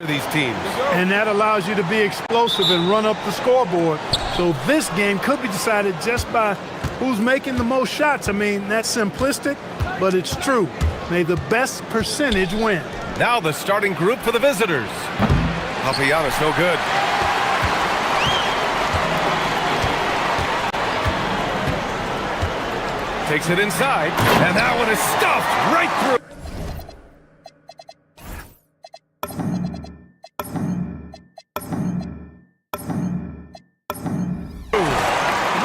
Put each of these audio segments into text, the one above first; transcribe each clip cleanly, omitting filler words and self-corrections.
these teams. And that allows you to be explosive and run up the scoreboard. So this game could be decided just by who's making the most shots. I mean, that's simplistic, but it's true. May the best percentage win. Now the starting group for the visitors. Papagiannis, no good. Takes it inside, and that one is stuffed right through.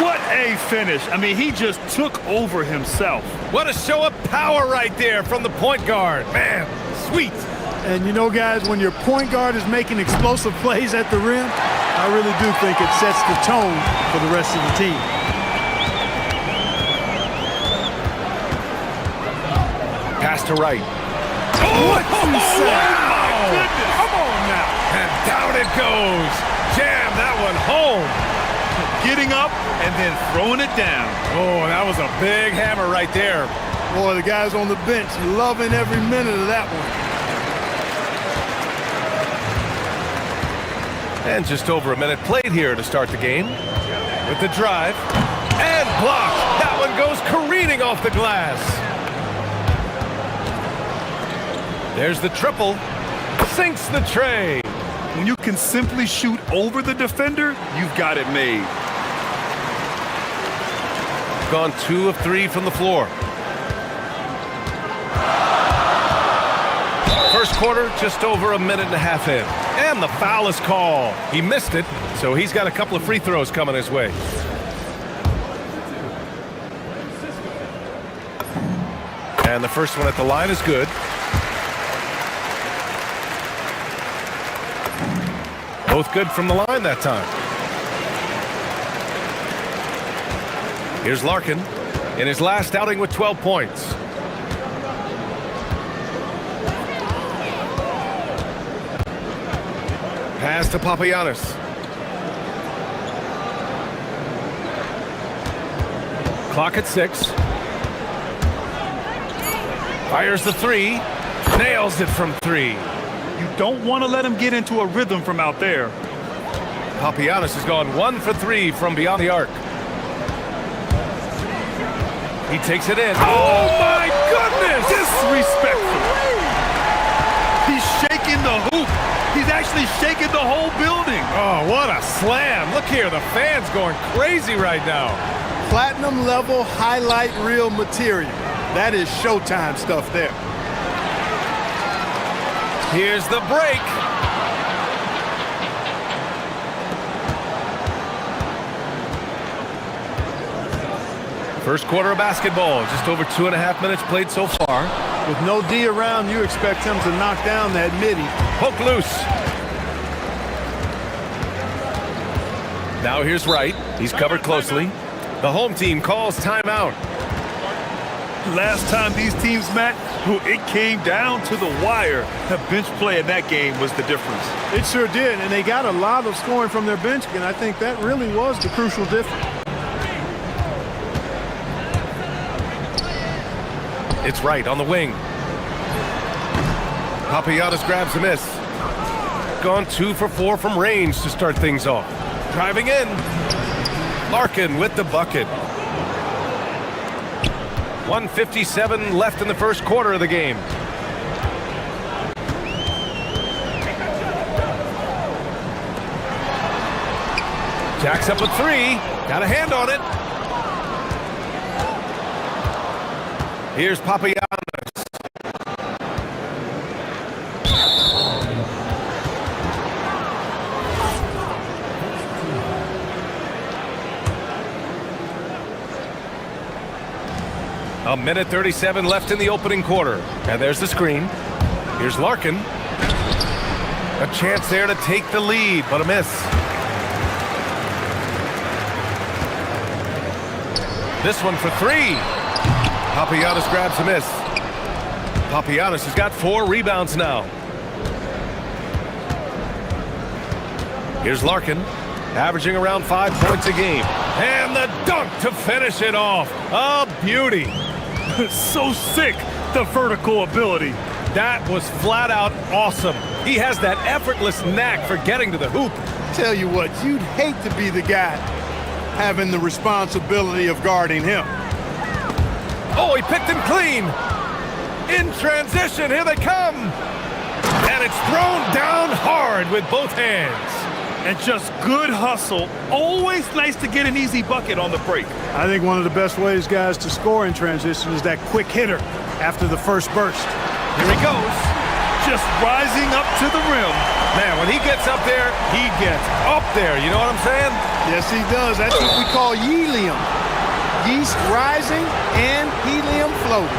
What a finish. I mean, he just took over himself. What a show of power right there from the point guard. Man, sweet. And you know, guys, when your point guard is making explosive plays at the rim, I really do think it sets the tone for the rest of the team. Pass to right. What you say? Wow! Come on now. And down it goes. Jam that one home. Getting up and then throwing it down. Oh, that was a big hammer right there. Boy, the guys on the bench loving every minute of that one. And just over a minute played here to start the game. With the drive. And blocked. That one goes careening off the glass. There's the triple. Sinks the tray. When you can simply shoot over the defender, you've got it made. Gone 2 of 3 from the floor. First quarter, just over a minute and a half in. And the foul is called. He missed it, so he's got a couple of free throws coming his way. And the first one at the line is good. Both good from the line that time. Here's Larkin in his last outing with 12 points. Pass to Papagiannis. Clock at 6. Fires the 3. Nails it from 3. You don't want to let him get into a rhythm from out there. Papagiannis has gone 1 for 3 from beyond the arc. He takes it in. Oh my goodness! Disrespectful. He's shaking the hoop. He's actually shaking the whole building. Oh, what a slam. Look here, the fans going crazy right now. Platinum level highlight reel material. That is Showtime stuff there. Here's the break. First quarter of basketball, just over 2.5 minutes played so far. With no D around, you expect him to knock down that midi. Poke loose. Now here's Wright. He's covered closely. The home team calls timeout. Last time these teams met, it came down to the wire. The bench play in that game was the difference. It sure did, and they got a lot of scoring from their bench, and I think that really was the crucial difference. It's Wright on the wing. Papagiannis grabs a miss. Gone 2 for 4 from range to start things off. Driving in. Larkin with the bucket. 1:57 left in the first quarter of the game. Jacks up a 3. Got a hand on it. Here's Papagiannis. A minute 37 left in the opening quarter. And there's the screen. Here's Larkin. A chance there to take the lead, but a miss. This one for 3. Papagiannis grabs a miss. Papagiannis has got 4 rebounds now. Here's Larkin, averaging around 5 points a game. And the dunk to finish it off. A beauty. So sick, the vertical ability. That was flat out awesome. He has that effortless knack for getting to the hoop. Tell you what, you'd hate to be the guy having the responsibility of guarding him. Oh, he picked him clean. In transition, here they come. And it's thrown down hard with both hands. And just good hustle. Always nice to get an easy bucket on the break. I think one of the best ways, guys, to score in transition is that quick hitter after the first burst. Here he goes. Just rising up to the rim. Man, when he gets up there, he gets up there. You know what I'm saying? Yes, he does. That's what we call helium. Yeast rising and helium floating.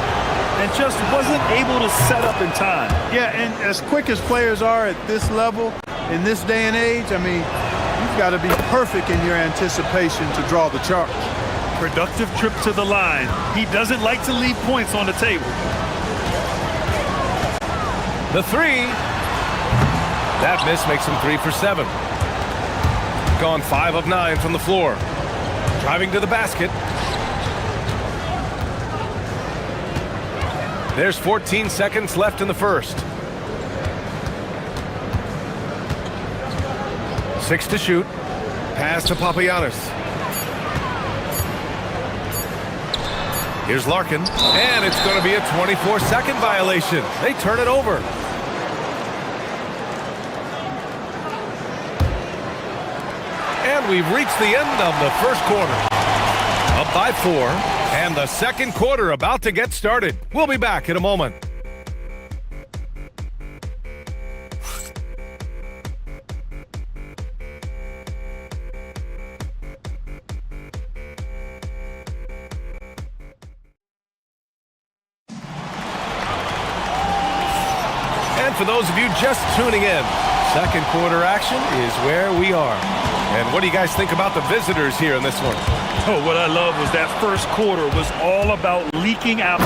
And just wasn't able to set up in time. Yeah, and as quick as players are at this level, in this day and age, I mean, you've got to be perfect in your anticipation to draw the charge. Productive trip to the line. He doesn't like to leave points on the table. The three. That miss makes him 3 for 7. Gone 5 of 9 from the floor. Driving to the basket. There's 14 seconds left in the first. 6 to shoot. Pass to Papagiannis. Here's Larkin. And it's going to be a 24-second violation. They turn it over. And we've reached the end of the first quarter. Up by 4. And the second quarter about to get started. We'll be back in a moment. And for those of you just tuning in, second quarter action is where we are. And what do you guys think about the visitors here in this one? Oh, what I love was that first quarter was all about leaking out. Oh,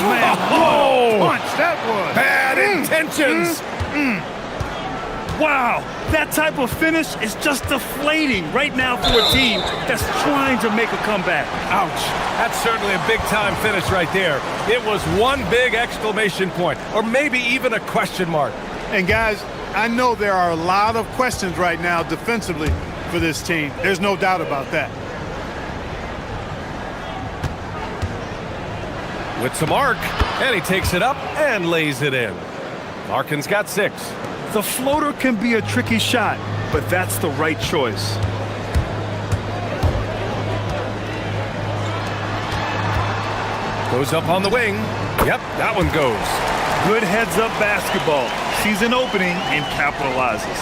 man. Oh! Punch, that was. Bad intentions. Wow, that type of finish is just deflating right now for a team that's trying to make a comeback. Ouch. That's certainly a big-time finish right there. It was one big exclamation point, or maybe even a question mark. And guys, I know there are a lot of questions right now defensively for this team. There's no doubt about that. With some arc, and he takes it up and lays it in. Larkin's got 6. The floater can be a tricky shot, but that's the right choice. Goes up on the wing. Yep, that one goes. Good heads-up basketball. Sees an opening and capitalizes.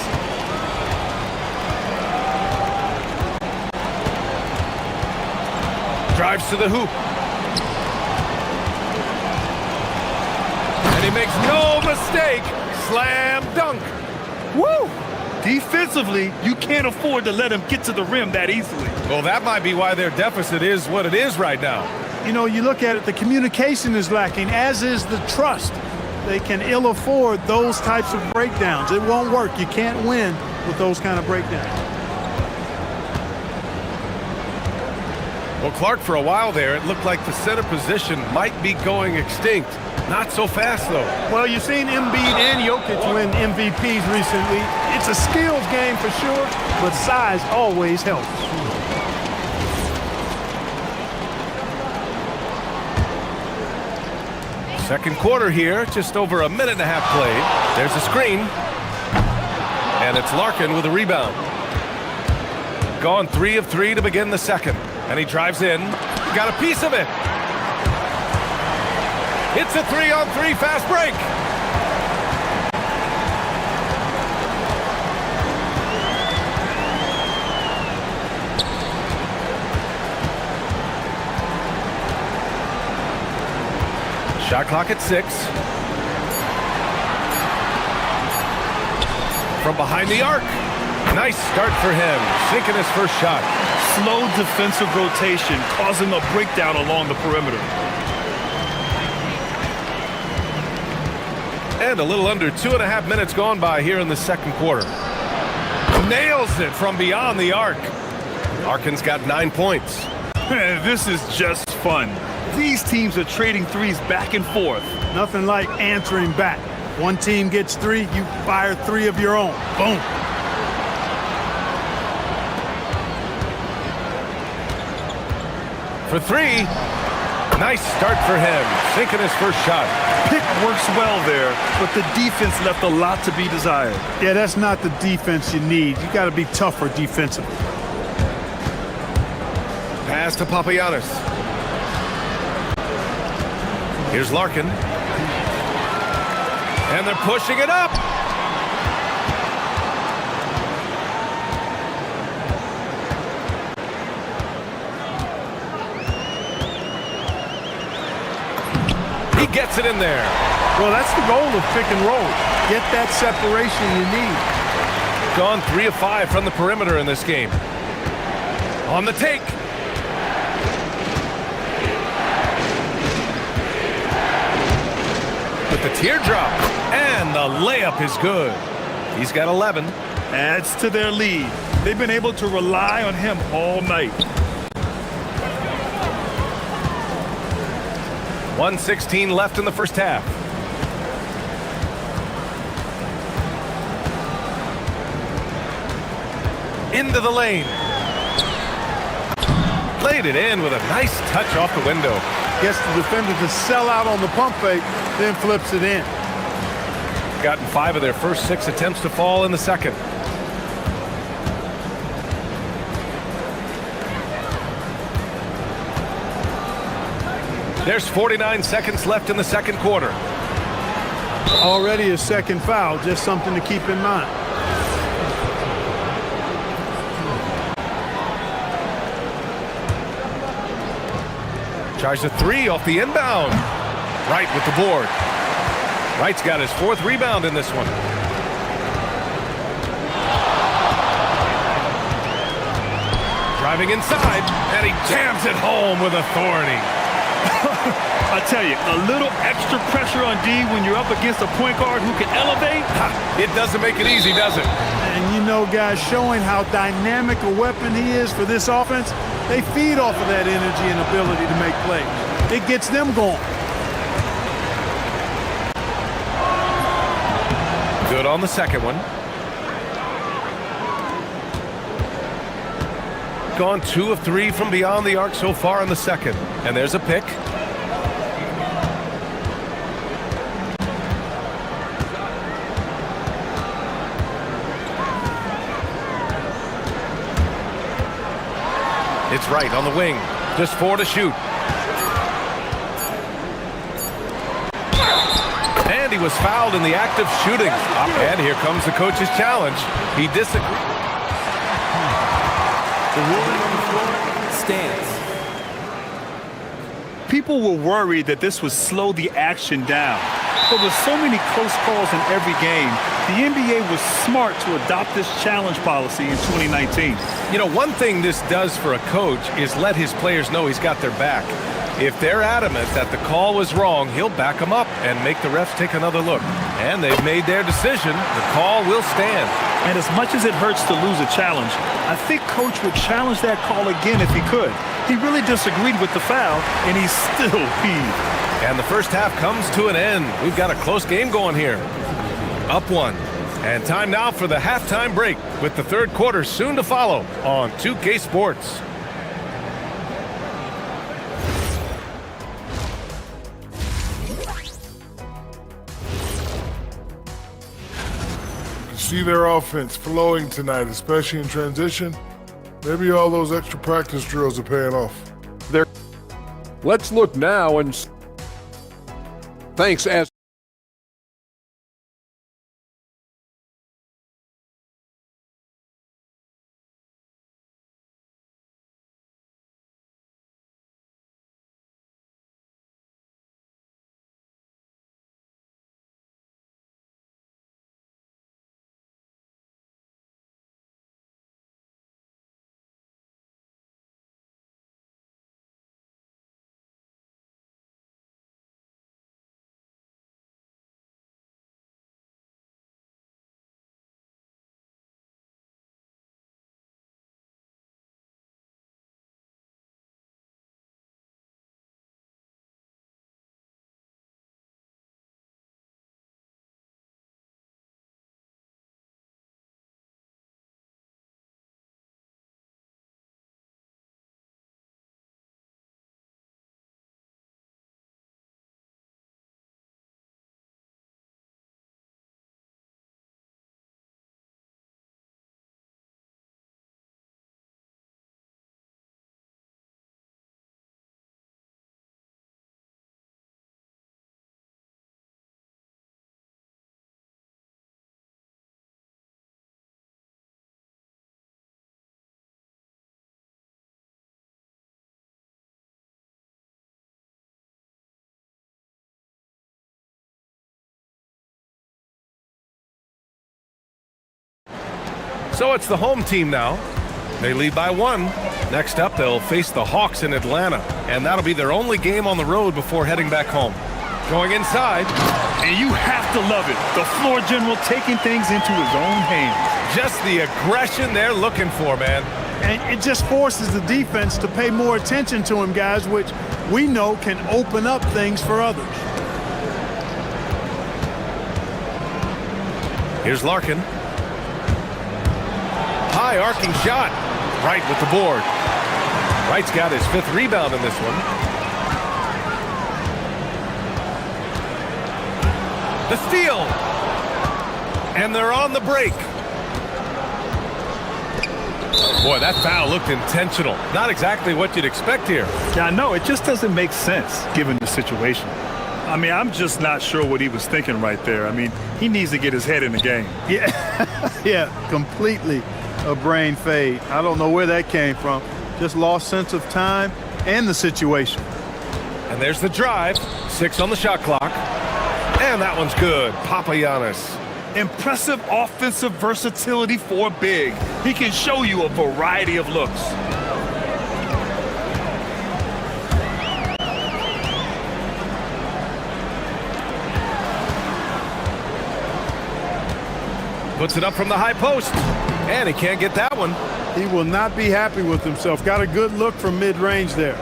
Drives to the hoop. And he makes no mistake. Slam dunk. Woo! Defensively, you can't afford to let him get to the rim that easily. Well, that might be why their deficit is what it is right now. You know, you look at it, the communication is lacking, as is the trust. They can ill afford those types of breakdowns. It won't work. You can't win with those kind of breakdowns. Well, Clark, for a while there, it looked like the center position might be going extinct. Not so fast, though. Well, you've seen Embiid and Jokic win MVPs recently. It's a skills game for sure, but size always helps. Second quarter here, just over a minute and a half played. There's a screen. And it's Larkin with a rebound. Gone 3 of 3 to begin the second. And he drives in. Got a piece of it. It's a 3-on-3 fast break. Shot clock at 6. From behind the arc. Nice start for him. Sinking his first shot. Slow defensive rotation, causing a breakdown along the perimeter. And a little under 2.5 minutes gone by here in the second quarter. Nails it from beyond the arc. Larkin's got 9 points. This is just fun. These teams are trading threes back and forth. Nothing like answering back. One team gets 3, you fire 3 of your own. Boom. For 3. Nice start for him, sinking his first shot. Pick works well there, but the defense left a lot to be desired. Yeah, that's not the defense you need. You got to be tougher defensively. Pass to Papagiannis. Here's Larkin. And they're pushing it up. He gets it in there. Well, that's the goal of pick and roll. Get that separation you need. Gone 3 of 5 from the perimeter in this game. On the take. With the teardrop. And the layup is good. He's got 11. Adds to their lead. They've been able to rely on him all night. 1:16 left in the first half. Into the lane. Played it in with a nice touch off the window. Gets the defender to sell out on the pump fake, then flips it in. Gotten 5 of their first 6 attempts to fall in the second. There's 49 seconds left in the second quarter. Already a second foul, just something to keep in mind. Tries a 3 off the inbound. Wright with the board. Wright's got his 4th rebound in this one. Driving inside, and he jams it home with authority. I tell you, a little extra pressure on D when you're up against a point guard who can elevate. It doesn't make it easy, does it? And you know, guys, showing how dynamic a weapon he is for this offense, they feed off of that energy and ability to make plays. It gets them going. Good on the second one. Gone 2 of 3 from beyond the arc so far in the second. And there's a pick. It's Wright on the wing. Just 4 to shoot. And he was fouled in the act of shooting. And here comes the coach's challenge. He disagreed. The ruling on the floor stands. People were worried that this would slow the action down. But with so many close calls in every game, the NBA was smart to adopt this challenge policy in 2019. You know, one thing this does for a coach is let his players know he's got their back. If they're adamant that the call was wrong, he'll back them up and make the refs take another look. And they've made their decision. The call will stand. And as much as it hurts to lose a challenge, I think Coach would challenge that call again if he could. He really disagreed with the foul, and he's still peeved. And the first half comes to an end. We've got a close game going here. Up 1. And time now for the halftime break, with the third quarter soon to follow on 2K Sports. See their offense flowing tonight, especially in transition. Maybe all those extra practice drills are paying off. Let's look now and thanks as So it's the home team now. They lead by 1. Next up, they'll face the Hawks in Atlanta, and that'll be their only game on the road before heading back home. Going inside. And you have to love it. The floor general taking things into his own hands. Just the aggression they're looking for, man. And it just forces the defense to pay more attention to him, guys, which we know can open up things for others. Here's Larkin. High arcing shot. Wright with the board. Wright's got his 5th rebound in this one. The steal. And they're on the break. Boy, that foul looked intentional. Not exactly what you'd expect here. Yeah, I know. It just doesn't make sense given the situation. I mean, I'm just not sure what he was thinking right there. I mean, he needs to get his head in the game. Yeah, completely a brain fade. I don't know where that came from. Just lost sense of time and the situation. And there's the drive. 6 on the shot clock. And that one's good. Papagiannis. Impressive offensive versatility for a big. He can show you a variety of looks. Puts it up from the high post. And he can't get that one. He will not be happy with himself. Got a good look from mid-range there.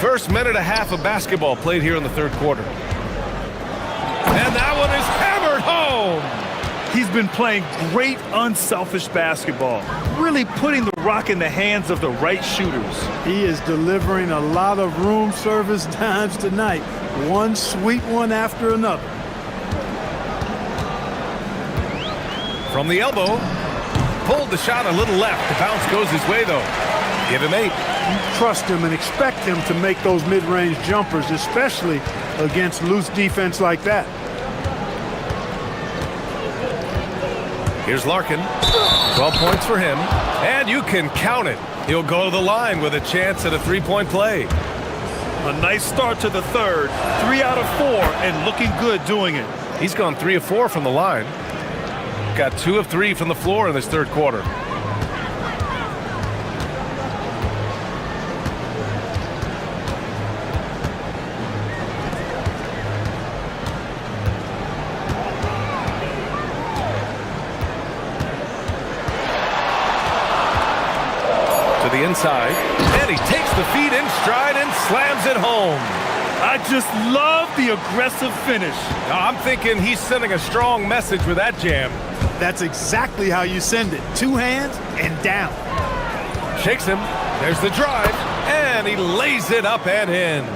First minute and a half of basketball played here in the 3rd quarter. And that one is hammered home. He's been playing great unselfish basketball, really putting the rock in the hands of the right shooters. He is delivering a lot of room service dimes tonight. One sweet one after another. From the elbow. Pulled the shot a little left. The bounce goes his way, though. Give him 8. You trust him and expect him to make those mid-range jumpers, especially against loose defense like that. Here's Larkin. 12 points for him. And you can count it. He'll go to the line with a chance at a 3-point play. A nice start to the 3rd. 3 out of 4 and looking good doing it. He's gone 3 of 4 from the line. Got 2 of 3 from the floor in this 3rd quarter. To the inside. And he takes the feet in stride and slams it home. I just love the aggressive finish. Now, I'm thinking he's sending a strong message with that jam. That's exactly how you send it. 2 hands and down. Shakes him. There's the drive. And he lays it up and in.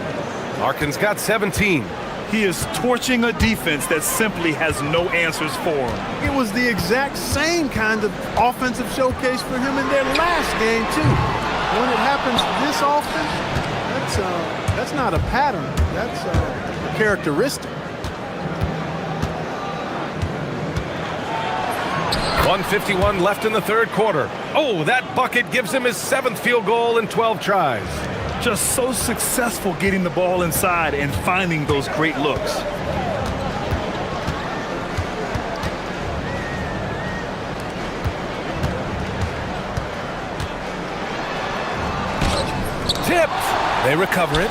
Larkin's got 17. He is torching a defense that simply has no answers for him. It was the exact same kind of offensive showcase for him in their last game, too. When it happens this often, that's not a pattern. That's a characteristic. 1:51 left in the 3rd quarter. Oh, that bucket gives him his 7th field goal in 12 tries. Just so successful getting the ball inside and finding those great looks. Tipped. They recover it.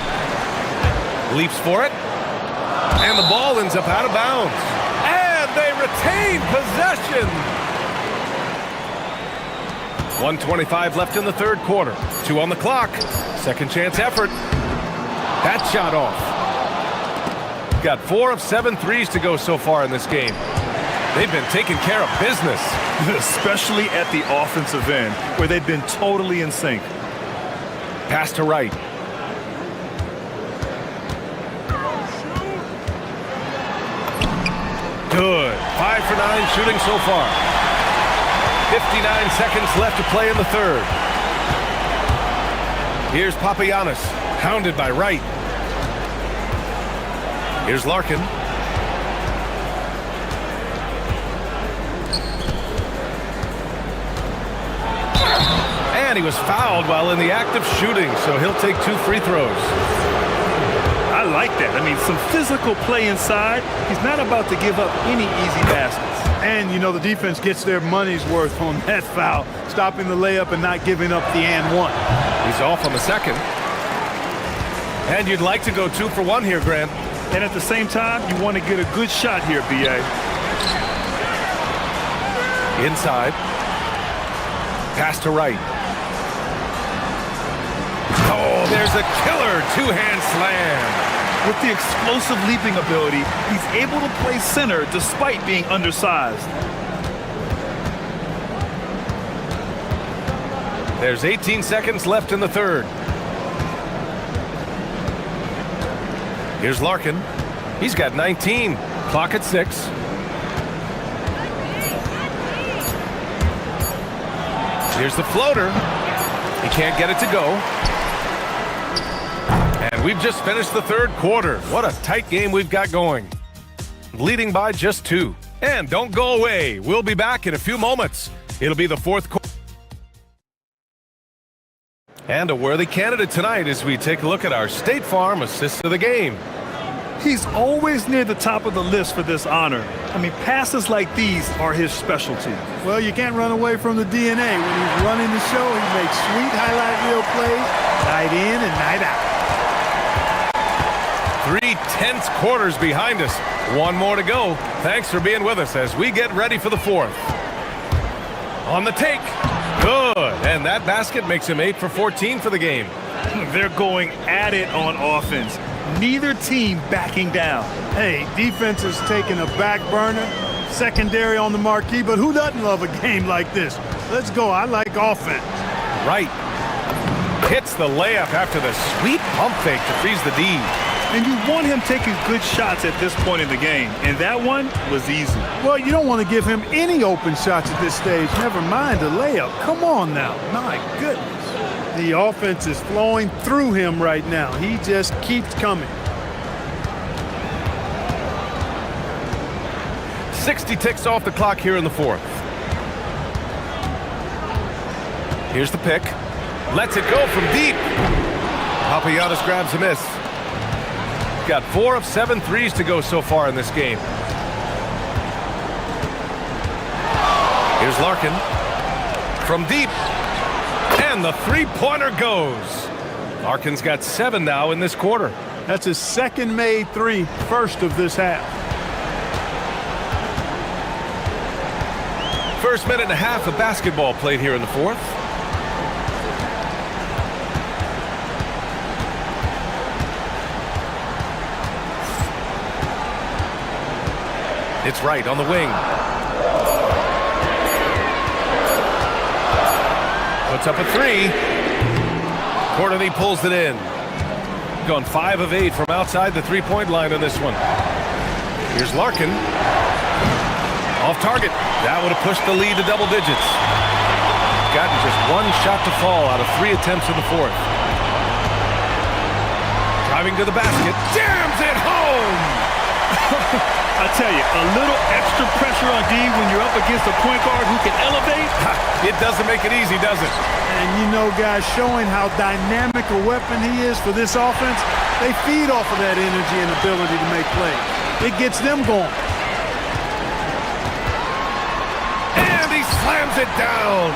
Leaps for it. And the ball ends up out of bounds. And they retain possession. 1:25 left in the 3rd quarter. 2 on the clock. Second chance effort. That shot off. Got 4 of 7 threes to go so far in this game. They've been taking care of business. Especially at the offensive end, where they've been totally in sync. Pass to Wright. Good. 5 for 9 shooting so far. 59 seconds left to play in the 3rd. Here's Papagiannis, hounded by Wright. Here's Larkin. And he was fouled while in the act of shooting, so he'll take 2 free throws. I I like that. I mean, some physical play inside. He's not about to give up any easy baskets. And, you know, the defense gets their money's worth on that foul, stopping the layup and not giving up the and one. He's off on the second. And you'd like to go 2 for 1 here, Grant. And at the same time, you want to get a good shot here, B.A. Inside. Pass to right. Oh, there's a killer two-hand slam. With the explosive leaping ability, he's able to play center despite being undersized. There's 18 seconds left in the third. Here's Larkin. He's got 19. Clock at 6. Here's the floater. He can't get it to go. And we've just finished the third quarter. What a tight game we've got going. Leading by just 2. And don't go away. We'll be back in a few moments. It'll be the fourth quarter. And a worthy candidate tonight as we take a look at our State Farm assist of the game. He's always near the top of the list for this honor. I mean, passes like these are his specialty. Well, you can't run away from the DNA. When he's running the show, he makes sweet highlight reel plays, night in and night out. 3 tense quarters behind us. 1 more to go. Thanks for being with us as we get ready for the fourth. On the take. Good. And that basket makes him 8 for 14 for the game. They're going at it on offense. Neither team backing down. Hey, defense is taking a back burner, secondary on the marquee, but who doesn't love a game like this? Let's go. I like offense. Right. Hits the layup after the sweet pump fake to freeze the D. And you want him taking good shots at this point in the game, and that one was easy. Well, you don't want to give him any open shots at this stage, never mind a layup. Come on now. My goodness. The offense is flowing through him right now. He just keeps coming. 60 ticks off the clock here in the fourth. Here's the pick. Lets it go from deep. Papagiannis grabs a miss. Got 4 of 7 threes to go so far in this game. Here's Larkin. From deep. And the three-pointer goes. Larkin's got 7 now in this quarter. That's his second made 3, first of this half. First minute and a half of basketball played here in the fourth. It's right on the wing. Puts up a 3. Courtney pulls it in. Going 5 of 8 from outside the three-point line on this one. Here's Larkin. Off target. That would have pushed the lead to double digits. Gotten just 1 shot to fall out of 3 attempts in the fourth. Driving to the basket. Jams it home! I tell you, a little extra pressure on D when you're up against a point guard who can elevate. It doesn't make it easy, does it? And you know, guys, showing how dynamic a weapon he is for this offense, they feed off of that energy and ability to make plays. It gets them going. And he slams it down.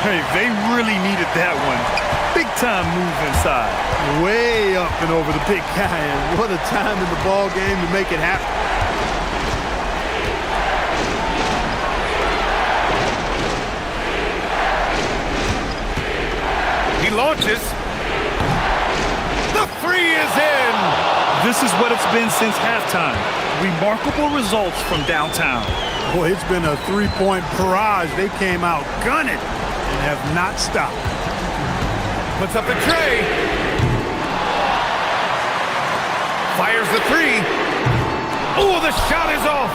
Hey, they really needed that one. Big time move inside. Way up and over the big guy, and what a time in the ball game to make it happen. He launches. The 3 is in. This is what it's been since halftime. Remarkable results from downtown. Boy, it's been a three-point barrage. They came out gunning and have not stopped. Puts up the tray. Fires the 3. Oh, the shot is off.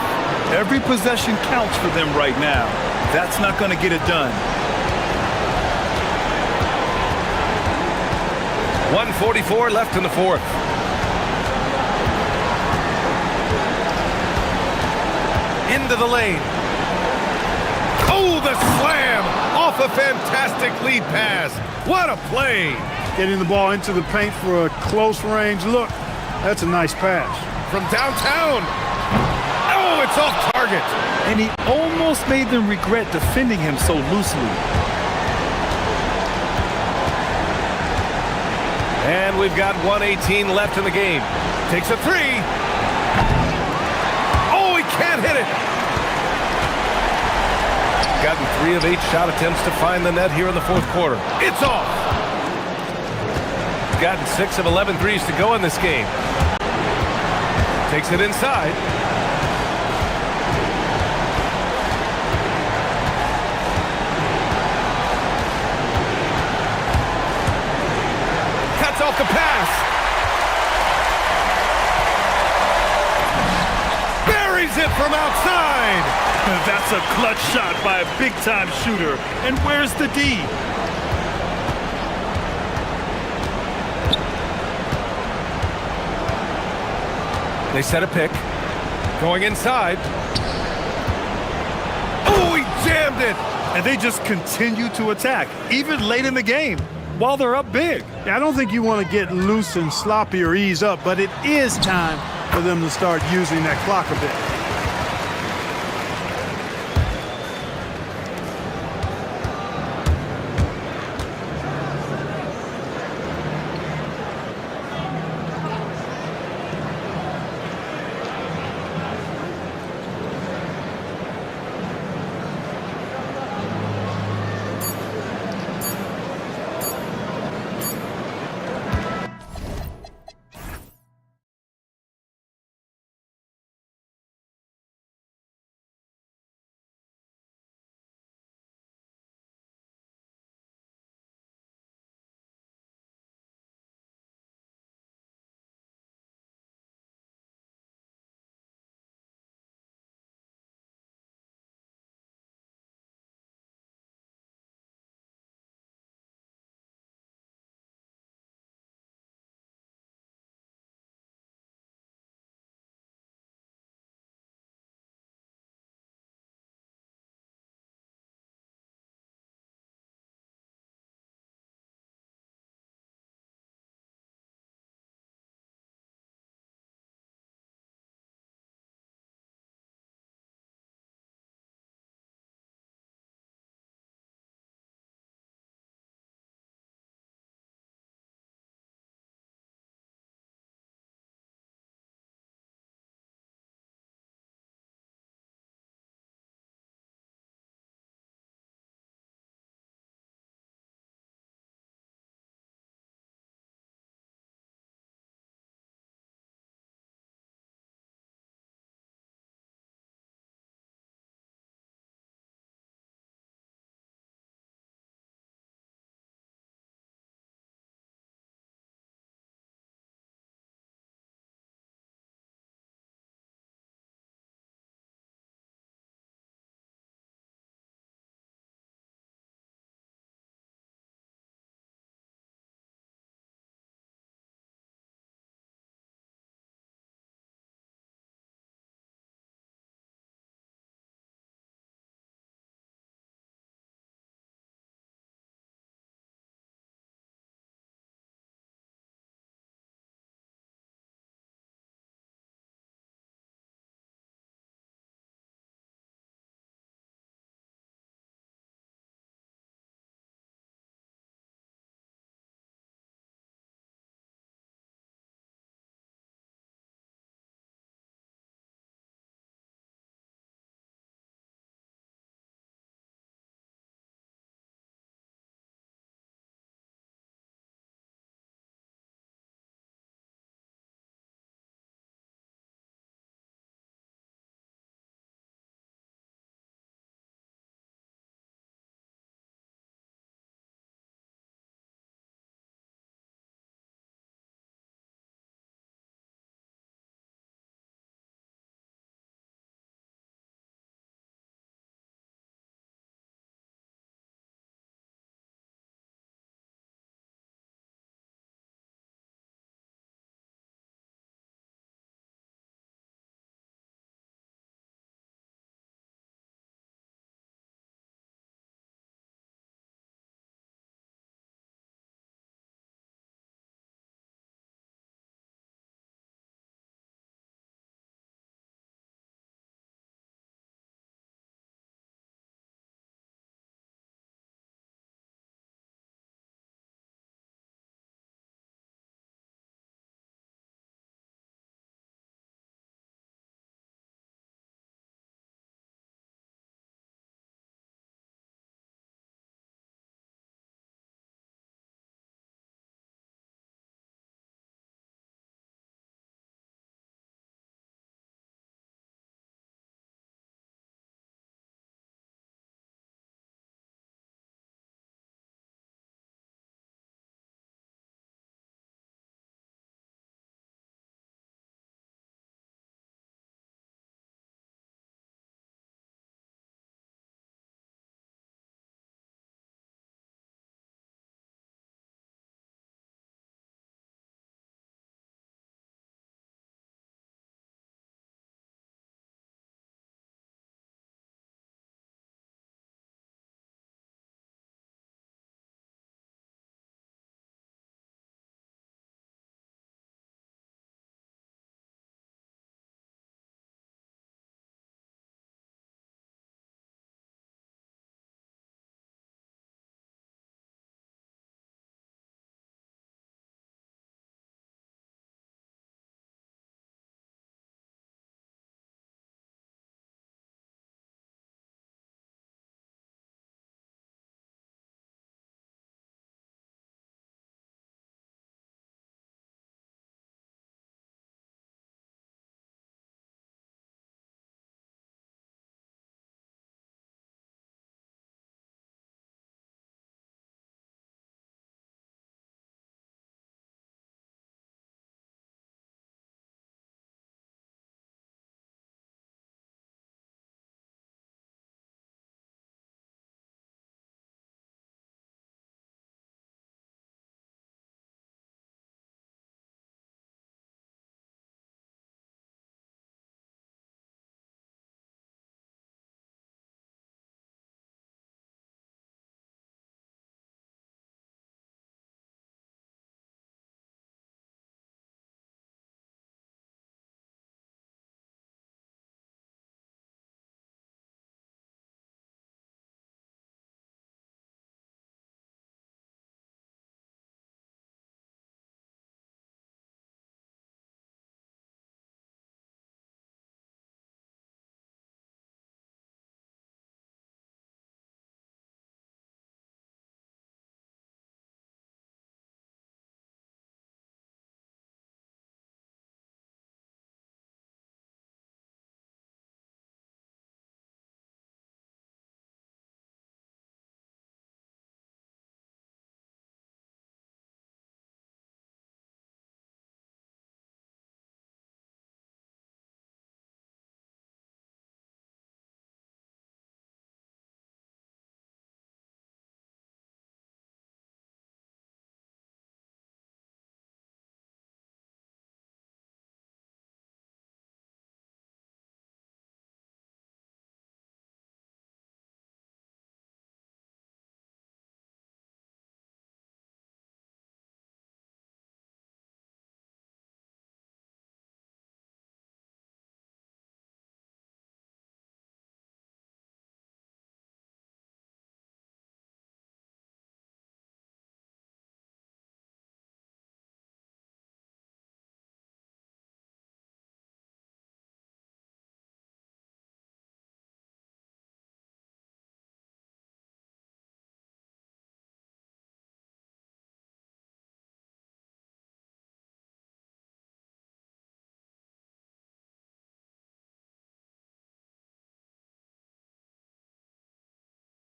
Every possession counts for them right now. That's not going to get it done. 1:44 left in the fourth. Into the lane. Oh, the slam off a fantastic lead pass. What a play. Getting the ball into the paint for a close range look. That's a nice pass. From downtown. Oh, it's off target. And he almost made them regret defending him so loosely. And we've got 1:18 left in the game. Takes a three. Oh, he can't hit it. Gotten 3 of 8 shot attempts to find the net here in the fourth quarter. It's off. Gotten 6 of 11 threes to go in this game. Takes it inside. Cuts off the pass. Buries it from outside. That's a clutch shot by a big-time shooter. And where's the D? They set a pick. Going inside. Oh, he jammed it. And they just continue to attack, even late in the game, while they're up big. Yeah, I don't think you want to get loose and sloppy or ease up, but it is time for them to start using that clock a bit.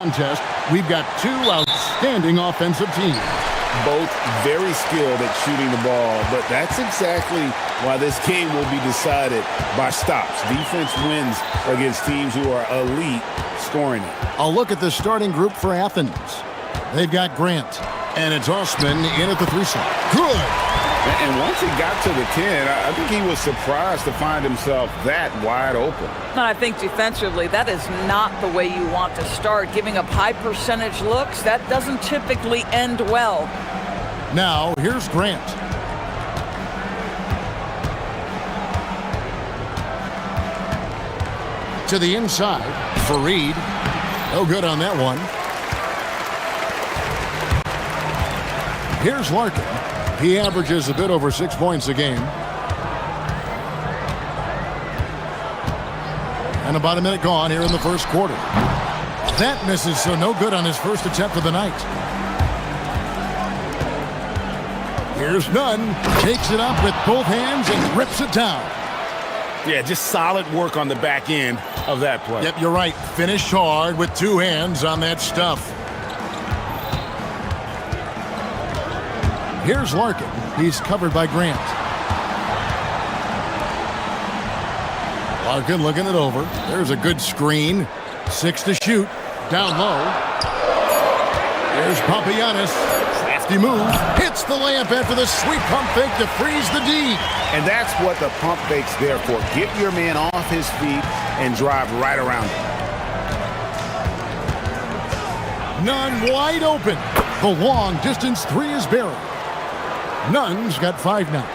contest, we've got two outstanding offensive teams. Both very skilled at shooting the ball, but that's exactly why this game will be decided by stops. Defense wins against teams who are elite scoring it. A look at the starting group for Athens. They've got Grant, and it's Osman in at the 3 slot. Good! And once he got to the 10, I think he was surprised to find himself that wide open. I think defensively, that is not the way you want to start. Giving up high percentage looks, that doesn't typically end well. Now, here's Grant. To the inside, Fareed. No good on that one. Here's Larkin. He averages a bit over 6 points a game. And about a minute gone here in the first quarter. That misses, so no good on his first attempt of the night. Here's Nunn. Takes it up with both hands and rips it down. Yeah, just solid work on the back end of that play. Yep, you're right. Finished hard with 2 hands on that stuff. Here's Larkin. He's covered by Grant. Larkin looking it over. There's a good screen. 6 to shoot. Down low. There's Papagiannis. Crafty move. Hits the layup after the sweet pump fake to freeze the D. And that's what the pump fake's there for. Get your man off his feet and drive right around him. Nunn wide open. The long distance 3 is buried. Nunn's got 5 now.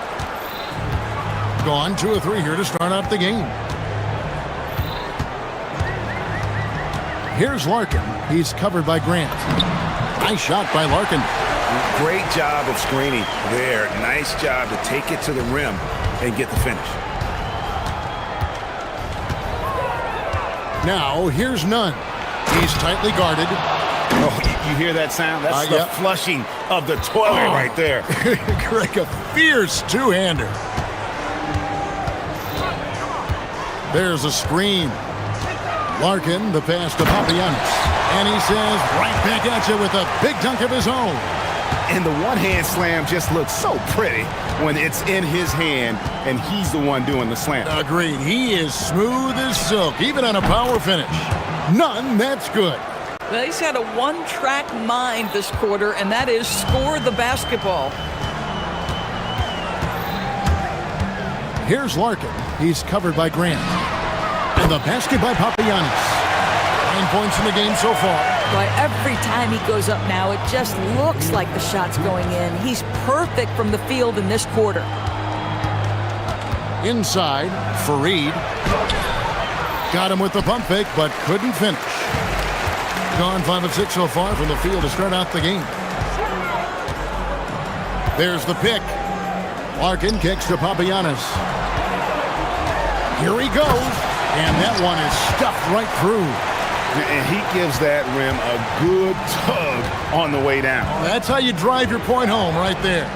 Gone 2 of 3 here to start out the game. Here's Larkin. He's covered by Grant. Nice shot by Larkin. Great job of screening there. Nice job to take it to the rim and get the finish. Now, here's Nunn. He's tightly guarded. Oh, you hear that sound? That's the flushing of the toilet right there. Greg, a fierce 2-hander. There's a screen. Larkin, the pass to Papagiannis. And he says, right back at you with a big dunk of his own. And the one-hand slam just looks so pretty when it's in his hand and he's the one doing the slam. Agreed. He is smooth as silk, even on a power finish. None, that's good. Well, he's had a one-track mind this quarter, and that is score the basketball. Here's Larkin. He's covered by Grant. And the basket by Papagiannis. 9 points in the game so far. Boy, every time he goes up now, it just looks like the shot's going in. He's perfect from the field in this quarter. Inside, Fareed. Got him with the pump fake, but couldn't finish. Gone 5 of 6 so far from the field to start out the game. There's the pick. Larkin kicks to Papagiannis. Here he goes. And that one is stuffed right through. And he gives that rim a good tug on the way down. That's how you drive your point home right there.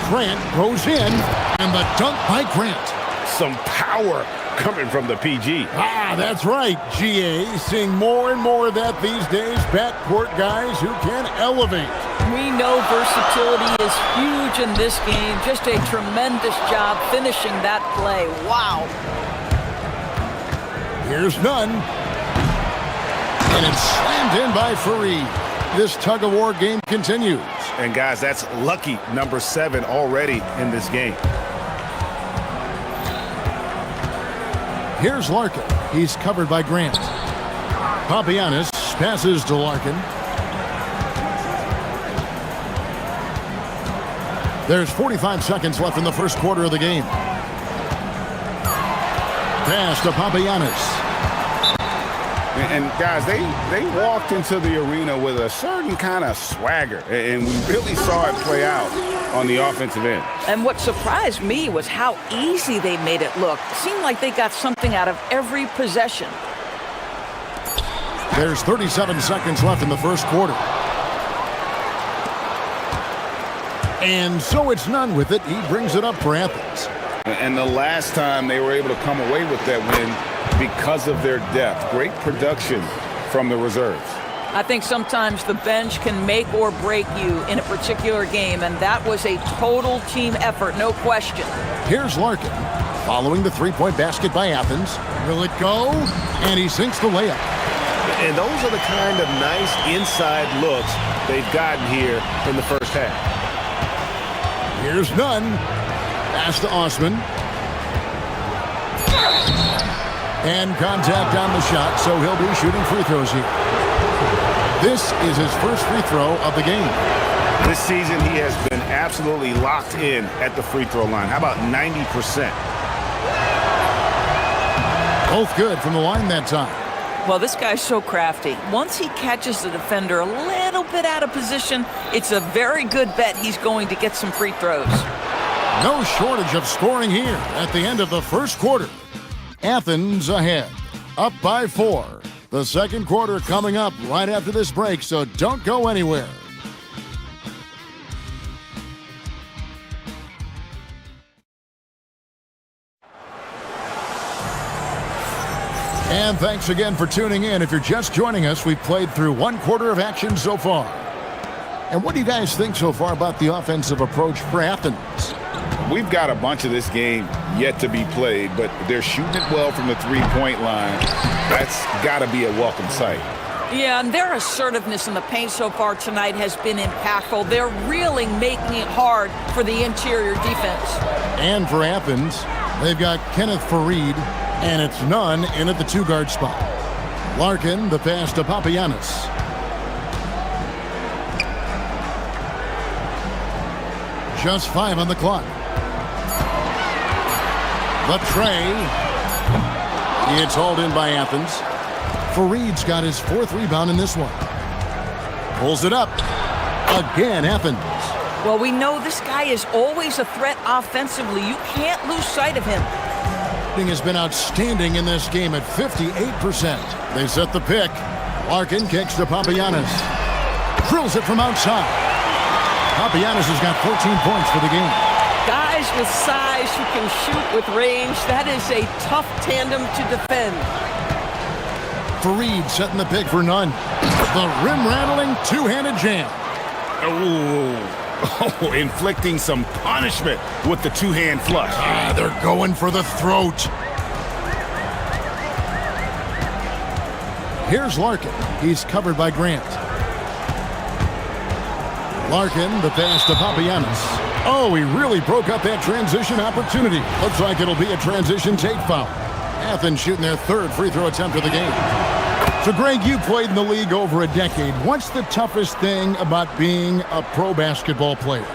Grant goes in, and the dunk by Grant. Some power coming from the PG. Ah, that's right, GA. Seeing more and more of that these days. Backcourt guys who can elevate. We know versatility is huge in this game. Just a tremendous job finishing that play. Wow. Here's Nunn. And it's slammed in by Fareed. This tug-of-war game continues. And guys, that's lucky number 7 already in this game. Here's Larkin. He's covered by Grant. Papagiannis passes to Larkin. There's 45 seconds left in the first quarter of the game. Pass to Papagiannis. And guys, they walked into the arena with a certain kind of swagger, and we really saw it play out on the offensive end. And what surprised me was how easy they made it look. Seemed like they got something out of every possession. There's 37 seconds left in the first quarter. And so it's Nunn with it. He brings it up for Athens. And the last time they were able to come away with that win because of their depth. Great production from the reserves. I think sometimes the bench can make or break you in a particular game, and that was a total team effort, no question. Here's Larkin, following the three-point basket by Athens. Will it go? And he sinks the layup. And those are the kind of nice inside looks they've gotten here in the first half. Here's Nunn. Pass to Osman. And contact on the shot, so he'll be shooting free throws here. This is his first free throw of the game. This season, he has been absolutely locked in at the free throw line. How about 90%? Both good from the line that time. Well, this guy's so crafty. Once he catches the defender a little bit out of position, it's a very good bet he's going to get some free throws. No shortage of scoring here at the end of the first quarter. Athens ahead, up by 4. The second quarter coming up right after this break, so don't go anywhere. And thanks again for tuning in. If you're just joining us, we've played through one quarter of action so far. And what do you guys think so far about the offensive approach for Athens? We've got a bunch of this game yet to be played, but they're shooting it well from the three-point line. That's got to be a welcome sight. Yeah, and their assertiveness in the paint so far tonight has been impactful. They're really making it hard for the interior defense. And for Athens, they've got Kenneth Fareed, and it's Nunn in at the two-guard spot. Larkin, the pass to Papagiannis. Just 5 on the clock. The tray. It's hauled in by Athens. Fareed's got his 4th rebound in this one. Pulls it up. Again, Athens. Well, we know this guy is always a threat offensively. You can't lose sight of him. Has been outstanding in this game at 58%. They set the pick. Larkin kicks to Papagiannis. Drills it from outside. Papagiannis has got 14 points for the game. Guys with size who can shoot with range, that is a tough tandem to defend. Fareed setting the pick for Nunn. The rim-rattling two-handed jam. Oh, inflicting some punishment with the two-hand flush. They're going for the throat. Here's Larkin. He's covered by Grant. Larkin, the pass to Papagiannis. Oh, he really broke up that transition opportunity. Looks like it'll be a transition take foul. Athens shooting their 3rd free throw attempt of the game. So, Greg, you played in the league over a decade. What's the toughest thing about being a pro basketball player?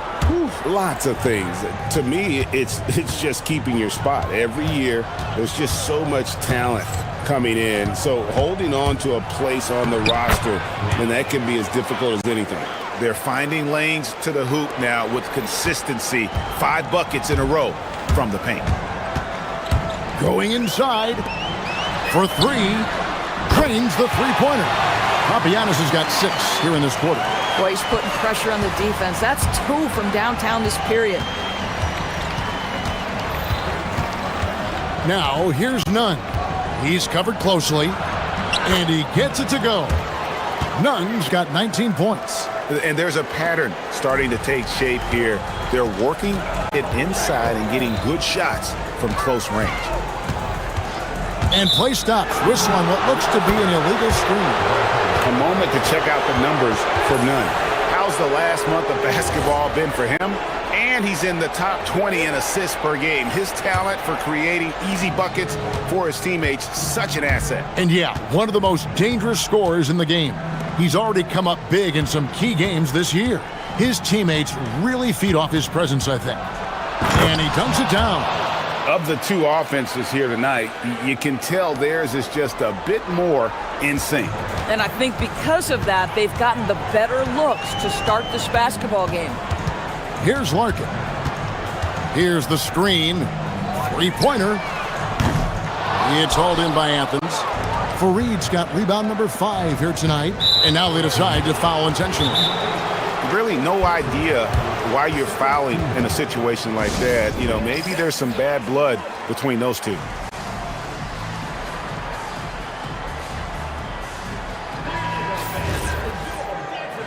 Lots of things. To me, it's just keeping your spot. Every year, there's just so much talent coming in. So holding on to a place on the roster, and that can be as difficult as anything. They're finding lanes to the hoop now with consistency. 5 buckets in a row from the paint. Going inside for 3. Drains the three-pointer. Papagiannis has got 6 here in this quarter. Boy, he's putting pressure on the defense. That's 2 from downtown this period. Now, here's Nunn. He's covered closely, and he gets it to go. Nunn's got 19 points. And there's a pattern starting to take shape here. They're working it inside and getting good shots from close range. And play stops. Whistle on what looks to be an illegal screen. A moment to check out the numbers for Nunn. How's the last month of basketball been for him? And he's in the top 20 in assists per game. His talent for creating easy buckets for his teammates, such an asset. And yeah, one of the most dangerous scorers in the game. He's already come up big in some key games this year. His teammates really feed off his presence, I think. And he dunks it down. Of the 2 offenses here tonight, you can tell theirs is just a bit more in sync. And I think because of that, they've gotten the better looks to start this basketball game. Here's Larkin. Here's the screen. 3-pointer. It's hauled in by Athens. Fareed's got rebound number 5 here tonight. And now they decide to foul intentionally. Really no idea why you're fouling in a situation like that. You know, maybe there's some bad blood between those two.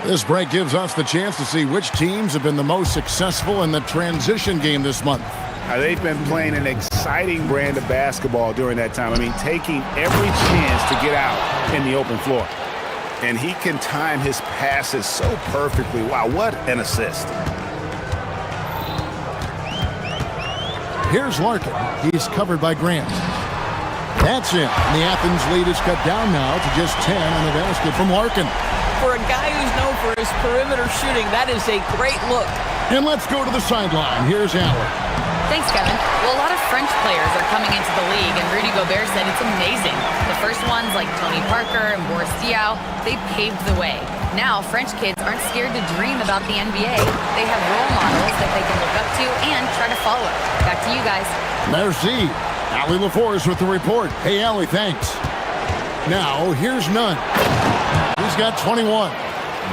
This break gives us the chance to see which teams have been the most successful in the transition game this month. They've been playing an exciting brand of basketball during that time. I mean, taking every chance to get out in the open floor. And he can time his passes so perfectly. Wow, what an assist. Here's Larkin. He's covered by Grant. That's it. And the Athens lead is cut down now to just 10 on the basket from Larkin. For a guy who's known for his perimeter shooting, that is a great look. And let's go to the sideline. Here's Allen. Thanks, Kevin. Well, a lot of French players are coming into the league, and Rudy Gobert said it's amazing. The first ones, like Tony Parker and Boris Diaw, they paved the way. Now, French kids aren't scared to dream about the NBA. They have role models that they can look up to and try to follow. Back to you guys. Merci. Allie LaForce with the report. Hey, Allie, thanks. Now, here's Nunn. He's got 21.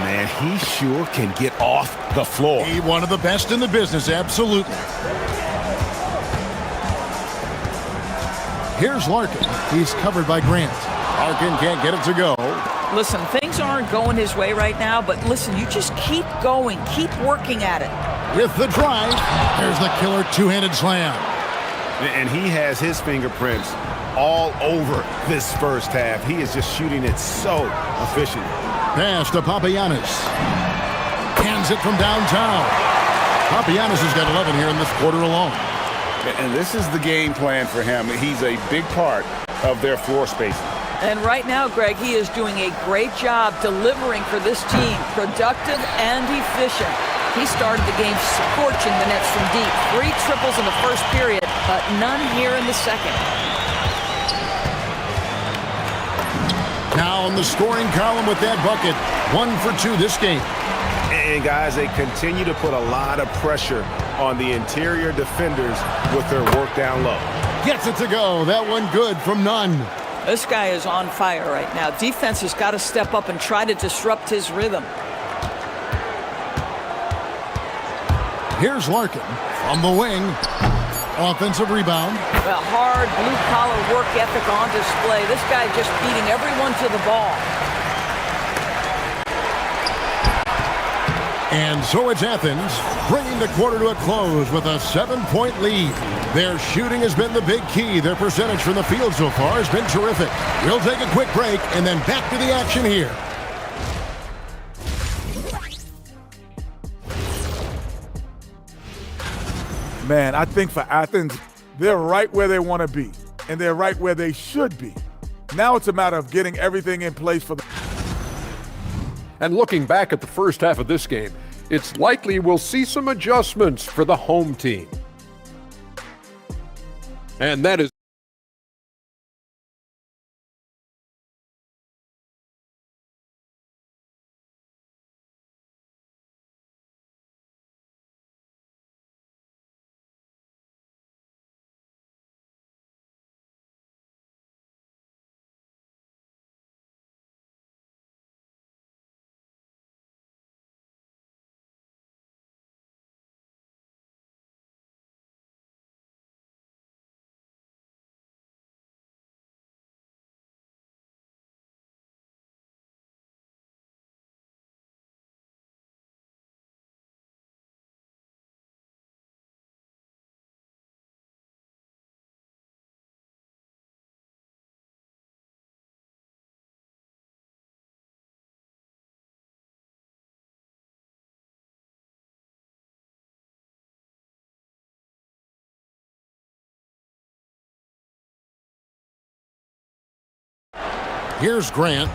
Man, he sure can get off the floor. He one of the best in the business, absolutely. Here's Larkin. He's covered by Grant. Larkin can't get it to go. Listen, things aren't going his way right now, but listen, you just keep going, keep working at it. With the drive, there's the killer two-handed slam. And he has his fingerprints all over this first half. He is just shooting it so efficient. Pass to Papagiannis. Hands it from downtown. Papagiannis has got 11 here in this quarter alone. And this is the game plan for him. He's a big part of their floor spacing. And right now, Greg, he is doing a great job delivering for this team, productive and efficient. He started the game scorching the nets from deep. 3 triples in the first period, but none here in the second. Now in the scoring column with that bucket. 1 for 2 this game. And guys, they continue to put a lot of pressure on the interior defenders with their work down low. Gets it to go. That one good from Nunn. This guy is on fire right now. Defense has got to step up and try to disrupt his rhythm. Here's Larkin from the wing. Offensive rebound. Well, hard blue-collar work ethic on display. This guy just beating everyone to the ball. And so it's Athens bringing the quarter to a close with a 7-point lead. Their shooting has been the big key. Their percentage from the field so far has been terrific. We'll take a quick break and then back to the action here. Man, I think for Athens, they're right where they want to be, and they're right where they should be. Now it's a matter of getting everything in place for the... And looking back at the first half of this game, it's likely we'll see some adjustments for the home team. And that is Here's Grant.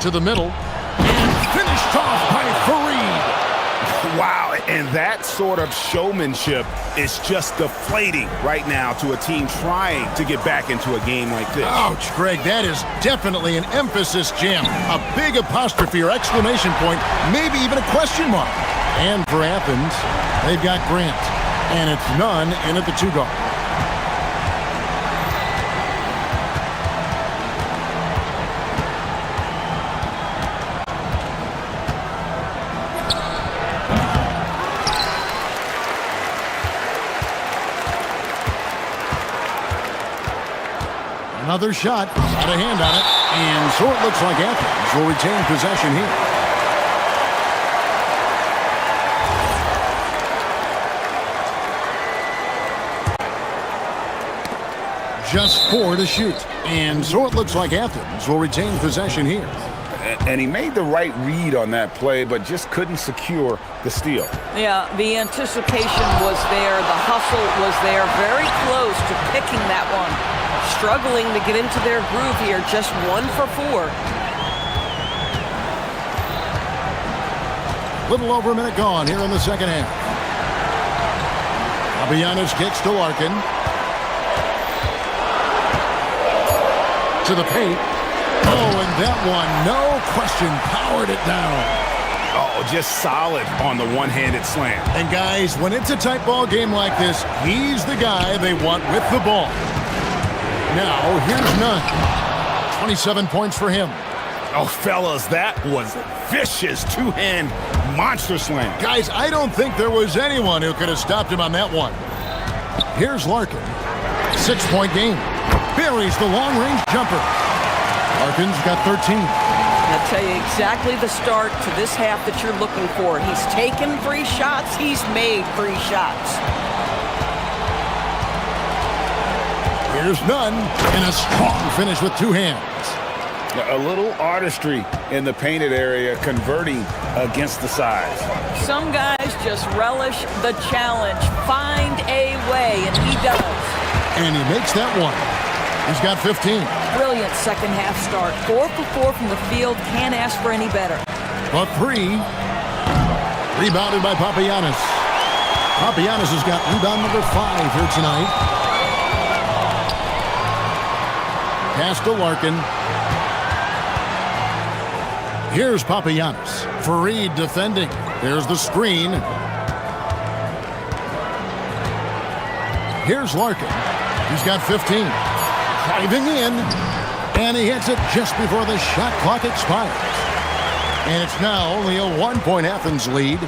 To the middle. And finished off by Fareed. Wow, and that sort of showmanship is just deflating right now to a team trying to get back into a game like this. Ouch, Greg, that is definitely an emphasis jam. A big apostrophe or exclamation point, maybe even a question mark. And for Athens, they've got Grant. And it's Nunn in at the 2-guard. Another shot. Got a hand on it. And so it looks like Athens will retain possession here. Just 4 to shoot. And so it looks like Athens will retain possession here. And he made the right read on that play, but just couldn't secure the steal. Yeah, the anticipation was there. The hustle was there. Very close to picking that one. Struggling to get into their groove here. Just 1 for 4. Little over a minute gone here in the second half. Fabianis kicks to Larkin. To the paint. Oh, and that one, no question, powered it down. Oh, just solid on the one-handed slam. And guys, when it's a tight ball game like this, he's the guy they want with the ball. Now, here's Nunn. 27 points for him. Oh, fellas, that was a vicious two-hand monster slam. Guys, I don't think there was anyone who could have stopped him on that one. Here's Larkin. 6-point game. Buries the long-range jumper. Larkin's got 13. I'll tell you exactly the start to this half that you're looking for. He's taken 3 shots. He's made 3 shots. Here's Nunn, and a strong finish with 2 hands. A little artistry in the painted area, converting against the size. Some guys just relish the challenge. Find a way, and he does. And he makes that one. He's got 15. Brilliant second half start. 4 for 4 from the field. Can't ask for any better. But 3. Rebounded by Papagiannis. Papagiannis has got rebound number 5 here tonight. Pass to Larkin. Here's Papagiannis. Fareed defending. There's the screen. Here's Larkin. He's got 15. Driving in. And he hits it just before the shot clock expires. And it's now only a 1-point Athens lead.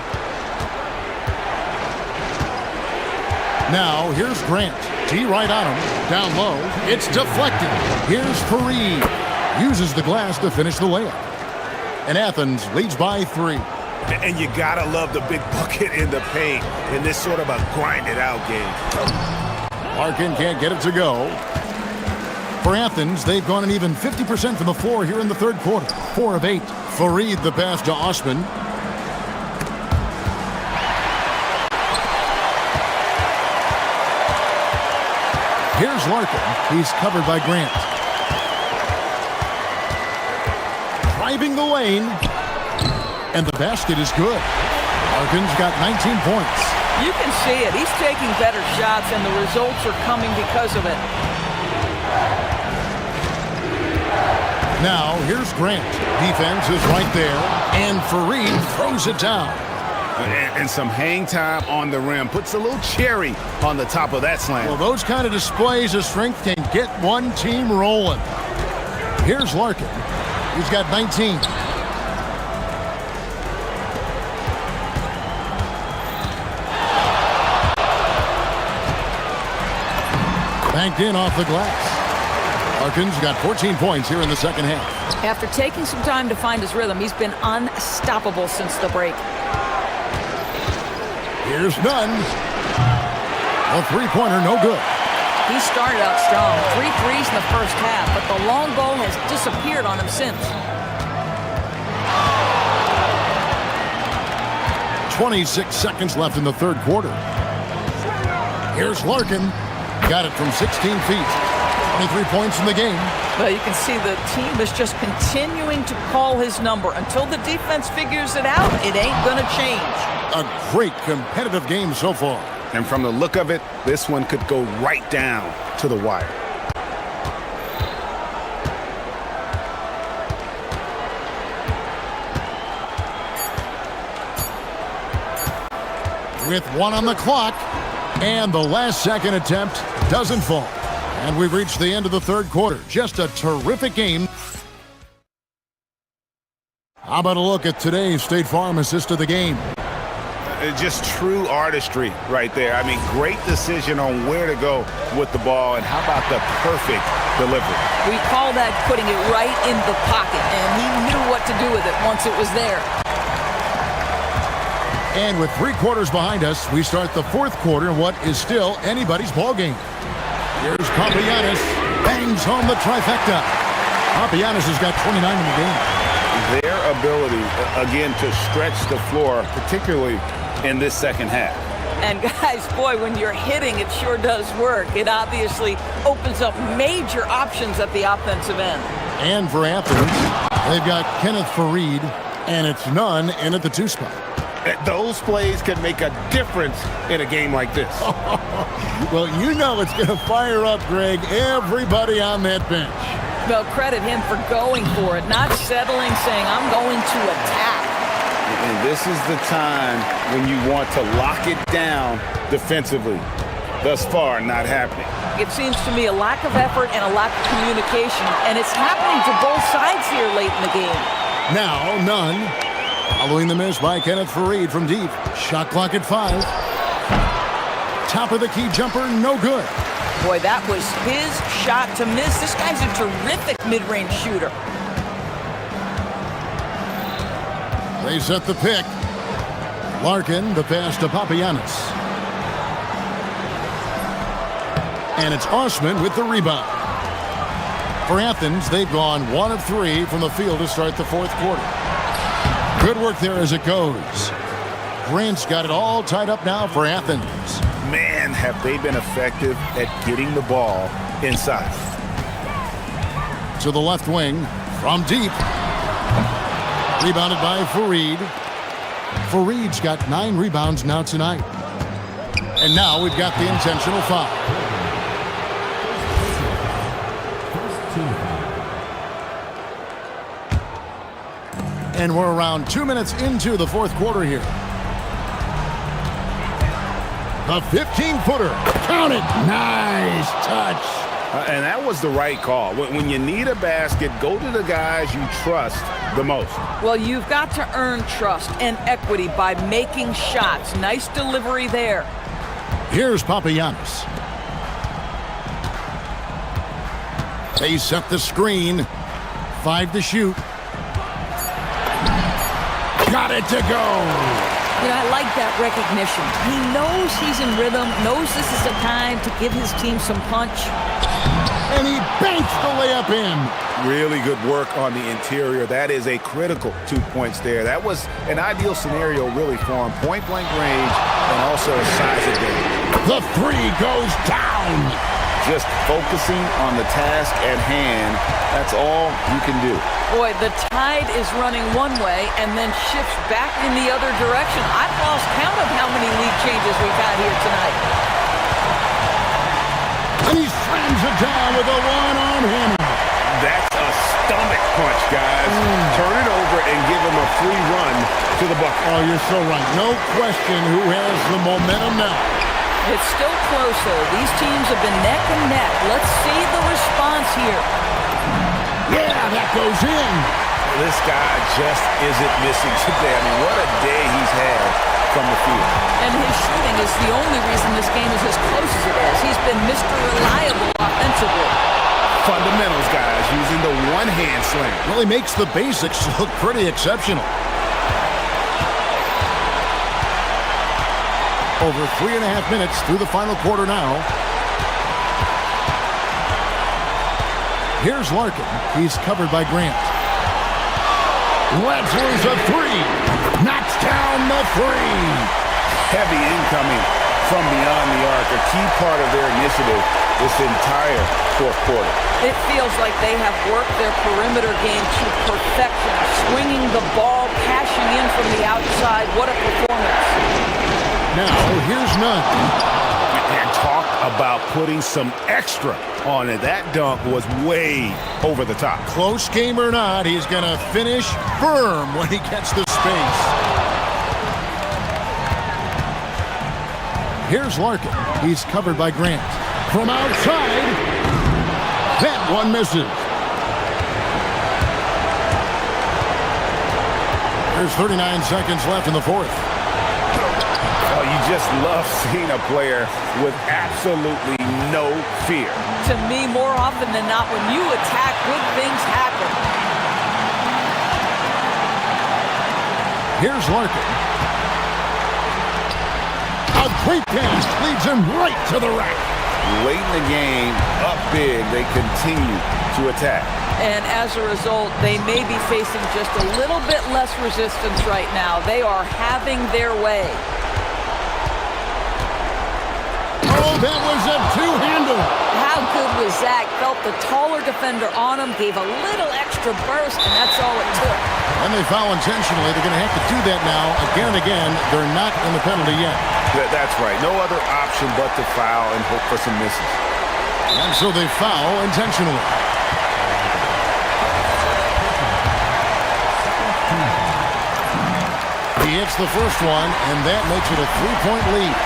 Now, here's Grant. T right on him. Down low. It's deflected. Here's Fareed. Uses the glass to finish the layup. And Athens leads by 3. And you gotta love the big bucket in the paint in this sort of a grinded-out game. Larkin can't get it to go. For Athens, they've gone an even 50% from the floor here in the third quarter. 4 of 8. Fareed the pass to Osman. Here's Larkin. He's covered by Grant. Driving the lane. And the basket is good. Larkin's got 19 points. You can see it. He's taking better shots, and the results are coming because of it. Now, here's Grant. Defense is right there. And Fareed throws it down. And some hang time on the rim. Puts a little cherry on the top of that slam. Well, those kind of displays of strength can get one team rolling. Here's Larkin. He's got 19. Banked in off the glass. Larkin's got 14 points here in the second half. After taking some time to find his rhythm, he's been unstoppable since the break. Here's Nunn. A three-pointer, no good. He started out strong. 3 threes in the first half, but the long ball has disappeared on him since. 26 seconds left in the third quarter. Here's Larkin. Got it from 16 feet. 23 points in the game. Well, you can see the team is just continuing to call his number. Until the defense figures it out, it ain't going to change. A great competitive game so far. And from the look of it, this one could go right down to the wire. With 1 on the clock, and the last second attempt doesn't fall. And we've reached the end of the third quarter. Just a terrific game. How about a look at today's State Farm assist of the game? Just true artistry right there. I mean, great decision on where to go with the ball, and how about the perfect delivery. We call that putting it right in the pocket, and he knew what to do with it once it was there. And with 3 quarters behind us, we start the 4th quarter in what is still anybody's ball game. Here's Papagiannis, bangs home the trifecta. Papagiannis has got 29 in the game. Their ability, again, to stretch the floor, particularly in this second half. And guys, boy, when you're hitting, it sure does work. It obviously opens up major options at the offensive end. And for Athens, they've got Kenneth Fareed, and it's none in at the 2 spot. Those plays can make a difference in a game like this. Well, you know it's going to fire up, Greg, everybody on that bench. Well, credit him for going for it, not settling, saying, I'm going to attack. And this is the time when you want to lock it down defensively. Thus far, not happening. It seems to me a lack of effort and a lack of communication, and it's happening to both sides here late in the game. Now, none. Following the miss by Kenneth Fareed from deep. Shot clock at 5. Top of the key jumper, no good. Boy, that was his shot to miss. This guy's a terrific mid-range shooter. They set the pick. Larkin, the pass to Papagiannis. And it's Osman with the rebound. For Athens, they've gone 1 of 3 from the field to start the 4th quarter. Good work there as it goes. Grant's got it all tied up now for Athens. Man, have they been effective at getting the ball inside. To the left wing from deep. Rebounded by Fareed. Fareed's got 9 rebounds now tonight. And now we've got the intentional foul. And we're around 2 minutes into the 4th quarter here. A 15-footer. Count it. Nice touch. And that was the right call. When you need a basket, go to the guys you trust the most. Well, you've got to earn trust and equity by making shots. Nice delivery there. Here's Papagiannis. They set the screen. 5 to shoot. Got it to go. You know, I like that recognition. He knows he's in rhythm, knows this is the time to give his team some punch. And he banks the layup in. Really good work on the interior. That is a critical 2 points there. That was an ideal scenario really for him. Point-blank range and also a size advantage. The 3 goes down. Just focusing on the task at hand. That's all you can do. Boy, the tide is running one way and then shifts back in the other direction. I've lost count of how many lead changes we've had here tonight. And he slams it down with a one-arm hammer. That's a stomach punch, guys. Turn it over and give him a free run to the bucket. Oh, you're so right. No question who has the momentum now. It's still close, though. These teams have been neck and neck. Let's see the response here. Yeah, that goes in. This guy just isn't missing today. I mean, what a day he's had from the field. And his shooting is the only reason this game is as close as it is. He's been Mr. Reliable offensively. Fundamentals, guys, using the one-hand slam. Well, he makes the basics look pretty exceptional. Over 3.5 minutes through the final quarter now. Here's Larkin. He's covered by Grant. Wetzler's a 3. Knocks down the 3. Heavy incoming from beyond the arc. A key part of their initiative this entire 4th quarter. It feels like they have worked their perimeter game to perfection. Swinging the ball, cashing in from the outside. What a performance. Now, here's none. And talk about putting some extra on it. That dunk was way over the top. Close game or not, he's going to finish firm when he gets the space. Here's Larkin. He's covered by Grant. From outside, that one misses. There's 39 seconds left in the 4th. Oh, you just love seeing a player with absolutely no fear. To me, more often than not, when you attack, good things happen. Here's Larkin. A great pass leads him right to the rack. Late in the game, up big, they continue to attack. And as a result, they may be facing just a little bit less resistance right now. They are having their way. Oh, that was a two-hander. How good was Zach? Felt the taller defender on him, gave a little extra burst, and that's all it took. And they foul intentionally. They're going to have to do that now again and again. They're not in the penalty yet. That's right. No other option but to foul and hope for some misses. And so they foul intentionally. He hits the first one, and that makes it a 3-point lead.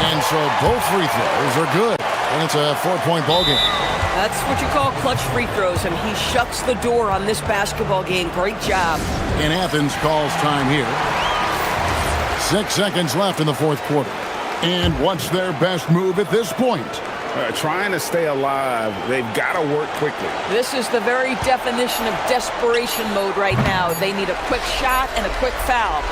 And so both free throws are good, and it's a 4-point ball game. That's what you call clutch free throws, and he shuts the door on this basketball game. Great job. And Athens calls time here. 6 seconds left in the fourth quarter. And what's their best move at this point? Trying to stay alive, they've got to work quickly. This is the very definition of desperation mode right now. They need a quick shot and a quick foul.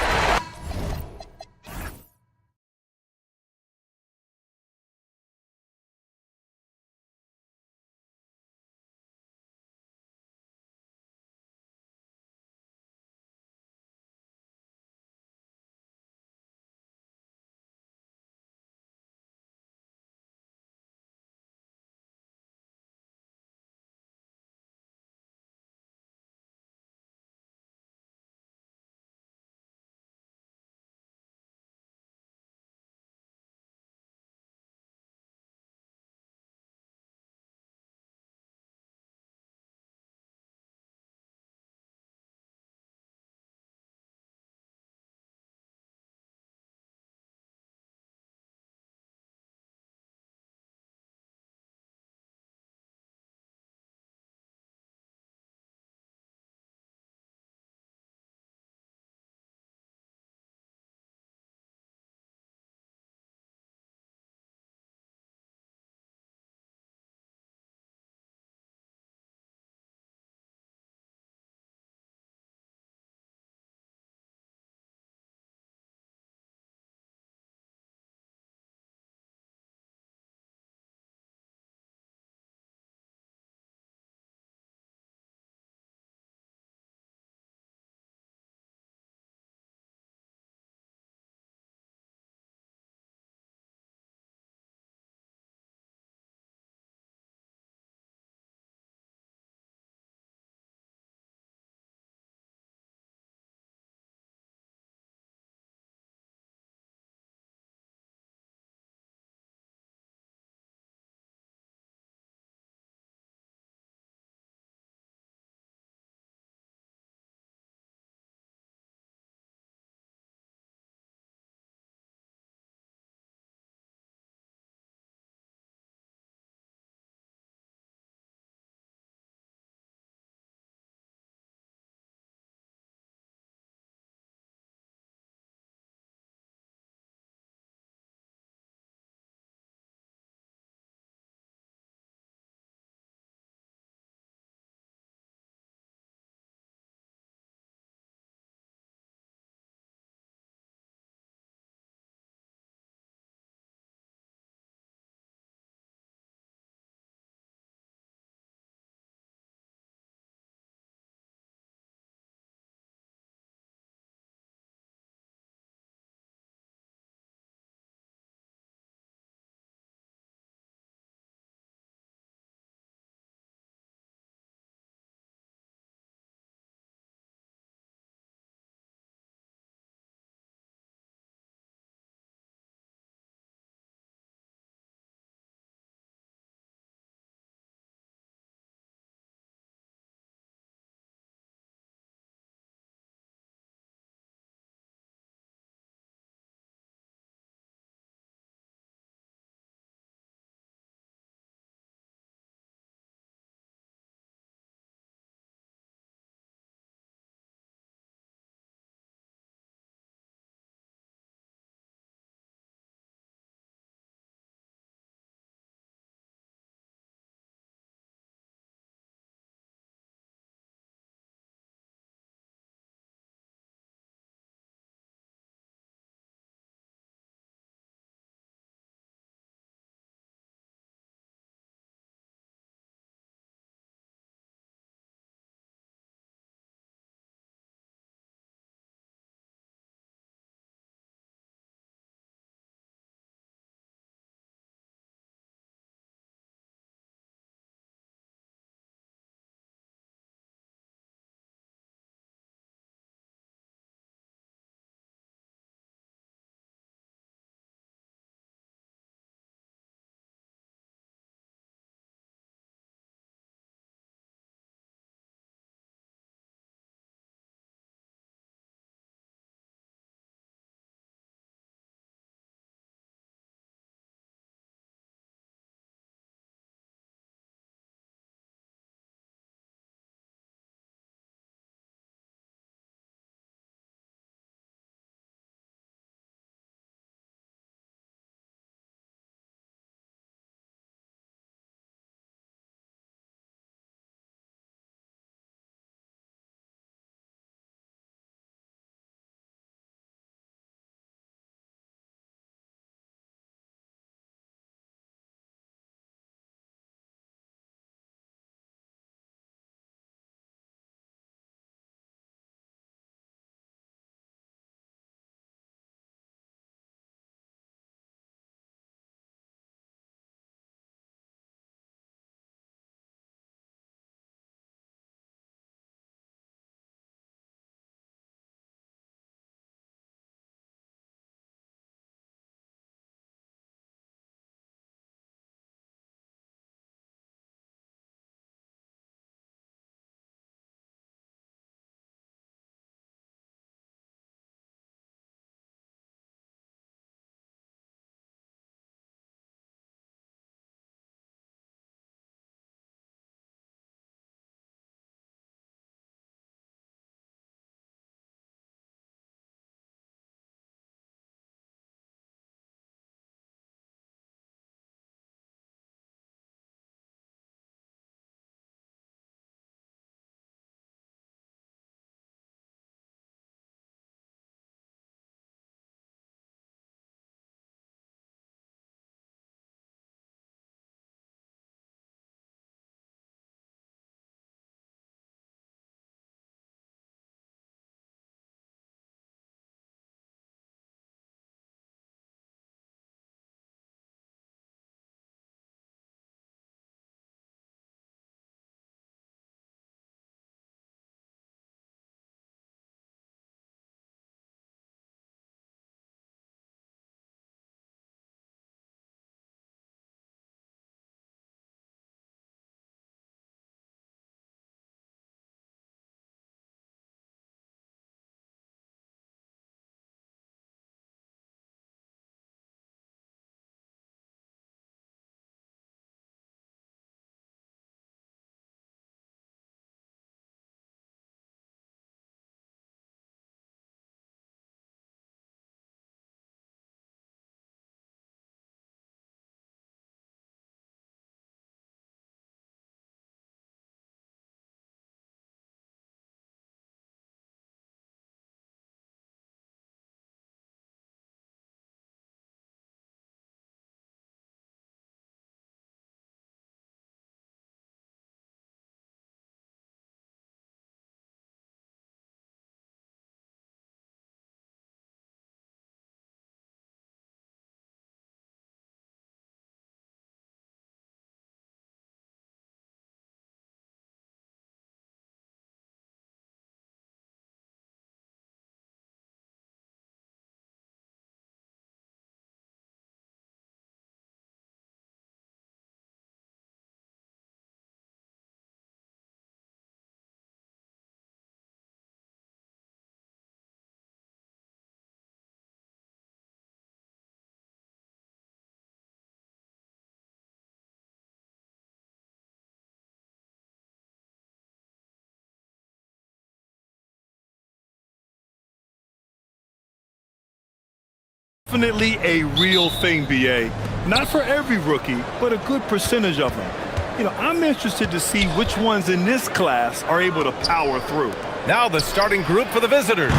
Definitely a real thing, BA. Not for every rookie, but a good percentage of them. You know, I'm interested to see which ones in this class are able to power through. Now the starting group for the visitors.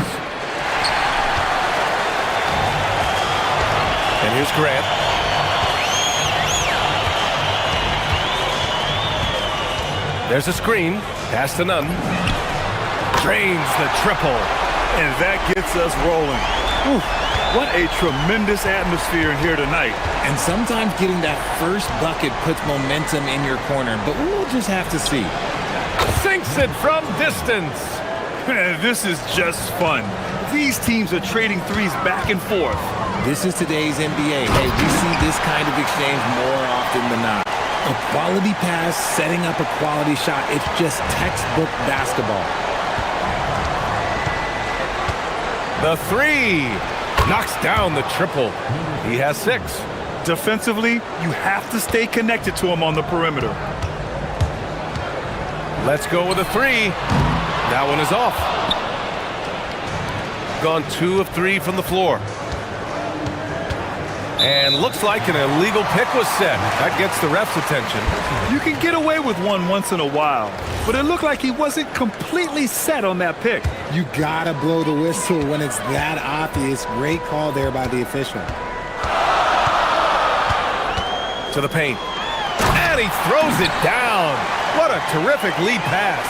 And here's Grant. There's a screen. Pass to Nunn. Drains the triple. And that gets us rolling. Ooh, what a tremendous atmosphere in here tonight. And sometimes getting that first bucket puts momentum in your corner, but we'll just have to see. Sinks it from distance. Man, this is just fun. These teams are trading threes back and forth. This is today's NBA. Hey, we see this kind of exchange more often than not. A quality pass, setting up a quality shot. It's just textbook basketball. The three knocks down the triple. He has 6. Defensively, you have to stay connected to him on the perimeter. Let's go with a 3. That one is off. Gone 2 of 3 from the floor. And looks like an illegal pick was set. That gets the ref's attention. You can get away with one once in a while, but it looked like he wasn't completely set on that pick. You gotta blow the whistle when it's that obvious. Great call there by the official. To the paint. And he throws it down. What a terrific lead pass.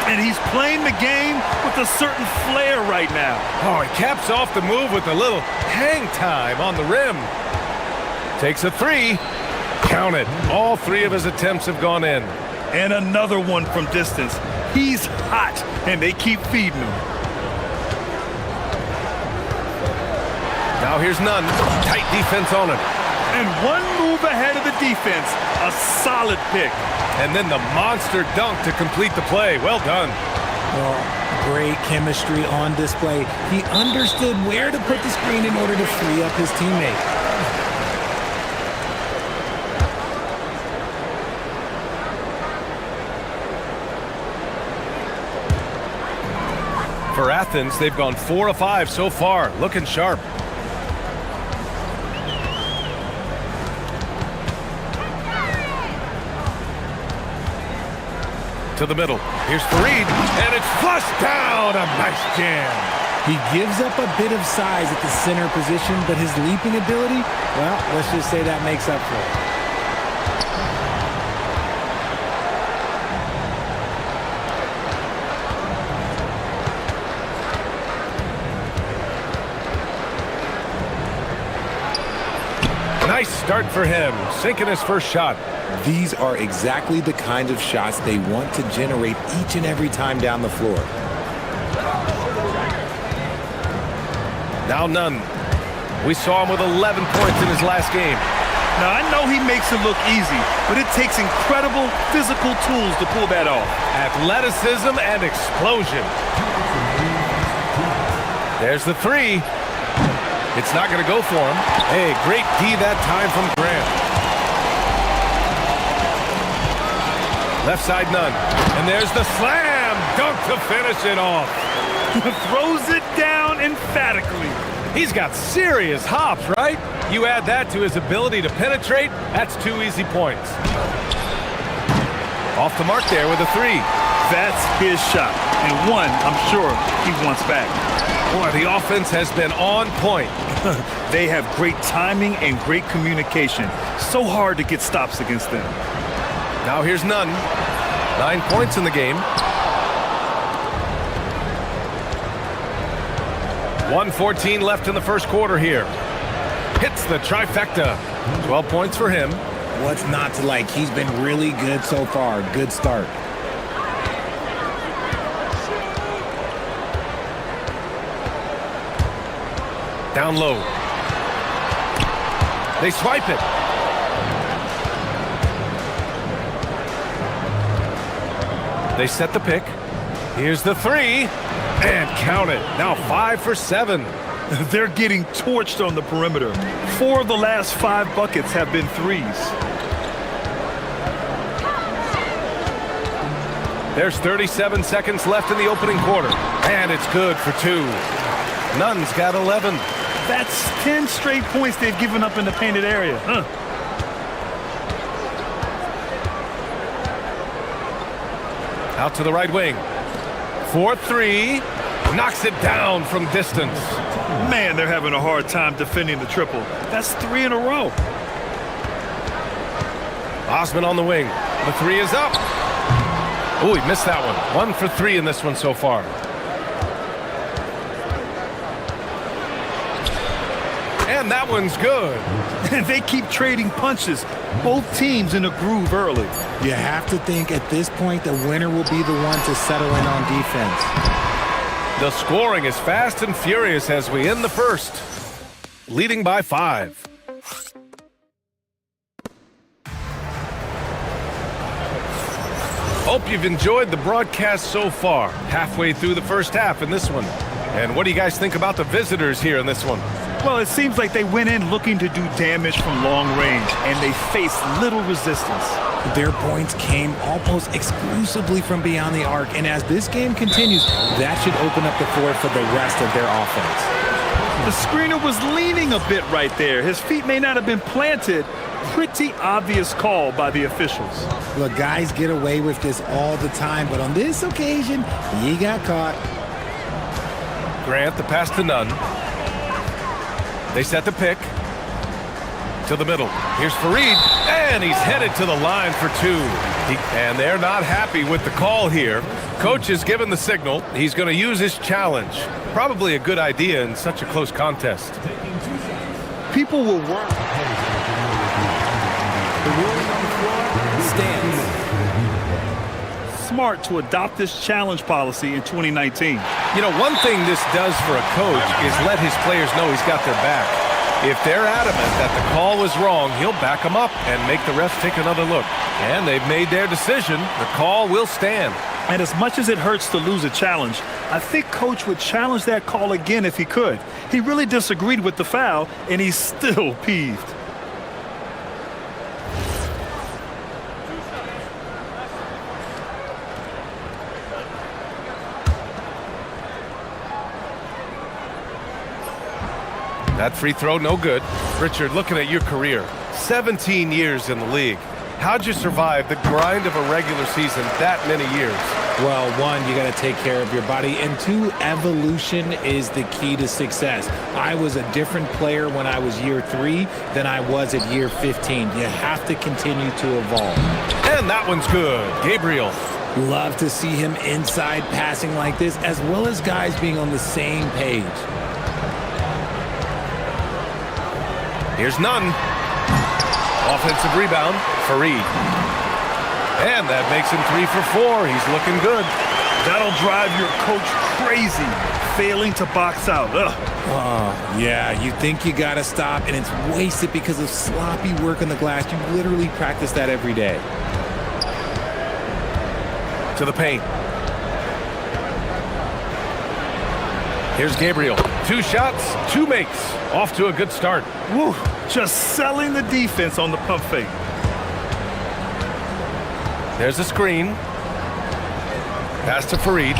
And he's playing the game with a certain flair right now. Oh, he caps off the move with a little hang time on the rim. Takes a 3. Count it. All 3 of his attempts have gone in. And another one from distance. He's hot, and they keep feeding him. Now here's Nunn. Tight defense on him. And one move ahead of the defense. A solid pick. And then the monster dunk to complete the play. Well done. Well, great chemistry on display. He understood where to put the screen in order to free up his teammate. For Athens, they've gone 4 of 5 so far. Looking sharp. To the middle. Here's Fareed, and it's flushed down. A nice jam. He gives up a bit of size at the center position, but his leaping ability, well, let's just say that makes up for it. Nice start for him, sinking his first shot. These are exactly the kind of shots they want to generate each and every time down the floor. Now Nunn. We saw him with 11 points in his last game. Now, I know he makes it look easy, but it takes incredible physical tools to pull that off. Athleticism and explosion. There's the 3. It's not going to go for him. Hey, great D that time from Grant. Left side Nunn. And there's the slam dunk to finish it off. Throws it down emphatically. He's got serious hops, right? You add that to his ability to penetrate, that's 2 easy points. Off the mark there with a 3. That's his shot. And one, I'm sure, he wants back. Boy, the offense has been on point. They have great timing and great communication. So hard to get stops against them. Now here's Nunn. 9 points in the game. 1:14 left in the first quarter here. Hits the trifecta. 12 points for him. What's not to like? He's been really good so far. Good start. Down low. They swipe it. They set the pick. Here's the 3. And count it. Now 5 for 7. They're getting torched on the perimeter. 4 of the last 5 buckets have been threes. There's 37 seconds left in the opening quarter. And it's good for 2. Nunn's got 11. That's 10 straight points they've given up in the painted area. Out to the right wing. 4-3. Knocks it down from distance. Man, they're having a hard time defending the triple. That's 3 in a row. Osman on the wing. The three is up. Oh, he missed that one. 1 for 3 in this one so far. And that one's good. And they keep trading punches. Both teams in a groove early. You have to think at this point the winner will be the one to settle in on defense. The scoring is fast and furious as we end the first. Leading by 5. Hope you've enjoyed the broadcast so far. Halfway through the first half in this one. And what do you guys think about the visitors here in this one? Well, it seems like they went in looking to do damage from long range, and they faced little resistance. Their points came almost exclusively from beyond the arc, and as this game continues, that should open up the floor for the rest of their offense. The screener was leaning a bit right there. His feet may not have been planted. Pretty obvious call by the officials. Look, guys get away with this all the time, but on this occasion, he got caught. Grant, the pass to Nunn. They set the pick to the middle. Here's Fareed, and he's headed to the line for 2. And they're not happy with the call here. Coach has given the signal. He's going to use his challenge. Probably a good idea in such a close contest. People will work. The ruling on the floor stands. Smart to adopt this challenge policy in 2019. You know, one thing this does for a coach is let his players know he's got their back. If they're adamant that the call was wrong, he'll back them up and make the refs take another look. And they've made their decision. The call will stand. And as much as it hurts to lose a challenge, I think Coach would challenge that call again if he could. He really disagreed with the foul, and he's still peeved. That free throw, no good. Richard, looking at your career, 17 years in the league. How'd you survive the grind of a regular season that many years? Well, 1, you got to take care of your body, and 2, evolution is the key to success. I was a different player when I was year 3 than I was at year 15. You have to continue to evolve. And that one's good. Gabriel. Love to see him inside passing like this, as well as guys being on the same page. Here's Nunn. Offensive rebound, Fareed. And that makes him 3 for 4. He's looking good. That'll drive your coach crazy, failing to box out. Yeah, you think you got to stop, and it's wasted because of sloppy work on the glass. You literally practice that every day. To the paint. Here's Gabriel. 2 shots, 2 makes. Off to a good start. Woo, just selling the defense on the pump fake. There's a screen. Pass to Fareed.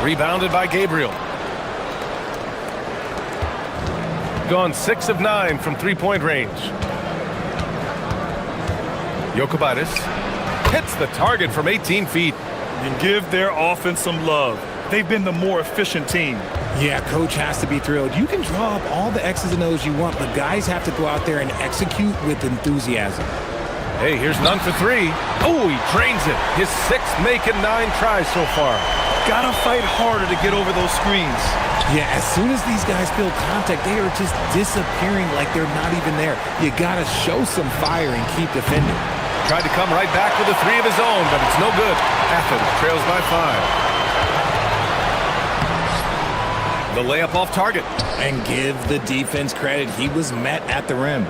Rebounded by Gabriel. Gone 6 of 9 from 3-point range. Jokubaitis hits the target from 18 feet. And give their offense some love. They've been the more efficient team. Yeah, coach has to be thrilled. You can draw up all the X's and O's you want, but guys have to go out there and execute with enthusiasm. Hey, here's Nunn for 3. Oh, he drains it. His 6th make in 9 tries so far. Gotta fight harder to get over those screens. Yeah, as soon as these guys feel contact, they are just disappearing like they're not even there. You gotta show some fire and keep defending. Tried to come right back with a 3 of his own, but it's no good. Athens trails by 5. The layup off target. And give the defense credit. He was met at the rim.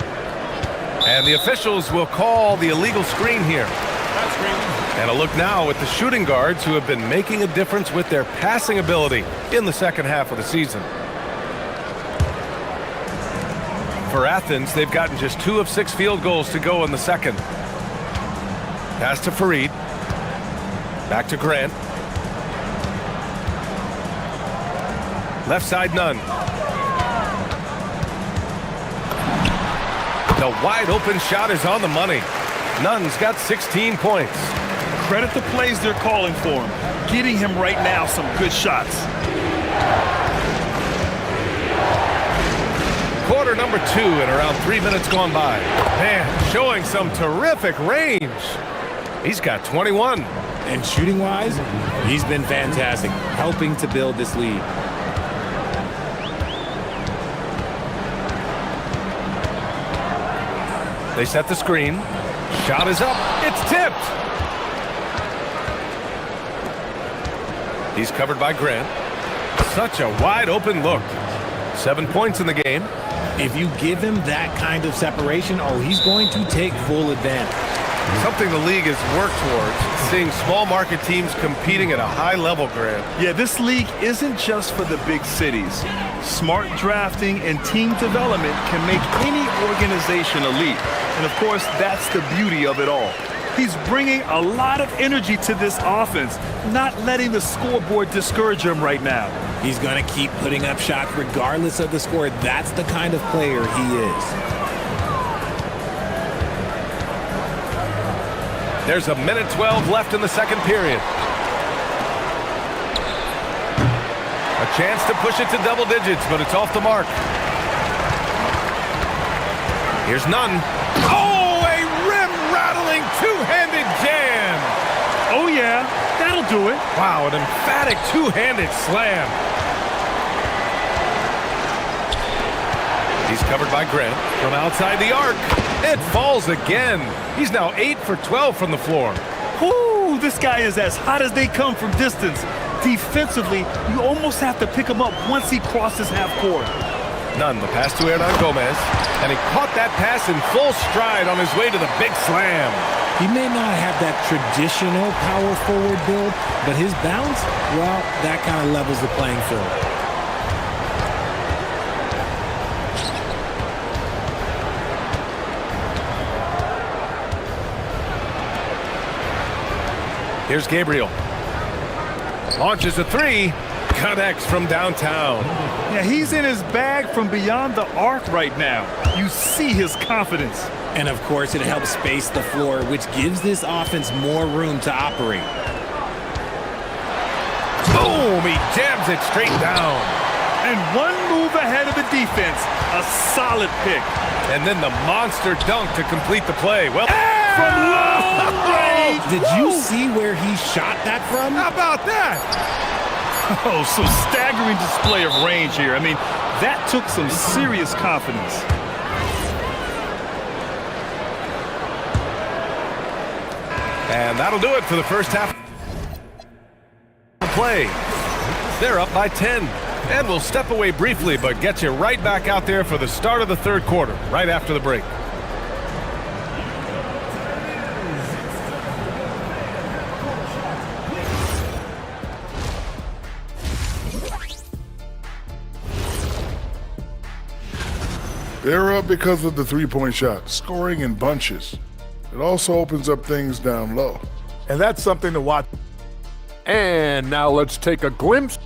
And the officials will call the illegal screen here. And a look now at the shooting guards who have been making a difference with their passing ability in the second half of the season. For Athens, they've gotten just 2 of 6 field goals to go in the second. Pass to Fareed. Back to Grant. Left side, Nunn. The wide open shot is on the money. Nunn's got 16 points. Credit the plays they're calling for him. Getting him right now some good shots. Quarter number 2 and around 3 minutes gone by. Man, showing some terrific range. He's got 21. And shooting-wise, he's been fantastic, helping to build this lead. They set the screen. Shot is up. It's tipped. He's covered by Grant. Such a wide open look. 7 points in the game. If you give him that kind of separation, oh, he's going to take full advantage. Something the league has worked towards, seeing small market teams competing at a high level, Grant. Yeah, this league isn't just for the big cities. Smart drafting and team development can make any organization elite. And of course, that's the beauty of it all. He's bringing a lot of energy to this offense, not letting the scoreboard discourage him right now. He's going to keep putting up shots regardless of the score. That's the kind of player he is. There's 1:12 left in the second period. A chance to push it to double digits, but it's off the mark. Here's Nunn. Oh, a rim-rattling two-handed jam. Oh, yeah, that'll do it. Wow, an emphatic two-handed slam. He's covered by Grant from outside the arc. It falls again. He's now 8 for 12 from the floor. Whoo, this guy is as hot as they come from distance. Defensively, you almost have to pick him up once he crosses half court. Nunn, the pass to Hernan Gomez, and he caught that pass in full stride on his way to the big slam. He may not have that traditional power forward build, but his bounce, well, that kind of levels the playing field. Here's Gabriel. Launches a three. Connects from downtown. Yeah, he's in his bag from beyond the arc right now. You see his confidence. And of course, it helps space the floor, which gives this offense more room to operate. Boom! He jams it straight down. And one move ahead of the defense. A solid pick. And then the monster dunk to complete the play. Well, from long range. Did you see where he shot that from? How about that? Oh, so staggering display of range here. I mean, that took some serious confidence. And that'll do it for the first half of play. They're up by 10. And we'll step away briefly, but get you right back out there for the start of the third quarter, right after the break. They're up because of the three-point shot, scoring in bunches. It also opens up things down low. And that's something to watch. And now let's take a glimpse.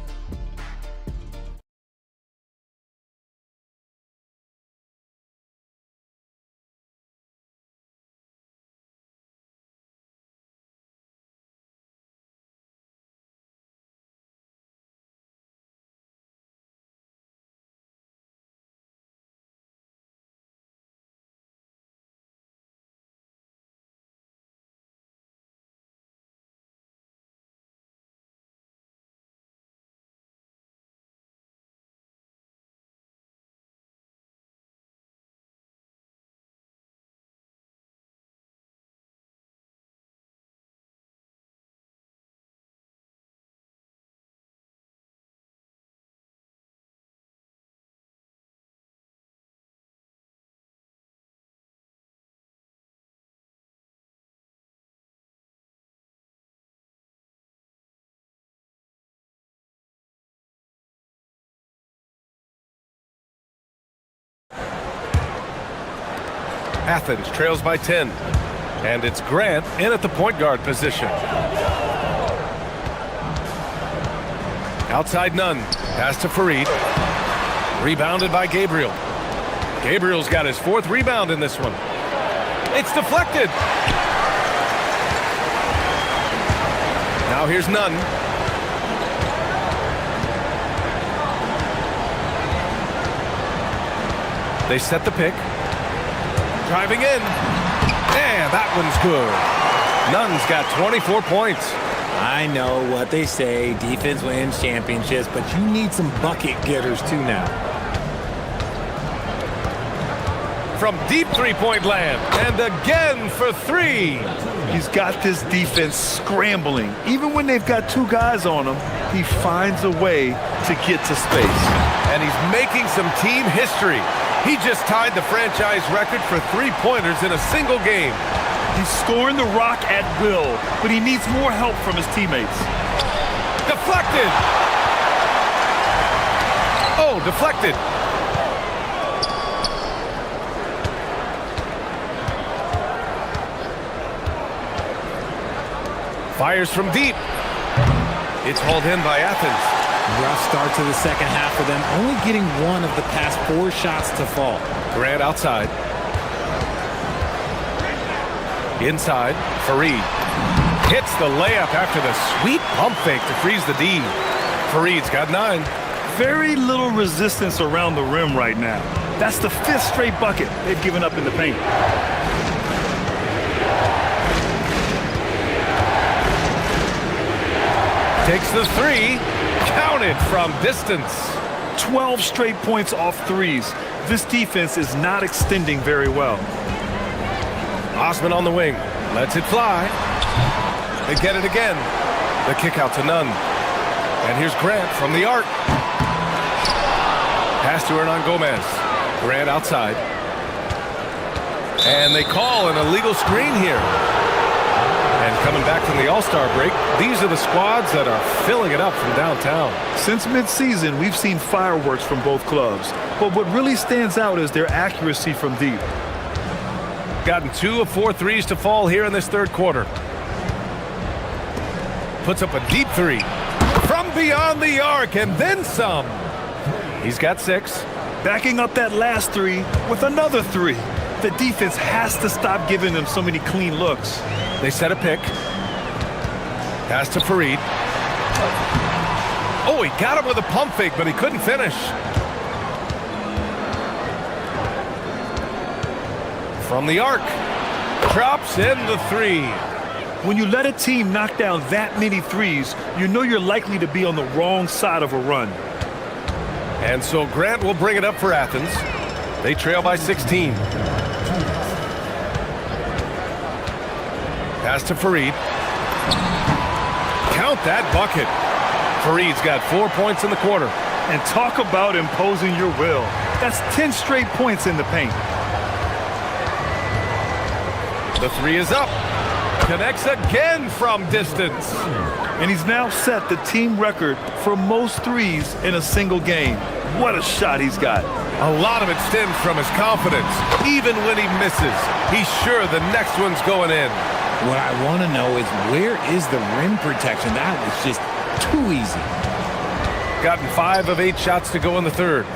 Athens trails by 10. And it's Grant in at the point guard position. Outside Nunn. Pass to Farid. Rebounded by Gabriel. Gabriel's got his 4th rebound in this one. It's deflected. Now here's Nunn. They set the pick. Driving in. And that one's good. Nunn's got 24 points. I know what they say, defense wins championships, but you need some bucket getters too now. From deep three-point land, and again for 3. He's got this defense scrambling. Even when they've got 2 guys on him, he finds a way to get to space. And he's making some team history. He just tied the franchise record for 3-pointers in a single game. He's scoring the rock at will, but he needs more help from his teammates. Deflected! Oh, deflected. Fires from deep. It's hauled in by Athens. Rough start to the second half for them, only getting 1 of the past 4 shots to fall. Grant outside. Inside, Fareed. Hits the layup after the sweet pump fake to freeze the D. Fareed's got 9. Very little resistance around the rim right now. That's the 5th straight bucket they've given up in the paint. Takes the 3. Counted from distance. 12 straight points off threes. This defense is not extending very well. Osman on the wing. Lets it fly. They get it again. The kick out to Nunn. And here's Grant from the arc. Pass to Hernan Gomez. Grant outside. And they call an illegal screen here. And coming back from the All-Star break, these are the squads that are filling it up from downtown. Since midseason, we've seen fireworks from both clubs. But what really stands out is their accuracy from deep. Gotten 2 of 4 threes to fall here in this 3rd quarter. Puts up a deep 3 from beyond the arc and then some. He's got 6. Backing up that last 3 with another 3. The defense has to stop giving them so many clean looks. They set a pick. Pass to Fareed. Oh, he got him with a pump fake, but he couldn't finish. From the arc. Drops in the 3. When you let a team knock down that many threes, you know you're likely to be on the wrong side of a run. And so Grant will bring it up for Athens. They trail by 16. Pass to Fareed. Count that bucket. Fareed's got 4 points in the quarter. And talk about imposing your will. That's 10 straight points in the paint. The 3 is up. Connects again from distance. And he's now set the team record for most threes in a single game. What a shot he's got. A lot of it stems from his confidence. Even when he misses, he's sure the next one's going in. What I want to know is, where is the rim protection? That was just too easy. Gotten 5 of 8 shots to go in the 3rd.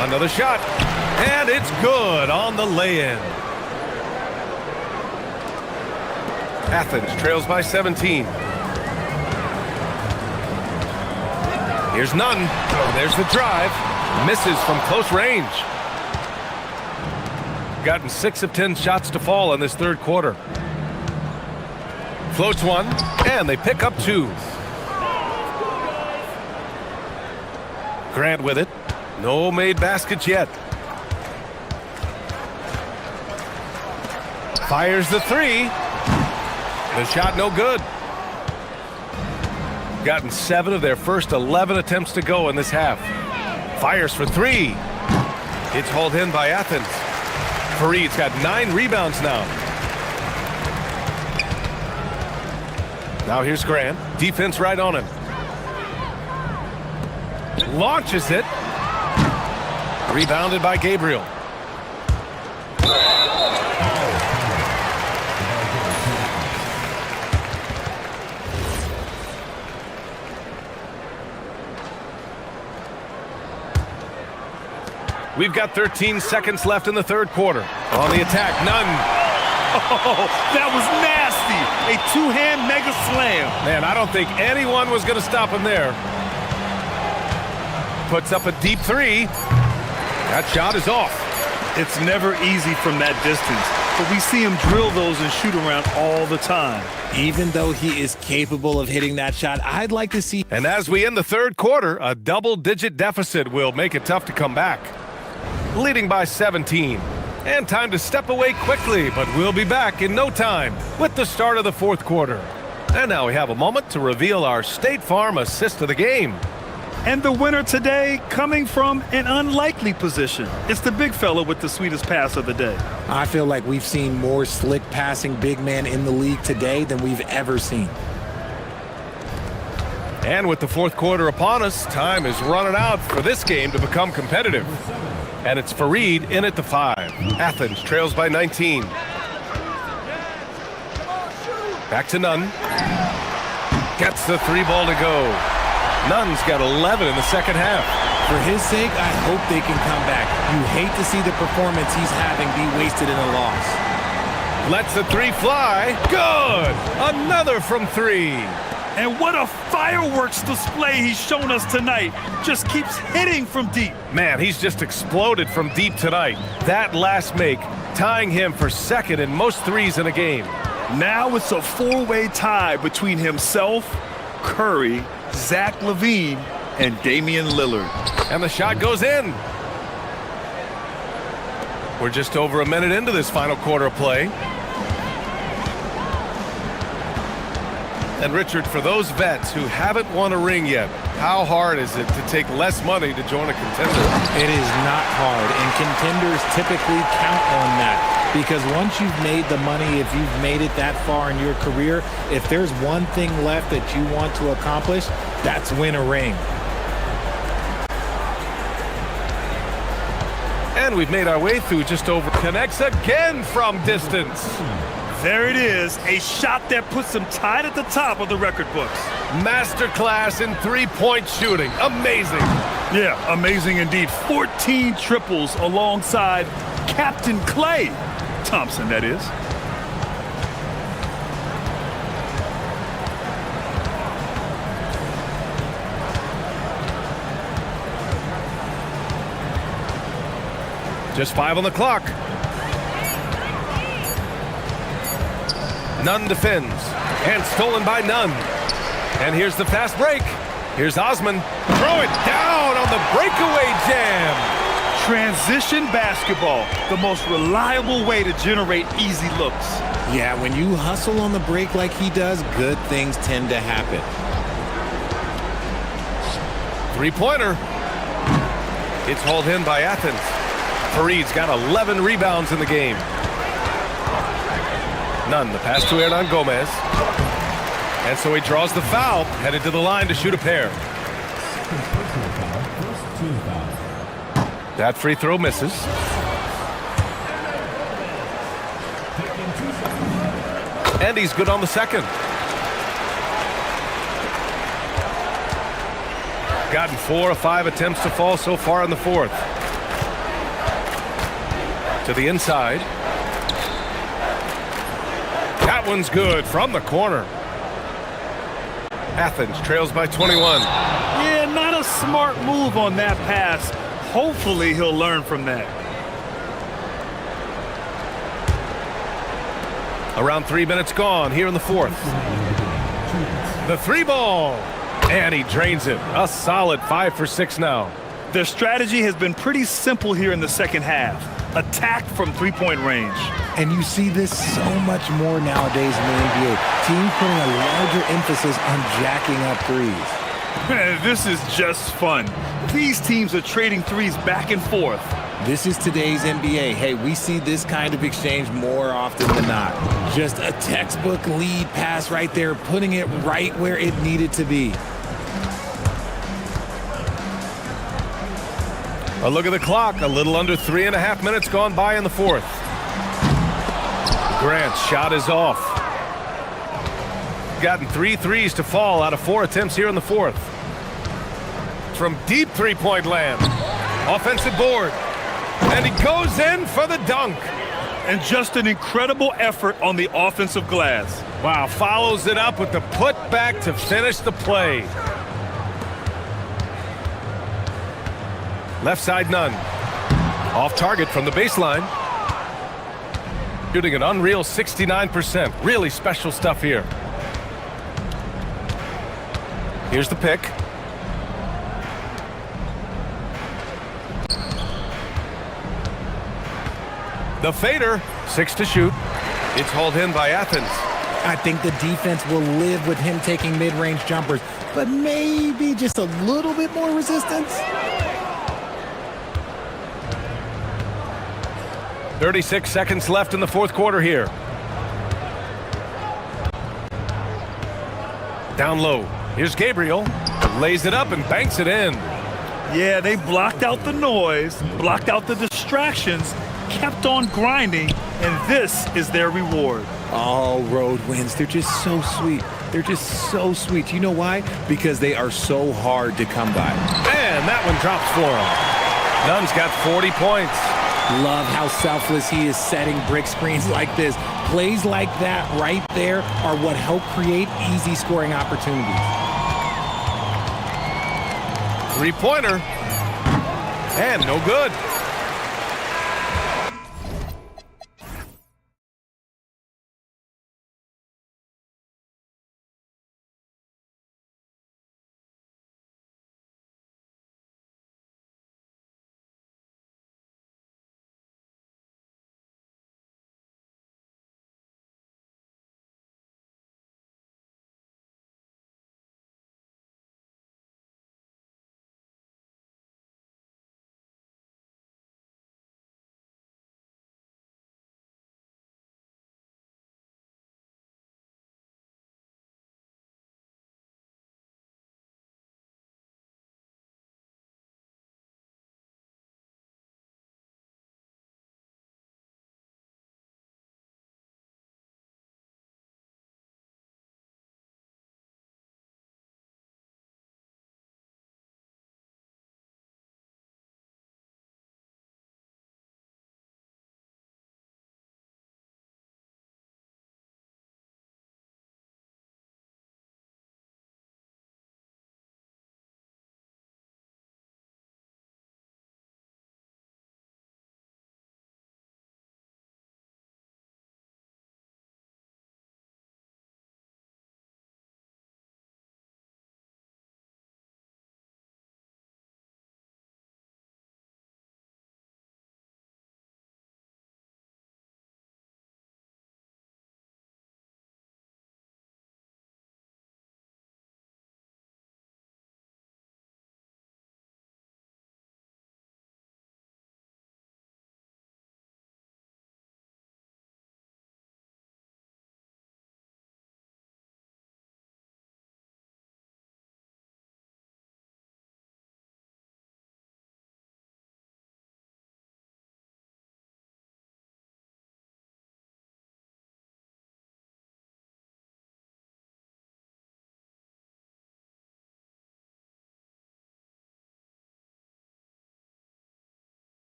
Another shot. And it's good on the lay-in. Athens trails by 17. Here's Nunn. There's the drive. Misses from close range. Gotten 6 of 10 shots to fall in this 3rd quarter. Floats 1, and they pick up 2. Grant with it. No made baskets yet. Fires the 3. The shot no good. Gotten 7 of their first 11 attempts to go in this half. Fires for 3. It's hauled in by Athens. Fareed's got 9 rebounds now. Now here's Grant. Defense right on him. Launches it. Rebounded by Gabriel. We've got 13 seconds left in the third quarter. On the attack, Nunn. Oh, that was nasty. A two-hand mega slam. Man, I don't think anyone was going to stop him there. Puts up a deep three. That shot is off. It's never easy from that distance, but we see him drill those and shoot around all the time. Even though he is capable of hitting that shot, I'd like to see... And as we end the third quarter, a double-digit deficit will make it tough to come back. Leading by 17. And time to step away quickly, but we'll be back in no time with the start of the fourth quarter. And now we have a moment to reveal our State Farm assist of the game. And the winner today coming from an unlikely position. It's the big fella with the sweetest pass of the day. I feel like we've seen more slick passing big men in the league today than we've ever seen. And with the fourth quarter upon us, time is running out for this game to become competitive. And it's Fareed in at the 5. Athens trails by 19. Back to Nunn. Gets the three ball to go. Nunn's got 11 in the second half. For his sake, I hope they can come back. You hate to see the performance he's having be wasted in a loss. Lets the three fly. Good! Another from 3. And what a fireworks display he's shown us tonight. Just keeps hitting from deep. Man, he's just exploded from deep tonight. That last make, tying him for second in most threes in a game. Now it's a four-way tie between himself, Curry, Zach LaVine, and Damian Lillard. And the shot goes in. We're just over a minute into this final quarter of play. And Richard, for those vets who haven't won a ring yet, how hard is it to take less money to join a contender? It is not hard, and contenders typically count on that. Because once you've made the money, if you've made it that far in your career, if there's one thing left that you want to accomplish, that's win a ring. And we've made our way through just over. Connects again from distance. There it is, a shot that puts him tied at the top of the record books. Masterclass in three-point shooting. Amazing. Yeah, amazing indeed. 14 triples alongside Captain Klay Thompson, that is. Just 5 on the clock. Nunn defends. And stolen by Nunn. And here's the fast break. Here's Osman. Throw it down on the breakaway jam. Transition basketball, the most reliable way to generate easy looks. Yeah, when you hustle on the break like he does, good things tend to happen. Three-pointer. It's hauled in by Athens. Fareed's got 11 rebounds in the game. Nunn, the pass to Hernan Gomez. And so he draws the foul, headed to the line to shoot a pair. That free throw misses. And he's good on the second. Gotten 4 of 5 attempts to fall so far in the fourth. To the inside. That one's good from the corner. Athens trails by 21. Yeah, not a smart move on that pass. Hopefully he'll learn from that. Around 3 minutes gone here in the fourth. The three ball. And he drains it. A solid 5 for 6 now. Their strategy has been pretty simple here in the second half. Attack from three-point range. And you see this so much more nowadays in the NBA. Teams putting a larger emphasis on jacking up threes. Man, this is just fun. These teams are trading threes back and forth. This is today's NBA. Hey, we see this kind of exchange more often than not. Just a textbook lead pass right there, putting it right where it needed to be. A look at the clock. A little under 3.5 minutes gone by in the fourth. Grant's shot is off. Gotten 3 threes to fall out of 4 attempts here in the fourth. From deep three-point land. Offensive board. And he goes in for the dunk. And just an incredible effort on the offensive glass. Wow, follows it up with the putback to finish the play. Left side, none. Off target from the baseline. Shooting an unreal 69%. Really special stuff here. Here's the pick. The fader, 6 to shoot. It's hauled in by Athens. I think the defense will live with him taking mid-range jumpers, but maybe just a little bit more resistance. 36 seconds left in the fourth quarter here. Down low. Here's Gabriel. Lays it up and banks it in. Yeah, they blocked out the noise, blocked out the distractions, kept on grinding, and this is their reward. All road wins. They're just so sweet. They're just so sweet. You know why? Because they are so hard to come by. And that one drops for him. Nunn's got 40 points. Love how selfless he is setting brick screens like this. Plays like that right there are what help create easy scoring opportunities. Three-pointer. And no good.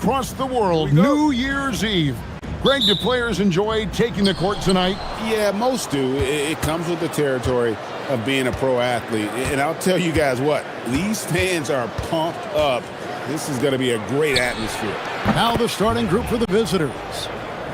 across the world, New Year's Eve. Greg, do players enjoy taking the court tonight? Yeah, most do. It comes with the territory of being a pro athlete. And I'll tell you guys what, these fans are pumped up. This is going to be a great atmosphere. Now the starting group for the visitors.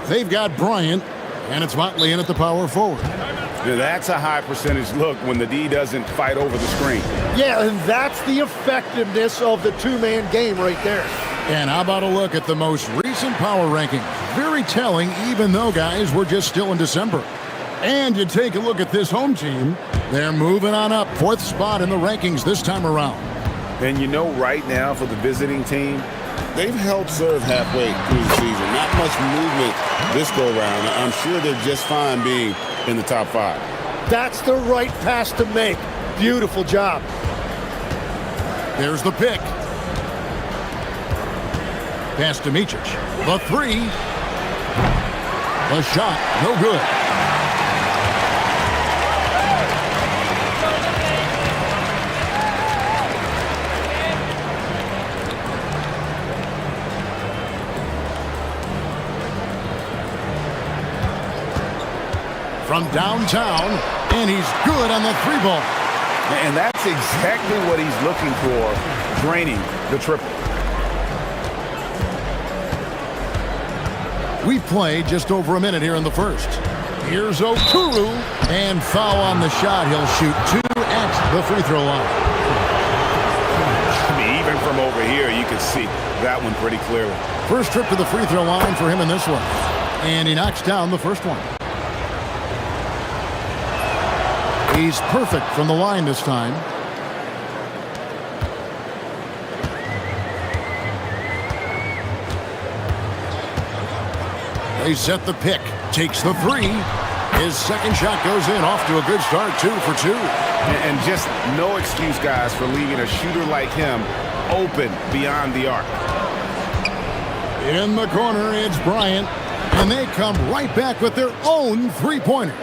They've got Bryant, and it's Motley in at the power forward. Now, that's a high percentage look when the D doesn't fight over the screen. Yeah, and that's the effectiveness of the two-man game right there. And how about a look at the most recent power rankings? Very telling, even though, guys, we're just still in December. And you take a look at this home team, they're moving on up, 4th spot in the rankings this time around. And you know, right now for the visiting team, they've held serve halfway through the season. Not much movement this go-round. I'm sure they're just fine being in the top 5. That's the right pass to make. Beautiful job. There's the pick. Pass to Micic. The 3. The shot, no good. From downtown, and he's good on the 3-ball. And that's exactly what he's looking for, draining the triple. We play just over a minute here in the first. Here's Oturu, and foul on the shot. He'll shoot 2 at the free throw line. I mean, even from over here, you can see that one pretty clearly. First trip to the free throw line for him in this one. And he knocks down the first one. He's perfect from the line this time. They set the pick. Takes the 3. His second shot goes in. Off to a good start. 2 for 2. And just no excuse, guys, for leaving a shooter like him open beyond the arc. In the corner, it's Bryant. And they come right back with their own three-pointer.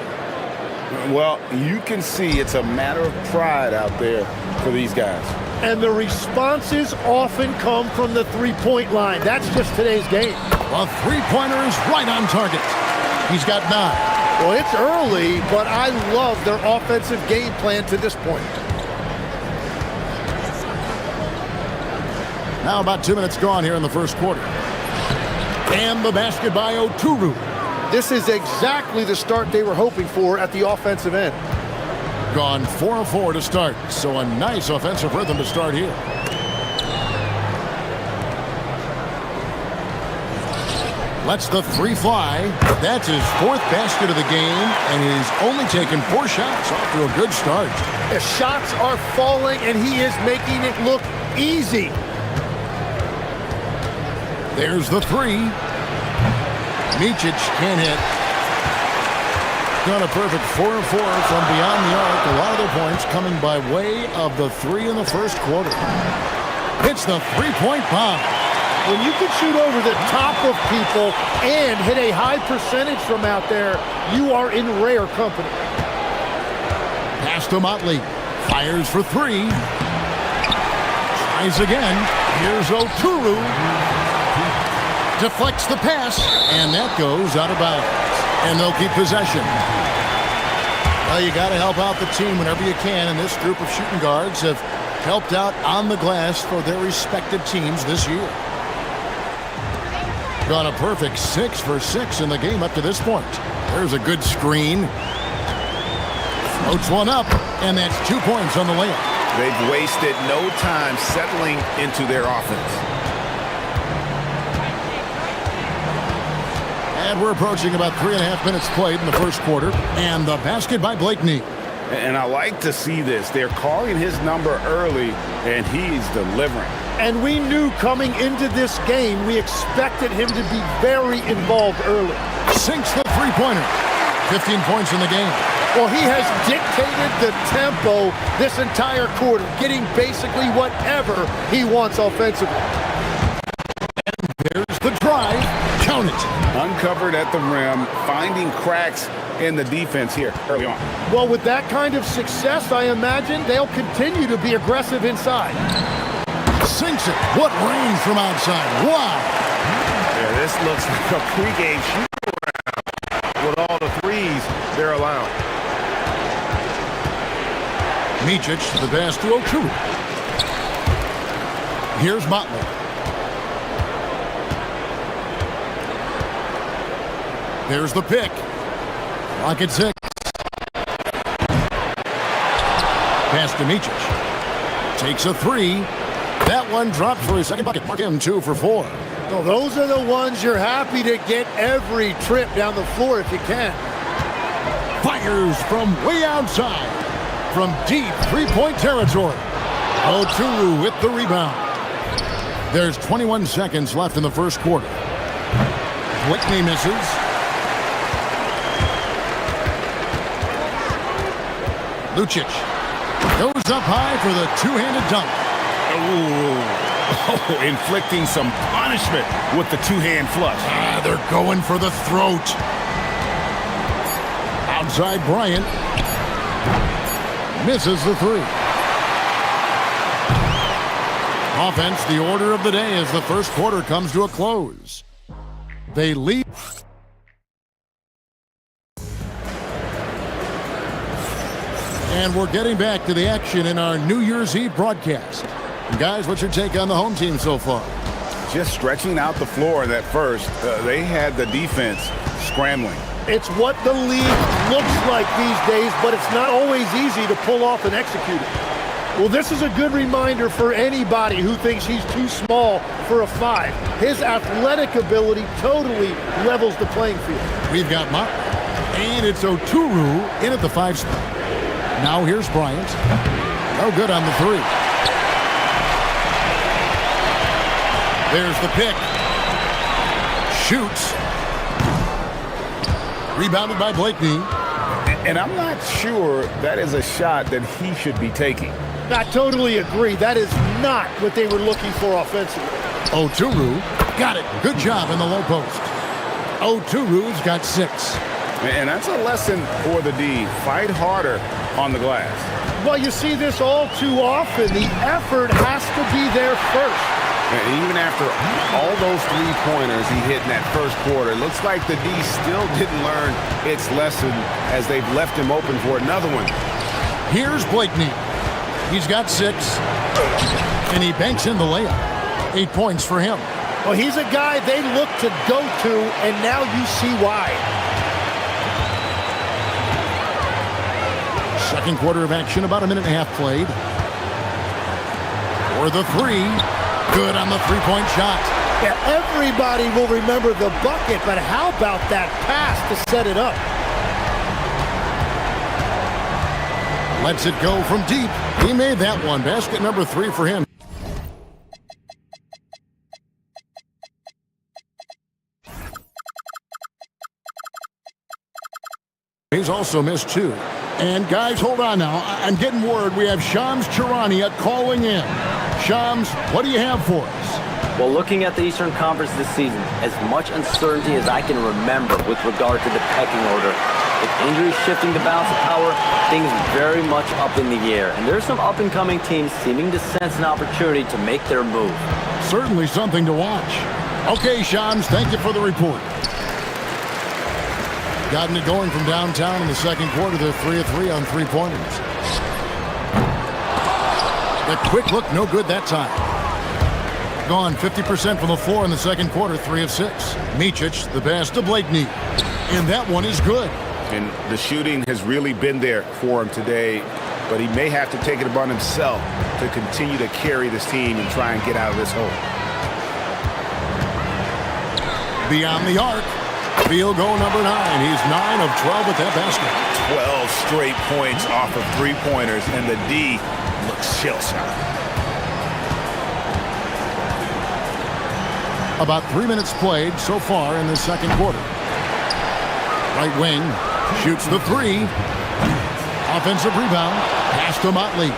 Well, you can see it's a matter of pride out there for these guys. And the responses often come from the three-point line. That's just today's game. A three-pointer is right on target. He's got 9. Well, it's early, but I love their offensive game plan to this point. Now about 2 minutes gone here in the first quarter. And the basket by Oturu. This is exactly the start they were hoping for at the offensive end. Gone 4 of 4 to start, so a nice offensive rhythm to start here. Lets the 3 fly. That's his 4th basket of the game, and he's only taken 4 shots. Off to a good start. The shots are falling, and he is making it look easy. There's the 3. Micic can't hit. Got a perfect 4 of 4 from beyond the arc. A lot of their points coming by way of the 3 in the first quarter. Hits the 3-point bomb. When you can shoot over the top of people and hit a high percentage from out there, you are in rare company. Pass to Motley. Fires for 3. Tries again. Here's Oturu. Deflects the pass, and that goes out of bounds. And they'll keep possession. Well, you got to help out the team whenever you can, and this group of shooting guards have helped out on the glass for their respective teams this year. Got a perfect 6 for 6 in the game up to this point. There's a good screen. Floats one up, and that's 2 points on the layup. They've wasted no time settling into their offense. And we're approaching about 3.5 minutes played in the first quarter. And the basket by Blakeney. And I like to see this. They're calling his number early, and he's delivering. And we knew coming into this game, we expected him to be very involved early. Sinks the three-pointer. 15 points in the game. Well, he has dictated the tempo this entire quarter, getting basically whatever he wants offensively. And there's the drive. Count it. Uncovered at the rim, finding cracks in the defense here early on. Well, with that kind of success, I imagine they'll continue to be aggressive inside. Sinks it. What range from outside. Wow. This looks like a pregame shoot with all the threes they're allowing. Micic, the pass to Okuru. Here's Motley. There's the pick. Clock at 6. Pass to Micic. Takes a 3. That one dropped for his second bucket. Mark him 2 for 4. Well, those are the ones you're happy to get every trip down the floor if you can. Fires from way outside. From deep three-point territory. Okuru with the rebound. There's 21 seconds left in the first quarter. Whitney misses. Lucic goes up high for the two-handed dunk. Oh, inflicting some punishment with the two-hand flush. They're going for the throat. Outside Bryant. Misses the 3. Offense, the order of the day as the first quarter comes to a close. They lead. And we're getting back to the action in our New Year's Eve broadcast. Guys, what's your take on the home team so far? Just stretching out the floor that first. They had the defense scrambling. It's what the league looks like these days, but it's not always easy to pull off and execute it. Well, this is a good reminder for anybody who thinks he's too small for a 5. His athletic ability totally levels the playing field. We've got Motley, and it's Okuru in at the 5 spot. Now here's Bryant. No good on the 3. There's the pick. Shoots. Rebounded by Blakeney. And I'm not sure that is a shot that he should be taking. I totally agree. That is not what they were looking for offensively. Okuru got it. Good job in the low post. Oturu's got 6. And that's a lesson for the D. Fight harder on the glass. Well, you see this all too often. The effort has to be there first. And even after all those three-pointers he hit in that first quarter, it looks like the D still didn't learn its lesson as they've left him open for another one. Here's Blakeney. He's got 6. And he banks in the layup. 8 points for him. Well, he's a guy they look to go to, and now you see why. Second quarter of action, about a minute and a half played. For the 3. Good on the three-point shot. Yeah, everybody will remember the bucket, but how about that pass to set it up? Lets it go from deep. He made that one. Basket number 3 for him. He's also missed 2. And guys, hold on now. I'm getting word we have Shams Charania calling in. Shams, what do you have for us? Well, looking at the Eastern Conference this season, as much uncertainty as I can remember with regard to the pecking order. With injuries shifting the balance of power, things very much up in the air. And there's some up-and-coming teams seeming to sense an opportunity to make their move. Certainly something to watch. Okay, Shams, thank you for the report. Gotten it going from downtown in the second quarter. They're 3 of 3 on three-pointers. The quick look, no good that time. Gone 50% from the floor in the second quarter, 3 of 6. Micic, the pass to Blakeney. And that one is good. And the shooting has really been there for him today, but he may have to take it upon himself to continue to carry this team and try and get out of this hole. Beyond the arc. Field goal number 9. He's 9 of 12 at that basket. 12 straight points off of three-pointers, and the D looks shell-shocked. About 3 minutes played so far in the second quarter. Right wing shoots the 3. Offensive rebound. Pass to Motley.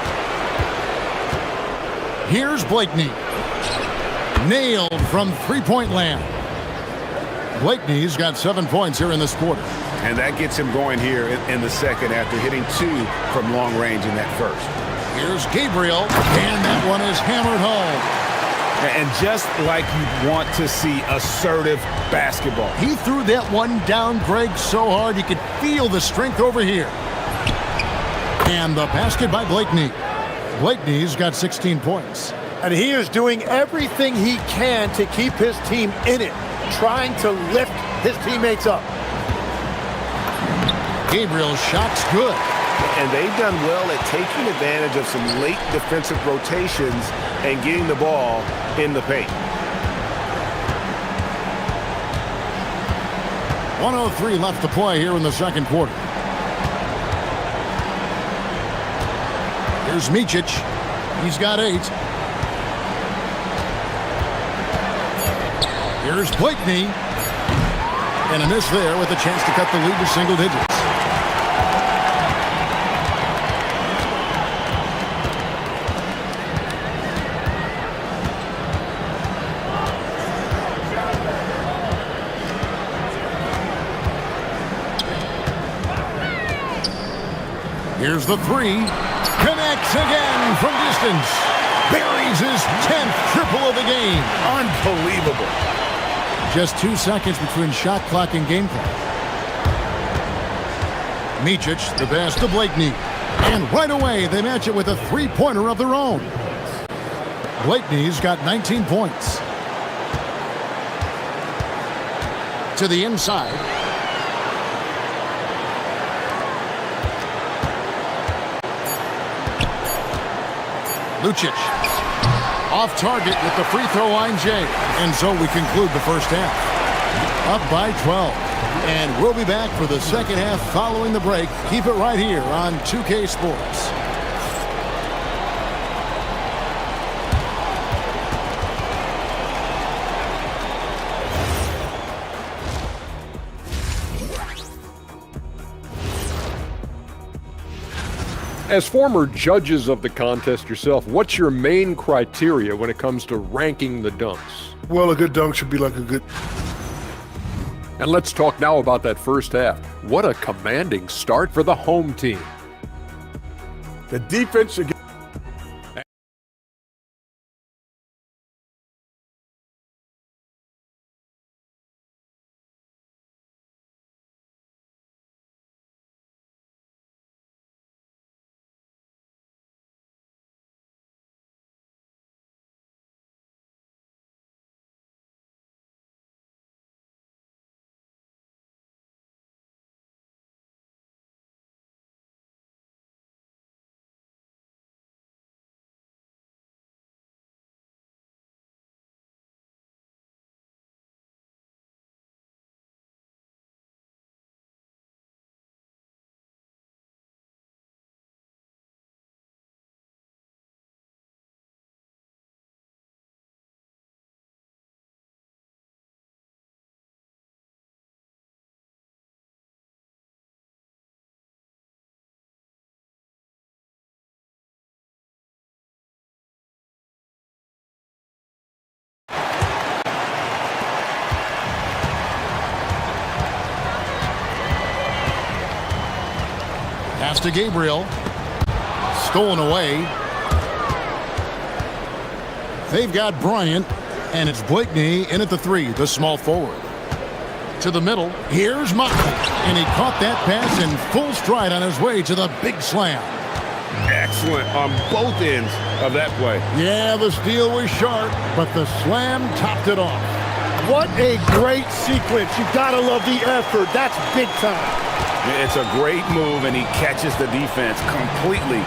Here's Blakeney. Nailed from three-point land. Blakeney's got 7 points here in this quarter. And that gets him going here in the second after hitting 2 from long range in that first. Here's Gabriel, and that one is hammered home. And just like you want to see assertive basketball. He threw that one down, Greg, so hard you could feel the strength over here. And the basket by Blakeney. Blakeney's got 16 points. And he is doing everything he can to keep his team in it, trying to lift his teammates up. Gabriel's shot's good. And they've done well at taking advantage of some late defensive rotations and getting the ball in the paint. 1:03 left to play here in the second quarter. Here's Micic. He's got 8. Here's Blakeney. And a miss there with a chance to cut the lead to single digits. Here's the 3. Connects again from distance. Buries his 10th triple of the game. Unbelievable. Just 2 seconds between shot clock and game clock. Micic, the pass to Blakeney. And right away, they match it with a three-pointer of their own. Blakeney's got 19 points. To the inside. Lucic. Off target with the free throw line, Jay. And so we conclude the first half. Up by 12. And we'll be back for the second half following the break. Keep it right here on 2K Sports. As former judges of the contest yourself, what's your main criteria when it comes to ranking the dunks? Well, a good dunk should be like a good... And let's talk now about that first half. What a commanding start for the home team. The defense should get... Pass to Gabriel. Stolen away. They've got Bryant, and it's Blakeney in at the 3, the small forward. To the middle, here's Motley, and he caught that pass in full stride on his way to the big slam. Excellent on both ends of that play. Yeah, the steal was sharp, but the slam topped it off. What a great sequence. You've got to love the effort. That's big time. It's a great move, and he catches the defense completely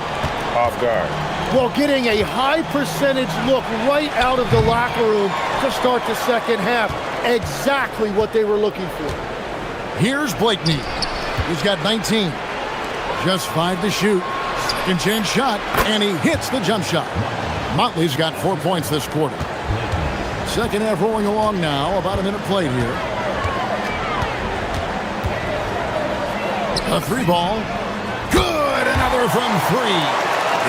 off guard. Well, getting a high percentage look right out of the locker room to start the second half. Exactly what they were looking for. Here's Blakeney. He's got 19. Just 5 to shoot. Second chance shot, and he hits the jump shot. Motley's got 4 points this quarter. Second half rolling along now. About a minute played here. A 3-ball. Good! Another from 3.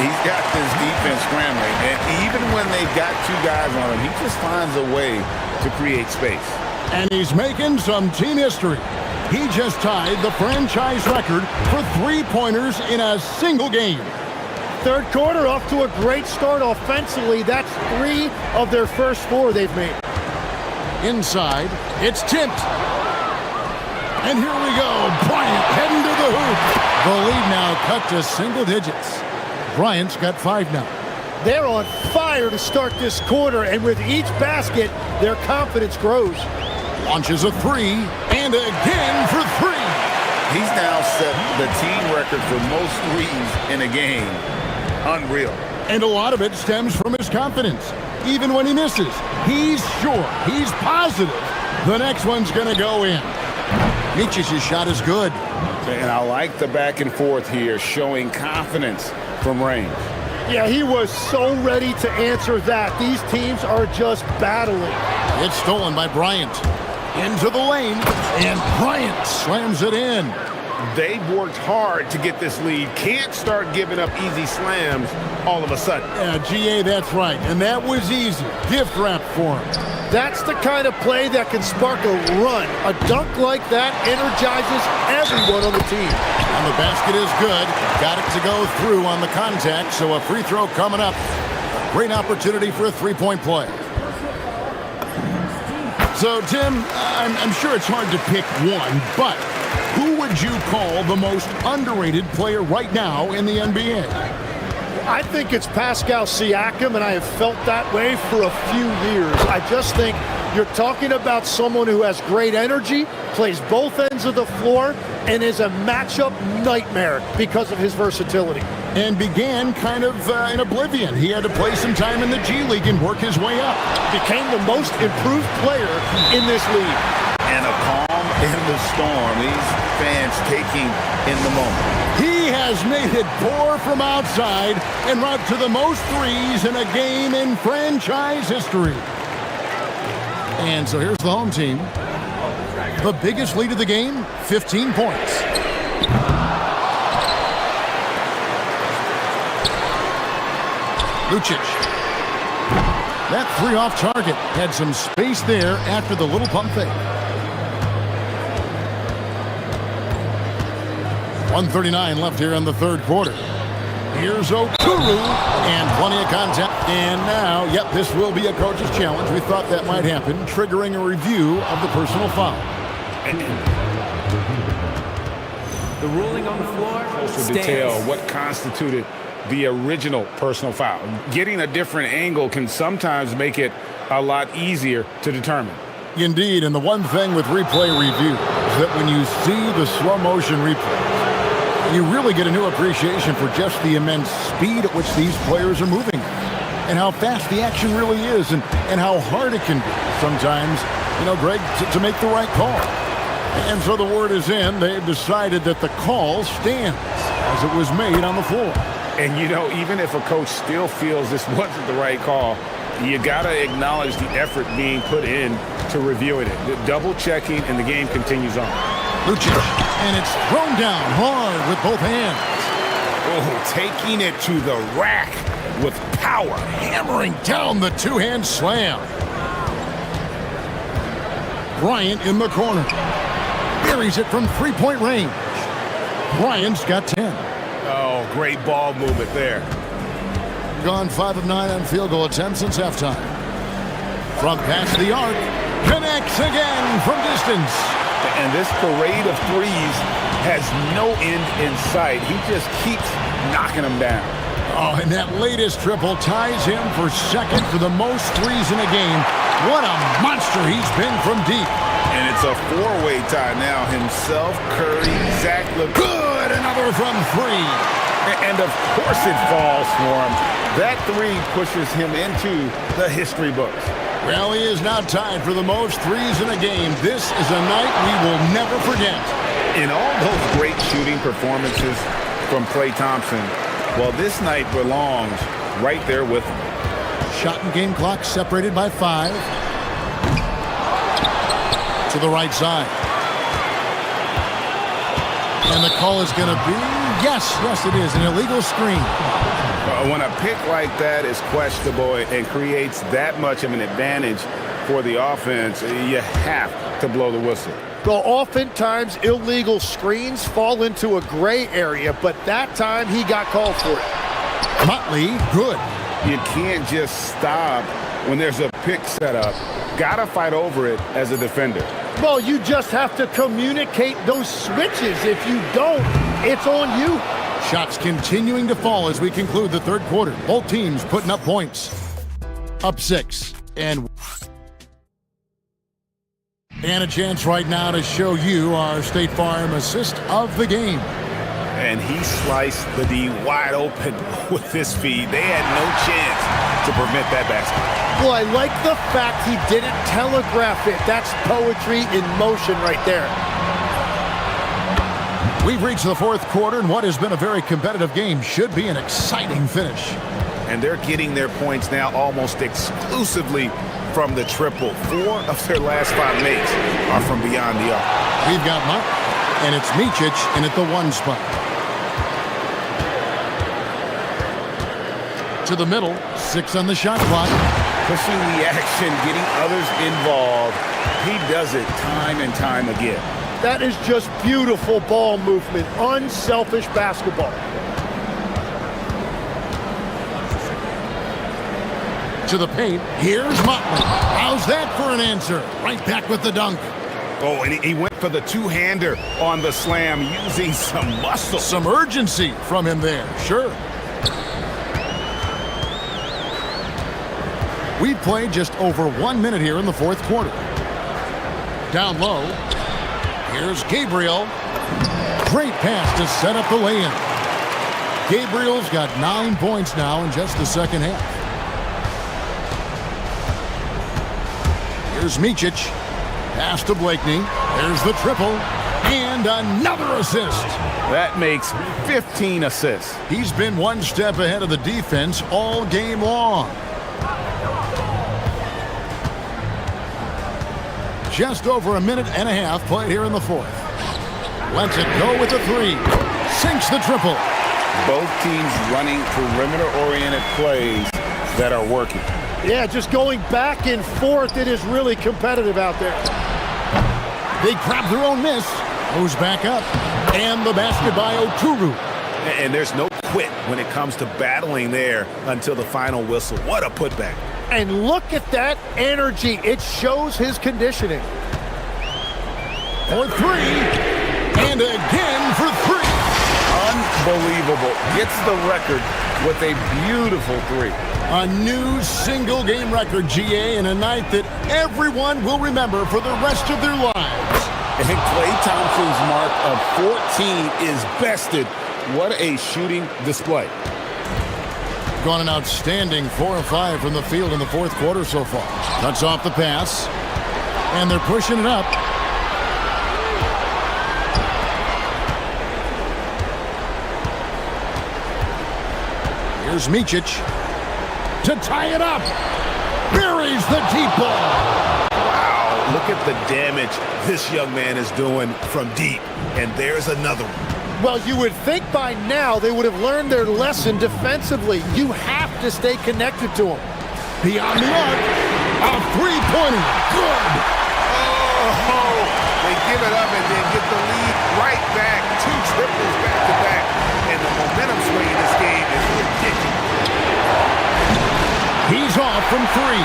He's got this defense scrambling, and even when they've got 2 guys on him, he just finds a way to create space. And he's making some team history. He just tied the franchise record for 3-pointers in a single game. Third quarter off to a great start offensively. That's 3 of their first 4 they've made. Inside, it's tipped. And here we go. Bryant heading to the hoop. The lead now cut to single digits. Bryant's got 5 now. They're on fire to start this quarter, and with each basket, their confidence grows. Launches a 3, and again for 3. He's now set the team record for most threes in a game. Unreal. And a lot of it stems from his confidence. Even when he misses, he's sure, he's positive the next one's going to go in. Mitch's shot is good. And I like the back and forth here, showing confidence from range. Yeah, he was so ready to answer that. These teams are just battling. It's stolen by Bryant. Into the lane, and Bryant slams it in. They've worked hard to get this lead. Can't start giving up easy slams all of a sudden. Yeah, GA, that's right. And that was easy. Gift wrap for him. That's the kind of play that can spark a run. A dunk like that energizes everyone on the team. And the basket is good. Got it to go through on the contact, so a free throw coming up. Great opportunity for a three-point play. So, Tim, I'm sure it's hard to pick one, but who would you call the most underrated player right now in the NBA? I think it's Pascal Siakam, and I have felt that way for a few years. I just think you're talking about someone who has great energy, plays both ends of the floor, and is a matchup nightmare because of his versatility. And began kind of in oblivion. He had to play some time in the G League and work his way up. Became the most improved player in this league. And a calm in the storm. These fans taking in the moment. He has made it pour from outside en route to the most threes in a game in franchise history. And so here's the home team. The biggest lead of the game, 15 points. Lucic. That 3 off target. Had some space there after the little pump fake. 1:39 left here in the third quarter. Here's Okuru, and plenty of contact. And now, yep, this will be a coach's challenge. We thought that might happen, triggering a review of the personal foul. The ruling on the floor Closer detail what constituted the original personal foul. Getting a different angle can sometimes make it a lot easier to determine. Indeed, and the one thing with replay review is that when you see the slow motion replay, you really get a new appreciation for just the immense speed at which these players are moving and how fast the action really is and how hard it can be sometimes, you know, Greg, to make the right call. And so the word is in. They've decided that the call stands as it was made on the floor. And, you know, even if a coach still feels this wasn't the right call, you got to acknowledge the effort being put in to reviewing it. The double checking, and the game continues on. Lucic, and it's thrown down hard with both hands. Oh, taking it to the rack with power. Hammering down the two-hand slam. Bryant in the corner. Buries it from three-point range. Bryant's got 10. Oh, great ball movement there. Gone 5 of 9 on field goal attempts since halftime. From past the arc, connects again from distance. And this parade of threes has no end in sight. He just keeps knocking them down. Oh, and that latest triple ties him for second for the most threes in a game. What a monster he's been from deep. And it's a four-way tie now. Himself, Curry, Zach LaVine. Good, another from 3. And of course it falls for him. That 3 pushes him into the history books. Well, he is now tied for the most threes in a game. This is a night we will never forget. In all those great shooting performances from Klay Thompson, well, this night belongs right there with him. Shot and game clock separated by 5. To the right side. And the call is going to be, yes, it is, an illegal screen. When a pick like that is questionable and creates that much of an advantage for the offense, you have to blow the whistle. Well, oftentimes illegal screens fall into a gray area, but that time he got called for it. Motley, good. You can't just stop when there's a pick set up. Gotta fight over it as a defender. Well, you just have to communicate those switches. If you don't, it's on you. Shots continuing to fall as we conclude the third quarter. Both teams putting up points. Up 6. And a chance right now to show you our State Farm assist of the game. And he sliced the D wide open with his feed. They had no chance to prevent that basket. Well, I like the fact he didn't telegraph it. That's poetry in motion right there. We've reached the fourth quarter, and what has been a very competitive game should be an exciting finish. And they're getting their points now almost exclusively from the triple. 4 of their last 5 makes are from beyond the arc. We've got Muck, and it's Micic in at the 1 spot. To the middle, 6 on the shot clock. Pushing the action, getting others involved. He does it time and time again. That is just beautiful ball movement, unselfish basketball. To the paint, here's Motley. How's that for an answer? Right back with the dunk. Oh, and he went for the two-hander on the slam, using some muscle. Some urgency from him there, sure. We've played just over 1 minute here in the fourth quarter. Down low, here's Gabriel. Great pass to set up the lay-in. Gabriel's got 9 points now in just the second half. Here's Micic. Pass to Blakeney. There's the triple. And another assist. That makes 15 assists. He's been one step ahead of the defense all game long. Just over a minute and a half played here in the fourth. Lets it go with the 3. Sinks the triple. Both teams running perimeter-oriented plays that are working. Yeah, just going back and forth. It is really competitive out there. They grab their own miss. Goes back up. And the basket by Oturu. And there's no quit when it comes to battling there until the final whistle. What a putback. And look at that energy. It shows his conditioning. For 3. And again for 3. Unbelievable. Gets the record with a beautiful 3. A new single-game record, GA, in a night that everyone will remember for the rest of their lives. And Klay Thompson's mark of 14 is bested. What a shooting display. Gone an outstanding 4 of 5 from the field in the fourth quarter so far. Cuts off the pass. And they're pushing it up. Here's Micic. To tie it up. Buries the deep ball. Wow, look at the damage this young man is doing from deep. And there's another one. Well, you would think by now they would have learned their lesson defensively. You have to stay connected to him. Beyond the arc. A 3-pointer. Good. Oh, they give it up and then get the lead right back. 2 triples back to back. And the momentum swing in this game is ridiculous. He's off from 3.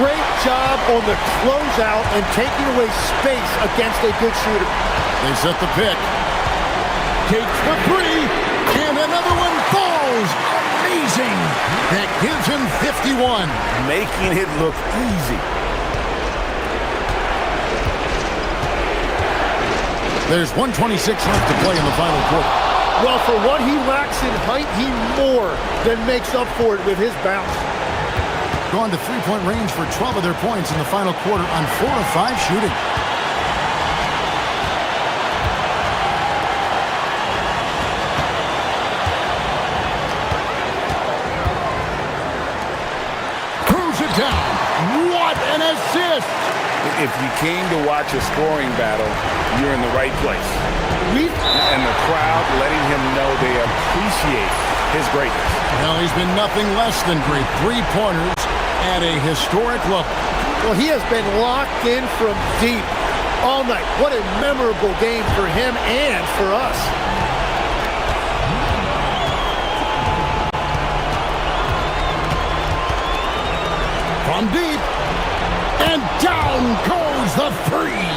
Great job on the closeout and taking away space against a good shooter. They set the pick. Takes the 3. And another one falls. Amazing. That gives him 51. Making it look easy. There's 1:26 left to play in the final quarter. Well, for what he lacks in height, he more than makes up for it with his bounce. Gone to 3-point range for 12 of their points in the final quarter on 4 of 5 shooting. Throws it down. What an assist! If you came to watch a scoring battle, you're in the right place. And the crowd letting him know they appreciate his greatness. Well, he's been nothing less than great. 3-pointers at a historic level. Well, he has been locked in from deep all night. What a memorable game for him and for us. From deep. And down goes the three.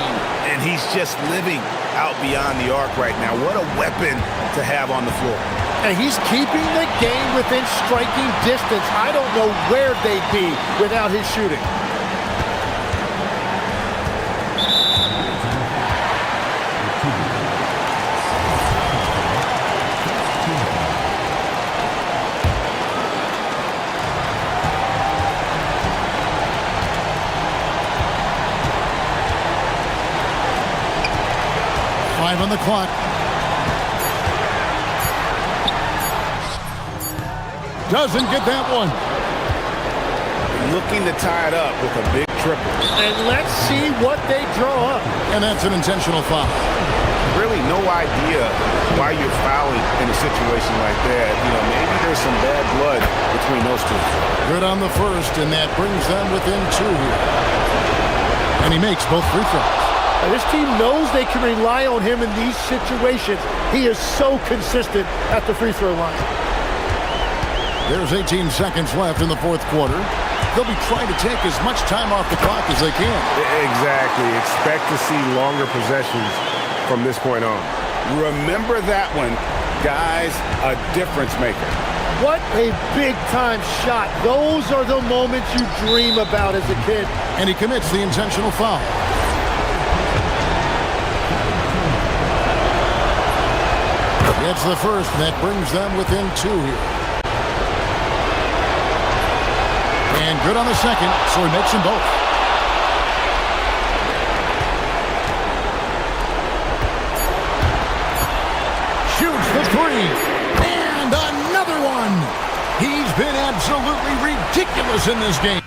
And he's just living out beyond the arc right now. What a weapon to have on the floor. And he's keeping the game within striking distance. I don't know where they'd be without his shooting. Five on the clock. Doesn't get that one. Looking to tie it up with a big triple. And let's see what they draw up. And that's an intentional foul. Really no idea why you're fouling in a situation like that. You know, maybe there's some bad blood between those two. Good on the first, and that brings them within two here. And he makes both free throws. Now, this team knows they can rely on him in these situations. He is so consistent at the free throw line. There's 18 seconds left in the fourth quarter. They'll be trying to take as much time off the clock as they can. Exactly. Expect to see longer possessions from this point on. Remember that one, guys, a difference maker. What a big-time shot. Those are the moments you dream about as a kid. And he commits the intentional foul. It's the first, and that brings them within two here. And good on the second, so he makes them both. Shoots the three. And another one. He's been absolutely ridiculous in this game.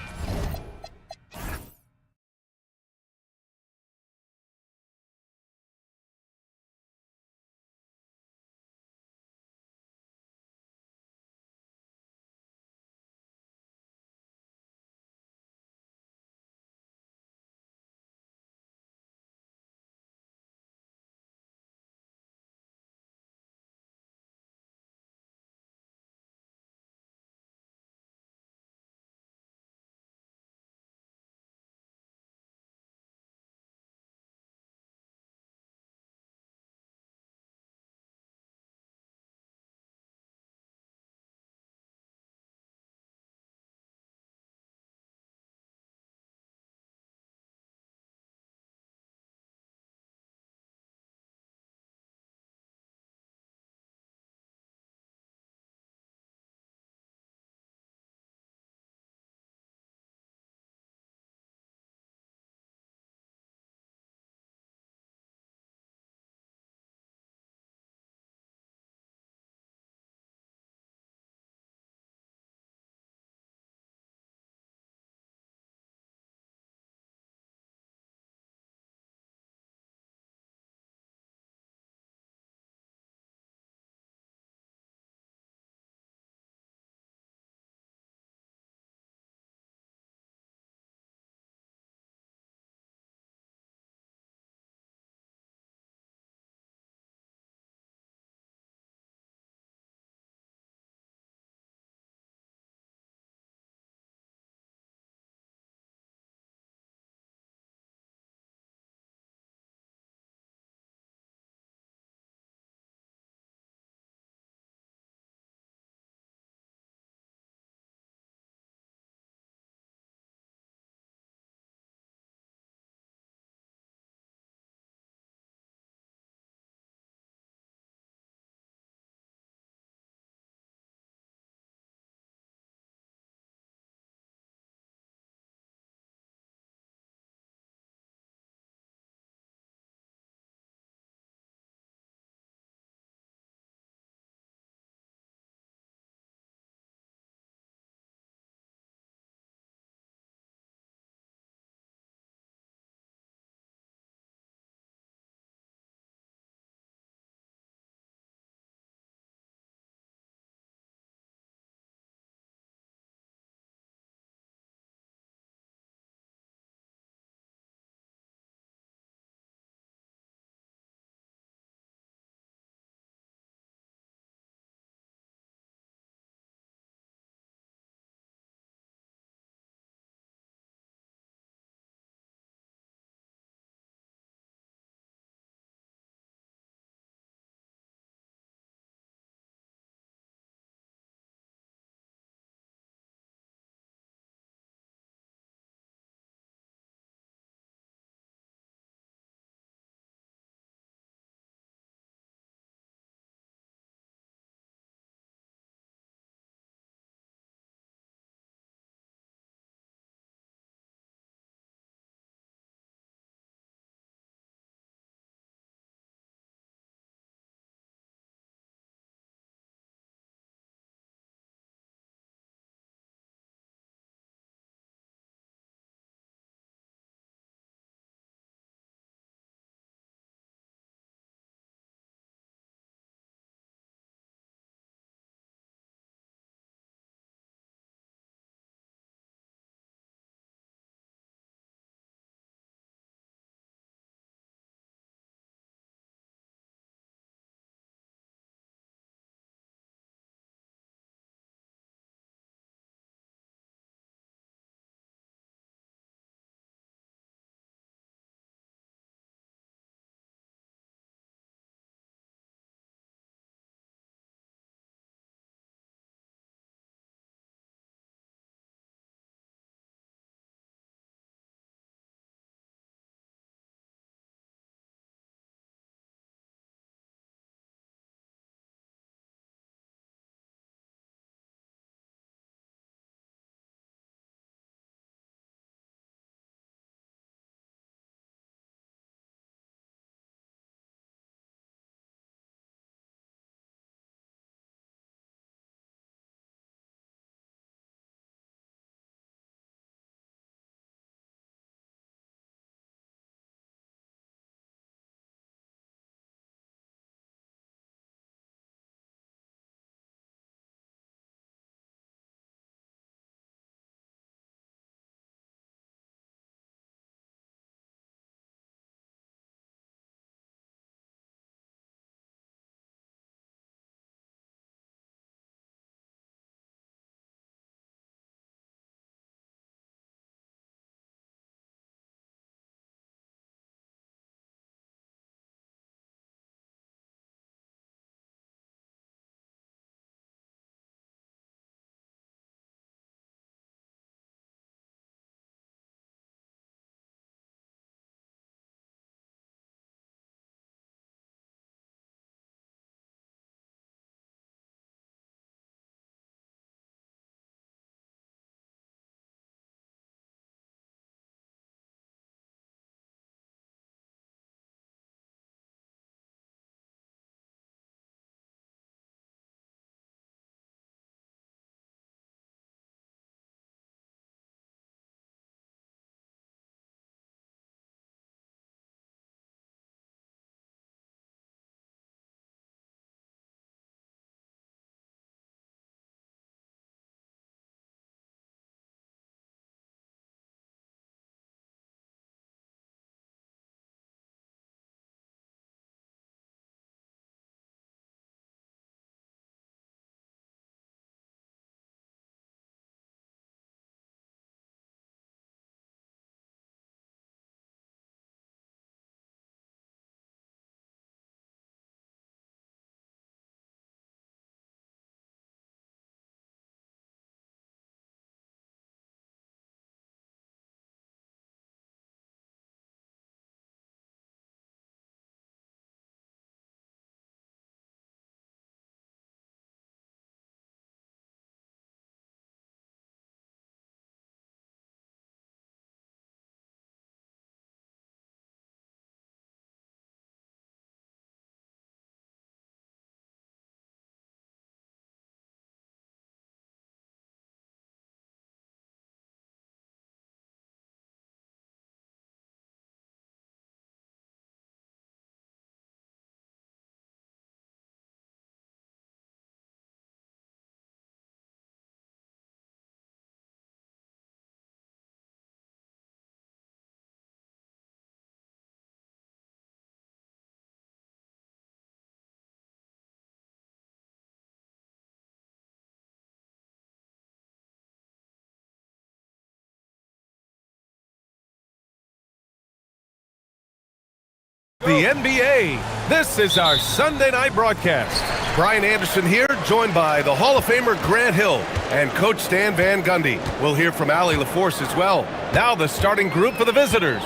the NBA. This is our Sunday night broadcast. Brian Anderson here, joined by the Hall of Famer Grant Hill and Coach Stan Van Gundy. We'll hear from Allie LaForce as well. Now the starting group for the visitors.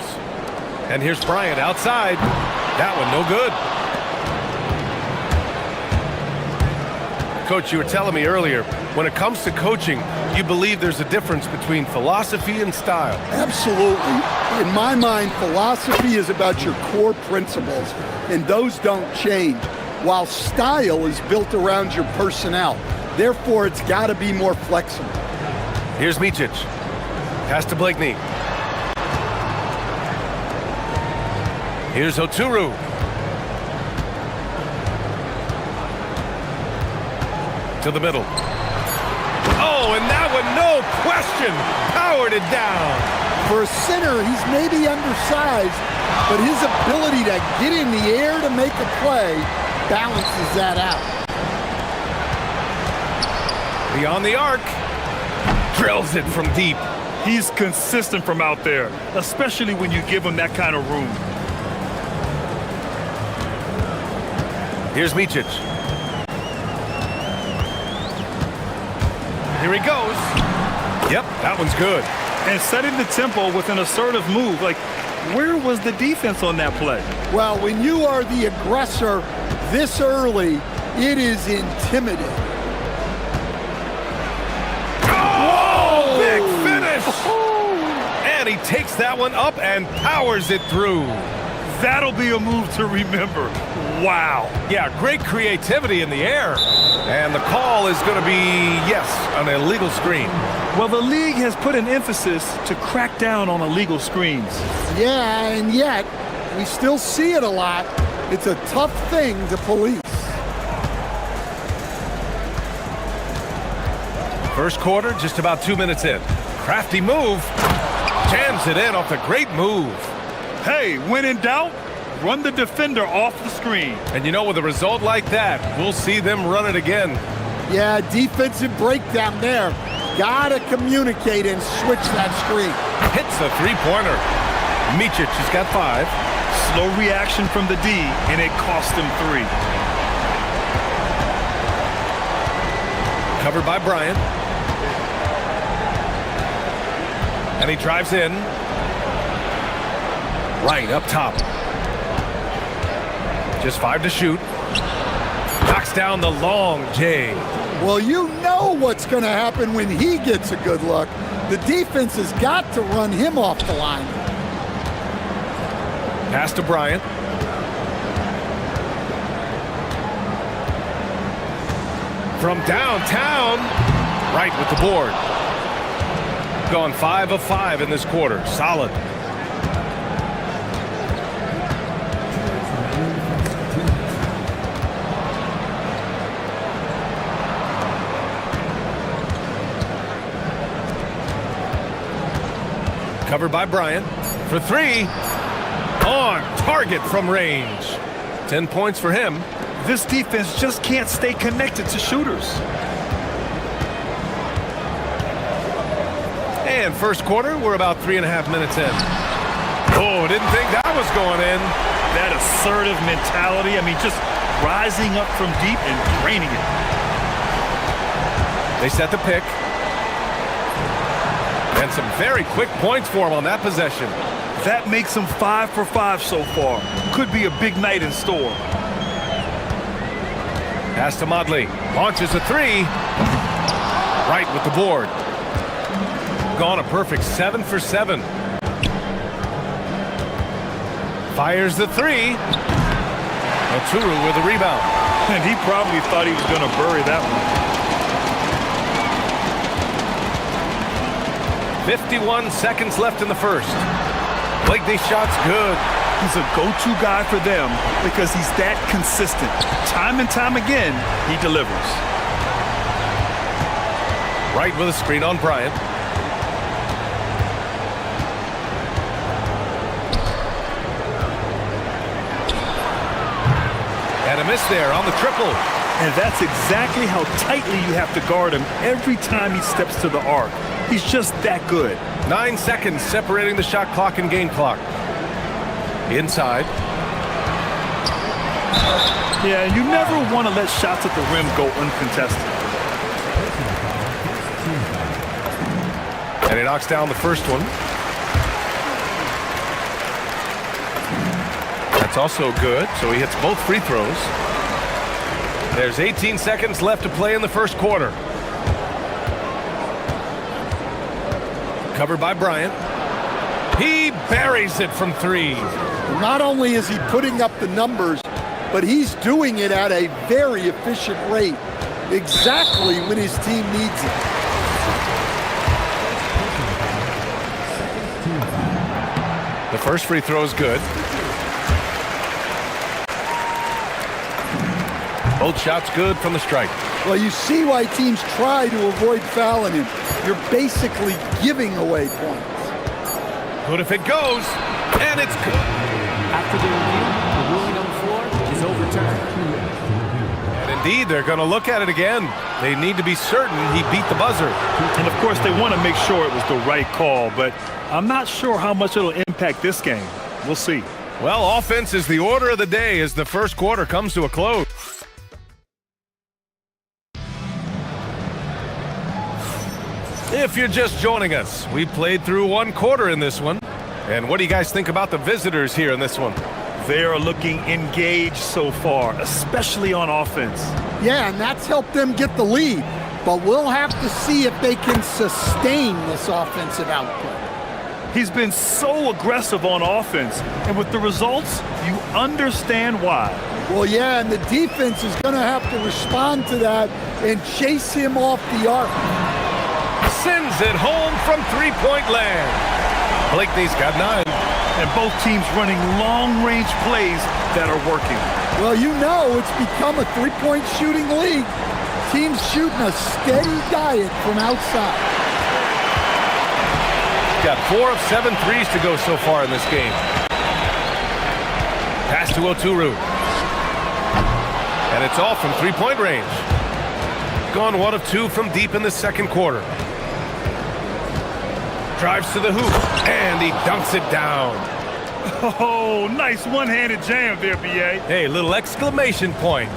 And here's Bryant outside. That one no good. Coach, you were telling me earlier, when it comes to coaching, you believe there's a difference between philosophy and style. Absolutely. In my mind, philosophy is about your core principles, and those don't change, while style is built around your personnel. Therefore, it's got to be more flexible. Here's Micic. Pass to Blakeney. Here's Oturu. To the middle. Oh, and that one, no question, powered it down. For a center, he's maybe undersized, but his ability to get in the air to make a play balances that out. Beyond the arc, drills it from deep. He's consistent from out there, especially when you give him that kind of room. Here's Micic. Here he goes. Yep, that one's good. And setting the tempo with an assertive move. Like, where was the defense on that play? Well, when you are the aggressor this early, it is intimidating. Oh, big finish! And he takes that one up and powers it through. That'll be a move to remember. Wow. Yeah, great creativity in the air. And the call is going to be, yes, an illegal screen. Well, the league has put an emphasis to crack down on illegal screens. Yeah, and yet, we still see it a lot. It's a tough thing to police. First quarter, just about 2 minutes in. Crafty move. Jams it in off the great move. Hey, when in doubt, run the defender off the screen. And you know, with a result like that, we'll see them run it again. Yeah, defensive breakdown there. Gotta communicate and switch that screen. Hits a three-pointer. Micic has got 5. Slow reaction from the D, and it cost him 3. Covered by Bryant. And he drives in. Right up top. Just 5 to shoot. Knocks down the long J. Well, you know what's going to happen when he gets a good look. The defense has got to run him off the line. Pass to Bryant. From downtown, right with the board. Gone 5 of 5 in this quarter. Solid. Covered by Bryant for 3. On target from range. 10 points for him. This defense just can't stay connected to shooters. And first quarter, we're about 3.5 minutes in. Oh, didn't think that was going in. That assertive mentality, I mean, just rising up from deep and draining it. They set the pick. And some very quick points for him on that possession. That makes him 5 for 5 so far. Could be a big night in store. Pass to Modley. Launches a 3. Right with the board. Gone a perfect 7 for 7. Fires the 3. Oturu with a rebound. And he probably thought he was going to bury that one. 51 seconds left in the first. Blakeney's shot's good. He's a go-to guy for them because he's that consistent. Time and time again, he delivers. Right with a screen on Bryant. And a miss there on the triple. And that's exactly how tightly you have to guard him every time he steps to the arc. He's just that good. 9 seconds separating the shot clock and game clock. Inside. Yeah, you never want to let shots at the rim go uncontested. And he knocks down the first one. That's also good, so he hits both free throws. There's 18 seconds left to play in the first quarter. Covered by Bryant. He buries it from three. Not only is he putting up the numbers, but he's doing it at a very efficient rate, exactly when his team needs it. The first free throw is good. Both shots good from the strike. Well, you see why teams try to avoid fouling him. You're basically giving away points. Good if it goes, and it's good. After the review, the ruling on the floor is overturned. And indeed, they're going to look at it again. They need to be certain he beat the buzzer. And of course, they want to make sure it was the right call, but I'm not sure how much it'll impact this game. We'll see. Well, offense is the order of the day as the first quarter comes to a close. If you're just joining us, we played through one quarter in this one. And what do you guys think about the visitors here in this one? They are looking engaged so far, especially on offense. Yeah, and that's helped them get the lead. But we'll have to see if they can sustain this offensive output. He's been so aggressive on offense, and with the results, you understand why. Well, yeah, and the defense is going to have to respond to that and chase him off the arc. Sends it home from three-point land. Blakeney's got 9. And both teams running long-range plays that are working. Well, you know it's become a three-point shooting league. Teams shooting a steady diet from outside. Got 4 of 7 threes to go so far in this game. Pass to Oturu. And it's off from three-point range. Gone 1 of 2 from deep in the second quarter. Drives to the hoop, and he dunks it down. Oh, nice one-handed jam there, B.A. Hey, little exclamation point.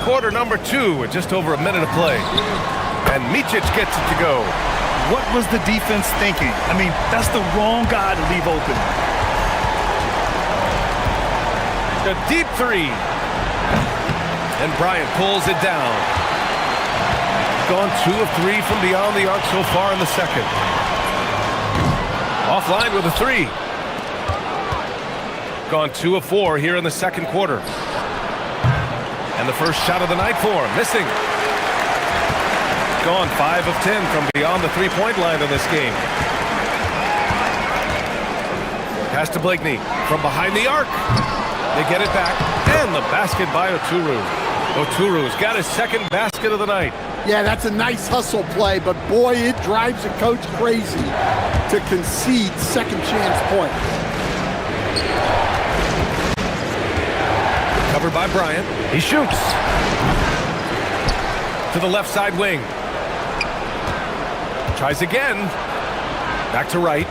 Quarter number 2 with just over a minute to play. And Micic gets it to go. What was the defense thinking? I mean, that's the wrong guy to leave open. The deep three. And Bryant pulls it down. Gone 2 of 3 from beyond the arc so far in the second. Offline with a 3. Gone 2 of 4 here in the second quarter. And the first shot of the night for him, missing. Gone 5 of 10 from beyond the three-point line in this game. Pass to Blakeney from behind the arc. They get it back, and the basket by Oturu. Oturu's got his second basket of the night. Yeah, that's a nice hustle play, but boy, it drives a coach crazy to concede second chance points. Covered by Bryant. He shoots. To the left side wing. Tries again. Back to right.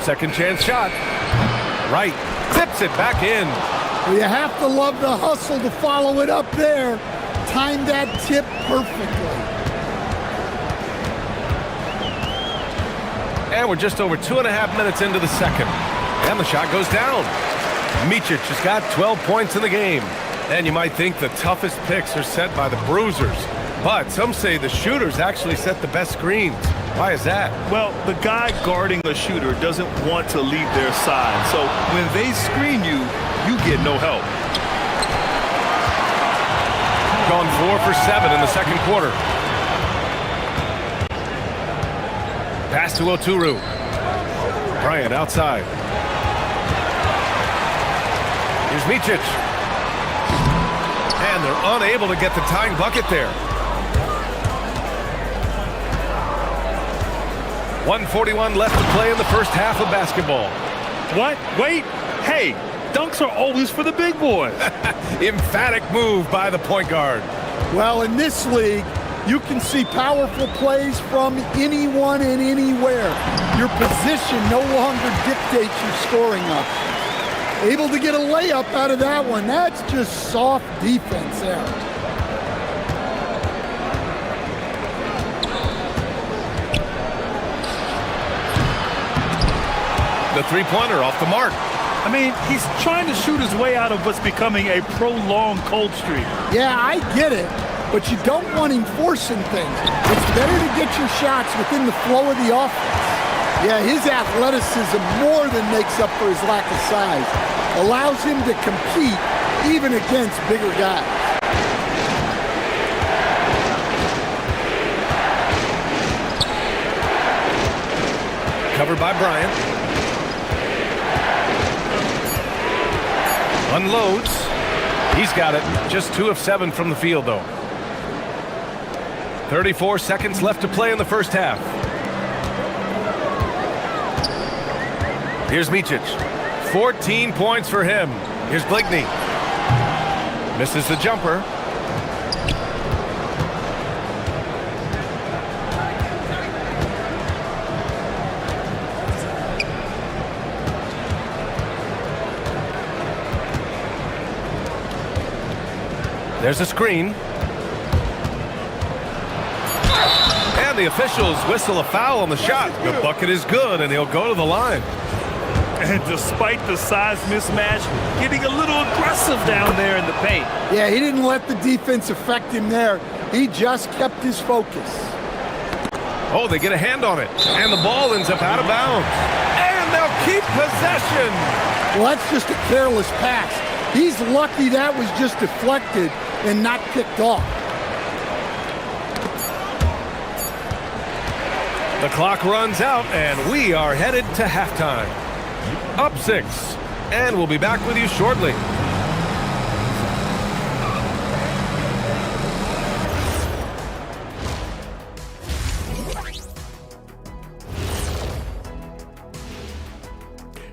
Second chance shot. Right. Tips it back in. Well, you have to love the hustle to follow it up there. Timed that tip perfectly. And we're just over 2.5 minutes into the second. And the shot goes down. Micic has got 12 points in the game. And you might think the toughest picks are set by the bruisers. But some say the shooters actually set the best screens. Why is that? Well, the guy guarding a shooter doesn't want to leave their side. So when they screen you, you get no help. Gone 4 for 7 in the second quarter. Pass to Oturu. Bryant outside. Here's Micic. And they're unable to get the tying bucket there. 1:41 left to play in the first half of basketball. What? Wait. Hey, dunks are always for the big boys. Emphatic move by the point guard. Well, in this league, You can see powerful plays from anyone and anywhere. Your position no longer dictates your scoring options. Able to get a layup out of that one. That's just soft defense there. The three-pointer off the mark. I mean, he's trying to shoot his way out of what's becoming a prolonged cold streak. Yeah, I get it, but you don't want him forcing things. It's better to get your shots within the flow of the offense. Yeah, his athleticism more than makes up for his lack of size. Allows him to compete even against bigger guys. Covered by Bryant. Unloads. He's got it. Just 2 of 7 from the field, though. 34 seconds left to play in the first half. Here's Micic. 14 points for him. Here's Blakeney. Misses the jumper. There's a screen. And the officials whistle a foul on the shot. The bucket is good, and he'll go to the line. And despite the size mismatch, getting a little aggressive down there in the paint. Yeah, he didn't let the defense affect him there. He just kept his focus. Oh, they get a hand on it. And the ball ends up out of bounds. And they'll keep possession. Well, that's just a careless pass. He's lucky that was just deflected and not picked off. The clock runs out, and we are headed to halftime. Up 6, and we'll be back with you shortly.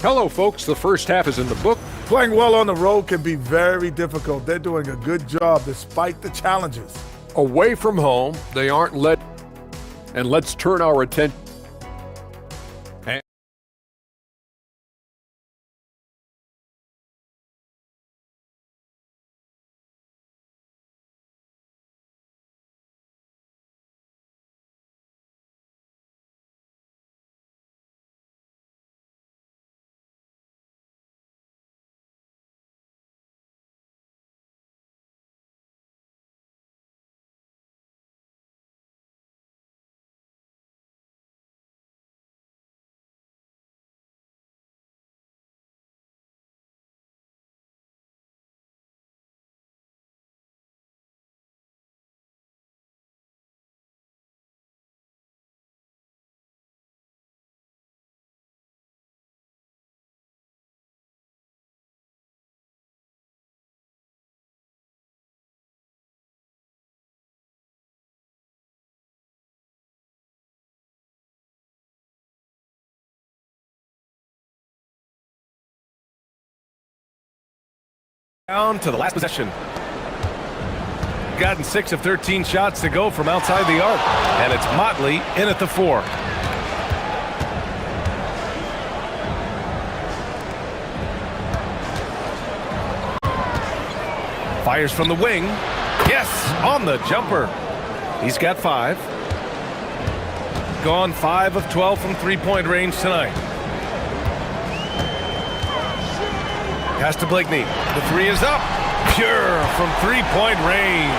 Hello, folks. The first half is in the book. Playing well on the road can be very difficult. They're doing a good job despite the challenges. Away from home, they aren't led. And let's turn our attention. Down to the last possession. Gotten 6 of 13 shots to go from outside the arc. And it's Motley in at the 4. Fires from the wing. Yes, on the jumper. He's got 5. Gone 5 of 12 from three-point range tonight. Pass to Blakeney. The 3 is up. Pure from three-point range.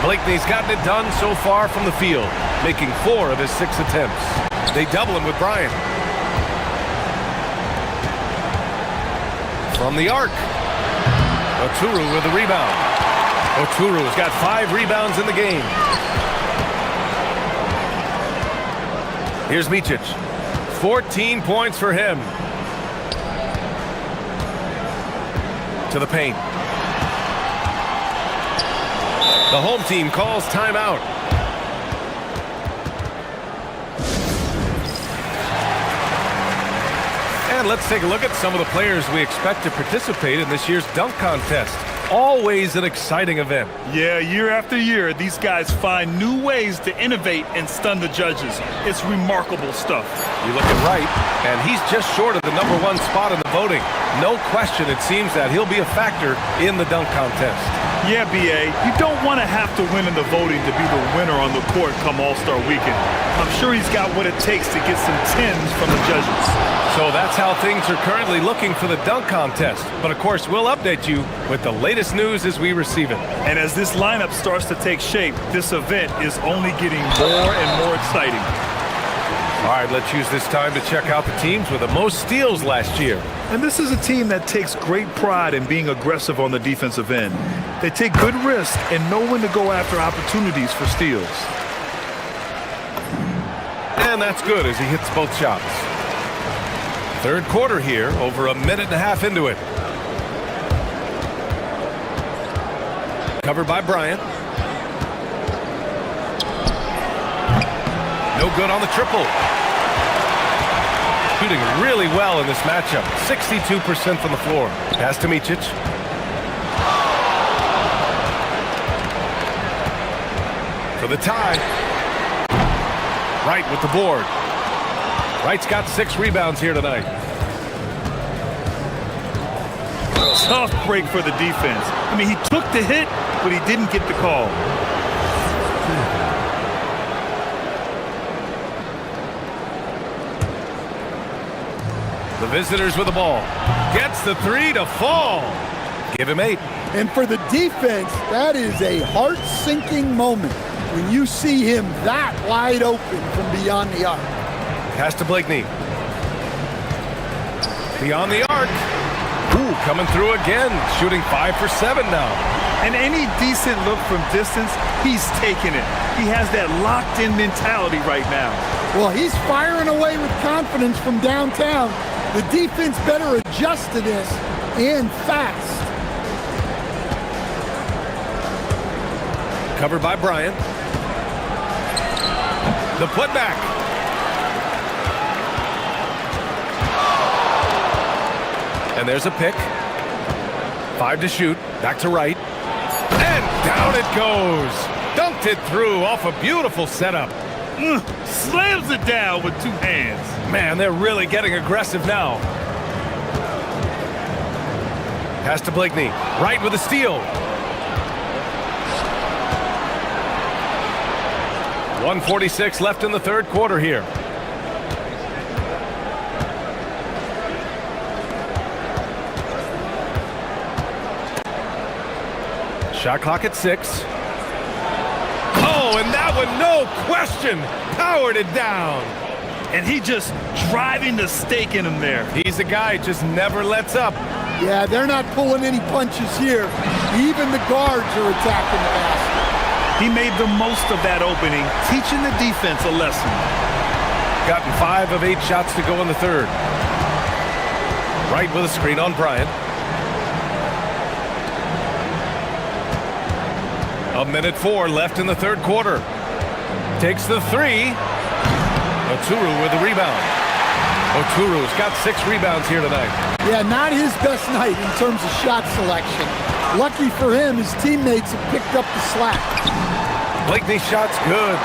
Blakeney's gotten it done so far from the field, making 4 of his 6 attempts. They double him with Bryant. From the arc. Oturu with the rebound. Oturu's got 5 rebounds in the game. Here's Micic. 14 points for him. To the paint. The home team calls timeout. And let's take a look at some of the players we expect to participate in this year's dunk contest. always an exciting event. Yeah, year after year, these guys find new ways to innovate and stun the judges. It's remarkable stuff. You look at Wright, and he's just short of the #1 spot in the voting. No question, it seems that he'll be a factor in the dunk contest. Yeah, B.A., you don't want to have to win in the voting to be the winner on the court come All-Star Weekend. I'm sure he's got what it takes to get some 10s from the judges. So that's how things are currently looking for the dunk contest. But of course, we'll update you with the latest news as we receive it. And as this lineup starts to take shape, this event is only getting more and more exciting. All right, let's use this time to check out the teams with the most steals last year. And this is a team that takes great pride in being aggressive on the defensive end. They take good risks and know when to go after opportunities for steals. And that's good as he hits both shots. Third quarter here, over a minute and a half into it. Covered by Bryant. No good on the triple. Shooting really well in this matchup. 62% from the floor. Pass to Micic. For the tie. Wright with the board. Wright's got 6 rebounds here tonight. Tough break for the defense. I mean, he took the hit, but he didn't get the call. The visitors with the ball. Gets the 3 to fall. Give him 8. And for the defense, that is a heart-sinking moment when you see him that wide open from beyond the arc. Pass to Blakeney. Beyond the arc. Ooh, coming through again. Shooting 5 for 7 now. And any decent look from distance, he's taking it. He has that locked-in mentality right now. Well, he's firing away with confidence from downtown. The defense better adjust to this, and fast. Covered by Bryant. The putback. And there's a pick. 5 to shoot. Back to Wright. And down it goes. Dunked it through off a beautiful setup. Slams it down with 2 hands. Man, they're really getting aggressive now. Pass to Blakeney. Wright with a steal. 1:46 left in the third quarter here. Shot clock at 6. Oh, and that one, no question, powered it down. And he just driving the stake in him there. He's a guy who just never lets up. Yeah, they're not pulling any punches here. Even the guards are attacking the basket. He made the most of that opening, teaching the defense a lesson. Gotten 5 of 8 shots to go in the third. Wright with a screen on Bryant. A minute 4 left in the third quarter. Takes the 3. Oturu with a rebound. Oturu's got 6 rebounds here tonight. Yeah, not his best night in terms of shot selection. Lucky for him, his teammates have picked up the slack. Blakeney's shot's good.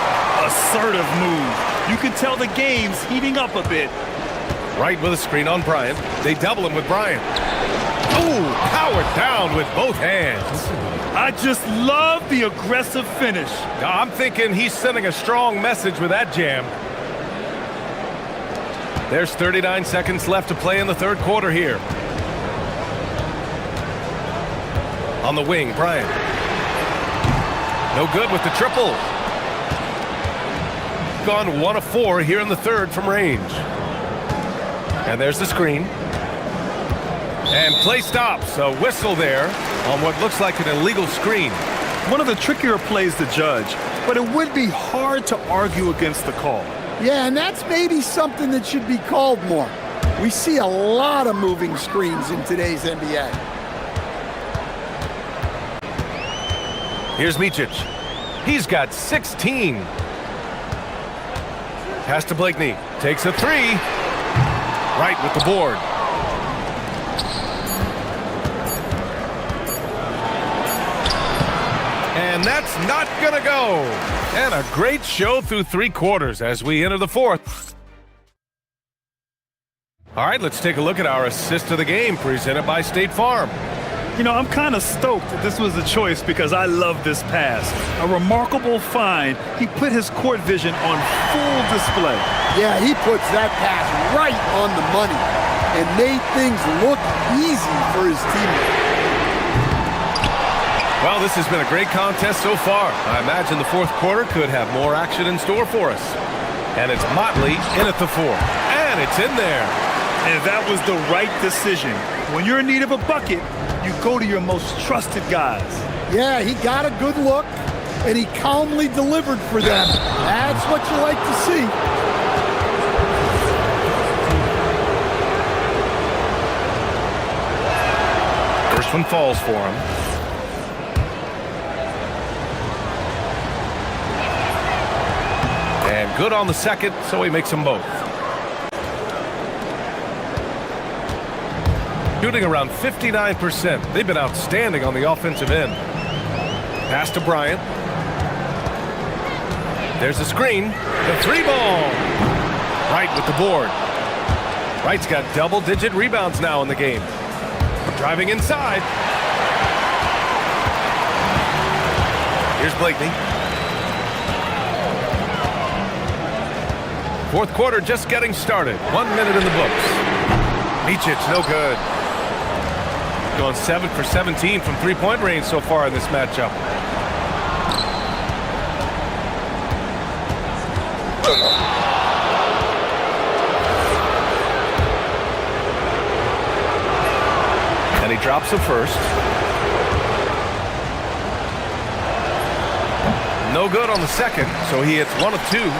Assertive move. You can tell the game's heating up a bit. Wright with a screen on Bryant. They double him with Bryant. Ooh, powered down with both hands. I just love the aggressive finish. I'm thinking he's sending a strong message with that jam. There's 39 seconds left to play in the third quarter here. On the wing, Bryant. No good with the triple. Gone 1 of 4 here in the third from range. And there's the screen. And play stops. A whistle there on what looks like an illegal screen. One of the trickier plays to judge, but it would be hard to argue against the call. Yeah, and that's maybe something that should be called more. We see a lot of moving screens in today's NBA. Here's Micic. He's got 16. Pass to Blakeney. Takes a 3. Wright with the board. And that's not gonna go. And a great show through 3 quarters as we enter the 4th. All right, let's take a look at our assist of the game presented by State Farm. You know, I'm kind of stoked that this was a choice because I love this pass. A remarkable find. He put his court vision on full display. Yeah, he puts that pass right on the money and made things look easy for his teammates. Well, this has been a great contest so far. I imagine the 4th quarter could have more action in store for us. And it's Motley in at the 4. And it's in there. And that was the right decision. When you're in need of a bucket, you go to your most trusted guys. Yeah, he got a good look, and he calmly delivered for them. That's what you like to see. First one falls for him. And good on the second, so he makes them both. Shooting around 59%. They've been outstanding on the offensive end. Pass to Bryant. There's the screen. The 3-ball. Wright with the board. Wright's got double-digit rebounds now in the game. Driving inside. Here's Blakeney. 4th quarter just getting started. 1 minute in the books. Micic, no good. Going 7 for 17 from 3-point range so far in this matchup. And he drops the first. No good on the second, so he hits 1 of 2.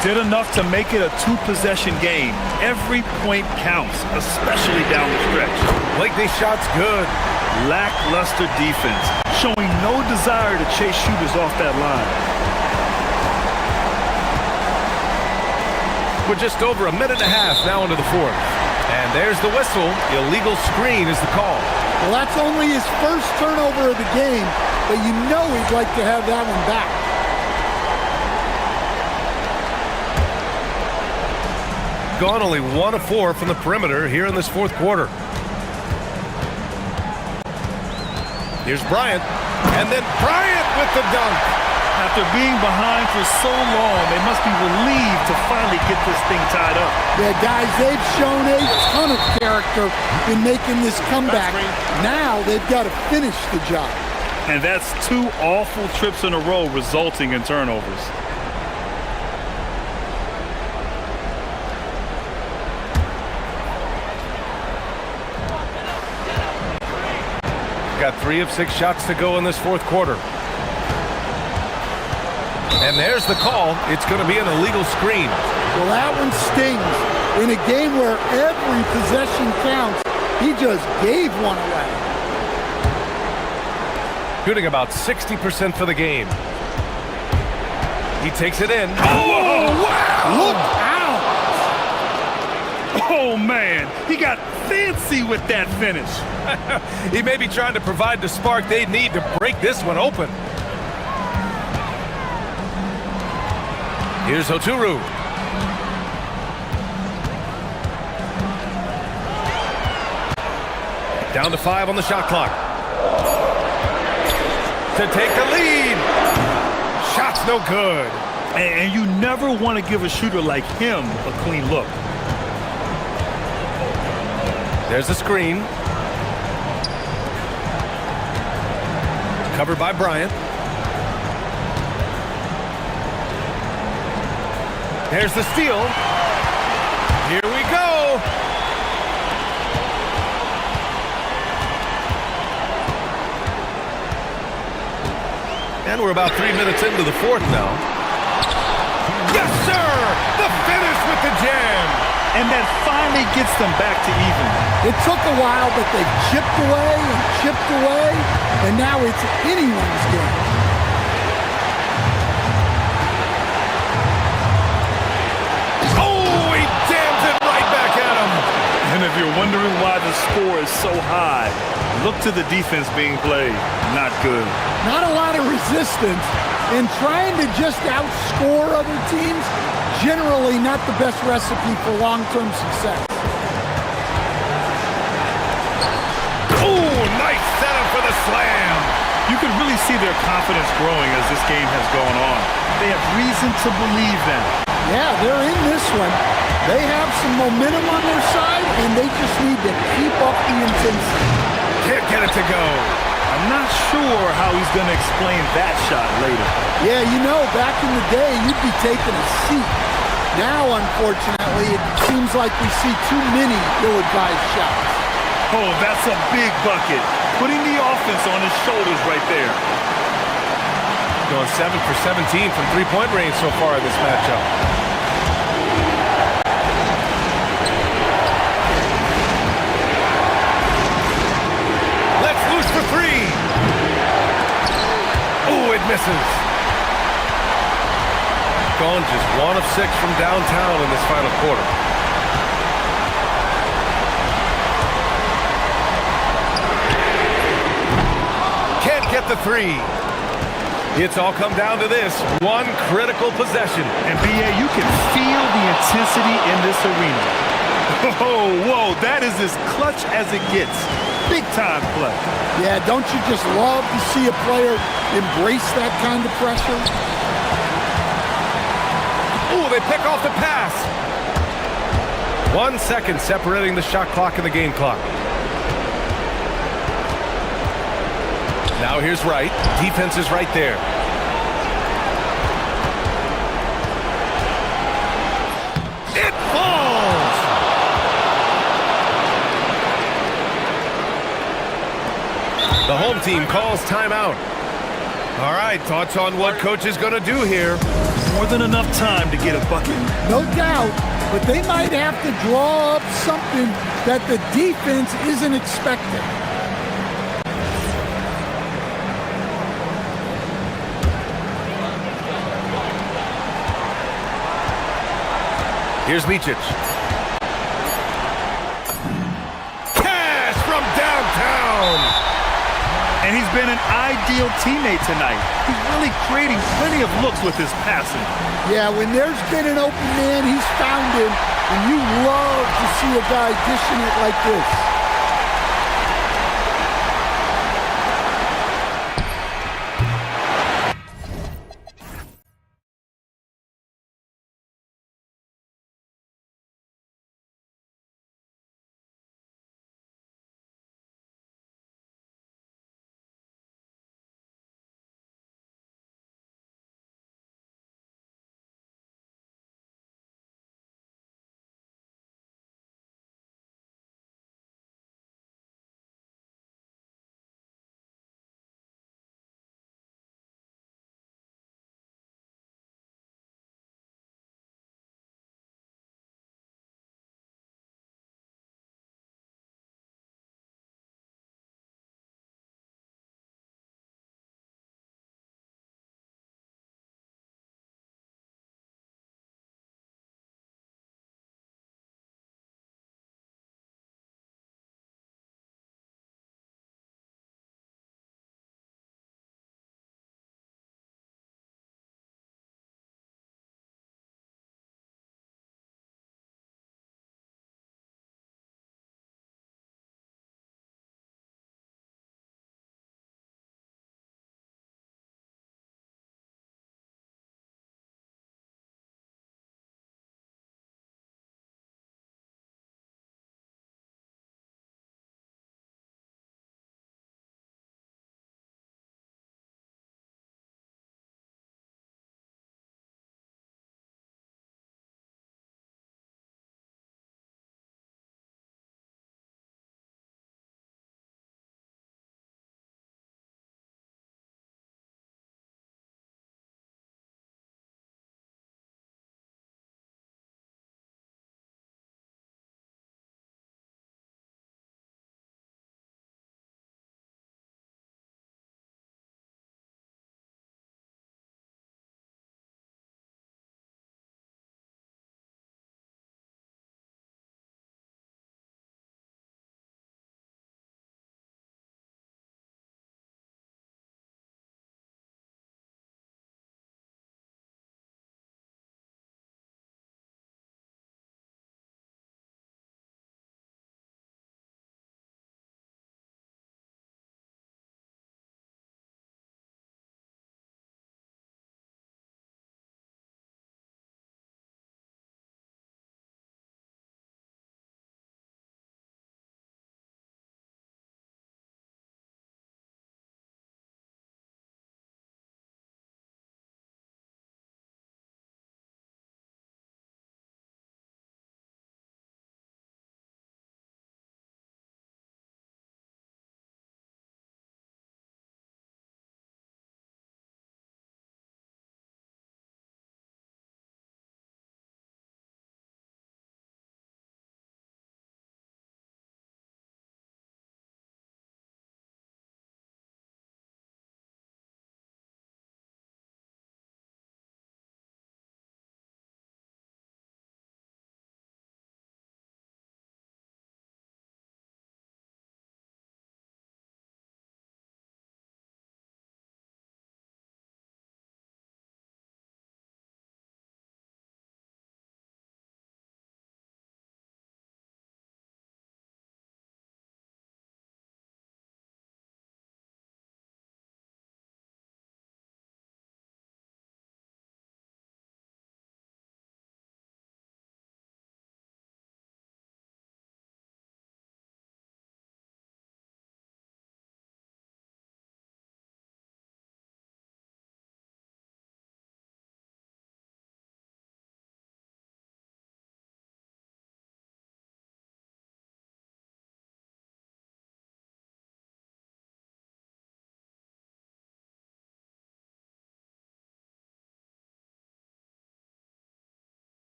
Did enough to make it a 2-possession game. Every point counts, especially down the stretch. Blakeney's shot's good. Lackluster defense, showing no desire to chase shooters off that line. We're just over a minute and a half now into the 4th. And there's the whistle. Illegal screen is the call. Well, that's only his first turnover of the game, but you know he'd like to have that one back. Gone only 1 of 4 from the perimeter here in this 4th quarter. Here's Bryant, and then Bryant with the dunk. After being behind for so long, they must be relieved to finally get this thing tied up. Yeah, guys, they've shown a ton of character in making this comeback. Now they've got to finish the job. And that's 2 awful trips in a row resulting in turnovers. Got 3 of 6 shots to go in this 4th quarter. And there's the call. It's going to be an illegal screen. Well, that one stings. In a game where every possession counts, he just gave one away. Shooting about 60% for the game. He takes it in. Oh, wow! Look out! Oh, man. He got fancy with that finish. He may be trying to provide the spark they need to break this one open. Here's Oturu. Down to 5 on the shot clock. To take the lead. Shot's no good. And you never want to give a shooter like him a clean look. There's the screen. Covered by Bryant. There's the steal. Here we go. And we're about 3 minutes into the 4th now. Yes, sir! The finish with the jam. And that finally gets them back to even. It took a while, but they chipped away, and now it's anyone's game. Oh, he jams it right back at him. And if you're wondering why the score is so high, look to the defense being played. not good. Not a lot of resistance, and trying to just outscore other teams, generally not the best recipe for long-term success. Ooh, nice setup for the slam. You can really see their confidence growing as this game has gone on. They have reason to believe them. Yeah, they're in this one. They have some momentum on their side, and they just need to keep up the intensity. Can't get it to go. I'm not sure how he's going to explain that shot later. Yeah, you know, back in the day, you'd be taking a seat. Now, unfortunately, it seems like we see too many ill-advised shots. Oh, that's a big bucket. Putting the offense on his shoulders right there. Going 7 for 17 from three-point range so far in this matchup. Let's loose for three. Ooh, it misses. Gone just 1 of 6 from downtown in this final quarter. Can't get the three. It's all come down to this one critical possession. And B.A., you can feel the intensity in this arena. Oh, whoa, that is as clutch as it gets. Big time play. Yeah, don't you just love to see a player embrace that kind of pressure? Ooh, they pick off the pass. 1 second separating the shot clock and the game clock. Now here's Wright. Defense is right there. It falls! The home team calls timeout. All right, thoughts on what coach is going to do here? More than enough time to get a bucket. No doubt, but they might have to draw up something that the defense isn't expecting. Here's Micic. Cash from downtown! And he's been an ideal teammate tonight. He's really creating plenty of looks with his passing. Yeah, when there's been an open man, he's found him, and you love to see a guy dishing it like this.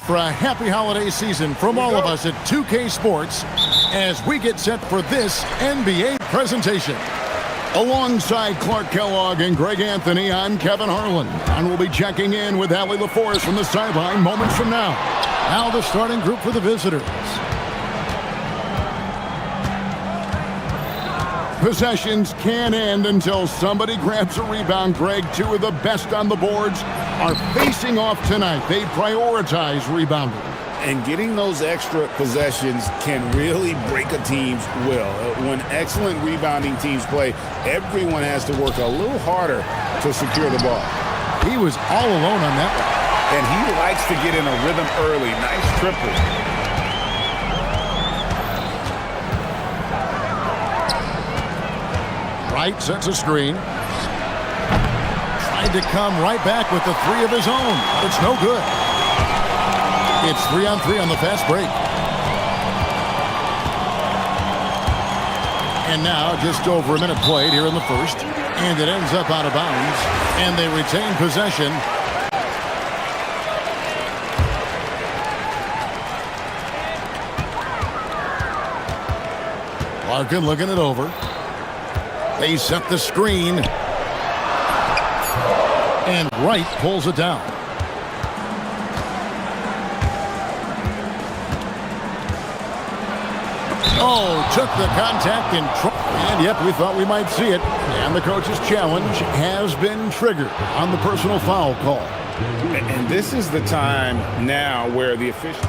for a happy holiday season from all of us at 2K Sports as we get set for this NBA presentation. Alongside Clark Kellogg and Greg Anthony, I'm Kevin Harlan, and we'll be checking in with Allie LaForest from the sideline moments from now. Now the starting group for the visitors. Possessions can't end until somebody grabs a rebound. Greg, two of the best on the boards are facing off tonight. They prioritize rebounding. And getting those extra possessions can really break a team's will. When excellent rebounding teams play, everyone has to work a little harder to secure the ball. He was all alone on that one. And he likes to get in a rhythm early. Nice triple. Wright sets a screen. Tried to come right back with the three of his own. It's no good. It's 3-on-3 on the fast break. And now just over a minute played here in the first. And it ends up out of bounds. And they retain possession. Larkin looking it over. They set the screen. And Wright pulls it down. Oh, took the contact and yep, we thought we might see it. And the coach's challenge has been triggered on the personal foul call. And this is the time now where the official...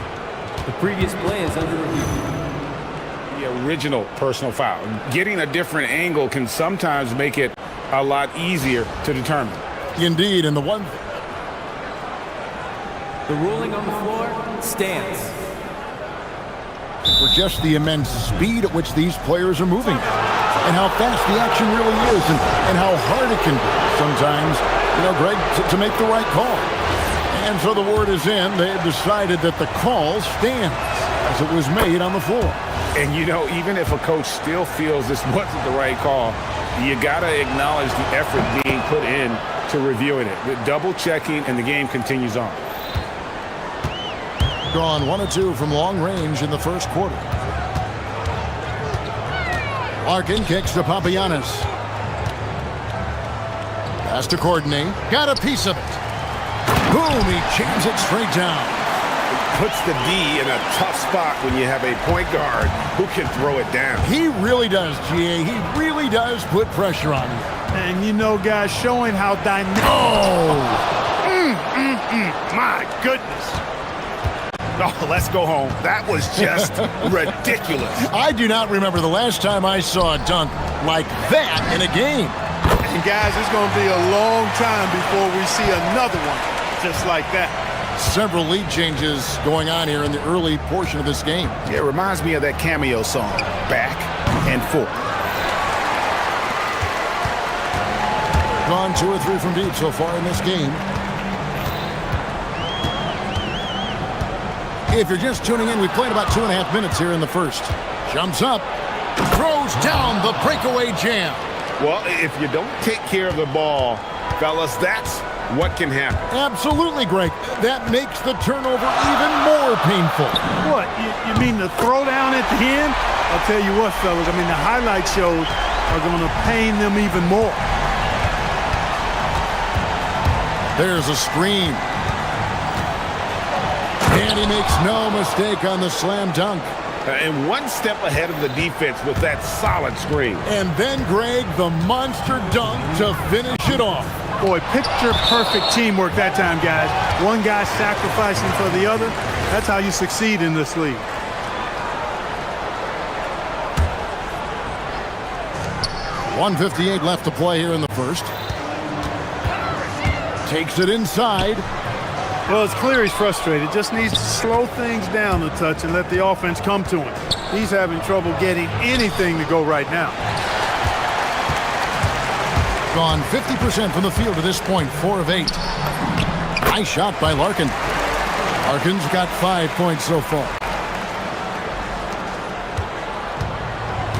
The previous play is under review. The original personal foul. Getting a different angle can sometimes make it a lot easier to determine. Indeed, and the one... The ruling on the floor stands. For just the immense speed at which these players are moving and how fast the action really is and how hard it can be sometimes, Greg, to make the right call. And so the word is in. They have decided that the call stands as it was made on the floor. And, even if a coach still feels this wasn't the right call, you got to acknowledge the effort being put in to reviewing it. The double checking, and the game continues on. Gone 1 of 2 from long range in the first quarter. Larkin kicks to Papagiannis. Pass to Courtney. Got a piece of it. Boom, he jams it straight down. Puts the D in a tough spot when you have a point guard who can throw it down. He really does, GA. He really does put pressure on you. And guys, showing how dynamic. Oh! My goodness. Oh, let's go home. That was just ridiculous. I do not remember the last time I saw a dunk like that in a game. And guys, it's going to be a long time before we see another one just like that. Several lead changes going on here in the early portion of this game. It reminds me of that Cameo song, Back and Forth. Gone 2 or 3 from deep so far in this game. If you're just tuning in, we played about 2.5 minutes here in the first. Jumps up, throws down the breakaway jam. Well, if you don't take care of the ball, fellas, that's what can happen. Absolutely, Greg. That makes the turnover even more painful. What? You mean the throwdown at the end? I'll tell you what, fellas. The highlight shows are going to pain them even more. There's a screen. And he makes no mistake on the slam dunk. And one step ahead of the defense with that solid screen. And then, Greg, the monster dunk to finish it off. Boy, picture-perfect teamwork that time, guys. One guy sacrificing for the other. That's how you succeed in this league. .158 left to play here in the first. Takes it inside. Well, it's clear he's frustrated. Just needs to slow things down a touch and let the offense come to him. He's having trouble getting anything to go right now. Gone 50% from the field to this point, 4 of 8. Nice shot by Larkin. Larkin's got 5 points so far.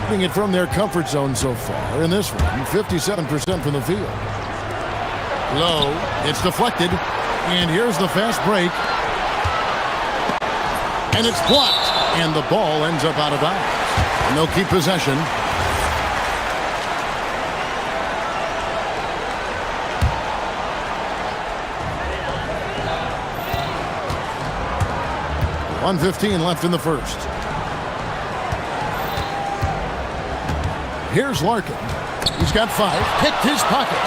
Keeping it from their comfort zone so far in this one, 57% from the field. Low, it's deflected. And here's the fast break. And it's blocked. And the ball ends up out of bounds. And they'll keep possession. .115 left in the first. Here's Larkin. He's got 5. Picked his pocket.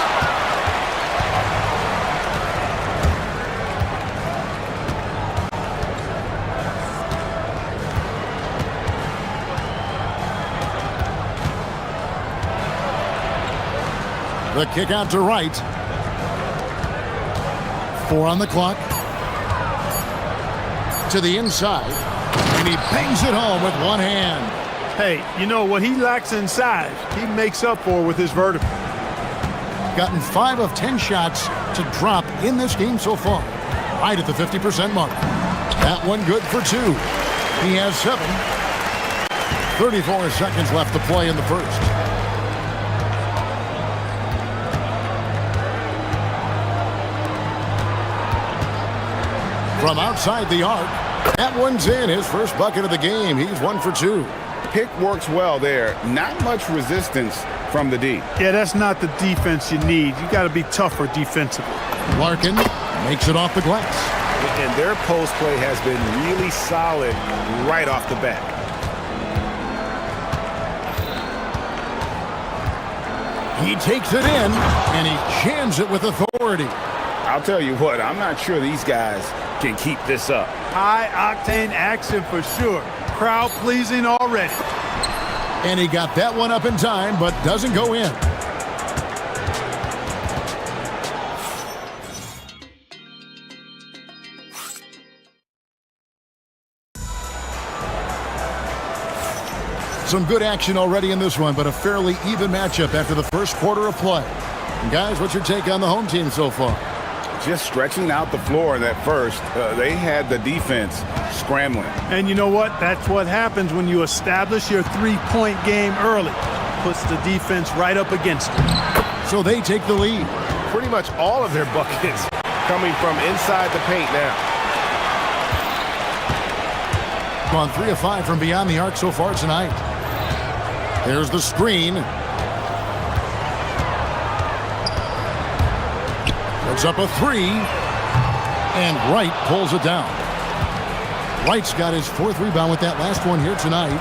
The kick out to right. 4 on the clock. To the inside. And he bangs it home with one hand. Hey, you know, what he lacks in size, he makes up for with his vertical. Gotten 5 of 10 shots to drop in this game so far. Right at the 50% mark. That one good for 2. He has 7. 34 seconds left to play in the first. From outside the arc, that one's in. His first bucket of the game. He's 1 for 2. Pick works well there. Not much resistance from the D. Yeah, that's not the defense you need. You got to be tougher defensively. Larkin makes it off the glass. And their post play has been really solid right off the bat. He takes it in, and he jams it with authority. I'll tell you what, I'm not sure these guys can keep this up. High-octane action for sure. Crowd-pleasing already. And he got that one up in time, but doesn't go in. Some good action already in this one, but a fairly even matchup after the first quarter of play. And guys, what's your take on the home team so far? Just stretching out the floor in that first. They had the defense scrambling. And you know what? That's what happens when you establish your three-point game early. Puts the defense right up against it. So they take the lead. Pretty much all of their buckets coming from inside the paint now. Gone 3 of 5 from beyond the arc so far tonight. There's the screen. Puts up a 3. And Wright pulls it down. Wright's got his 4th rebound with that last one here tonight.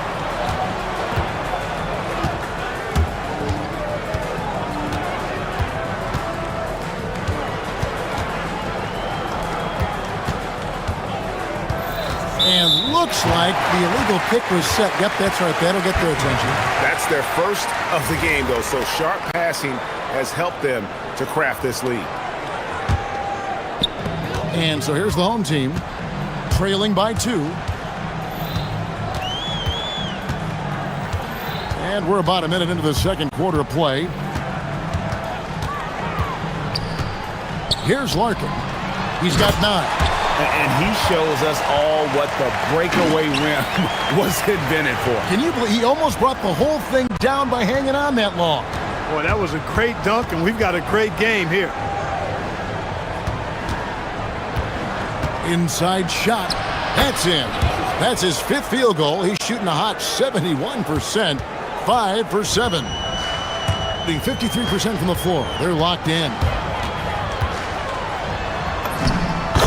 And looks like the illegal pick was set. Yep, that's right. That'll get their attention. That's their first of the game, though. So sharp passing has helped them to craft this lead. And so here's the home team, trailing by 2. And we're about a minute into the second quarter of play. Here's Larkin. He's got 9. And he shows us all what the breakaway rim was invented for. Can you believe he almost brought the whole thing down by hanging on that long? Boy, that was a great dunk, and we've got a great game here. Inside shot. That's in. That's his 5th field goal. He's shooting a hot 71%. 5 for 7. 53% from the floor. They're locked in.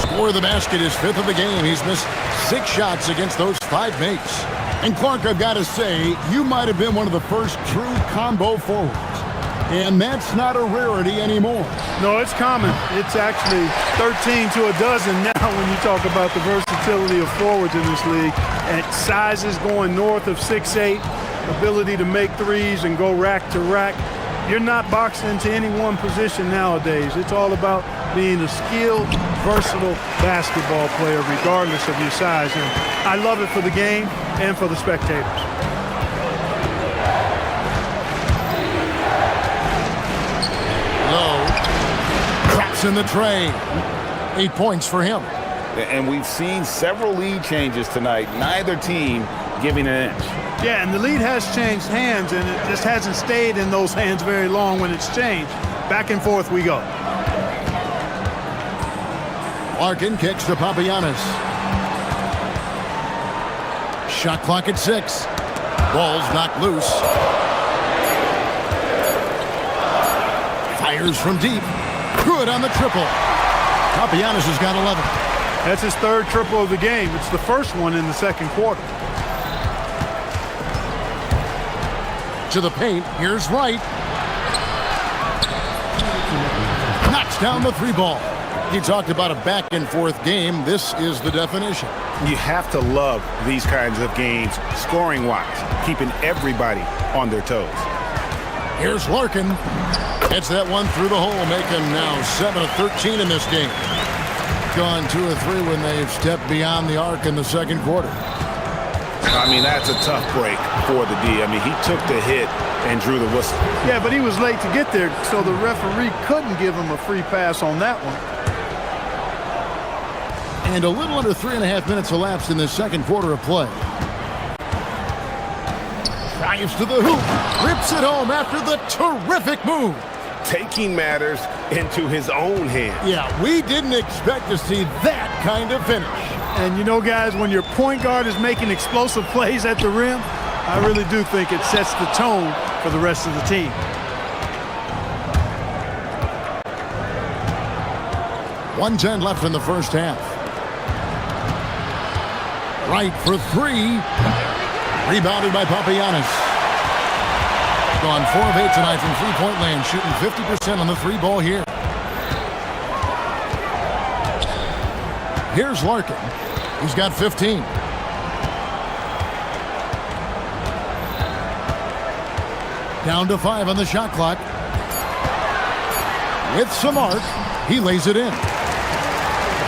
Score the basket, his 5th of the game. He's missed 6 shots against those 5 mates. And Clark, I've got to say, you might have been one of the first true combo forwards. And that's not a rarity anymore. No, it's common. It's actually 13 to a dozen now when you talk about the versatility of forwards in this league. And sizes going north of 6'8", ability to make threes and go rack to rack. You're not boxed into any one position nowadays. It's all about being a skilled, versatile basketball player regardless of your size. And I love it for the game and for the spectators. Low. Drops in the tray. 8 points for him. And we've seen several lead changes tonight. Neither team giving an inch. Yeah, and the lead has changed hands, and it just hasn't stayed in those hands very long when it's changed. Back and forth we go. Larkin kicks to Papagiannis. Shot clock at 6. Ball's knocked loose. Fires from deep. Good on the triple. Papagiannis has got 11. That's his third triple of the game. It's the first one in the second quarter. To the paint. Here's Wright. Knocks down the 3 ball. He talked about a back-and-forth game. This is the definition. You have to love these kinds of games, scoring-wise, keeping everybody on their toes. Here's Larkin. Hits that one through the hole, making now 7 of 13 in this game. Gone 2 of 3 when they've stepped beyond the arc in the second quarter. I mean, that's a tough break for the D. I mean, he took the hit and drew the whistle. Yeah, but he was late to get there, so the referee couldn't give him a free pass on that one. And a little under 3.5 minutes elapsed in the second quarter of play. Drives to the hoop. Rips it home after the terrific move. Taking matters into his own hands. Yeah, we didn't expect to see that kind of finish. And you know, guys, when your point guard is making explosive plays at the rim, I really do think it sets the tone for the rest of the team. .110 left in the first half. Right for 3. Rebounded by Papagiannis. Gone 4 of 8 tonight from three-point land, shooting 50% on the 3 ball here. Here's Larkin. He's got 15. Down to 5 on the shot clock. With some arc, he lays it in.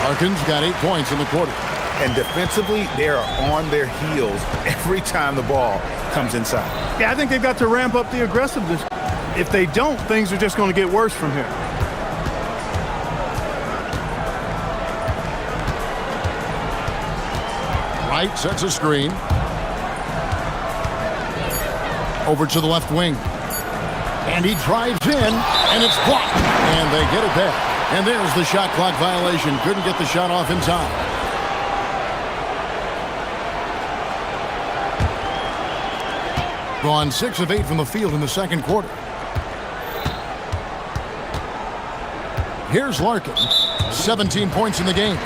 Larkin's got 8 points in the quarter. And defensively, they are on their heels every time the ball comes inside. Yeah, I think they've got to ramp up the aggressiveness. If they don't, things are just going to get worse from here. Wright sets a screen. Over to the left wing. And he drives in, and it's blocked. And they get it back. And there's the shot clock violation. Couldn't get the shot off in time. Gone 6 of 8 from the field in the second quarter. Here's Larkin. 17 points in the game.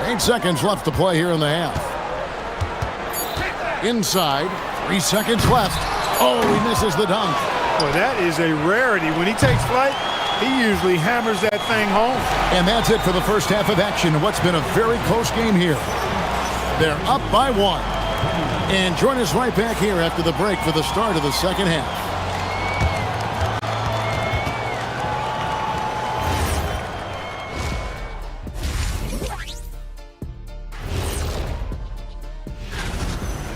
Eight seconds left to play here in the half. Inside, 3 seconds left. Oh, he misses the dunk. Boy, that is a rarity. When he takes flight, he usually hammers that thing home. And that's it for the first half of action. What's been a very close game here. They're up by 1. And join us right back here after the break for the start of the second half.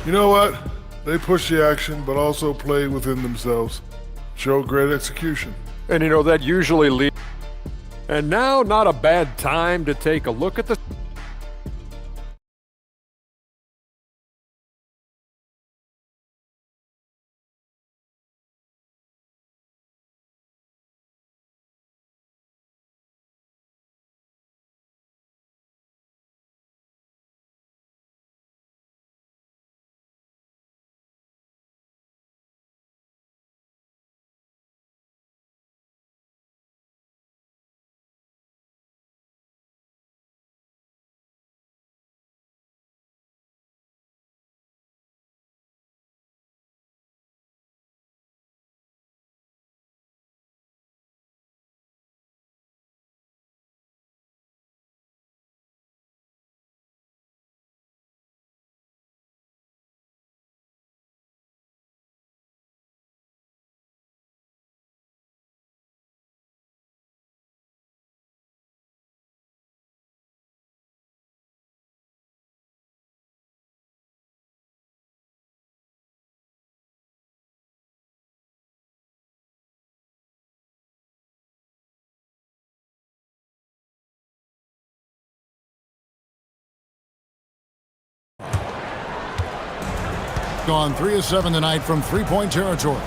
You know what? They push the action, but also play within themselves. Show great execution. And you know, that usually leads. And now, not a bad time to take a look at the. Gone 3 of 7 tonight from three-point territory.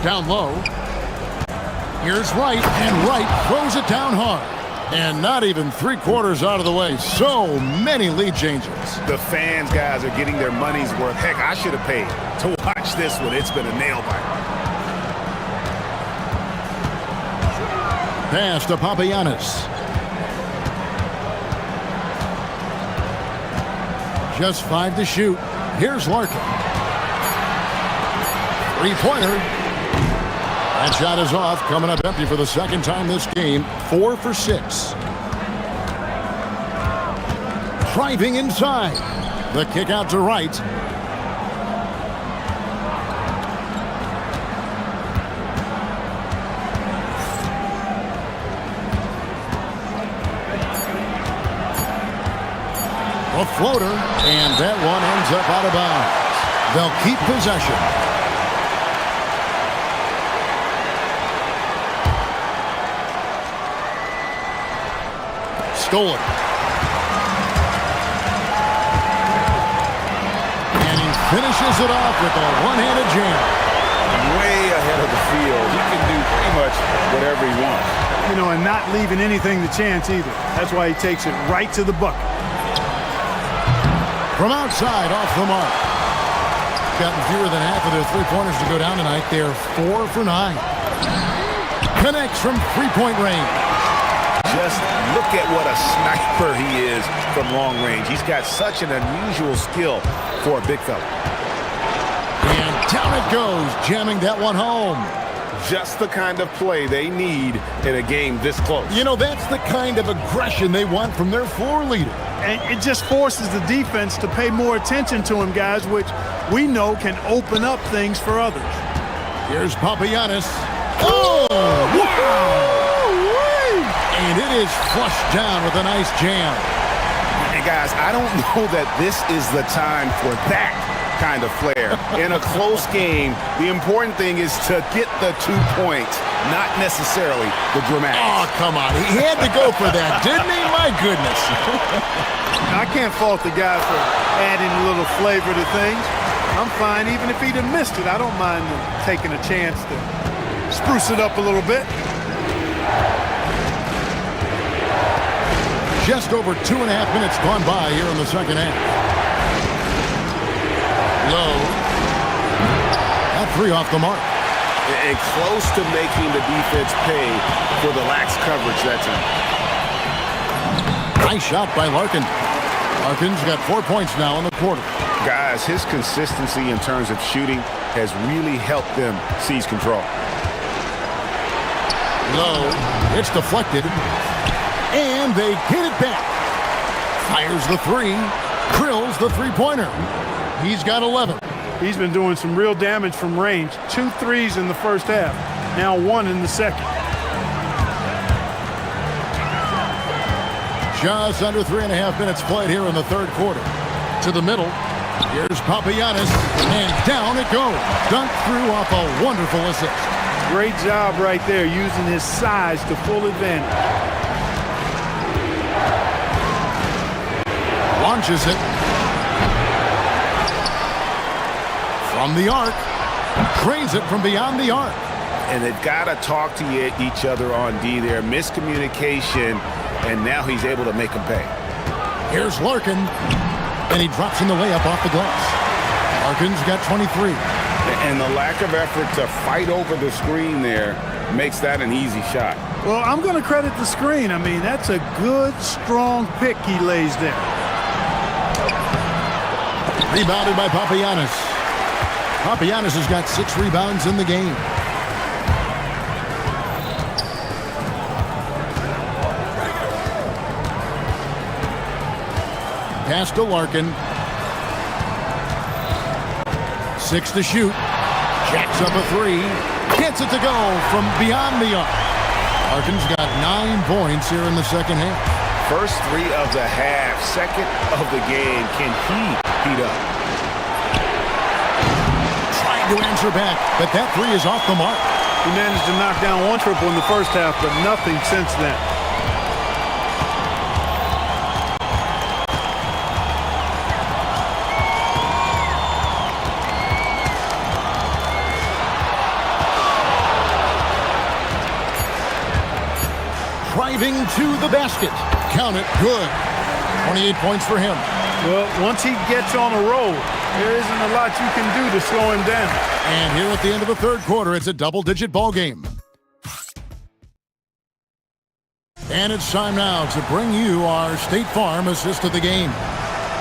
Down low. Here's Wright, and Wright throws it down hard. And not even 3/4 out of the way. So many lead changes. The fans, guys, are getting their money's worth. Heck, I should have paid to watch this one. It's been a nail-biter. Pass to Papagiannis. Just 5 to shoot. Here's Larkin. Three-pointer. That shot is off, coming up empty for the second time this game. 4 for 6. Driving inside. The kick out to Wright. A floater, and that one ends up out of bounds. They'll keep possession. Stolen. And he finishes it off with a one-handed jam. Way ahead of the field. He can do pretty much whatever he wants. You know, and not leaving anything to chance either. That's why he takes it right to the bucket. From outside, off the mark. Gotten fewer than half of their three-pointers to go down tonight. They're 4 for 9. Connects from three-point range. Just look at what a sniper he is from long range. He's got such an unusual skill for a big fella. And down it goes, jamming that one home. Just the kind of play they need in a game this close. You know, that's the kind of aggression they want from their floor leader. And it just forces the defense to pay more attention to him, guys, which we know can open up things for others. Here's Papagiannis. Oh, wow! And it is flushed down with a nice jam. And guys, I don't know that this is the time for that kind of flair. In a close game, the important thing is to get the 2 points, not necessarily the dramatics. Oh, come on. He had to go for that, didn't he? My goodness. I can't fault the guy for adding a little flavor to things. I'm fine even if he'd have missed it. I don't mind taking a chance to spruce it up a little bit. Just over 2.5 minutes gone by here in the second half. Low. That three off the mark. And close to making the defense pay for the lax coverage that time. Nice shot by Larkin. Larkin's got 4 points now in the quarter. Guys, his consistency in terms of shooting has really helped them seize control. Low. It's deflected. And they get it back. Fires the three. Drills the three-pointer. He's got 11. He's been doing some real damage from range. 2 threes in the first half. Now 1 in the second. Just under 3.5 minutes played here in the third quarter. To the middle. Here's Papagiannis. And down it goes. Dunked through off a wonderful assist. Great job right there, using his size to full advantage. Launches it. From the arc. Trains it from beyond the arc. And they've got to talk to each other on D there. Miscommunication, and now he's able to make them pay. Here's Larkin. And he drops in the layup off the glass. Larkin's got 23. And the lack of effort to fight over the screen there makes that an easy shot. Well, I'm going to credit the screen. I mean, that's a good, strong pick he lays there. Rebounded by Papagiannis. Papagiannis has got 6 rebounds in the game. Pass to Larkin. 6 to shoot. Jacks up a 3. Gets it to go from beyond the arc. Larkin's got 9 points here in the second half. First 3 of the half, second of the game. Can he heat up? Trying to answer back, but that 3 is off the mark. He managed to knock down 1 triple in the first half, but nothing since then. driving to the basket. Count it, good. 28 points for him. Well, once he gets on a roll, there isn't a lot you can do to slow him down. And here at the end of the third quarter, it's a double-digit ball game. And it's time now to bring you our State Farm assist of the game.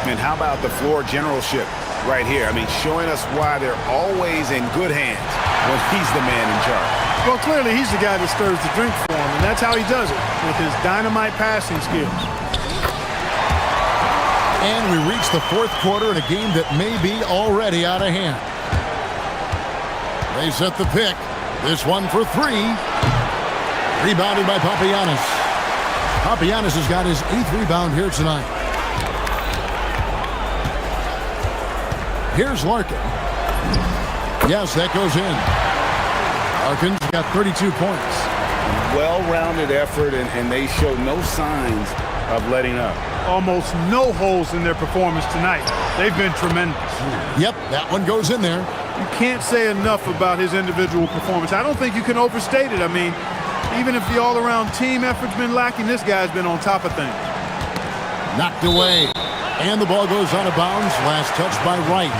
And how about the floor generalship right here? I mean, showing us why they're always in good hands when he's the man in charge. Well, clearly he's the guy that stirs the drink for him, and that's how he does it, with his dynamite passing skills. And we reach the fourth quarter in a game that may be already out of hand. They set the pick. This one for three. Rebounded by Papagiannis. Papagiannis has got his 8th rebound here tonight. Here's Larkin. Yes, that goes in. Larkin's got 32 points. Well-rounded effort, and they show no signs of letting up. Almost no holes in their performance tonight. They've been tremendous. Yep, that one goes in there. You can't say enough about his individual performance. I don't think you can overstate it. I mean, even if the all-around team effort's been lacking, this guy's been on top of things. Knocked away. And the ball goes out of bounds. Last touch by Wright.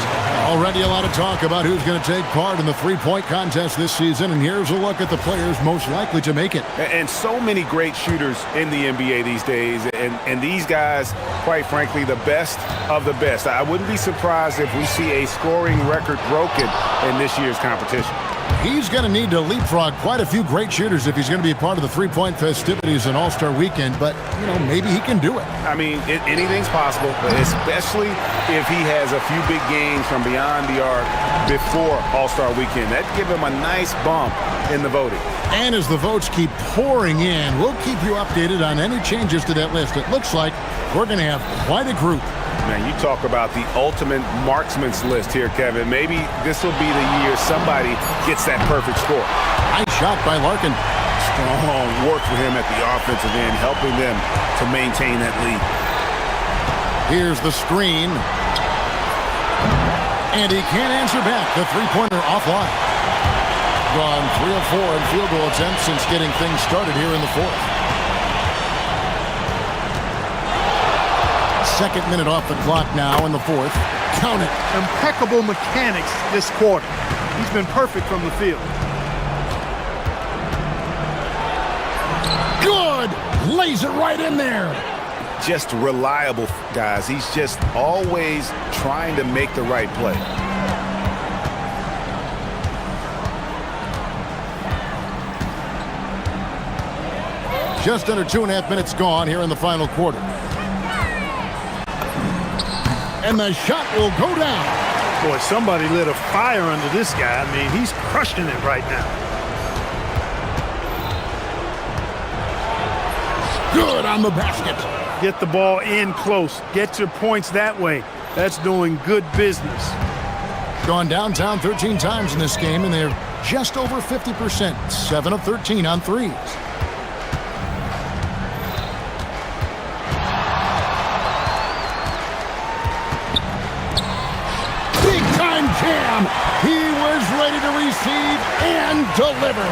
Already a lot of talk about who's going to take part in the three-point contest this season. And here's a look at the players most likely to make it. And so many great shooters in the NBA these days. And these guys, quite frankly, the best of the best. I wouldn't be surprised if we see a scoring record broken in this year's competition. He's going to need to leapfrog quite a few great shooters if he's going to be a part of the three-point festivities and All-Star Weekend. But, you know, maybe he can do it. I mean, anything's possible, especially if he has a few big games from beyond the arc before All-Star Weekend. That'd give him a nice bump in the voting. And as the votes keep pouring in, we'll keep you updated on any changes to that list. It looks like we're going to have quite a group. Man, you talk about the ultimate marksman's list here, Kevin. Maybe this will be the year somebody gets that perfect score. Nice shot by Larkin. Strong work for him at the offensive end, helping them to maintain that lead. Here's the screen. And he can't answer back. The three-pointer offline. Gone 3 of 4 in field goal attempts since getting things started here in the fourth. Second minute off the clock now in the fourth. Count it. Impeccable mechanics this quarter. He's been perfect from the field. Good! Lays it right in there. Just reliable, guys. He's just always trying to make the right play. Just under 2.5 minutes gone here in the final quarter. And the shot will go down. Boy, somebody lit a fire under this guy. I mean, he's crushing it right now. Good on the basket. Get the ball in close. Get your points that way. That's doing good business. Gone downtown 13 times in this game, and they're just over 50%. 7 of 13 on threes. Jam. He was ready to receive and deliver.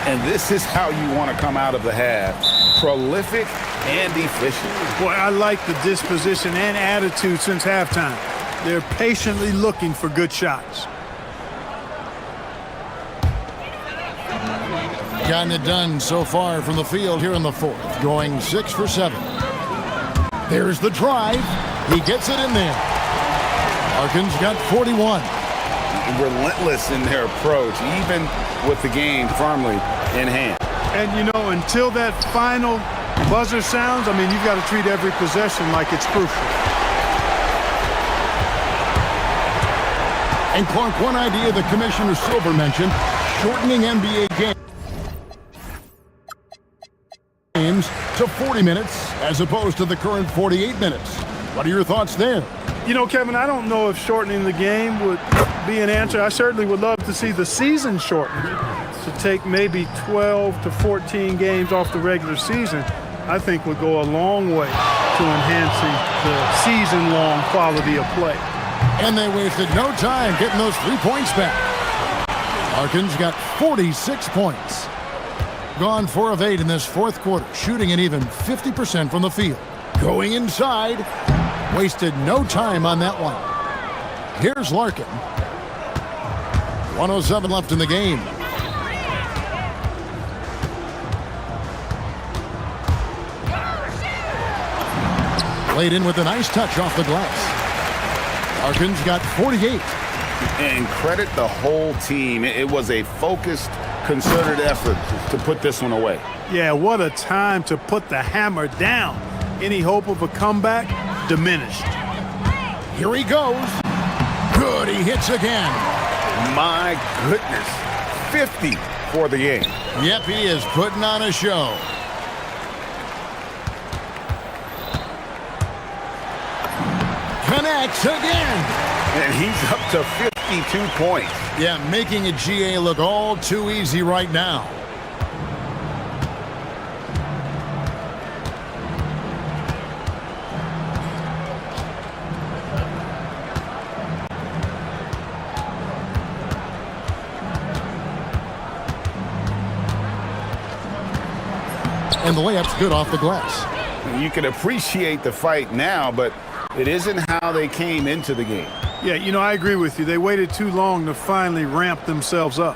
And this is how you want to come out of the half. Prolific and efficient. Boy, I like the disposition and attitude since halftime. They're patiently looking for good shots. Gotten it done so far from the field here in the fourth. Going 6 for 7. There's the drive. He gets it in there. Larkin's got 41. Relentless in their approach, even with the game firmly in hand. And, you know, until that final buzzer sounds, I mean, you've got to treat every possession like it's crucial. And, Clark, one idea that Commissioner Silver mentioned, shortening NBA games to 40 minutes as opposed to the current 48 minutes. What are your thoughts there? You know, Kevin, I don't know if shortening the game would be an answer. I certainly would love to see the season shortened to take maybe 12 to 14 games off the regular season. I think would go a long way to enhancing the season-long quality of play. And they wasted no time getting those 3 points back. Larkin's got 46 points. Gone 4 of 8 in this fourth quarter, shooting an even 50% from the field. Going inside. Wasted no time on that one. Here's Larkin. 1:07 left in the game. Played in with a nice touch off the glass. Larkin's got 48. And credit the whole team. It was a focused, concerted effort to put this one away. Yeah, what a time to put the hammer down. Any hope of a comeback diminished. Here he goes. Good, he hits again. My goodness. 50 for the game. Yep, he is putting on a show. Connects again. And he's up to 52 points. Yeah, making a GA look all too easy right now. And the layup's good off the glass. You can appreciate the fight now, but it isn't how they came into the game. Yeah, you know, I agree with you. They waited too long to finally ramp themselves up.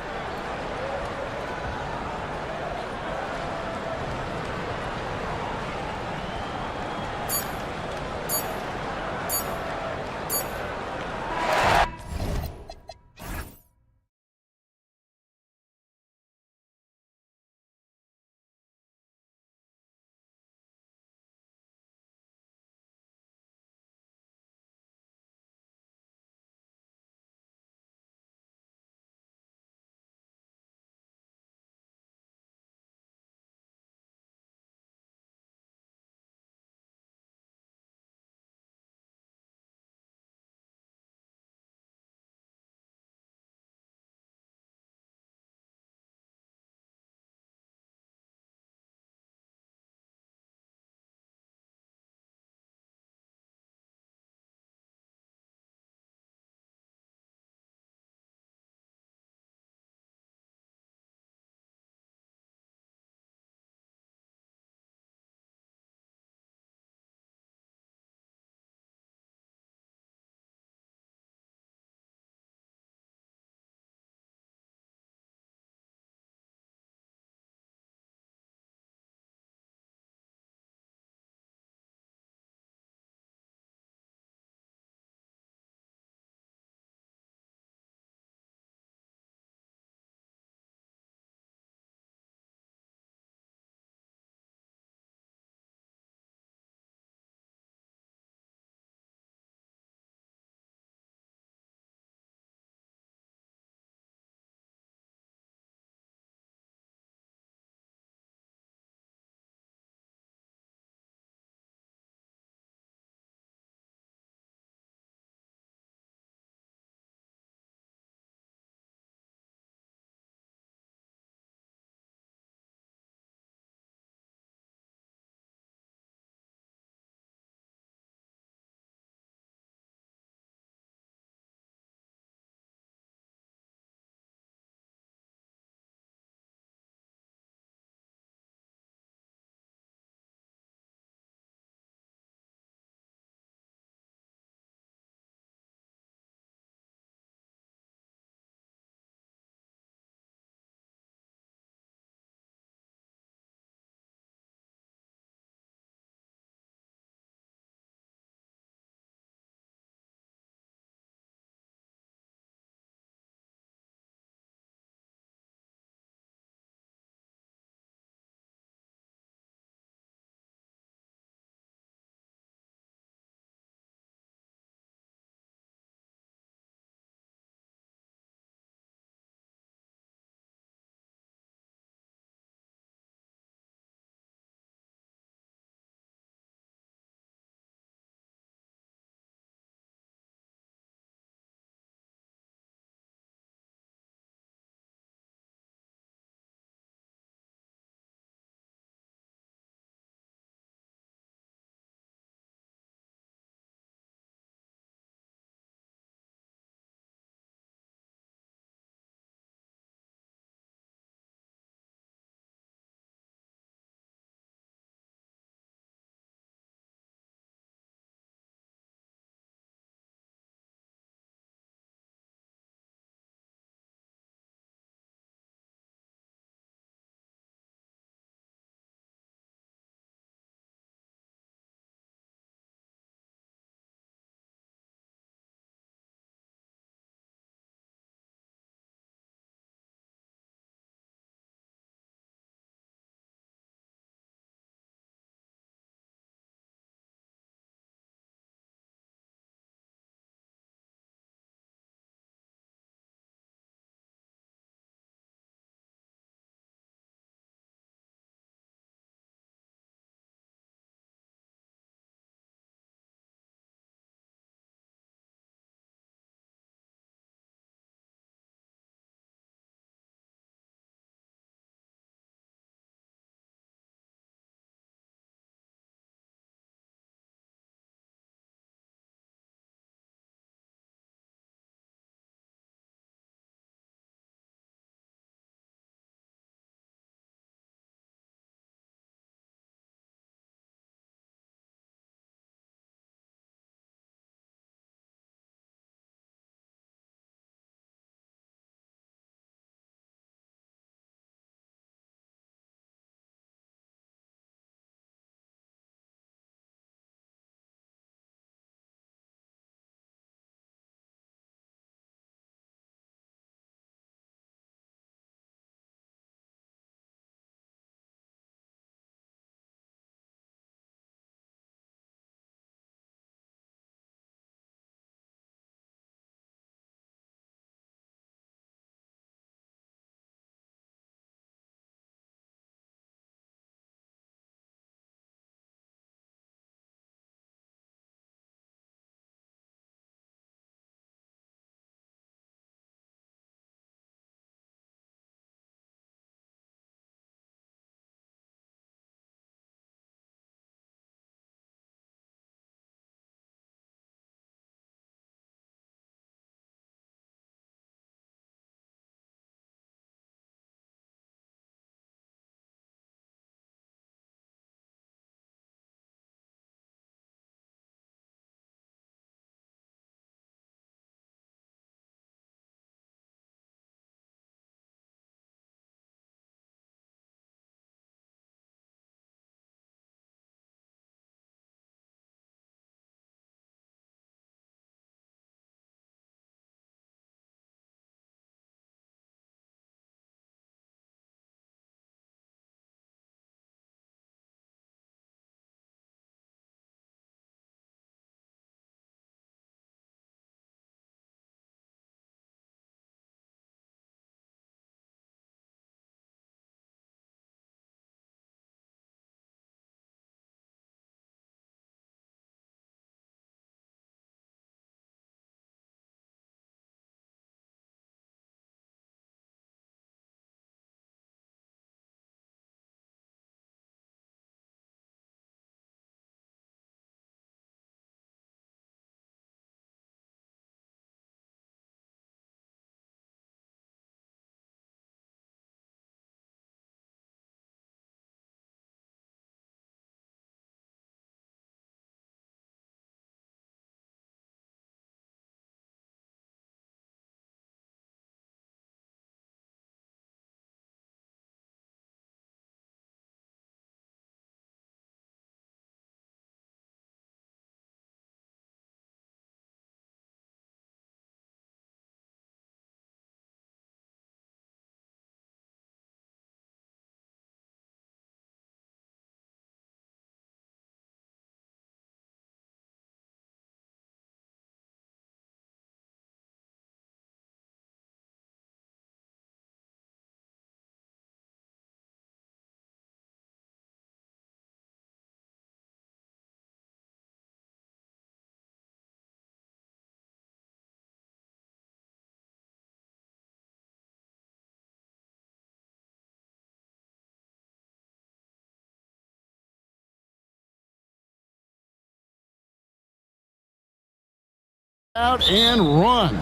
Out and run.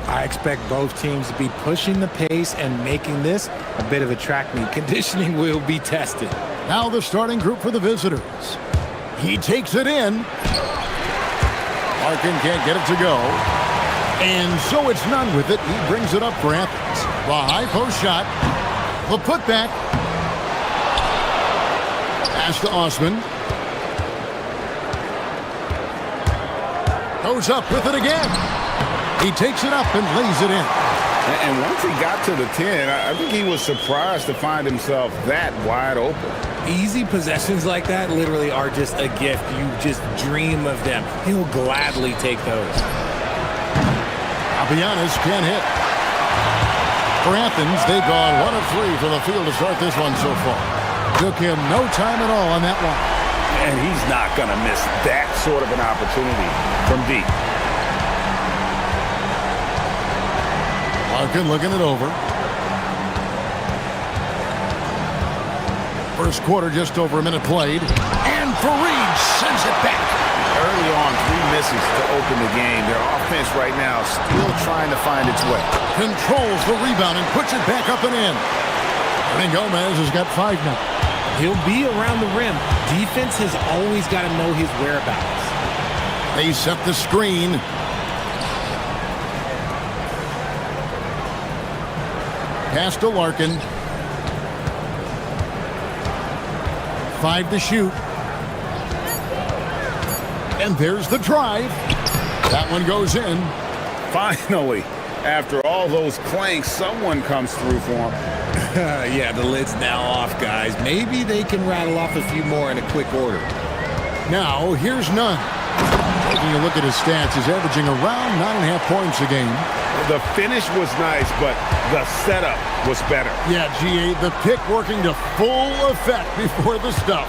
I expect both teams to be pushing the pace and making this a bit of a track meet. Conditioning will be tested. Now the starting group for the visitors. He takes it in. Larkin can't get it to go. And so it's none with it. He brings it up for Athens. The high post shot. The putback. Pass to Osman. Goes up with it again. He takes it up and lays it in. And once he got to the 10, I think he was surprised to find himself that wide open. Easy possessions like that literally are just a gift. You just dream of them. He'll gladly take those. Papianis can't hit. For Athens, they've gone 1 of 3 from the field to start this one so far. Took him no time at all on that one. And he's not going to miss that sort of an opportunity from deep. Larkin looking it over. First quarter, just over a minute played. And Fareed sends it back. Early on, 3 misses to open the game. Their offense right now still trying to find its way. Controls the rebound and puts it back up and in. Ernie Gomez has got 5 now. He'll be around the rim. Defense has always got to know his whereabouts. They set the screen. Pass to Larkin. 5 to shoot. And there's the drive. That one goes in. Finally, after all those clanks, someone comes through for him. Yeah, the lid's now off, guys. Maybe they can rattle off a few more in a quick order. Now, here's Nunn. Taking a look at his stats, he's averaging around 9.5 points a game. The finish was nice, but the setup was better. Yeah, GA, the pick working to full effect before the stuff.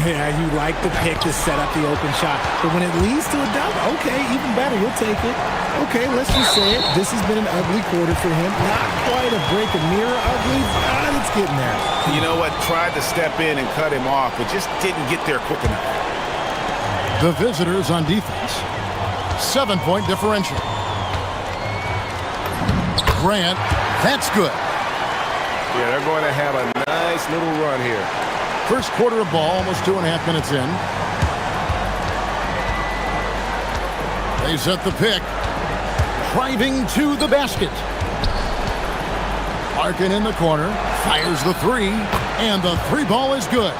Yeah, you like the pick to set up the open shot. But when it leads to a dunk, okay, even better, you'll take it. Okay, let's just say it. This has been an ugly quarter for him. Not quite a break a mirror ugly, but it's getting there. You know what? Tried to step in and cut him off, but just didn't get there quick enough. The visitors on defense. 7-point differential. Grant, that's good. Yeah, they're going to have a nice little run here. First quarter of ball, almost 2.5 minutes in. They set the pick. Driving to the basket. Larkin in the corner. Fires the 3. And the 3 ball is good.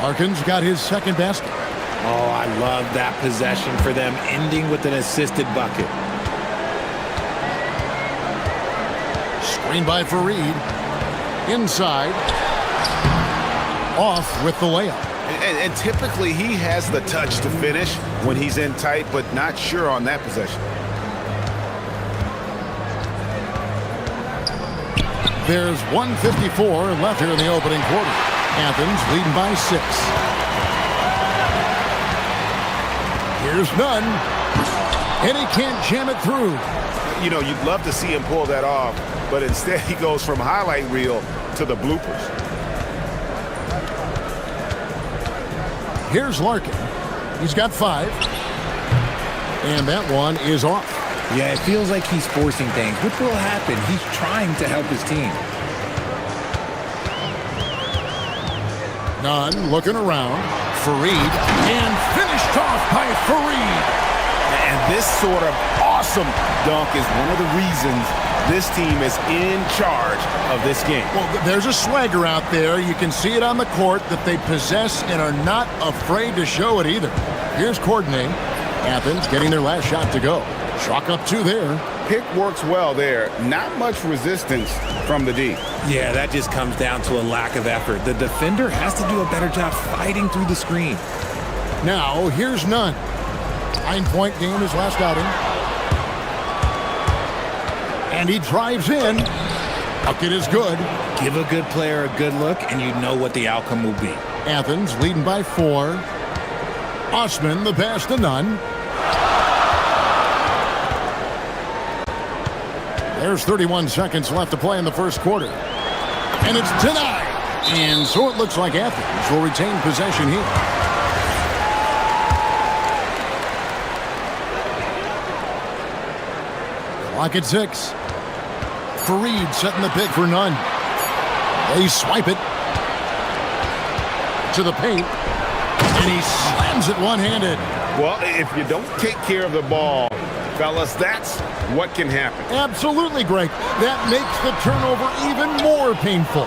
Larkin's got his second basket. Oh, I love that possession for them, ending with an assisted bucket. Screen by Fareed. Inside. Off with the layup. And typically he has the touch to finish when he's in tight, but not sure on that possession. There's 1:54 left here in the opening quarter. Athens leading by 6. Here's Nunn. And he can't jam it through. You know, you'd love to see him pull that off, but instead he goes from highlight reel to the bloopers. Here's Larkin. He's got 5. And that one is off. Yeah, it feels like he's forcing things. What will happen? He's trying to help his team. Nunn looking around. Fareed. And finished off by Fareed. And this sort of awesome dunk is one of the reasons this team is in charge of this game. Well, there's a swagger out there. You can see it on the court that they possess and are not afraid to show it either. Here's Courtney. Athens getting their last shot to go. Chalk up 2 there. Pick works well there. Not much resistance from the D. Yeah, that just comes down to a lack of effort. The defender has to do a better job fighting through the screen. Now, here's Nunn. 9-point game his last outing. And he drives in. Bucket is good. Give a good player a good look, and you know what the outcome will be. Athens leading by 4. Osman, the pass to Nunn. There's 31 seconds left to play in the first quarter. And it's denied. And so it looks like Athens will retain possession here. Clock at 6. Fareed setting the pick for none. They swipe it to the paint, and he slams it one-handed. Well, if you don't take care of the ball, fellas, that's what can happen. Absolutely, Greg. That makes the turnover even more painful.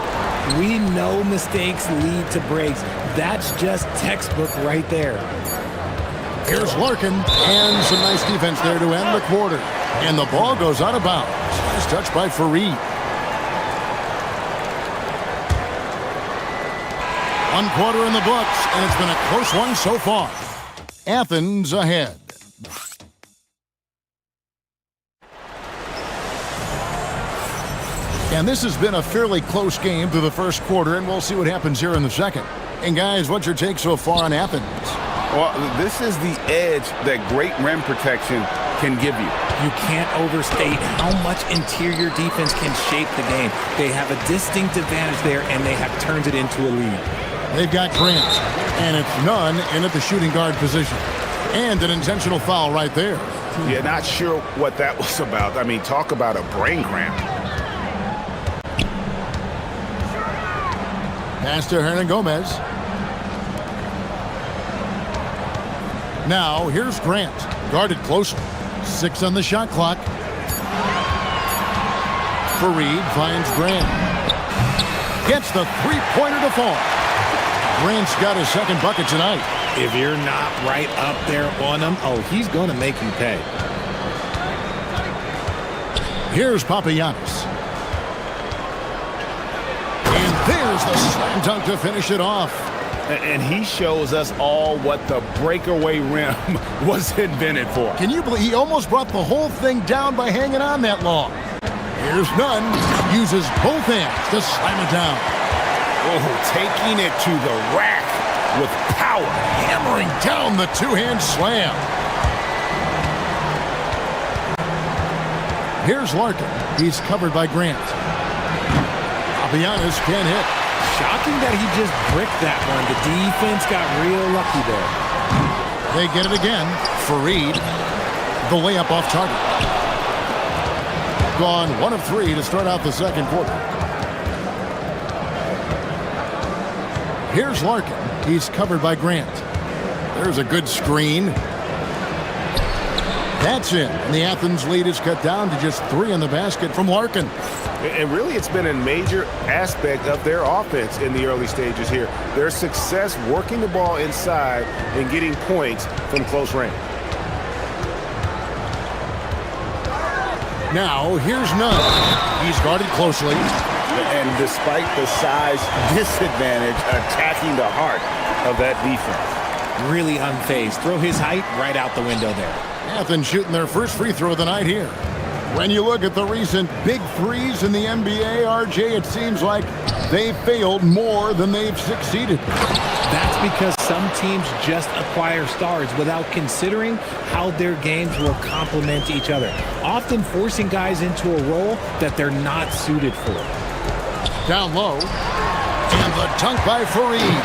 We know mistakes lead to breaks. That's just textbook right there. Here's Larkin, and some nice defense there to end the quarter. And the ball goes out of bounds. Nice touch by Fareed. 1 quarter in the books, and it's been a close one so far. Athens ahead. And this has been a fairly close game through the first quarter, and we'll see what happens here in the second. And guys, what's your take so far on Athens? Well, this is the edge that great rim protection can give you. You can't overstate how much interior defense can shape the game. They have a distinct advantage there, and they have turned it into a lead. They've got Grant, and it's none in at the shooting guard position. And an intentional foul right there. Yeah, not sure what that was about. I mean, talk about a brain cramp. Pass to Hernan Gomez. Now, here's Grant. Guarded closely. 6 on the shot clock. Fareed finds Grant. Gets the three-pointer to fall. Grant's got his second bucket tonight. If you're not right up there on him, oh, he's going to make you pay. Here's Papagiannis. And there's the slam dunk to finish it off. And he shows us all what the breakaway rim was invented for. Can you believe he almost brought the whole thing down by hanging on that long? Here's Nunn. Uses both hands to slam it down. Oh, taking it to the rack with power. Hammering down the two-hand slam. Here's Larkin. He's covered by Grant. Papagiannis can't hit. Shocking that he just bricked that one. The defense got real lucky there. They get it again. Fareed. The layup off target. Gone 1 of 3 to start out the second quarter. Here's Larkin. He's covered by Grant. There's a good screen. That's it. And the Athens lead is cut down to just 3 in the basket from Larkin. And really, it's been a major aspect of their offense in the early stages here. Their success working the ball inside and getting points from close range. Now, here's Nunn. He's guarded closely. And despite the size disadvantage, attacking the heart of that defense. Really unfazed. Throw his height right out the window there. Athens shooting their first free throw of the night here. When you look at the recent big threes in the NBA, RJ, it seems like they've failed more than they've succeeded. That's because some teams just acquire stars without considering how their games will complement each other, often forcing guys into a role that they're not suited for. Down low, and the dunk by Fareed.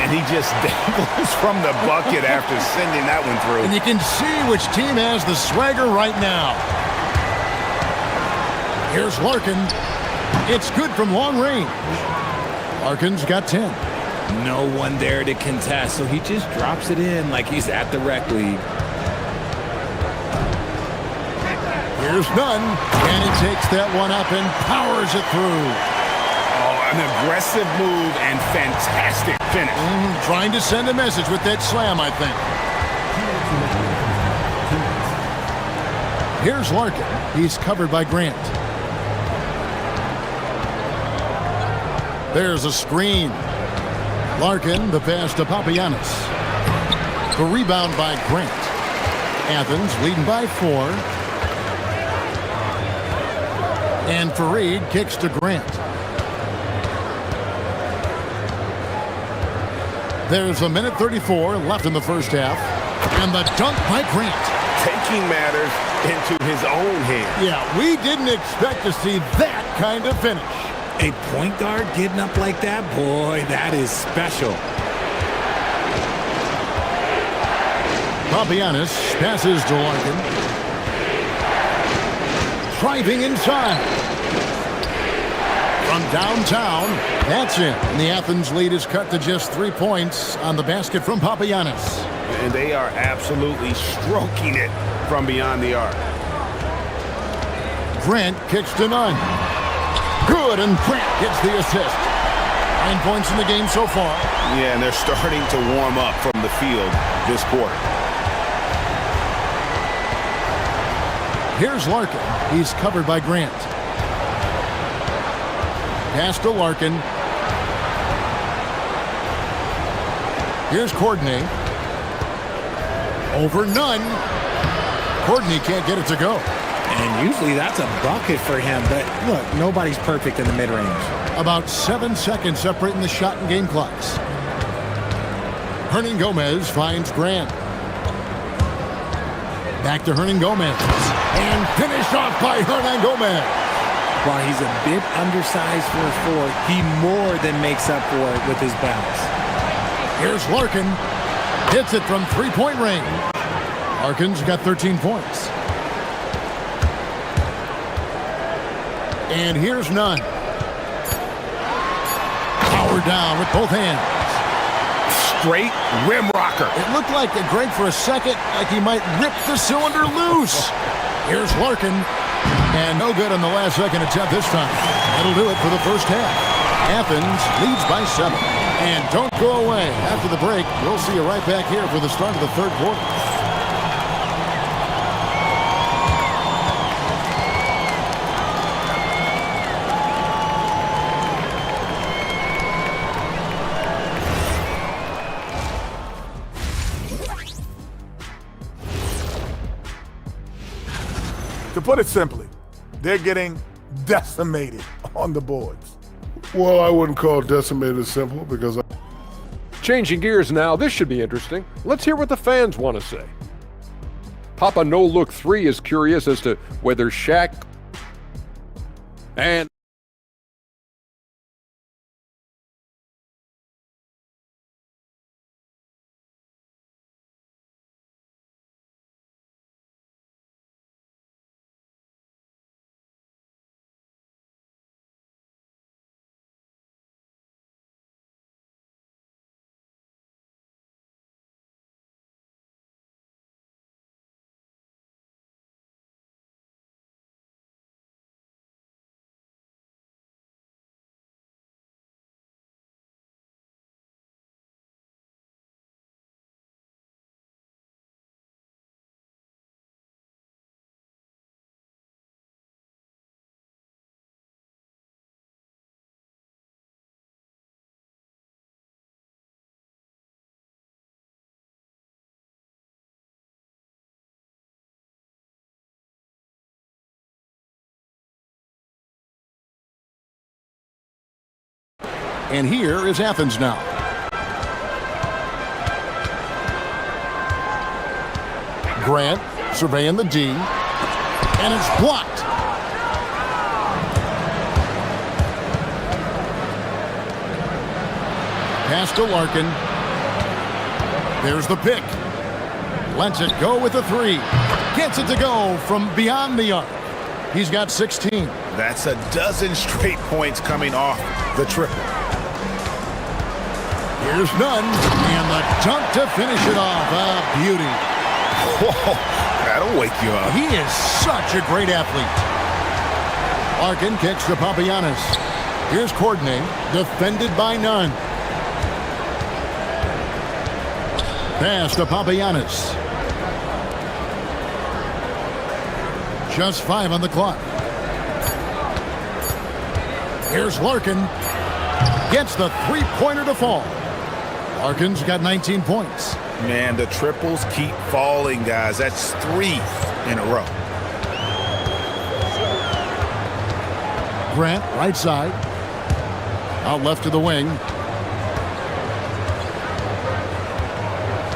And he just dangles from the bucket after sending that one through. And you can see which team has the swagger right now. Here's Larkin. It's good from long range. Larkin's got 10. No one there to contest, so he just drops it in like he's at the rec league. Here's Nunn, and he takes that one up and powers it through. Oh, an aggressive move and fantastic finish. Trying to send a message with that slam, I think. Here's Larkin. He's covered by Grant. There's a screen. Larkin, the pass to Papagiannis. The rebound by Grant. Athens leading by 4. And Fareed kicks to Grant. There's 1:34 left in the first half. And the dunk by Grant. Taking matters into his own hands. Yeah, we didn't expect to see that kind of finish. A point guard getting up like that? Boy, that is special. Papagiannis passes to Larkin. driving inside. From downtown, that's it. And the Athens lead is cut to just 3 points on the basket from Papagiannis. And they are absolutely stroking it from beyond the arc. Grant kicks to none. Good, and Grant gets the assist. 9 points in the game so far. Yeah, and they're starting to warm up from the field this quarter. Here's Larkin. He's covered by Grant. Pass to Larkin. Here's Courtney. Over none. Courtney can't get it to go. And usually that's a bucket for him, but look, nobody's perfect in the mid-range. About 7 seconds separating the shot and game clocks. Hernan Gomez finds Grant. Back to Hernan Gomez. And finished off by Hernan Gomez. While he's a bit undersized for a forward, he more than makes up for it with his bounce. Here's Larkin. Hits it from three-point range. Larkin's got 13 points. And here's none. Power down with both hands. Straight rim rocker. It looked like Greg for a second, like he might rip the cylinder loose. Here's Larkin. And no good on the last second attempt this time. That'll do it for the first half. Athens leads by 7. And don't go away. After the break, we'll see you right back here for the start of the third quarter. To put it simply, they're getting decimated on the boards. Well, I wouldn't call decimated simple because Changing gears now, this should be interesting. Let's hear what the fans want to say. Papa No Look 3 is curious as to whether Shaq and And here is Athens now. Grant surveying the D. And it's blocked. Pass to Larkin. There's the pick. Lets it go with a 3. Gets it to go from beyond the arc. He's got 16. That's a dozen straight points coming off the triple. Here's none, and the dunk to finish it off. A beauty. Whoa, that'll wake you up. He is such a great athlete. Larkin kicks to Papagiannis. Here's Courtney, defended by none. Pass to Papagiannis. Just 5 on the clock. Here's Larkin. Gets the three-pointer to fall. Larkin's got 19 points. Man, the triples keep falling, guys. That's 3 in a row. Grant, right side. Out left to the wing.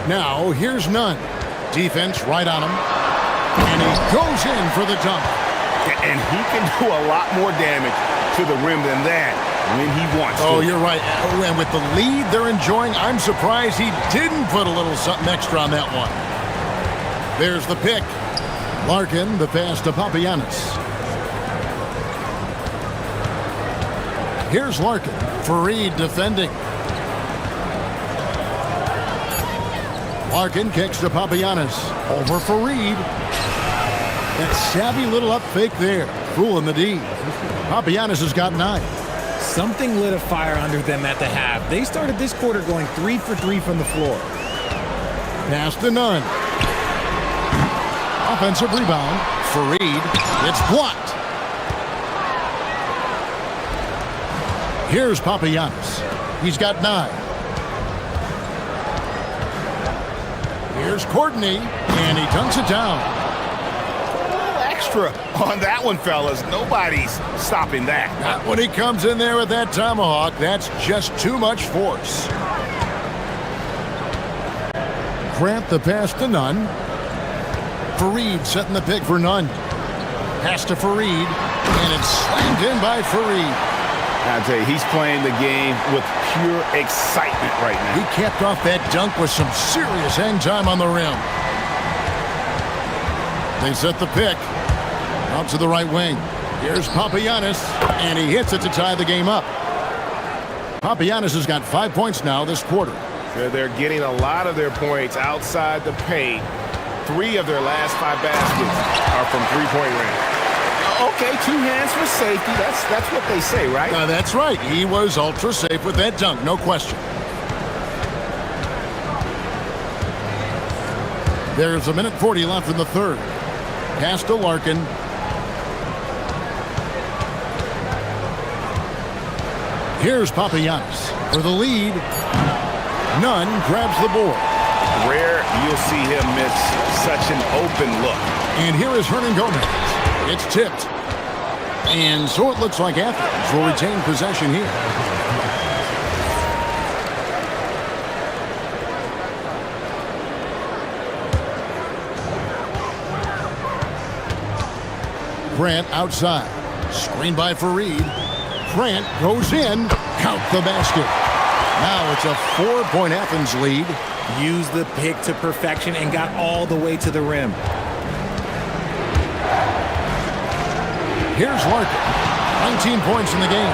Now, here's none. Defense right on him. And he goes in for the dunk. And he can do a lot more damage to the rim than that when he wants to. Oh, you're right. And with the lead they're enjoying, I'm surprised he didn't put a little something extra on that one. There's the pick. Larkin, the pass to Papagiannis. Here's Larkin. Fareed defending. Larkin kicks to Papagiannis. Over Fareed. That savvy little up fake there. Fooling the D. Papagiannis has got 9. Something lit a fire under them at the half. They started this quarter going 3 for 3 from the floor. Pass to Nunn. Offensive rebound. Fareed. It's blocked. Here's Papagiannis. He's got 9. Here's Courtney, and he dunks it down. Extra on that one, fellas. Nobody's stopping that. Not when he comes in there with that tomahawk. That's just too much force. Grant the pass to Nunn. Fareed setting the pick for Nunn. Pass to Fareed, and it's slammed in by Fareed. I tell you, he's playing the game with pure excitement right now. He capped off that dunk with some serious hang time on the rim. They set the pick. Out to the right wing. Here's Papagiannis, and he hits it to tie the game up. Papagiannis has got 5 points now this quarter. They're getting a lot of their points outside the paint. 3 of their last 5 baskets are from three-point range. Okay, 2 hands for safety. That's what they say, right? That's right. He was ultra safe with that dunk, no question. There's 1:40 left in the third. Pass to Larkin. Here's Papagiannis for the lead. Nunn grabs the board. Rare you'll see him miss such an open look. And here is Hernan Gomez. It's tipped. And so it looks like Athens will retain possession here. Grant outside. Screen by Fareed. Grant goes in. Count the basket. Now it's a 4-point Athens lead. Used the pick to perfection and got all the way to the rim. Here's Larkin. 19 points in the game.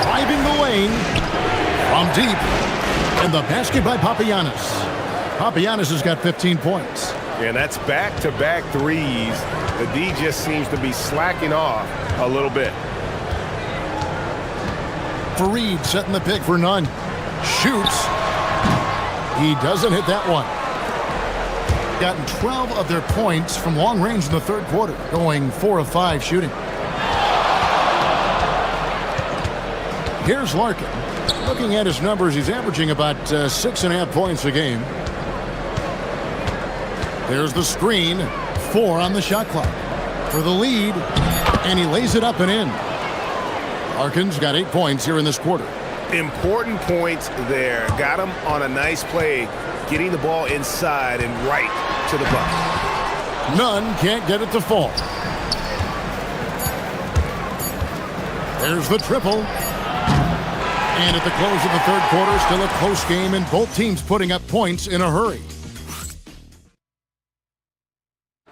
Driving the lane. From deep. And the basket by Papagiannis. Papagiannis has got 15 points. And that's back-to-back threes. The D just seems to be slacking off a little bit. Fareed setting the pick for Nunn. Shoots. He doesn't hit that one. Gotten 12 of their points from long range in the third quarter, going 4 of 5 shooting. Here's Larkin. Looking at his numbers, he's averaging about 6.5 points a game. There's the screen. 4 on the shot clock for the lead, and he lays it up and in. Larkin's got 8 points here in this quarter. Important points there. Got him on a nice play, getting the ball inside and right to the bucket. Nunn can't get it to fall. There's the triple. And at the close of the third quarter, still a close game, and both teams putting up points in a hurry.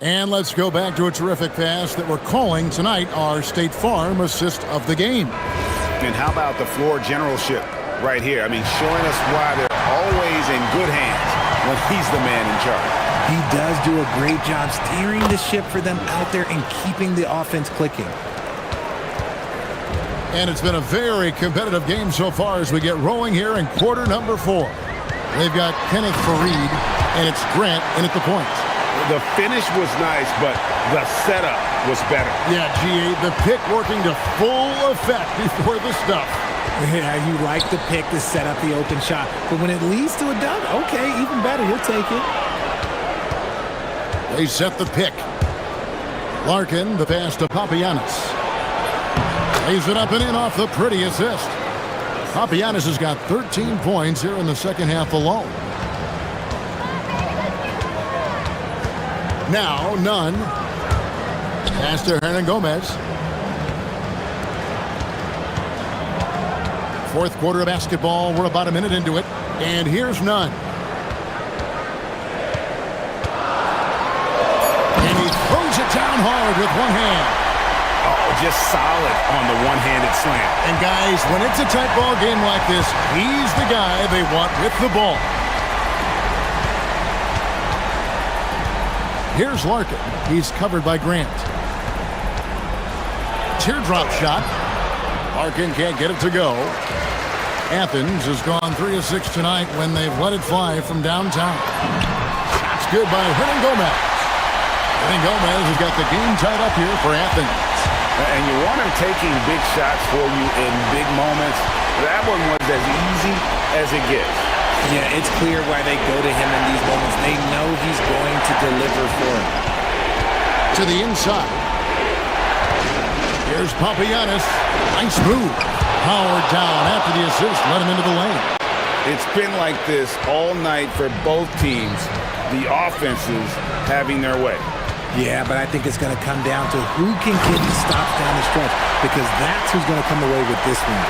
And let's go back to a terrific pass that we're calling tonight our State Farm assist of the game. And how about the floor generalship right here? I mean, showing us why they're always in good hands when he's the man in charge. He does do a great job steering the ship for them out there and keeping the offense clicking. And it's been a very competitive game so far as we get rolling here in quarter number 4. They've got Kenneth Fareed, and it's Grant in at the point. The finish was nice, but the setup was better. Yeah, G.A., the pick working to full effect before the stuff. Yeah, you like the pick to set up the open shot. But when it leads to a dunk, okay, even better, you'll take it. They set the pick. Larkin, the pass to Papagiannis. Lays it up and in off the pretty assist. Papagiannis has got 13 points here in the second half alone. Now, Nunn. Pass to Hernan Gomez. Fourth quarter of basketball. We're about a minute into it. And here's Nunn. And he throws it down hard with one hand. Oh, just solid on the one-handed slam. And guys, when it's a tight ball game like this, he's the guy they want with the ball. Here's Larkin. He's covered by Grant. Teardrop shot. Larkin can't get it to go. Athens has gone 3 of 6 tonight when they've let it fly from downtown. Shot's good by Gomez. Gomez has got the game tied up here for Athens. And you want him taking big shots for you in big moments. That one was as easy as it gets. Yeah, it's clear why they go to him in these moments. They know he's going to deliver for him. To the inside. Here's Papagiannis. Nice move. Howard down after the assist. Let him into the lane. It's been like this all night for both teams. The offenses having their way. Yeah, but I think it's going to come down to who can get the stops down the stretch, because that's who's going to come away with this one.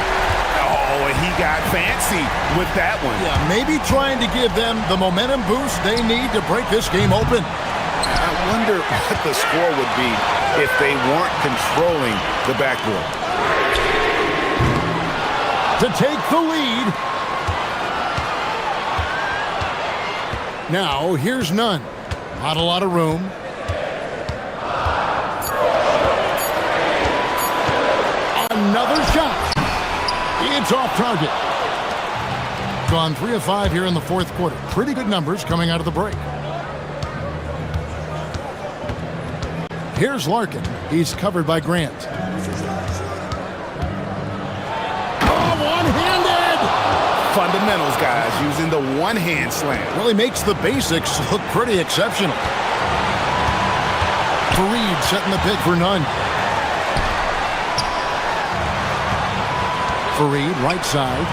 Oh, and he got fancy with that one. Yeah, maybe trying to give them the momentum boost they need to break this game open. I wonder what the score would be if they weren't controlling the backboard. To take the lead. Now, here's Nunn. Not a lot of room. Another shot. It's off target. Gone 3 of 5 here in the fourth quarter. Pretty good numbers coming out of the break. Here's Larkin. He's covered by Grant. Oh, one-handed! Fundamentals, guys, using the one-hand slam. Well, he makes the basics look pretty exceptional. Fareed setting the pick for Nunn. Fareed, right side.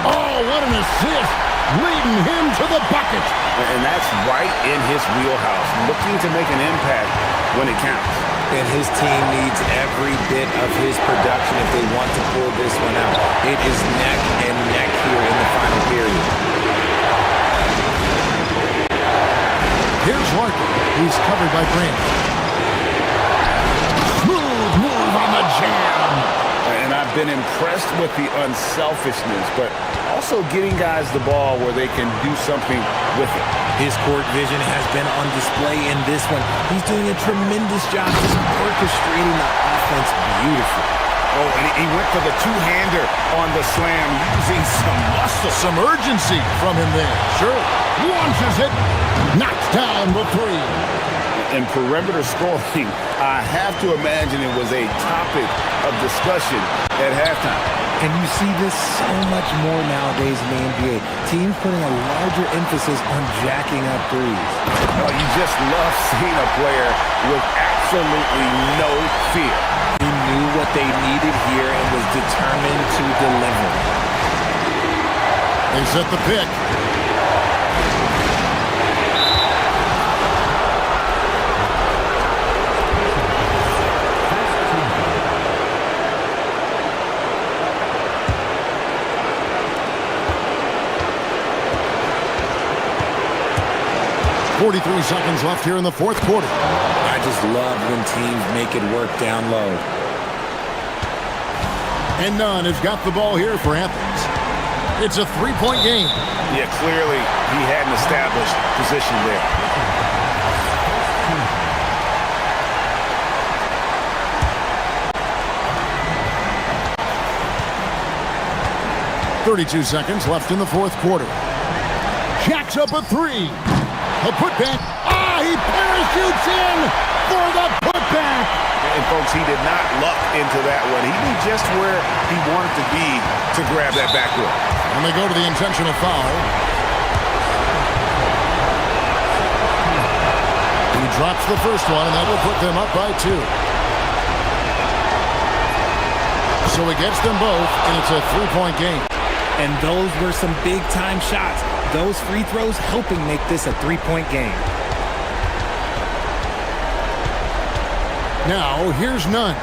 Oh, what an assist! Leading him to the bucket. And that's right in his wheelhouse, looking to make an impact when it counts. And his team needs every bit of his production if they want to pull this one out. It is neck and neck here in the final period. Here's Larkin. He's covered by Grant. Smooth move on the jam. And I've been impressed with the unselfishness, but also getting guys the ball where they can do something with it. His court vision has been on display in this one. He's doing a tremendous job just orchestrating the offense beautifully. Oh, and he went for the two-hander on the slam, using some muscle. Some urgency from him there. Sure. Launches it. Knocks down the three. In perimeter scoring, I have to imagine it was a topic of discussion at halftime. And you see this so much more nowadays in the NBA. Teams putting a larger emphasis on jacking up threes. Oh, you just love seeing a player with absolutely no fear. He knew what they needed here and was determined to deliver. They set the pick. .43 seconds left here in the fourth quarter. I just love when teams make it work down low. And Nunn has got the ball here for Athens. It's a three-point game. Yeah, clearly he had an established position there. .32 seconds left in the fourth quarter. Jacks up a three. A putback. Ah, he parachutes in for the putback. And folks, he did not luck into that one. He knew just where he wanted to be to grab that backboard. And they go to the intentional foul. He drops the first one, and that will put them up by 2. So he gets them both, and it's a three-point game. And those were some big-time shots. Those free throws helping make this a three-point game. Now, here's Nunn.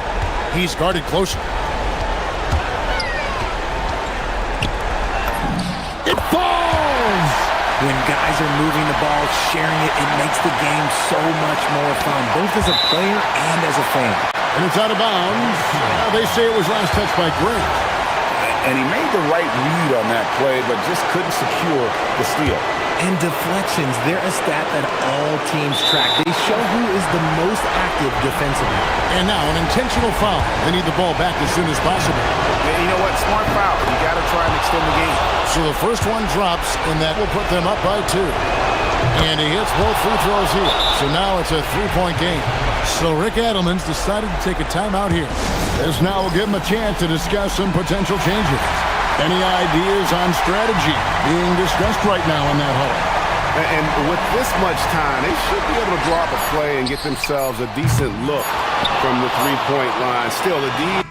He's guarded closer. It falls! When guys are moving the ball, sharing it, it makes the game so much more fun, both as a player and as a fan. And it's out of bounds. They say it was last touched by Gray. And he made the right read on that play, but just couldn't secure the steal. And deflections, they're a stat that all teams track. They show who is the most active defensively. And now an intentional foul. They need the ball back as soon as possible. Yeah, you know what? Smart foul. You got to try and extend the game. So the first one drops, and that will put them up by 2. And he hits both free throws here. So now it's a 3-point game. So Rick Adelman's decided to take a timeout here. This now will give him a chance to discuss some potential changes. Any ideas on strategy being discussed right now in that huddle? And with this much time, they should be able to draw up a play and get themselves a decent look from the three-point line. Still, the D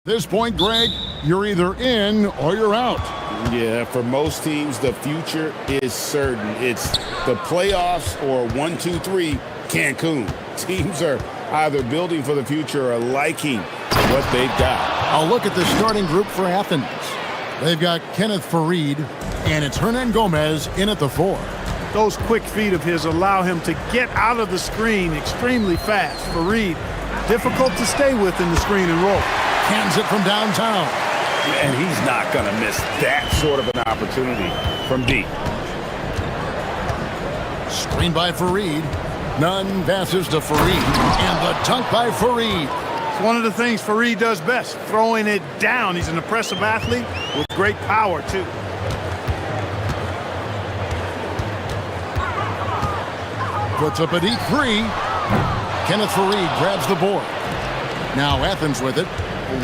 This point, Greg, you're either in or you're out. Yeah, for most teams, the future is certain. It's the playoffs or 1, 2, 3, Cancun. Teams are either building for the future or liking what they've got. I'll look at the starting group for Athens. They've got Kenneth Farid, and it's Hernan Gomez in at the 4. Those quick feet of his allow him to get out of the screen extremely fast. Farid, difficult to stay with in the screen and roll. Cans it from downtown. And he's not going to miss that sort of an opportunity from deep. Screen by Farid. Nunn passes to Farid. And the dunk by Farid. It's one of the things Farid does best, throwing it down. He's an impressive athlete with great power, too. Puts up a deep 3. Kenneth Farid grabs the board. Now Athens with it.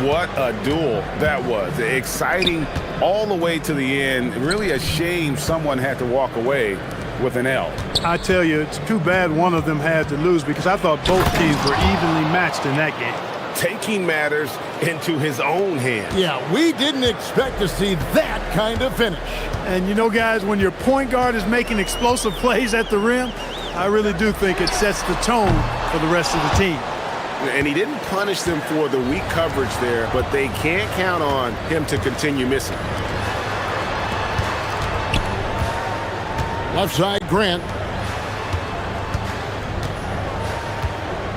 What a duel that was. Exciting all the way to the end. Really a shame someone had to walk away with an L. I tell you, it's too bad one of them had to lose because I thought both teams were evenly matched in that game. Taking matters into his own hands. Yeah, we didn't expect to see that kind of finish. And you know, guys, when your point guard is making explosive plays at the rim, I really do think it sets the tone for the rest of the team. And he didn't punish them for the weak coverage there, but they can't count on him to continue missing. Left side, Grant.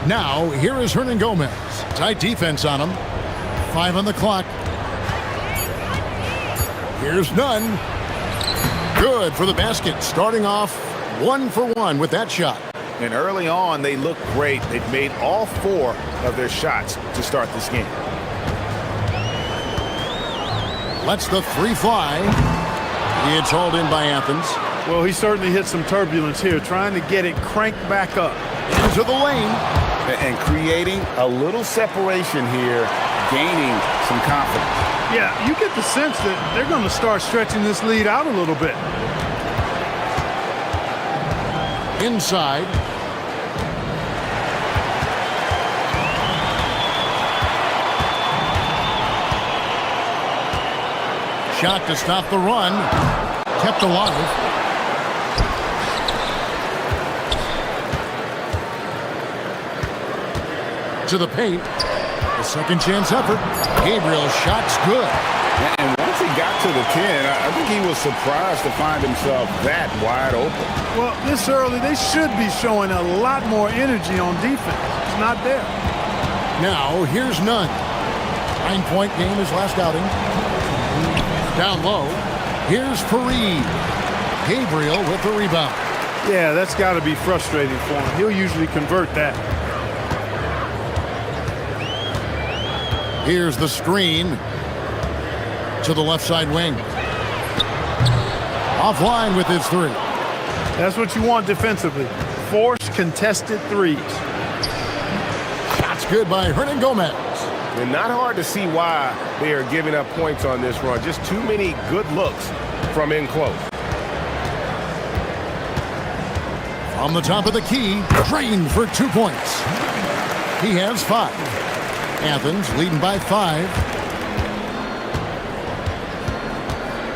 Now, here is Hernan Gomez. Tight defense on him. 5 on the clock. Here's Nunn. Good for the basket. Starting off 1 for 1 with that shot. And early on, they looked great. They've made all 4 of their shots to start this game. Lets the 3 fly. It's hauled in by Athens. Well, he certainly hit some turbulence here, trying to get it cranked back up. Into the lane. And creating a little separation here, gaining some confidence. Yeah, you get the sense that they're going to start stretching this lead out a little bit. Inside. Shot to stop the run. Kept alive. To the paint. A second chance effort. Gabriel's shot's good. And once he got to the 10, I think he was surprised to find himself that wide open. Well, this early, they should be showing a lot more energy on defense. It's not there. Now, here's Nunn. 9-point game his last outing. Down low. Here's Farid. Gabriel with the rebound. Yeah, that's got to be frustrating for him. He'll usually convert that. Here's the screen to the left side wing. Offline with his 3. That's what you want defensively. Force contested threes. Shot's good by Hernan Gomez. And not hard to see why they are giving up points on this run. Just too many good looks from in close. From the top of the key, drained for 2 points. He has 5. Athens leading by 5.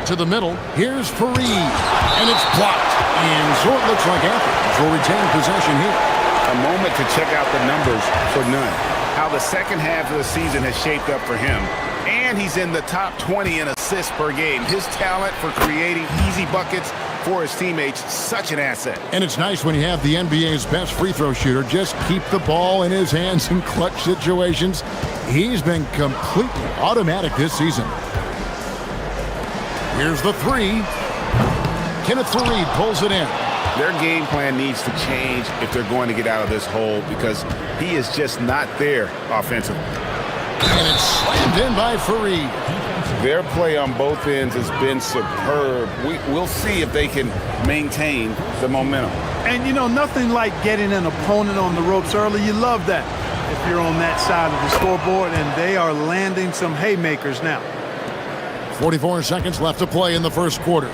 To the middle, here's Farid. And it's blocked. And so it looks like Athens will retain possession here. A moment to check out the numbers for Nunn. How the second half of the season has shaped up for him. And he's in the top 20 in assists per game. His talent for creating easy buckets for his teammates, such an asset. And it's nice when you have the NBA's best free throw shooter just keep the ball in his hands in clutch situations. He's been completely automatic this season. Here's the 3. Kenneth Farid pulls it in. Their game plan needs to change if they're going to get out of this hole because he is just not there offensively. And it's slammed in by Farid. Their play on both ends has been superb. We'll see if they can maintain the momentum. And, you know, nothing like getting an opponent on the ropes early. You love that if you're on that side of the scoreboard, and they are landing some haymakers now. 44 seconds left to play in the first quarter.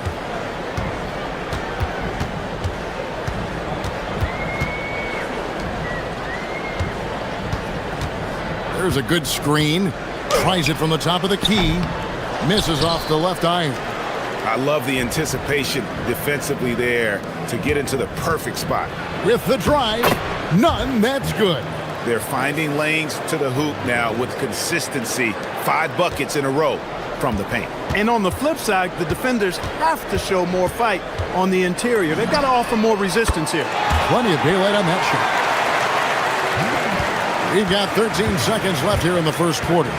There's a good screen. Tries it from the top of the key. Misses off the left iron. I love the anticipation defensively there to get into the perfect spot. With the drive, none, that's good. They're finding lanes to the hoop now with consistency. 5 buckets in a row from the paint. And on the flip side, the defenders have to show more fight on the interior. They've got to offer more resistance here. Plenty of daylight on that shot. We've got 13 seconds left here in the first quarter.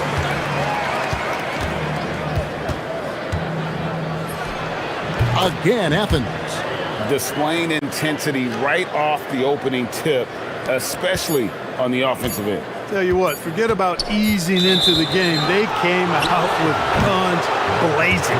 Again, Athens. Displaying intensity right off the opening tip, especially on the offensive end. Tell you what, forget about easing into the game. They came out with guns blazing.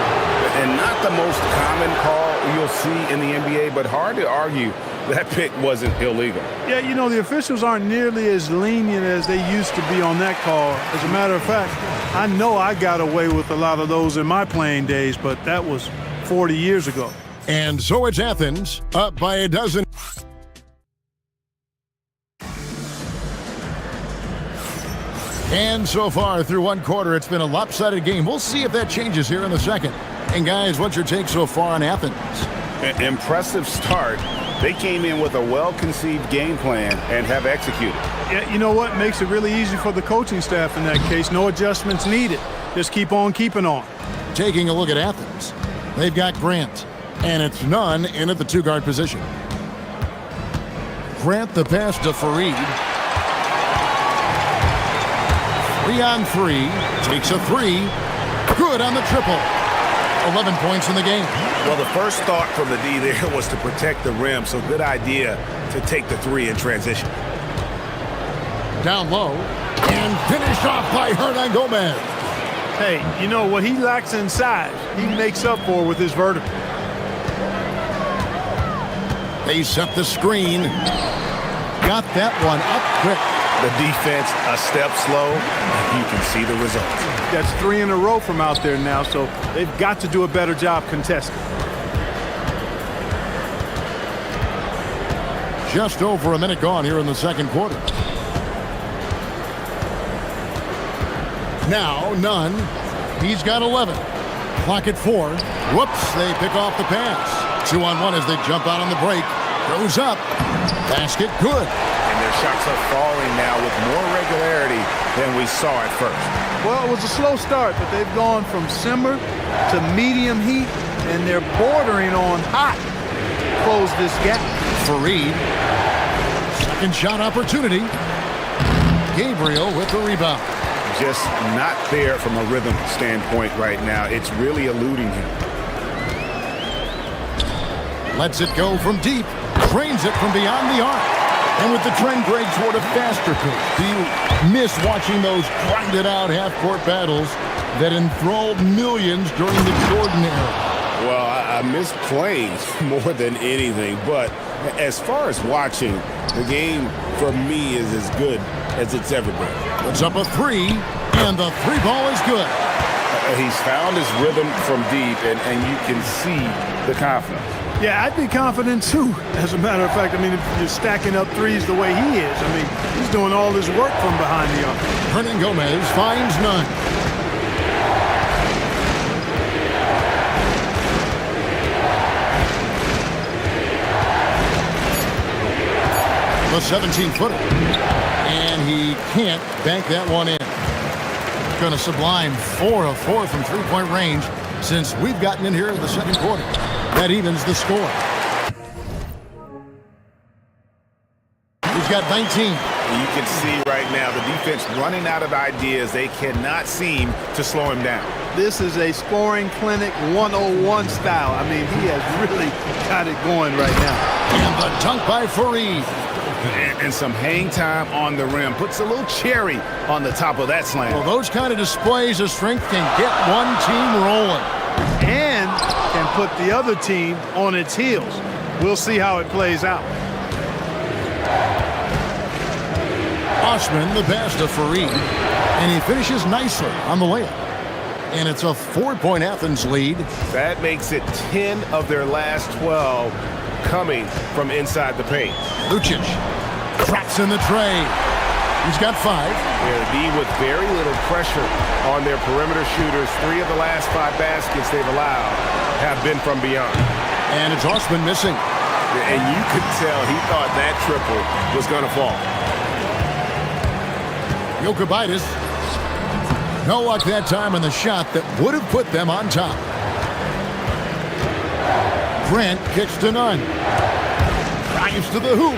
And not the most common call you'll see in the NBA, but hard to argue that pick wasn't illegal. Yeah, you know, the officials aren't nearly as lenient as they used to be on that call. As a matter of fact, I know I got away with a lot of those in my playing days, but that was 40 years ago. And so it's Athens, up by a dozen. And so far through one quarter, it's been a lopsided game. We'll see if that changes here in the second. And guys, what's your take so far on Athens? An impressive start. They came in with a well-conceived game plan and have executed. Yeah, you know what? Makes it really easy for the coaching staff in that case. No adjustments needed. Just keep on keeping on. Taking a look at Athens, they've got Grant, and it's none in at the 2-guard position. Grant the pass to Fareed. 3-on-3, takes a 3. Good on the triple. 11 points in the game. Well, the first thought from the D there was to protect the rim, so good idea to take the 3 in transition. Down low, and finished off by Hernan Gomez. Hey, you know what he lacks in size, he makes up for with his vertical. They set the screen. Got that one up quick. The defense a step slow. You can see the results. That's 3 in a row from out there now, so they've got to do a better job contesting. Just over a minute gone here in the second quarter. Now, none. He's got 11. Clock at 4. Whoops, they pick off the pass. 2-on-1 as they jump out on the break. Goes up. Basket good. And their shots are falling now with more regularity than we saw at first. Well, it was a slow start, but they've gone from simmer to medium heat, and they're bordering on hot. Close this gap. Fareed. Second shot opportunity. Gabriel with the rebound. Just not there from a rhythm standpoint right now. It's really eluding him. Lets it go from deep. Drains it from beyond the arc. And with the trend, Greg, toward a faster pace. Do you miss watching those grinded-out half-court battles that enthralled millions during the Jordan era? Well, I miss playing more than anything. But as far as watching, the game for me is as good as it's ever been. Puts up a 3, and the 3 ball is good. He's found his rhythm from deep, and you can see the confidence. Yeah, I'd be confident too. As a matter of fact, I mean, if you're stacking up threes the way he is, I mean, he's doing all his work from behind the arc. Hernan Gomez finds none. The 17-footer. And he can't bank that one in. Going to sublime 4 of 4 from three-point range since we've gotten in here in the second quarter. That evens the score. He's got 19. You can see right now the defense running out of ideas. They cannot seem to slow him down. This is a scoring clinic 101 style. I mean, he has really got it going right now. And the dunk by Fareed. And some hang time on the rim. Puts a little cherry on the top of that slam. Well, those kind of displays of strength can get one team rolling. And can put the other team on its heels. We'll see how it plays out. Osman, the pass to Fareed. And he finishes nicely on the layup. And it's a 4-point Athens lead. That makes it 10 of their last 12 coming from inside the paint. Lucic traps in the tray. He's got 5. They're D with very little pressure on their perimeter shooters. 3 of the last 5 baskets they've allowed have been from beyond. And it's Osman missing. And you could tell he thought that triple was going to fall. Jokic. No luck that time on the shot that would have put them on top. Grant kicks to none. Drives to the hoop.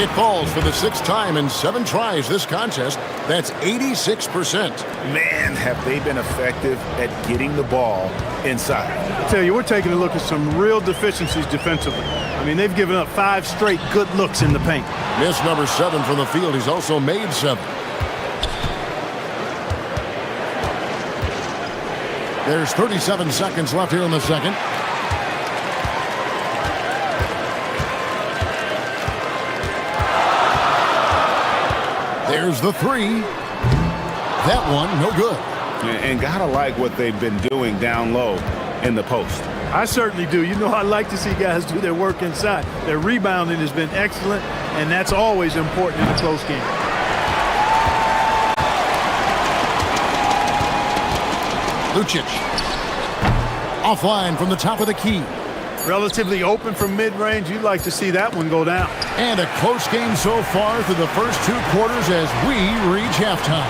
It falls for the 6th time in 7 tries this contest. That's 86%. Man, have they been effective at getting the ball inside. I tell you, we're taking a look at some real deficiencies defensively. I mean, they've given up 5 straight good looks in the paint. Miss number 7 from the field. He's also made 7. There's 37 seconds left here in the second. There's the 3. That one, no good. And gotta like what they've been doing down low in the post. I certainly do. You know, I like to see guys do their work inside. Their rebounding has been excellent, and that's always important in a close game. Lucic. Offline from the top of the key. Relatively open from mid-range. You'd like to see that one go down. And a close game so far through the first 2 quarters as we reach halftime.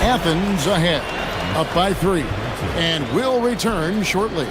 Athens ahead, up by 3, and will return shortly.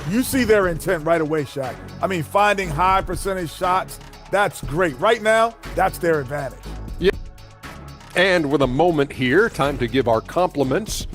You see their intent right away, Shaq. I mean, finding high percentage shots, that's great. Right now, that's their advantage. Yeah. And with a moment here, time to give our compliments.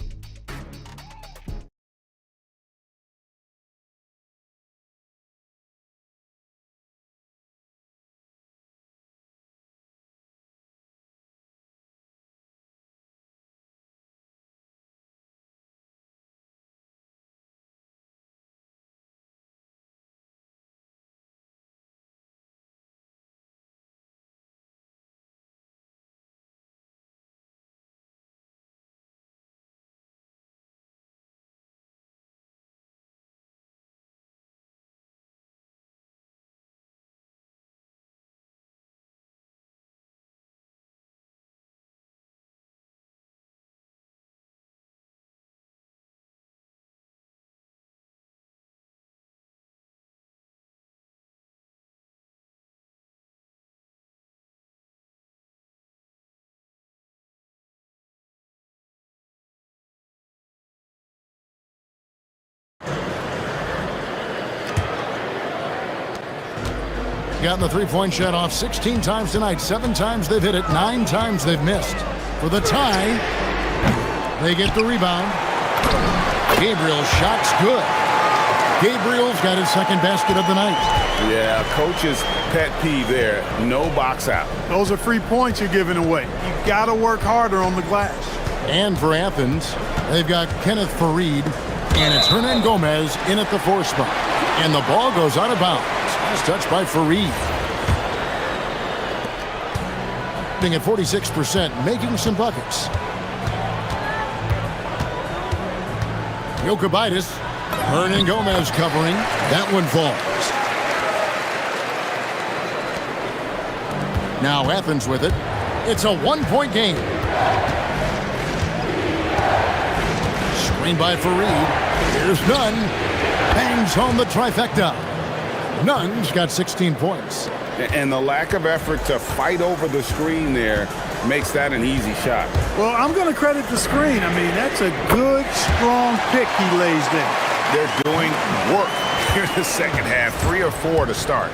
Gotten the 3-point shot off 16 times tonight. 7 times they've hit it. 9 times they've missed. For the tie, they get the rebound. Gabriel's shot's good. Gabriel's got his 2nd basket of the night. Yeah, coach's pet peeve there. No box out. Those are free points you're giving away. You got to work harder on the glass. And for Athens, they've got Kenneth Fareed, and it's Hernan Gomez in at the 4 spot. And the ball goes out of bounds. Nice touch by Fareed. Being at 46%, making some buckets. Jokic. Hernan Gomez covering. That one falls. Now Athens with it. It's a 1-point game. Screen by Fareed. Here's Nunn. Bangs home the trifecta. Nunn's got 16 points. And the lack of effort to fight over the screen there makes that an easy shot. Well, I'm going to credit the screen. I mean, that's a good, strong pick he lays there. They're doing work here in the second half. 3 or 4 to start.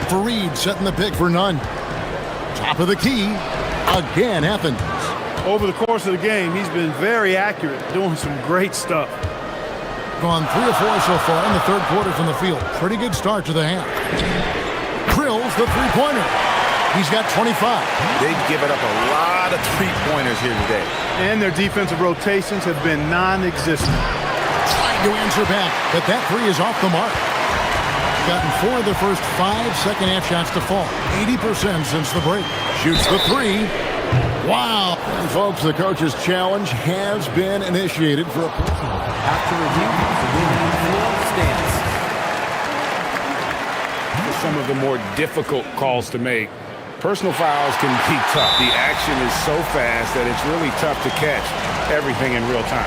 Fareed setting the pick for Nunn. Top of the key. Again, Athens. Over the course of the game, he's been very accurate, doing some great stuff. Gone 3 or 4 so far in the 3rd quarter from the field. Pretty good start to the half. Drills the 3-pointer. He's got 25. They've given up a lot of 3-pointers here today. And their defensive rotations have been non-existent. Trying to answer back, but that three is off the mark. Gotten 4 of the first 5 second-half shots to fall. 80% since the break. Shoots the three. Wow. And folks, the coach's challenge has been initiated for a... After review, the winning floor stands. For some of the more difficult calls to make, personal fouls can be tough. The action is so fast that it's really tough to catch everything in real time.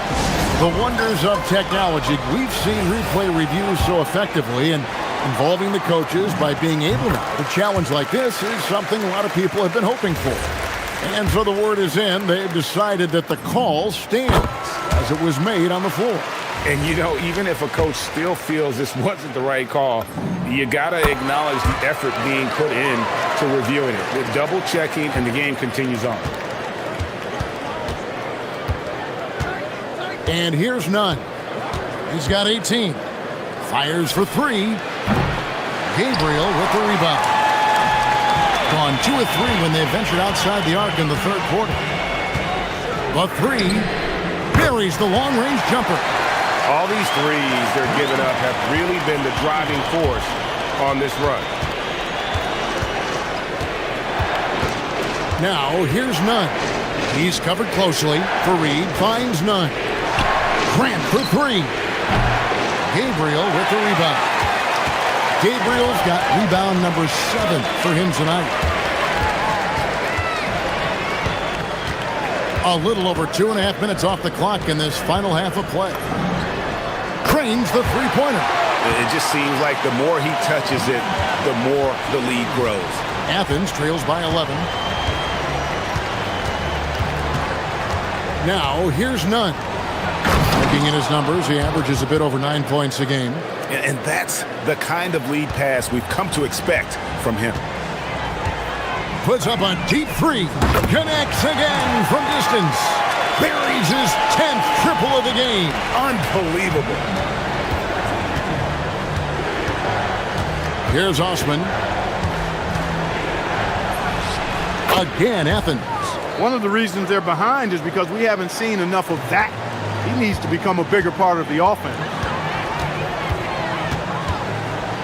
The wonders of technology. We've seen replay reviews so effectively, and involving the coaches by being able to challenge like this is something a lot of people have been hoping for. And so the word is in, they've decided that the call stands as it was made on the floor. And you know, even if a coach still feels this wasn't the right call, you gotta acknowledge the effort being put in to reviewing it. They're double checking and the game continues on. And here's none. He's got 18. Fires for three. Gabriel with the rebound. Gone 2 of 3 when they ventured outside the arc in the third quarter. The three buries the long-range jumper. All these threes they're giving up have really been the driving force on this run. Now here's none. He's covered closely. Fareed finds none. Grant for three. Gabriel with the rebound. Gabriel's got rebound number 7 for him tonight. A little over 2.5 minutes off the clock in this final half of play. Trains the three-pointer. It just seems like the more he touches it, the more the lead grows. Athens trails by 11. Now here's none. Looking at his numbers, he averages a bit over 9 points a game. And that's the kind of lead pass we've come to expect from him. Puts up a deep three. Connects again from distance. Buries his 10th triple of the game. Unbelievable. Here's Osman. Again, Athens. One of the reasons they're behind is because we haven't seen enough of that. He needs to become a bigger part of the offense.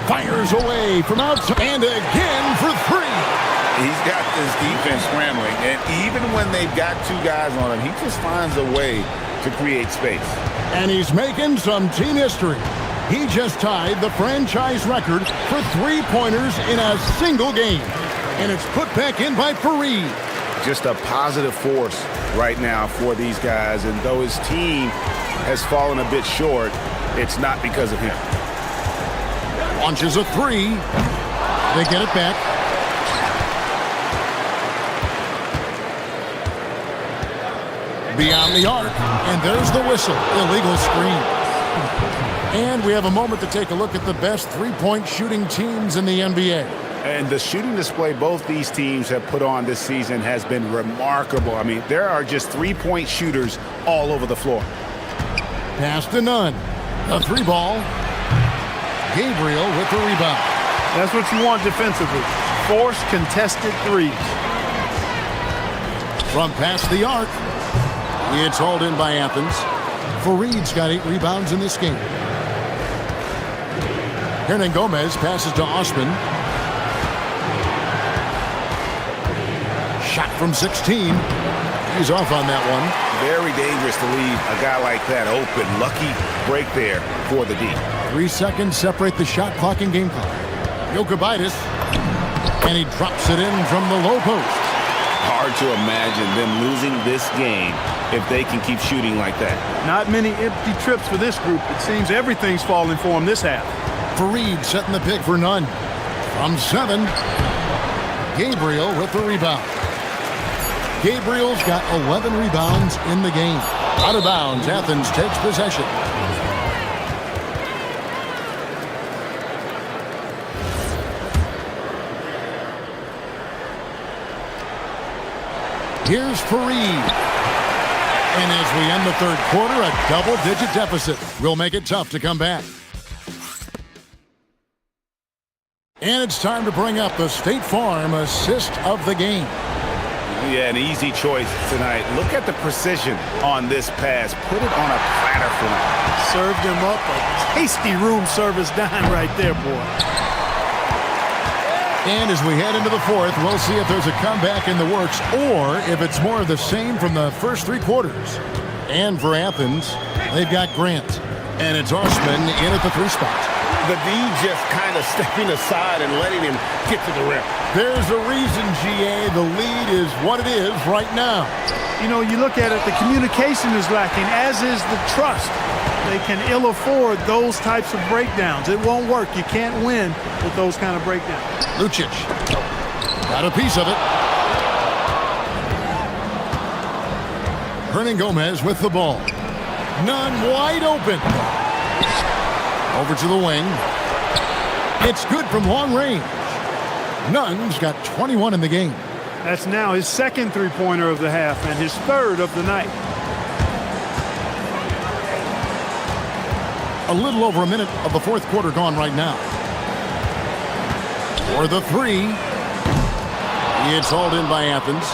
Fires away from outside. And again for three. He's got this defense scrambling. And even when they've got 2 guys on him, he just finds a way to create space. And he's making some team history. He just tied the franchise record for three-pointers in a single game. And it's put back in by Fareed. Just a positive force right now for these guys. And though his team has fallen a bit short, it's not because of him. Launches a three. They get it back. Beyond the arc. And there's the whistle. Illegal screen. And we have a moment to take a look at the best three-point shooting teams in the NBA. And the shooting display both these teams have put on this season has been remarkable. I mean, there are just three-point shooters all over the floor. Pass to none. A three ball. Gabriel with the rebound. That's what you want defensively. Force contested threes. From past the arc. It's hauled in by Athens. Fareed's got 8 rebounds in this game. Hernan Gomez passes to Osman. Shot from 16. He's off on that one. Very dangerous to leave a guy like that open. Lucky break there for the D. 3 seconds separate the shot clock and game clock. Jokubaitis. And he drops it in from the low post. Hard to imagine them losing this game if they can keep shooting like that. Not many empty trips for this group. It seems everything's falling for them this half. Fareed setting the pick for none. From 7. Gabriel with the rebound. Gabriel's got 11 rebounds in the game. Out of bounds, Athens takes possession. Here's Fareed. And as we end the third quarter, a double-digit deficit will make it tough to come back. And it's time to bring up the State Farm assist of the game. Yeah, an easy choice tonight. Look at the precision on this pass. Put it on a platter for him. Served him up a tasty room service dime right there, boy. And as we head into the fourth, we'll see if there's a comeback in the works or if it's more of the same from the first three quarters. And for Athens, they've got Grant. And it's Osman in at the 3 spot. The D just kind of stepping aside and letting him get to the rim. There's a reason, GA, the lead is what it is right now. You know, you look at it, the communication is lacking, as is the trust. They can ill afford those types of breakdowns. It won't work. You can't win with those kind of breakdowns. Lucic got a piece of it. Hernan Gomez with the ball. Nunn wide open. Over to the wing. It's good from long range. Nunn's got 21 in the game. That's now his second three-pointer of the half and his third of the night. A little over a minute of the fourth quarter gone right now. For the 3. It's hauled in by Athens.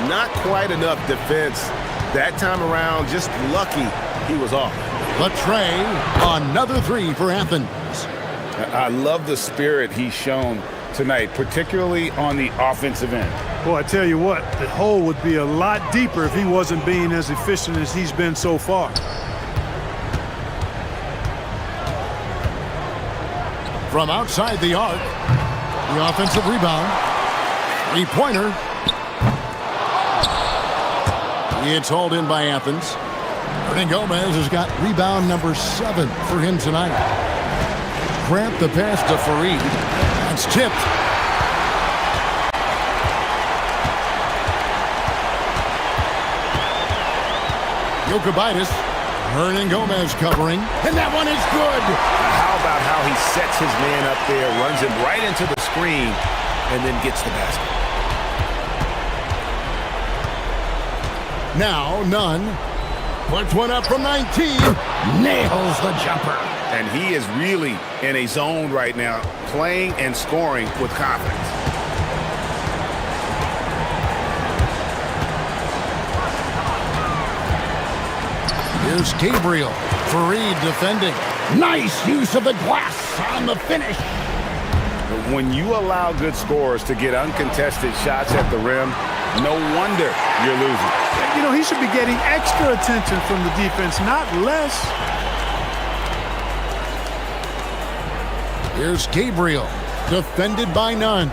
Not quite enough defense that time around. Just lucky he was off. The tray, another 3 for Athens. I love the spirit he's shown tonight, particularly on the offensive end. Boy, I tell you what, the hole would be a lot deeper if he wasn't being as efficient as he's been so far. From outside the arc, the offensive rebound. 3-pointer. It's hauled in by Athens. Hernan Gomez has got rebound number 7 for him tonight. Grant the pass to Fareed. It's tipped. Jokubaitis. Hernan Gomez covering. And that one is good. How about how he sets his man up there, runs him right into the screen, and then gets the basket. Now, Nunn puts one up from 19. Nails the jumper. And he is really in a zone right now, playing and scoring with confidence. Here's Gabriel. Fareed defending. Nice use of the glass on the finish. When you allow good scorers to get uncontested shots at the rim, no wonder you're losing. You know, he should be getting extra attention from the defense, not less. Here's Gabriel, defended by Nunn.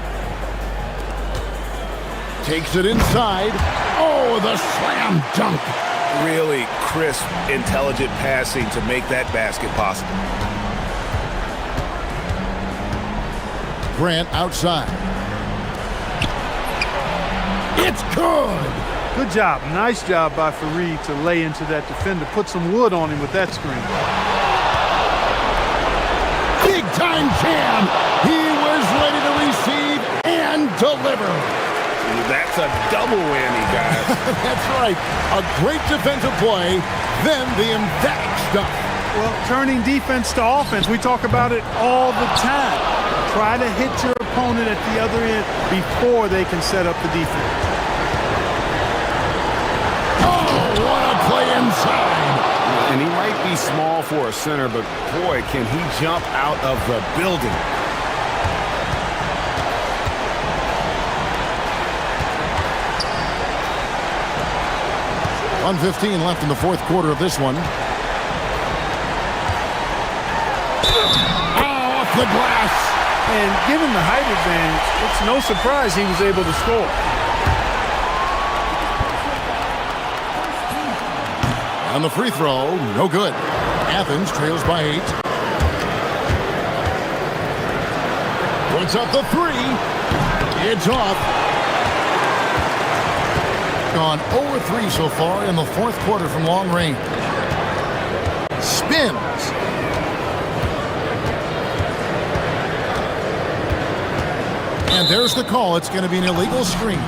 Takes it inside. Oh, the slam dunk. Really crisp, intelligent passing to make that basket possible. Grant outside. It's good. Good job. Nice job by Fareed to lay into that defender. Put some wood on him with that screen. Big time jam. He was ready to receive and deliver. That's a double whammy, guys. That's right. A great defensive play, then the emphatic stuff. Well, turning defense to offense, we talk about it all the time. Try to hit your opponent at the other end before they can set up the defense. Oh, what a play inside. And he might be small for a center, but boy, can he jump out of the building. .1:15 left in the fourth quarter of this one. Oh, off the glass. And given the height advantage, it's no surprise he was able to score. On the free throw, no good. Athens trails by 8. Puts up the 3. It's off. Gone 0-3 so far in the fourth quarter from long range. Spins. And there's the call. It's going to be an illegal screen.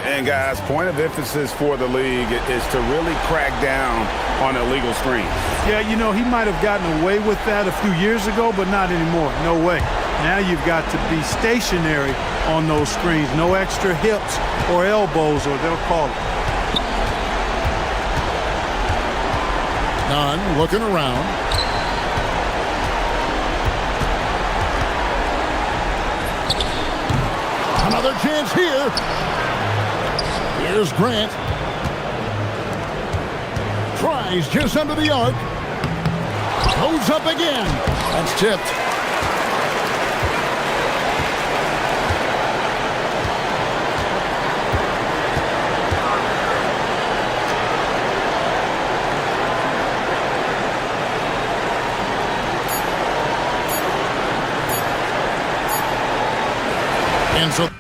And guys, point of emphasis for the league is to really crack down on illegal screens. Yeah, you know, he might have gotten away with that a few years ago, but not anymore. No way. Now you've got to be stationary on those screens. No extra hips or elbows, or they'll call it. Nunn looking around. Another chance here. Here's Grant. Tries just under the arc. Goes up again. That's tipped. And so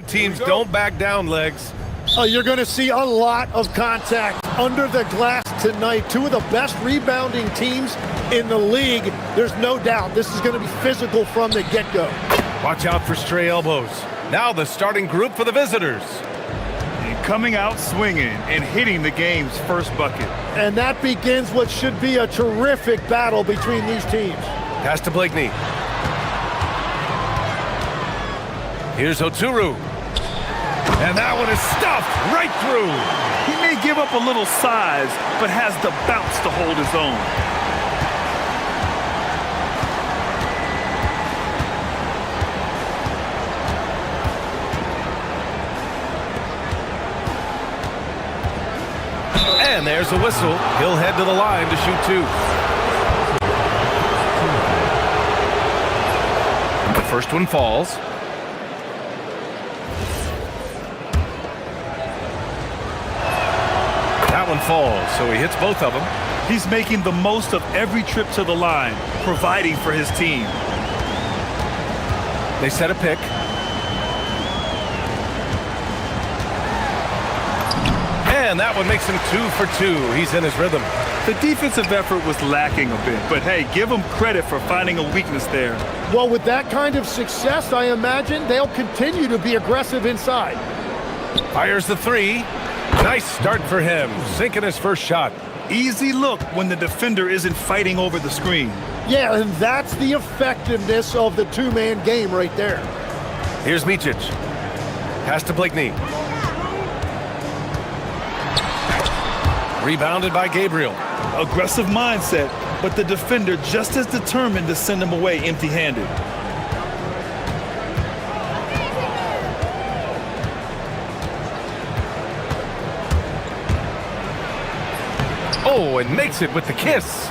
Teams don't back down, Legs. You're going to see a lot of contact under the glass tonight. Two of the best rebounding teams in the league. There's no doubt this is going to be physical from the get-go. Watch out for stray elbows. Now the starting group for the visitors. And coming out swinging and hitting the game's first bucket. And that begins what should be a terrific battle between these teams. Pass to Blakeney. Here's Oturu. And that one is stuffed right through. He may give up a little size, but has the bounce to hold his own. And there's a whistle. He'll head to the line to shoot two. The first one falls. That one falls, so he hits both of them. He's making the most of every trip to the line, providing for his team. They set a pick. And that one makes him 2 for 2. He's in his rhythm. The defensive effort was lacking a bit, but hey, give him credit for finding a weakness there. Well, with that kind of success, I imagine they'll continue to be aggressive inside. Fires the three. Nice start for him, sinking his first shot. Easy look when the defender isn't fighting over the screen. Yeah, and that's the effectiveness of the two-man game right there. Here's Micic. Pass to Blakeney. Rebounded by Gabriel. Aggressive mindset, but the defender just as determined to send him away empty-handed. Oh, and makes it with the kiss.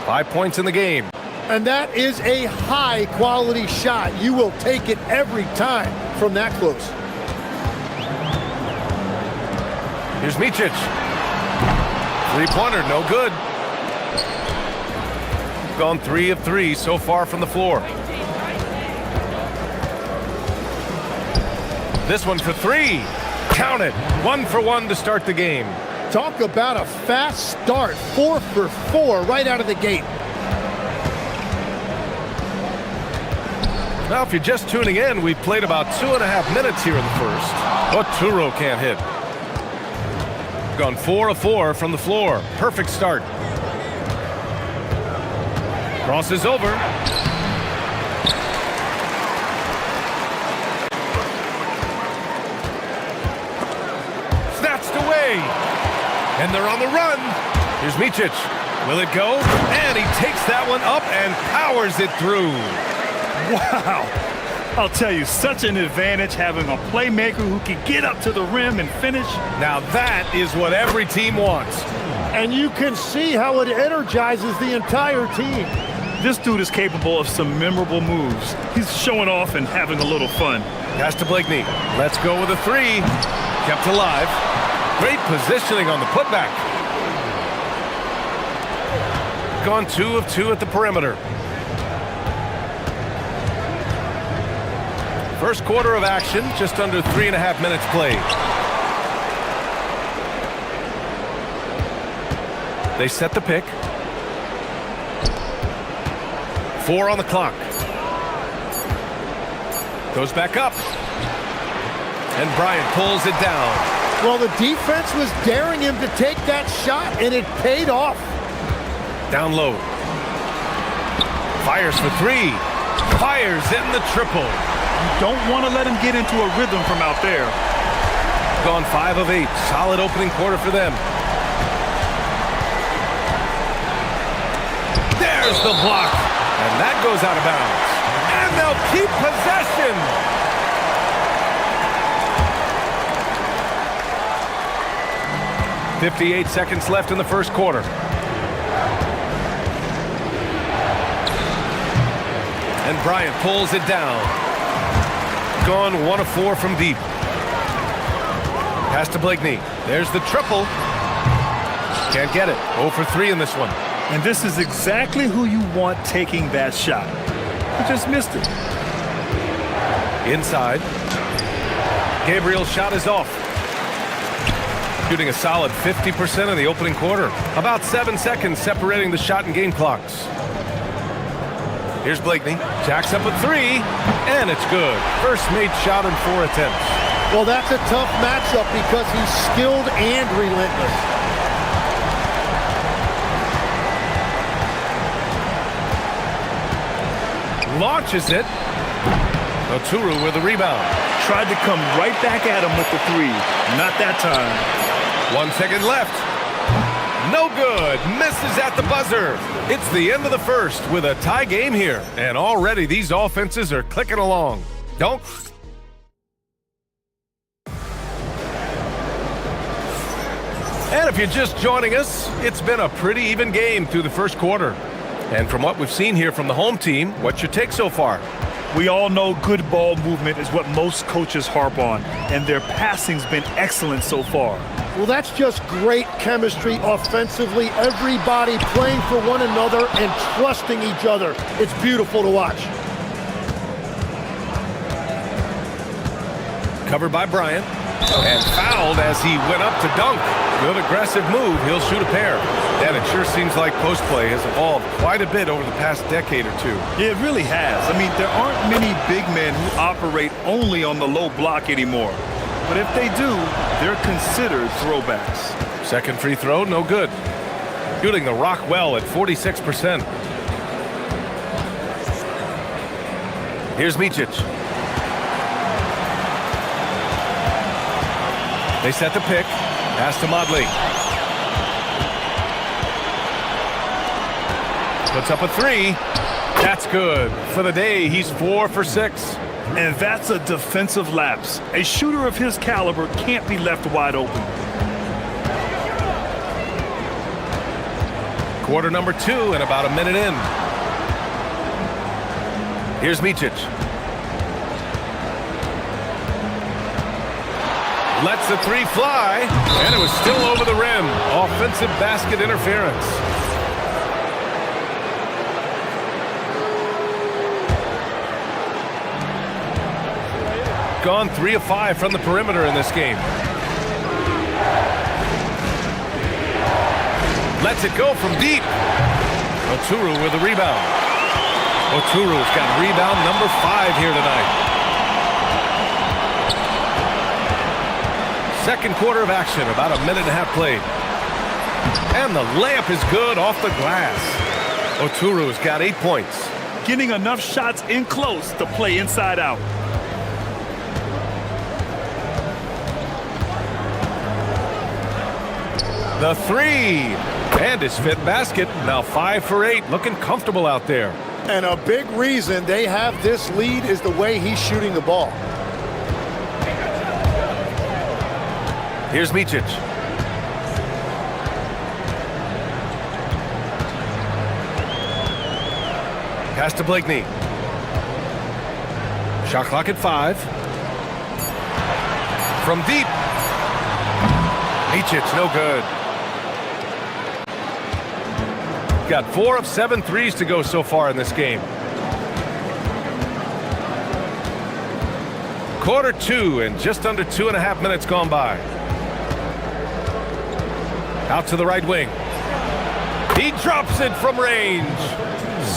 5 points in the game. And that is a high-quality shot. You will take it every time from that close. Here's Micic. Three-pointer, no good. Gone 3 of 3 so far from the floor. This one for 3. Count it. 1 for 1 to start the game. Talk about a fast start. 4 for 4 right out of the gate. Now, if you're just tuning in, we've played about 2.5 minutes here in the first. Oturu can't hit. Gone 4 of 4 from the floor. Perfect start. Crosses over. Snatched away. And they're on the run. Here's Micic. Will it go? And he takes that one up and powers it through. Wow. I'll tell you, such an advantage having a playmaker who can get up to the rim and finish. Now that is what every team wants. And you can see how it energizes the entire team. This dude is capable of some memorable moves. He's showing off and having a little fun. Pass to Blakeney. Let's go with a 3. Kept alive. Great positioning on the putback. Gone 2 of 2 at the perimeter. First quarter of action, just under 3.5 minutes played. They set the pick. 4 on the clock. Goes back up. And Bryant pulls it down. Well, the defense was daring him to take that shot, and it paid off. Down low. Fires for 3. Fires in the triple. You don't want to let him get into a rhythm from out there. Gone 5 of 8. Solid opening quarter for them. There's the block. And that goes out of bounds. And they'll keep possession. .58 seconds left in the first quarter. And Bryant pulls it down. Gone 1 of 4 from deep. Pass to Blakeney. There's the triple. Can't get it. 0 for 3 in this one. And this is exactly who you want taking that shot. He just missed it. Inside. Gabriel's shot is off. Shooting a solid 50% in the opening quarter. About 7 seconds separating the shot and game clocks. Here's Blakeney. Jacks up a three, and it's good. First made shot in 4 attempts. Well, that's a tough matchup because he's skilled and relentless. Launches it. Oturu with the rebound. Tried to come right back at him with the three. Not that time. 1 second left. No good. Misses at the buzzer. It's the end of the first with a tie game here. And already these offenses are clicking along. Don't. And if you're just joining us, it's been a pretty even game through the first quarter. And from what we've seen here from the home team, what's your take so far? We all know good ball movement is what most coaches harp on, and their passing's been excellent so far. Well, that's just great chemistry offensively. Everybody playing for one another and trusting each other. It's beautiful to watch. Covered by Bryant. And fouled as he went up to dunk. Good aggressive move. He'll shoot a pair. And it sure seems like post play has evolved quite a bit over the past decade or two. Yeah, it really has. I mean, there aren't many big men who operate only on the low block anymore. But if they do, they're considered throwbacks. Second free throw, no good. Shooting the rock well at 46%. Here's Micic. They set the pick. Pass to Modley. Puts up a three. That's good. For the day, he's 4 for 6. And that's a defensive lapse. A shooter of his caliber can't be left wide open. Quarter number 2 and about a minute in. Here's Micic. Lets the three fly, and it was still over the rim. Offensive basket interference. Gone 3 of 5 from the perimeter in this game. Lets it go from deep. Oturu with the rebound. Oturu's got rebound number 5 here tonight. Second quarter of action, about a minute and a half played. And the layup is good off the glass. Oturu's got 8 points. Getting enough shots in close to play inside out. The three. And his 5th basket. Now 5 for 8. Looking comfortable out there. And a big reason they have this lead is the way he's shooting the ball. Here's Micic. Pass to Blakeney. Shot clock at 5. From deep. Micic, no good. Got 4 of 7 threes to go so far in this game. Quarter 2 and just under 2.5 minutes gone by. Out to the right wing. He drops it from range.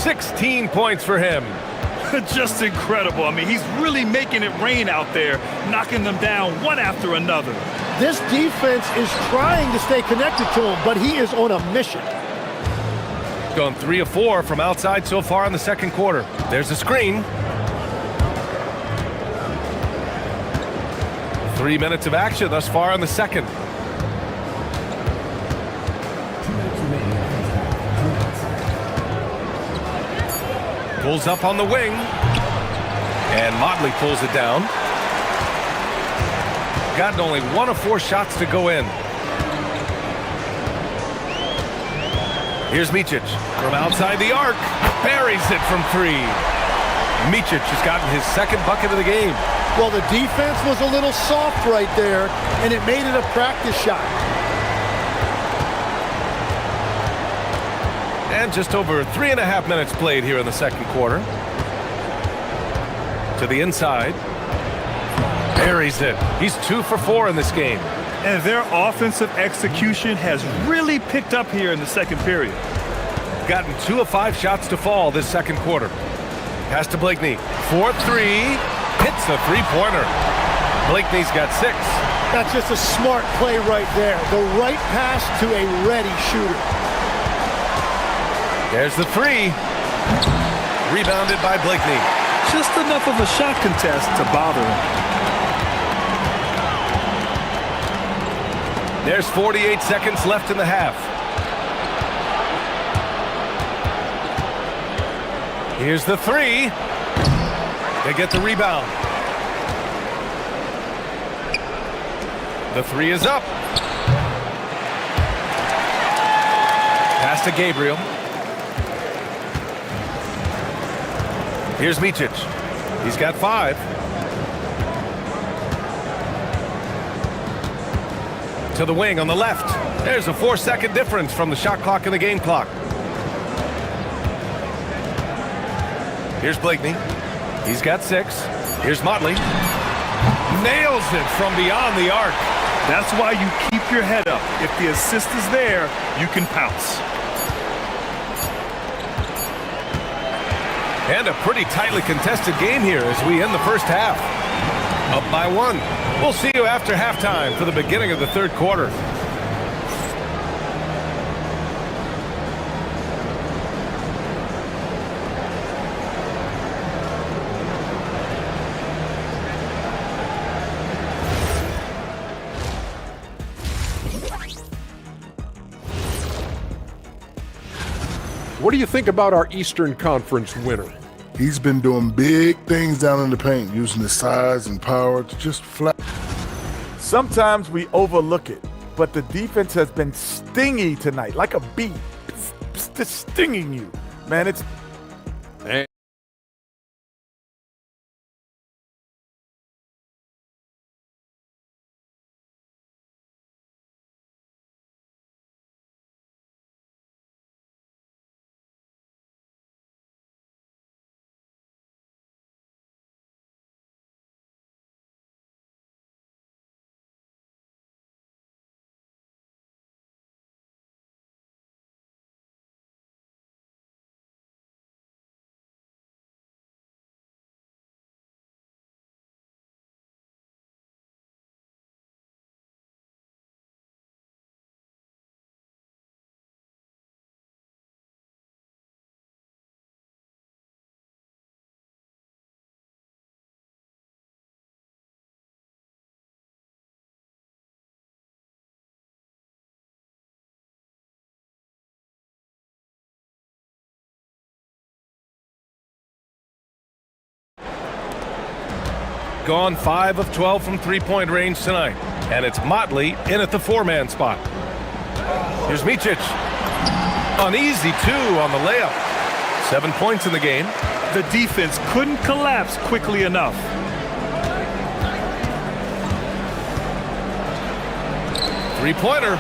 16 points for him. Just incredible. I mean, he's really making it rain out there, knocking them down one after another. This defense is trying to stay connected to him, but he is on a mission. Gone 3 of 4 from outside so far in the second quarter. There's a screen. 3 minutes of action thus far in the second. Pulls up on the wing. And Motley pulls it down. Gotten only 1 of 4 shots to go in. Here's Micic from outside the arc. Buries it from 3. Micic has gotten his 2nd bucket of the game. Well, the defense was a little soft right there, and it made it a practice shot. And just over 3.5 minutes played here in the second quarter. To the inside. Buries it. He's 2 for 4 in this game. And their offensive execution has really picked up here in the second period. Gotten 2 of 5 shots to fall this second quarter. Pass to Blakeney. 4-3. Hits a three-pointer. Blakeney's got 6. That's just a smart play right there. The right pass to a ready shooter. There's the 3. Rebounded by Blakeney. Just enough of a shot contest to bother him. There's 48 seconds left in the half. Here's the 3. They get the rebound. The 3 is up. Pass to Gabriel. Here's Micic. He's got 5. To the wing on the left. There's a 4-second difference from the shot clock and the game clock. Here's Blakeney. He's got 6. Here's Motley. Nails it from beyond the arc. That's why you keep your head up. If the assist is there, you can pounce. And a pretty tightly contested game here as we end the first half. Up by 1. We'll see you after halftime for the beginning of the third quarter. What do you think about our Eastern Conference winner? He's been doing big things down in the paint, using his size and power to just flat. Sometimes we overlook it, but the defense has been stingy tonight, like a bee, just stinging you. Man, it's... Gone 5 of 12 from three-point range tonight. And it's Motley in at the 4-man spot. Here's Micic. An easy 2 on the layup. 7 points in the game. The defense couldn't collapse quickly enough. Three-pointer.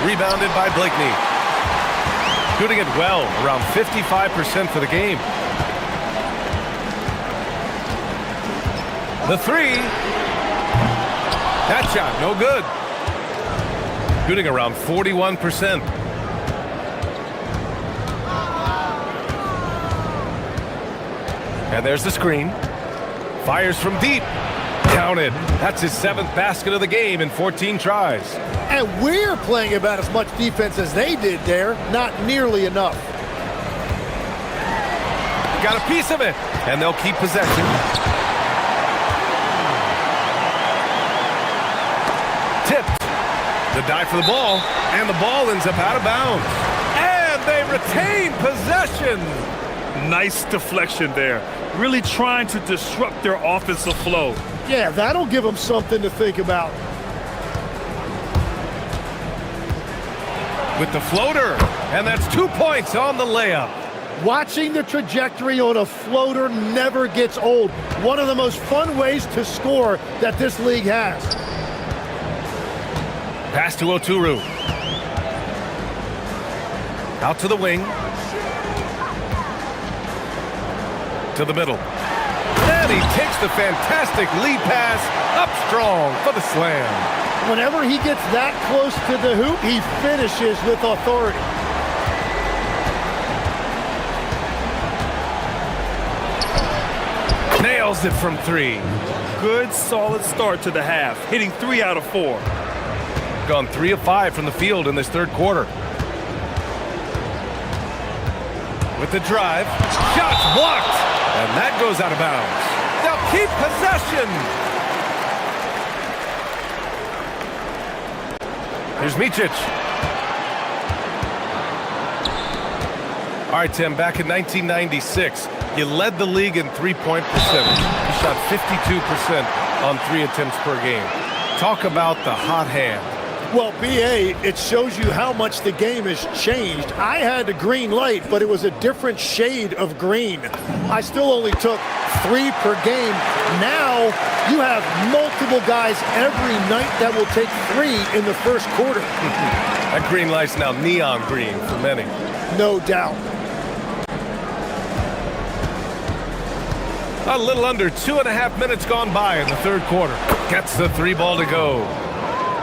Rebounded by Blakeney. Shooting it well, around 55% for the game. The 3. That shot, no good. Shooting around 41%. And there's the screen. Fires from deep. Counted. That's his 7th basket of the game in 14 tries. And we're playing about as much defense as they did there. Not nearly enough. Got a piece of it. And they'll keep possession. Tipped. The dive for the ball. And the ball ends up out of bounds. And they retain possession. Nice deflection there. Really trying to disrupt their offensive flow. Yeah, that'll give them something to think about. With the floater. And that's 2 points on the layup. Watching the trajectory on a floater never gets old. One of the most fun ways to score that this league has. Pass to Oturu. Out to the wing. To the middle. And And he takes the fantastic lead pass up strong for the slam. Whenever he gets that close to the hoop, he finishes with authority. Nails it from 3. Good, solid start to the half, hitting 3 out of 4. Gone 3 of 5 from the field in this third quarter. With the drive, shots blocked, and that goes out of bounds. They'll keep possession. Here's Micic. All right, Tim, back in 1996, you led the league in three-point percentage. You shot 52% on 3 attempts per game. Talk about the hot hand. Well, BA, it shows you how much the game has changed. I had a green light, but it was a different shade of green. I still only took 3 per game. Now you have multiple guys every night that will take 3 in the first quarter. That green light's now neon green for many. No doubt. A little under 2.5 minutes gone by in the third quarter. Gets the 3 ball to go.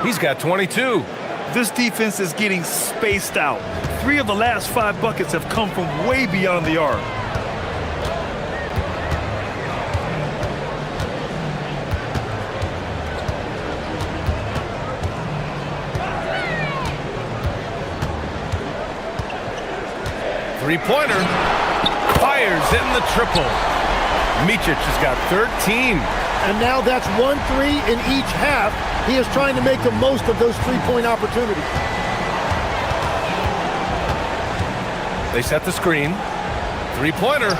He's got 22. This defense is getting spaced out. 3 of the last 5 buckets have come from way beyond the arc. Three-pointer. Fires in the triple. Micic has got 13. And now that's 1-3 in each half. He is trying to make the most of those 3-point opportunities. They set the screen. Three-pointer.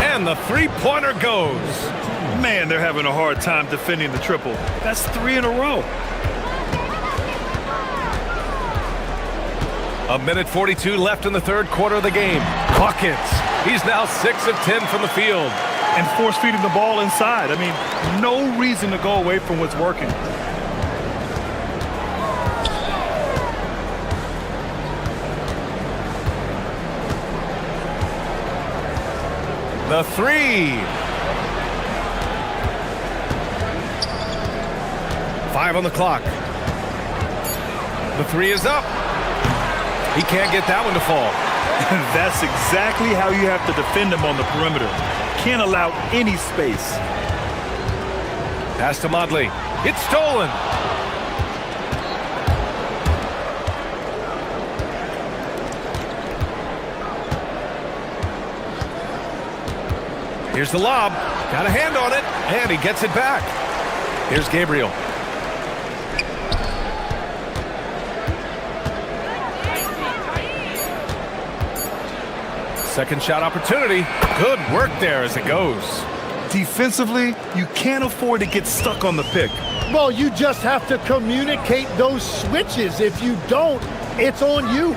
And the three-pointer goes. Man, they're having a hard time defending the triple. That's 3 in a row. A minute 42 left in the third quarter of the game. Buckets. He's now 6 of 10 from the field. And force feeding the ball inside. I mean, no reason to go away from what's working. The 3. 5 on the clock. The 3 is up. He can't get that one to fall. That's exactly how you have to defend him on the perimeter. Can't allow any space. Pass to Motley. It's stolen. Here's the lob. Got a hand on it, and he gets it back. Here's Gabriel. Second shot opportunity. Good work there as it goes. Defensively, you can't afford to get stuck on the pick. Well, you just have to communicate those switches. If you don't, it's on you.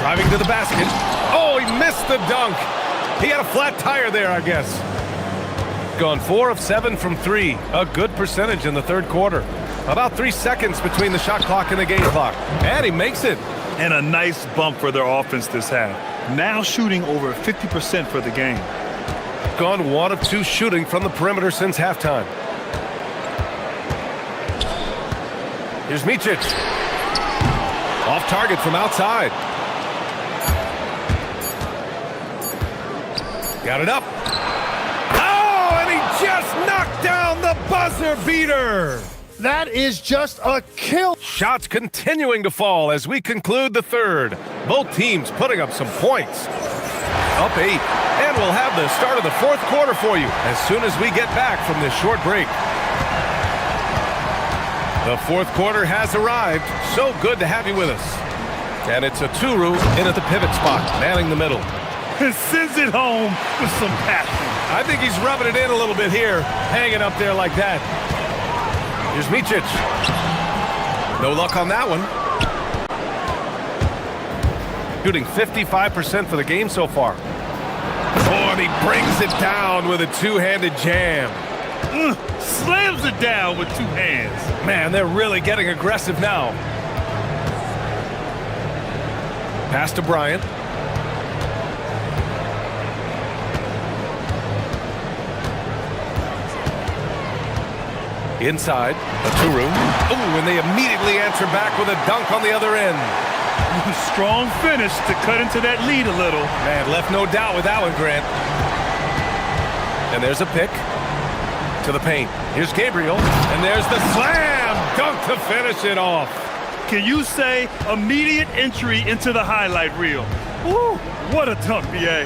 Driving to the basket. Oh, he missed the dunk. He had a flat tire there, I guess. Gone 4 of 7 from 3. A good percentage in the third quarter. About 3 seconds between the shot clock and the game clock. And he makes it. And a nice bump for their offense this half. Now shooting over 50% for the game. Gone 1 of 2 shooting from the perimeter since halftime. Here's Micic. Off target from outside. Got it up. Oh, and he just knocked down the buzzer beater. That is just a kill. Shots continuing to fall as we conclude the third. Both teams putting up some points. Up 8. And we'll have the start of the fourth quarter for you as soon as we get back from this short break. The fourth quarter has arrived. So good to have you with us. And it's a Turu in at the pivot spot, manning the middle. Sends it home with some passion. I think he's rubbing it in a little bit here, hanging up there like that. Here's Micic. No luck on that one. Shooting 55% for the game so far. Oh, and he brings it down with a two-handed jam. Slams it down with 2 hands. Man, they're really getting aggressive now. Pass to Bryant. Inside, a two-room. Ooh, and they immediately answer back with a dunk on the other end. Strong finish to cut into that lead a little. Man, left no doubt with that one, Grant. And there's a pick to the paint. Here's Gabriel, and there's the slam dunk to finish it off. Can you say immediate entry into the highlight reel? Woo, what a dunk, B.A.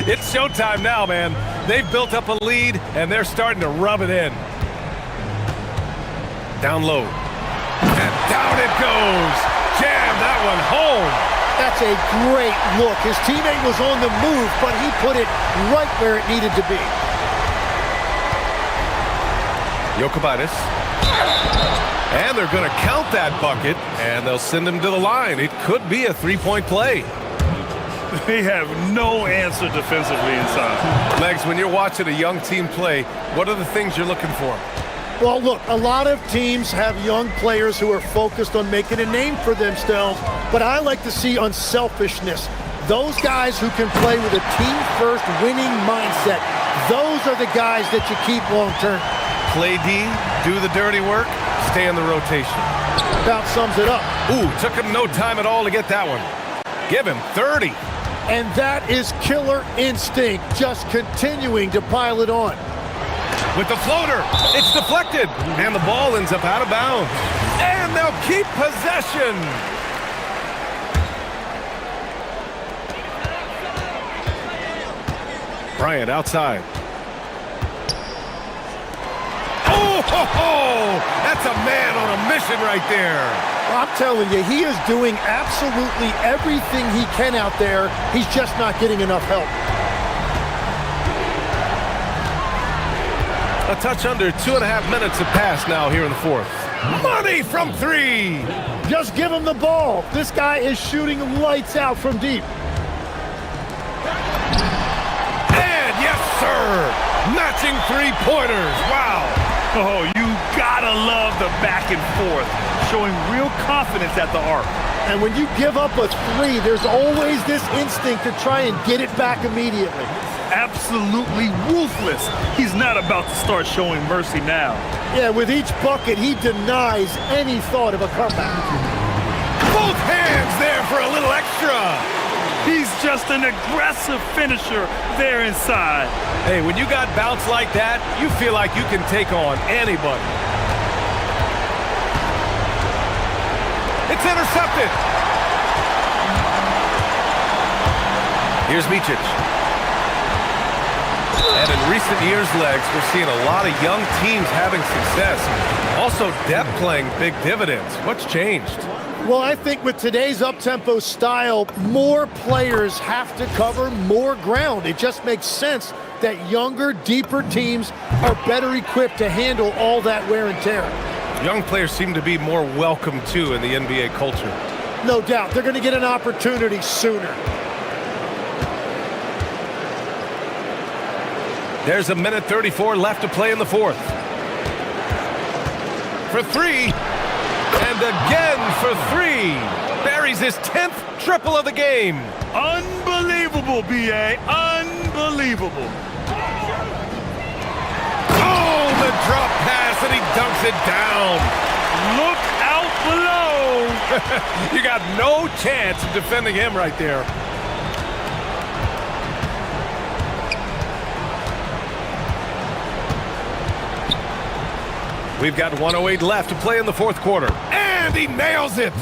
It's showtime now, man. They've built up a lead, and they're starting to rub it in. Down low. And down it goes. Jam that one home. That's a great look. His teammate was on the move, but he put it right where it needed to be. Jokic. And they're going to count that bucket, and they'll send him to the line. It could be a three-point play. They have no answer defensively inside. Legs, when you're watching a young team play, what are the things you're looking for? Well, look, a lot of teams have young players who are focused on making a name for themselves, but I like to see unselfishness. Those guys who can play with a team-first winning mindset, those are the guys that you keep long-term. Play D, do the dirty work, stay in the rotation. About sums it up. Ooh, took him no time at all to get that one. Give him 30. And that is killer instinct, just continuing to pile it on. With the floater, it's deflected, and the ball ends up out of bounds. And they'll keep possession. Bryant outside. Oh, that's a man on a mission right there. I'm telling you, he is doing absolutely everything he can out there. He's just not getting enough help. A touch under 2.5 minutes have passed now here in the fourth. Money from three. Just give him the ball. This guy is shooting lights out from deep. And yes, sir. Matching three-pointers. Wow. Oh, you gotta love the back and forth, showing real confidence at the arc. And when you give up a three, there's always this instinct to try and get it back immediately. Absolutely ruthless. He's not about to start showing mercy now. Yeah, with each bucket, he denies any thought of a comeback. Both hands there for a little extra. He's just an aggressive finisher there inside. Hey, when you got bounce like that, you feel like you can take on anybody. It's intercepted. Here's Micic. And in recent years, Legs, we're seeing a lot of young teams having success. Also, depth playing big dividends. What's changed? Well, I think with today's up-tempo style, more players have to cover more ground. It just makes sense that younger, deeper teams are better equipped to handle all that wear and tear. Young players seem to be more welcome, too, in the NBA culture. No doubt. They're going to get an opportunity sooner. There's a minute 34 left to play in the fourth. For three. And again for three. Buries his 10th triple of the game. Unbelievable, B.A. Unbelievable. Oh, the drop pass, and he dunks it down. Look out below. You got no chance of defending him right there. We've got 1:08 left to play in the fourth quarter. And he nails it.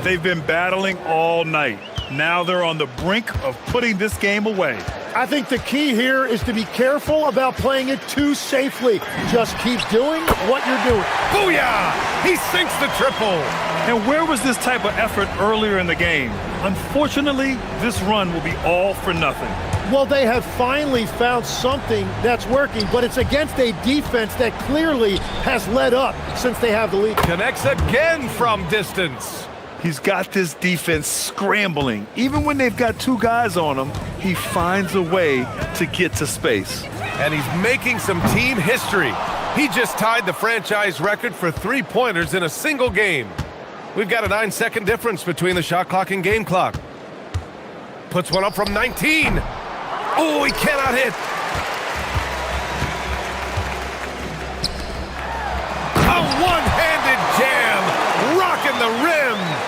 They've been battling all night. Now they're on the brink of putting this game away. I think the key here is to be careful about playing it too safely. Just keep doing what you're doing. Booyah! He sinks the triple. And where was this type of effort earlier in the game? Unfortunately, this run will be all for nothing. Well, they have finally found something that's working, but it's against a defense that clearly has let up since they have the lead. Connects again from distance. He's got this defense scrambling. Even when they've got two guys on him, he finds a way to get to space. And he's making some team history. He just tied the franchise record for three-pointers in a single game. We've got a 9-second difference between the shot clock and game clock. Puts one up from 19. Oh, he cannot hit. the rim.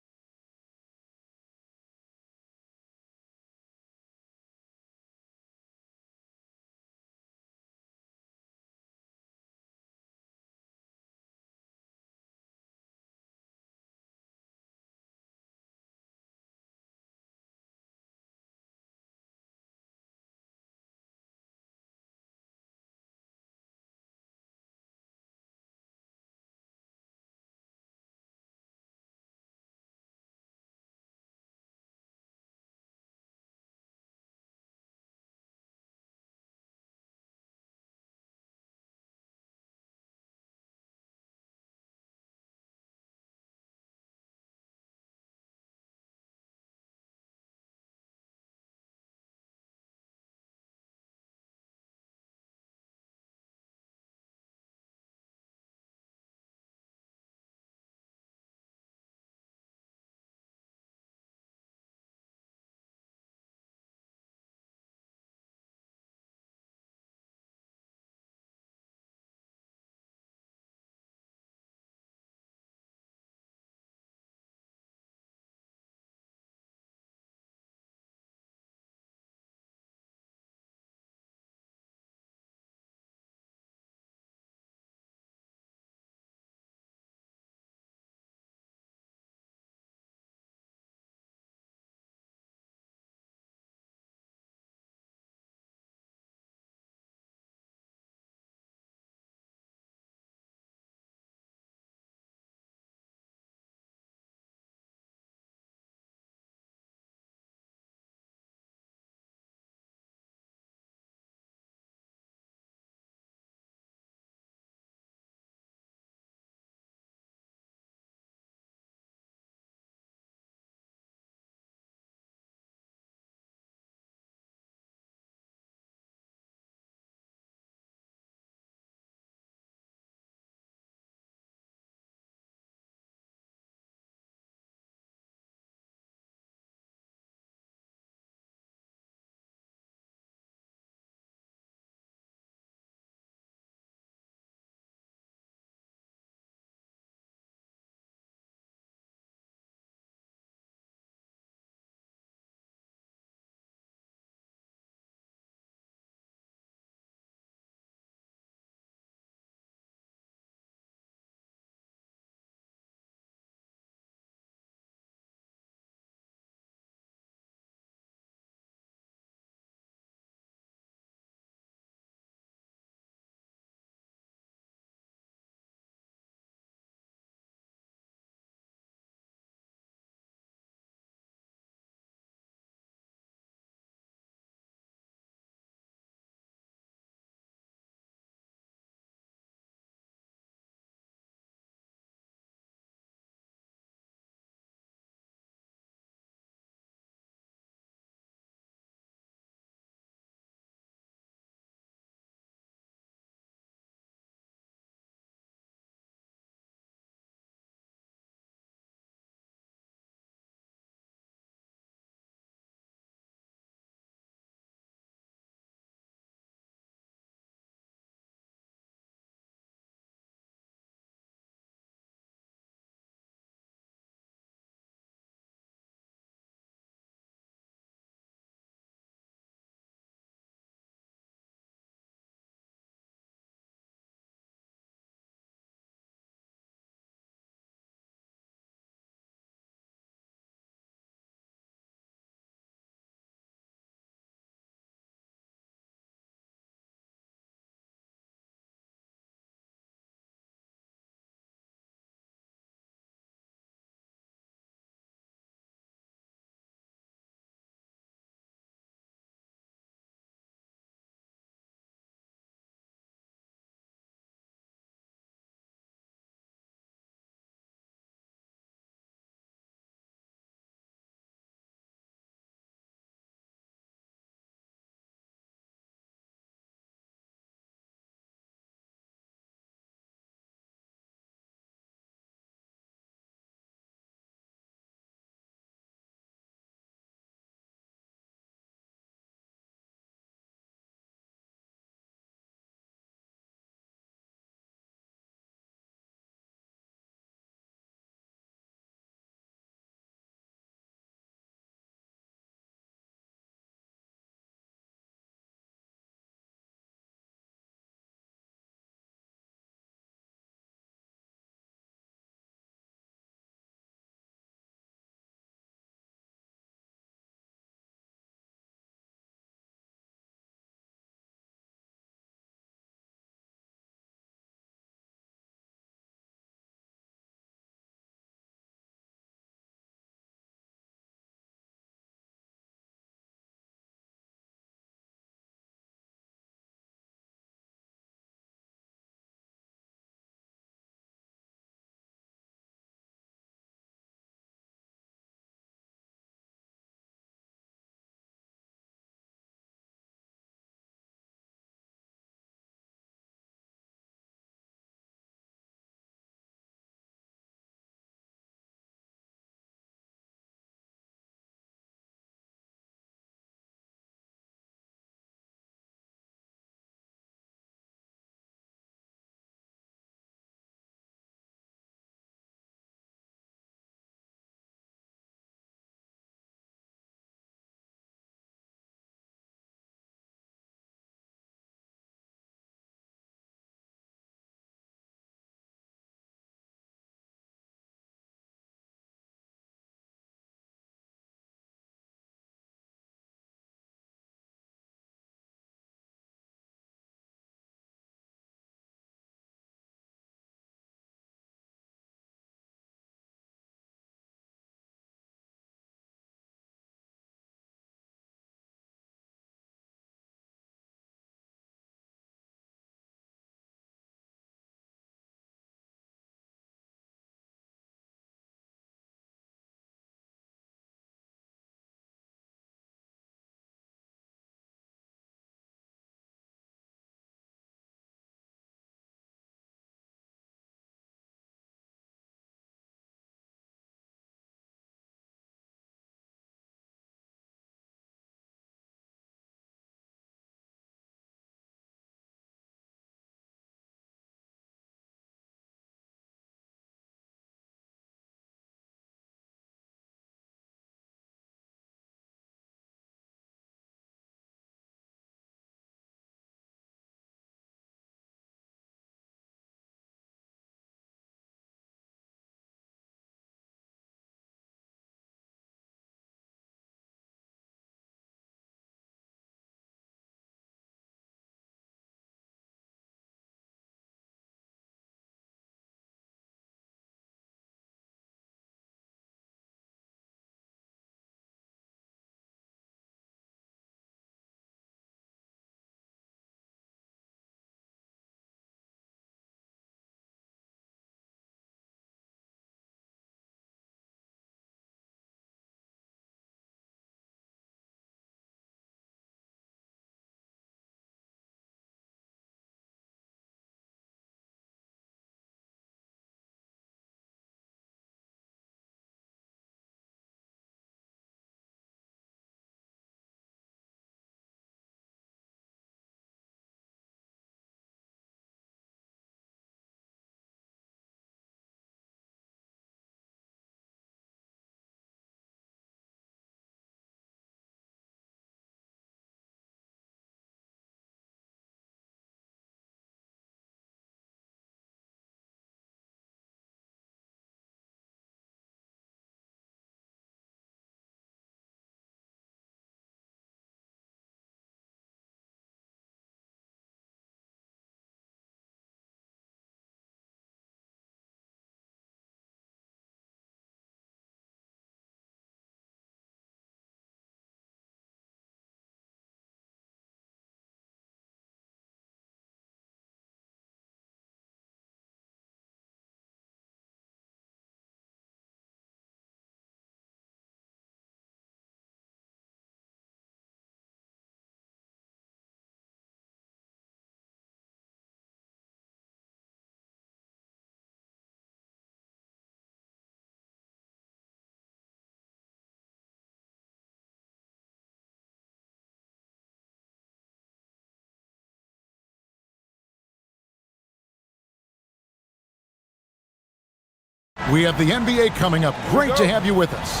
We have the NBA coming up. Great to have you with us.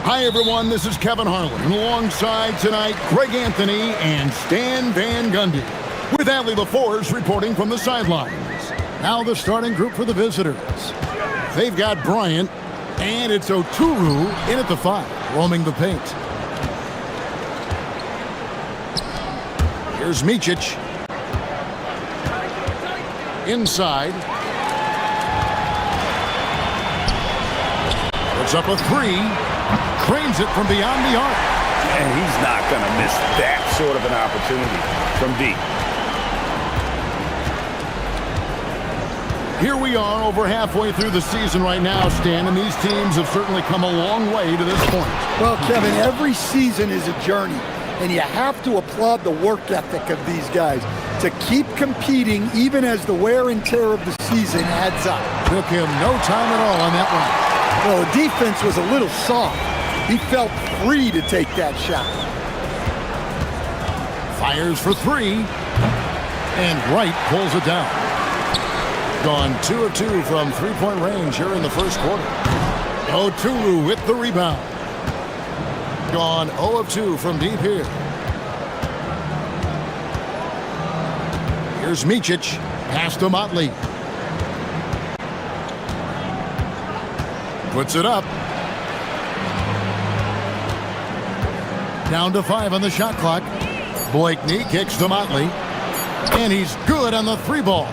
Hi, everyone. This is Kevin Harlan. And alongside tonight, Greg Anthony and Stan Van Gundy. With Adley LaForge reporting from the sidelines. Now the starting group for the visitors. They've got Bryant, and it's Oturu in at the 5, roaming the paint. Here's Micic. Inside. Puts up a 3. Cranes it from beyond the arc. And he's not going to miss that sort of an opportunity from deep. Here we are over halfway through the season right now, Stan, and these teams have certainly come a long way to this point. Well, Kevin, every season is a journey, and you have to applaud the work ethic of these guys to keep competing even as the wear and tear of the season adds up. Took him no time at all on that one. Well, the defense was a little soft. He felt free to take that shot. Fires for 3, and Wright pulls it down. Gone 2 of 2 from three-point range here in the first quarter. Oturu with the rebound. Gone 0 of 2 from deep here. Here's Micic. Pass to Motley. Puts it up. Down to 5 on the shot clock. Blakeney kicks to Motley. And he's good on the 3-ball.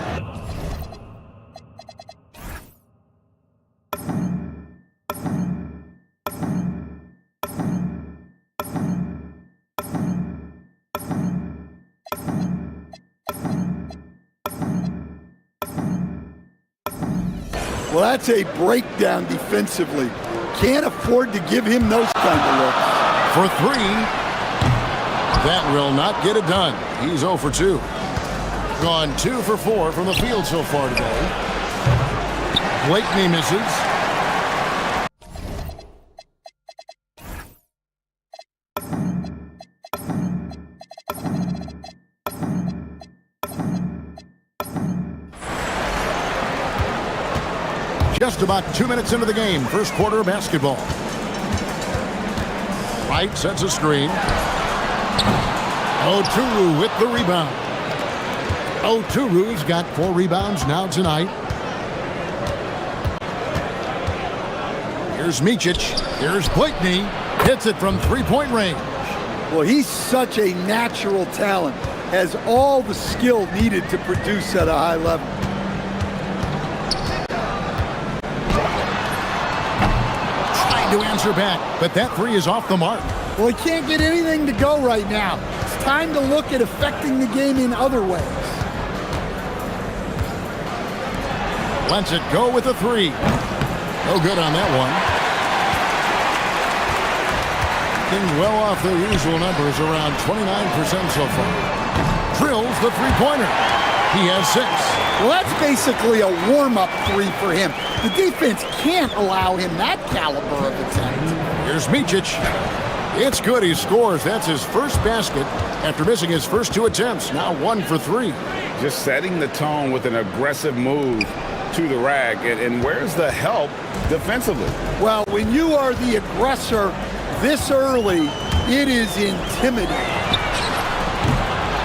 Well, that's a breakdown defensively. Can't afford to give him those kind of looks. For 3. That will not get it done. He's 0 for 2. Gone 2 for 4 from the field so far today. Blakeney misses. Just about 2 minutes into the game, first quarter of basketball. Wright sets a screen. Oturu with the rebound. Oturu's got 4 rebounds now tonight. Here's Micic. Here's Blakeney. Hits it from three-point range. Well, he's such a natural talent. Has all the skill needed to produce at a high level. To answer back, but that 3 is off the mark. Well, he can't get anything to go right now. It's time to look at affecting the game in other ways. Lets it go with a 3. No good on that one. Getting well off their usual numbers, around 29% so far. Drills the 3-pointer. He has 6. Well, that's basically a warm-up 3 for him. The defense can't allow him that caliber of attempt. Here's Micic. It's good. He scores. That's his first basket after missing his first 2 attempts. Now 1 for 3. Just setting the tone with an aggressive move to the rack. And where's the help defensively? Well, when you are the aggressor this early, it is intimidating.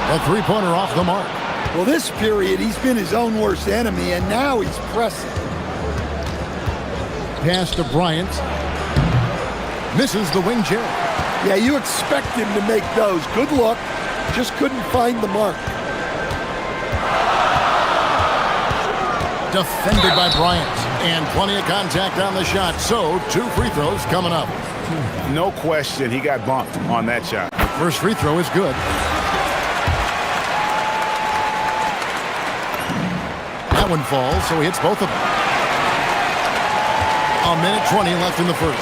A 3-pointer off the mark. Well, this period, he's been his own worst enemy, and now he's pressing. Pass to Bryant. Misses the wing jab. Yeah, you expect him to make those. Good luck. Just couldn't find the mark. Defended by Bryant. And plenty of contact on the shot. So, 2 free throws coming up. No question, he got bumped on that shot. First free throw is good. That one falls, so he hits both of them. A minute 20 left in the first.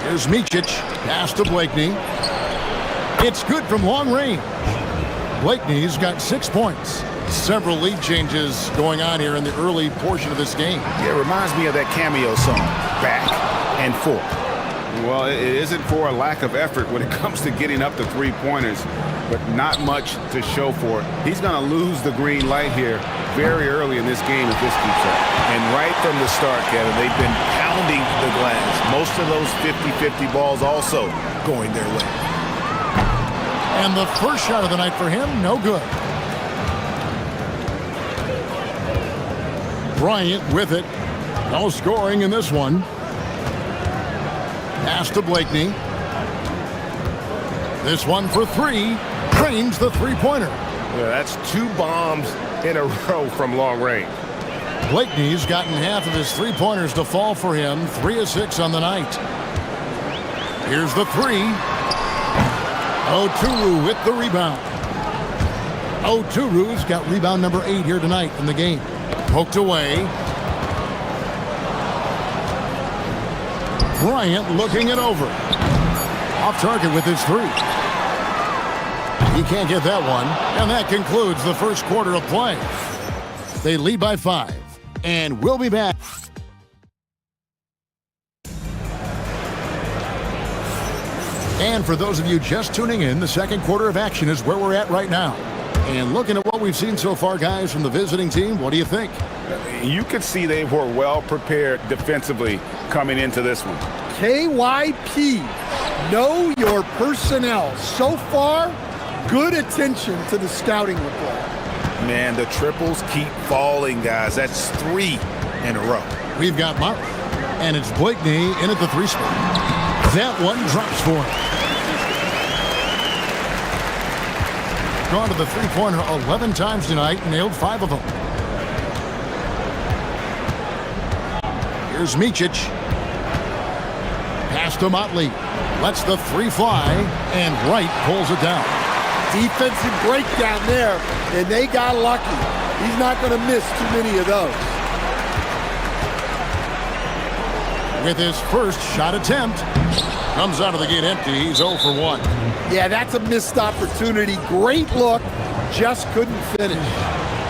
Here's Micic. Pass to Blakeney. It's good from long range. Blakeney's got 6 points. Several lead changes going on here in the early portion of this game. Yeah, it reminds me of that cameo song, Back and Forth. Well, it isn't for a lack of effort when it comes to getting up the three-pointers, but not much to show for it. He's going to lose the green light here very early in this game if this keeps up. And right from the start, Kevin, they've been pounding the glass. Most of those 50-50 balls also going their way. And the first shot of the night for him, no good. Bryant with it. No scoring in this one. Pass to Blakeney. This one for three. Drains the three-pointer. Yeah, that's 2 bombs in a row from long range. Blakeney's gotten half of his three-pointers to fall for him. 3 of 6 on the night. Here's the three. Oturu with the rebound. Oturu's got rebound number 8 here tonight in the game. Poked away. Bryant looking it over. Off target with his three. He can't get that one. And that concludes the first quarter of play. They lead by 5. And we'll be back. And for those of you just tuning in, the second quarter of action is where we're at right now. And looking at what we've seen so far, guys, from the visiting team, what do you think? You could see they were well prepared defensively coming into this one. KYP, know your personnel. So far, good attention to the scouting report. Man, the triples keep falling, guys. That's 3 in a row. We've got Mark, and it's Blakeney in at the 3 spot. That one drops for him. Gone to the three-pointer 11 times tonight, nailed 5 of them. Here's Micic. Pass to Motley. Lets the 3 fly, and Wright pulls it down. Defensive breakdown there, and they got lucky. He's not going to miss too many of those. With his first shot attempt, comes out of the gate empty. He's 0 for 1. Yeah, that's a missed opportunity. Great look, just couldn't finish.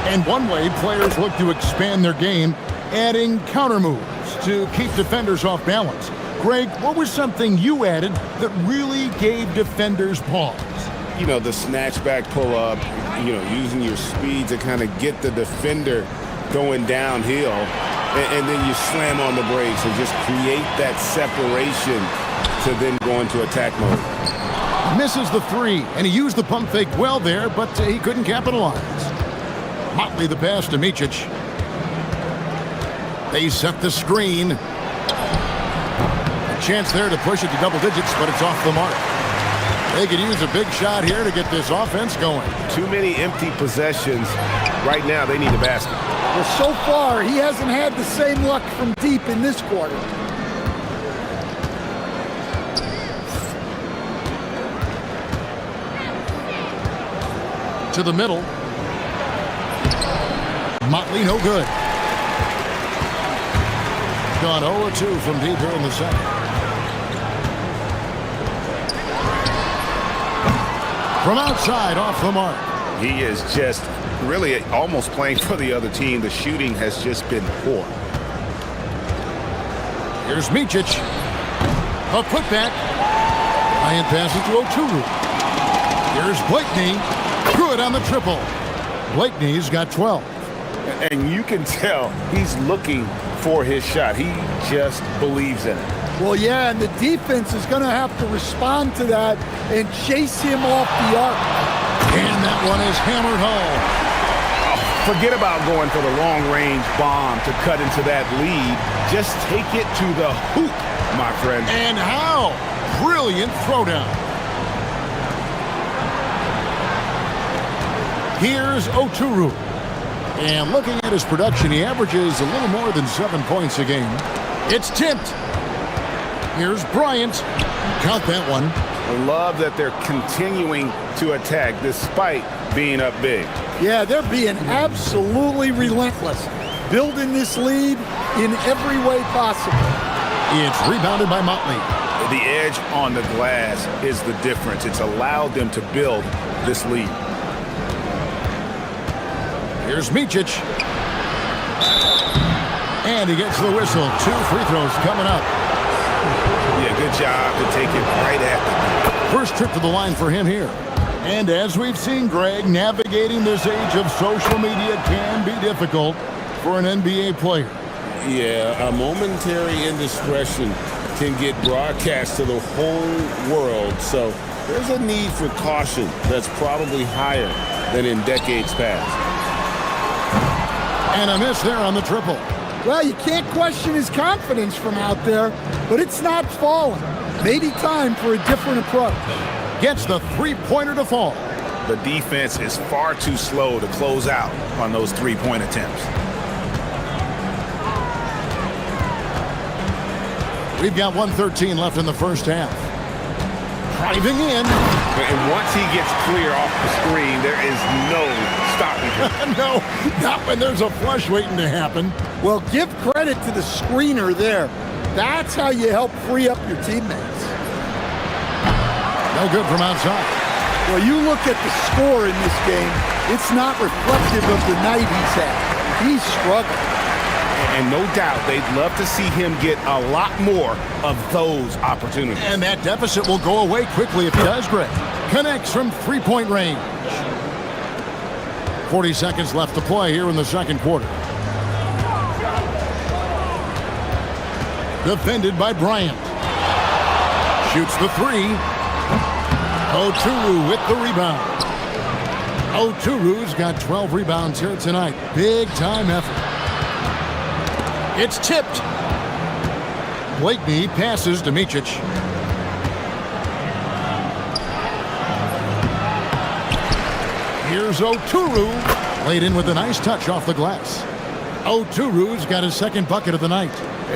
And one way players look to expand their game, adding counter moves to keep defenders off balance. Greg, what was something you added that really gave defenders pause? You know, the snatch back pull-up, you know, using your speed to kind of get the defender going downhill, and then you slam on the brakes and just create that separation to then go into attack mode. Misses the 3, and he used the pump fake well there, but he couldn't capitalize. Motley the pass to Micic. They set the screen. A chance there to push it to double digits, but it's off the mark. They could use a big shot here to get this offense going. Too many empty possessions. Right now, they need a basket. Well, so far, he hasn't had the same luck from deep in this quarter. To the middle. Motley, no good. Gone 0-2 from deep here in the second. From outside, off the mark. He is just really almost playing for the other team. The shooting has just been poor. Here's Micic. A putback. Bryant passes to Oturu. Here's Blakeney. Good on the triple. Blakeney's got 12. And you can tell he's looking for his shot. He just believes in it. Well, yeah, and the defense is going to have to respond to that and chase him off the arc. And that one is hammered home. Forget about going for the long-range bomb to cut into that lead. Just take it to the hoop, my friend. And how? Brilliant throwdown. Here's Oturu. And looking at his production, he averages a little more than 7 points a game. It's tipped. Here's Bryant. Count that one. I love that they're continuing to attack despite being up big. Yeah, they're being absolutely relentless, building this lead in every way possible. It's rebounded by Motley. The edge on the glass is the difference. It's allowed them to build this lead. Here's Micic. And he gets the whistle. 2 free throws coming up. Yeah, good job to take it right at them. First trip to the line for him here. And as we've seen, Greg, navigating this age of social media can be difficult for an NBA player. Yeah, a momentary indiscretion can get broadcast to the whole world, so there's a need for caution that's probably higher than in decades past. And a miss there on the triple. Well, you can't question his confidence from out there, but it's not falling. Maybe time for a different approach. Gets the three-pointer to fall. The defense is far too slow to close out on those three-point attempts. We've got 1:13 left in the first half. Driving in. And once he gets clear off the screen, there is no stopping him. No, not when there's a flush waiting to happen. Well, give credit to the screener there. That's how you help free up your teammates. No good from outside. Well, you look at the score in this game, it's not reflective of the night he's had. He's struggling. And no doubt they'd love to see him get a lot more of those opportunities. And that deficit will go away quickly if he does, Greg. Connects from three-point range. 40 seconds left to play here in the second quarter. Defended by Bryant. Shoots the three. Oturu with the rebound. Oturu's got 12 rebounds here tonight. Big time effort. It's tipped. Blakeney passes to Micic. Here's Oturu. Laid in with a nice touch off the glass. Oturu's got his second bucket of the night.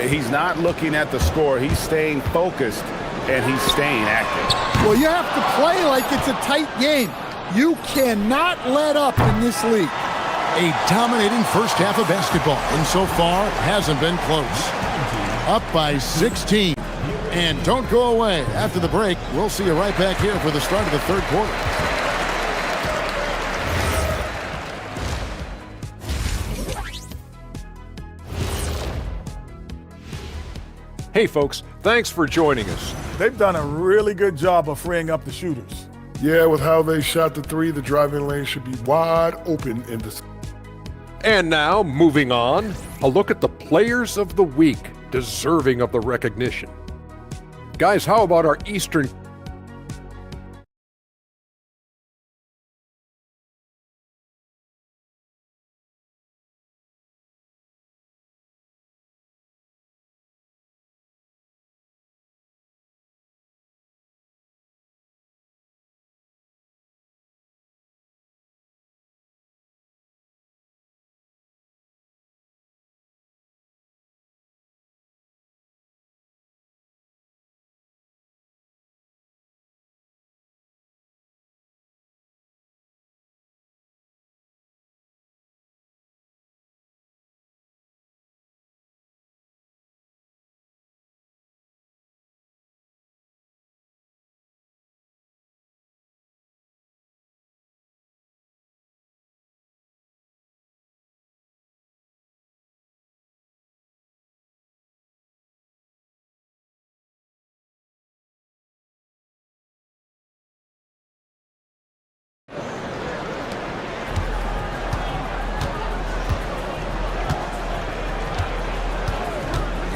He's not looking at the score. He's staying focused, and he's staying active. Well, you have to play like it's a tight game. You cannot let up in this league. A dominating first half of basketball, and so far hasn't been close. Up by 16. And don't go away. After the break, we'll see you right back here for the start of the third quarter. Hey folks, thanks for joining us. They've done a really good job of freeing up the shooters. Yeah, with how they shot the three, the driving lane should be wide open in this. And now, moving on, a look at the players of the week deserving of the recognition. Guys, how about our Eastern...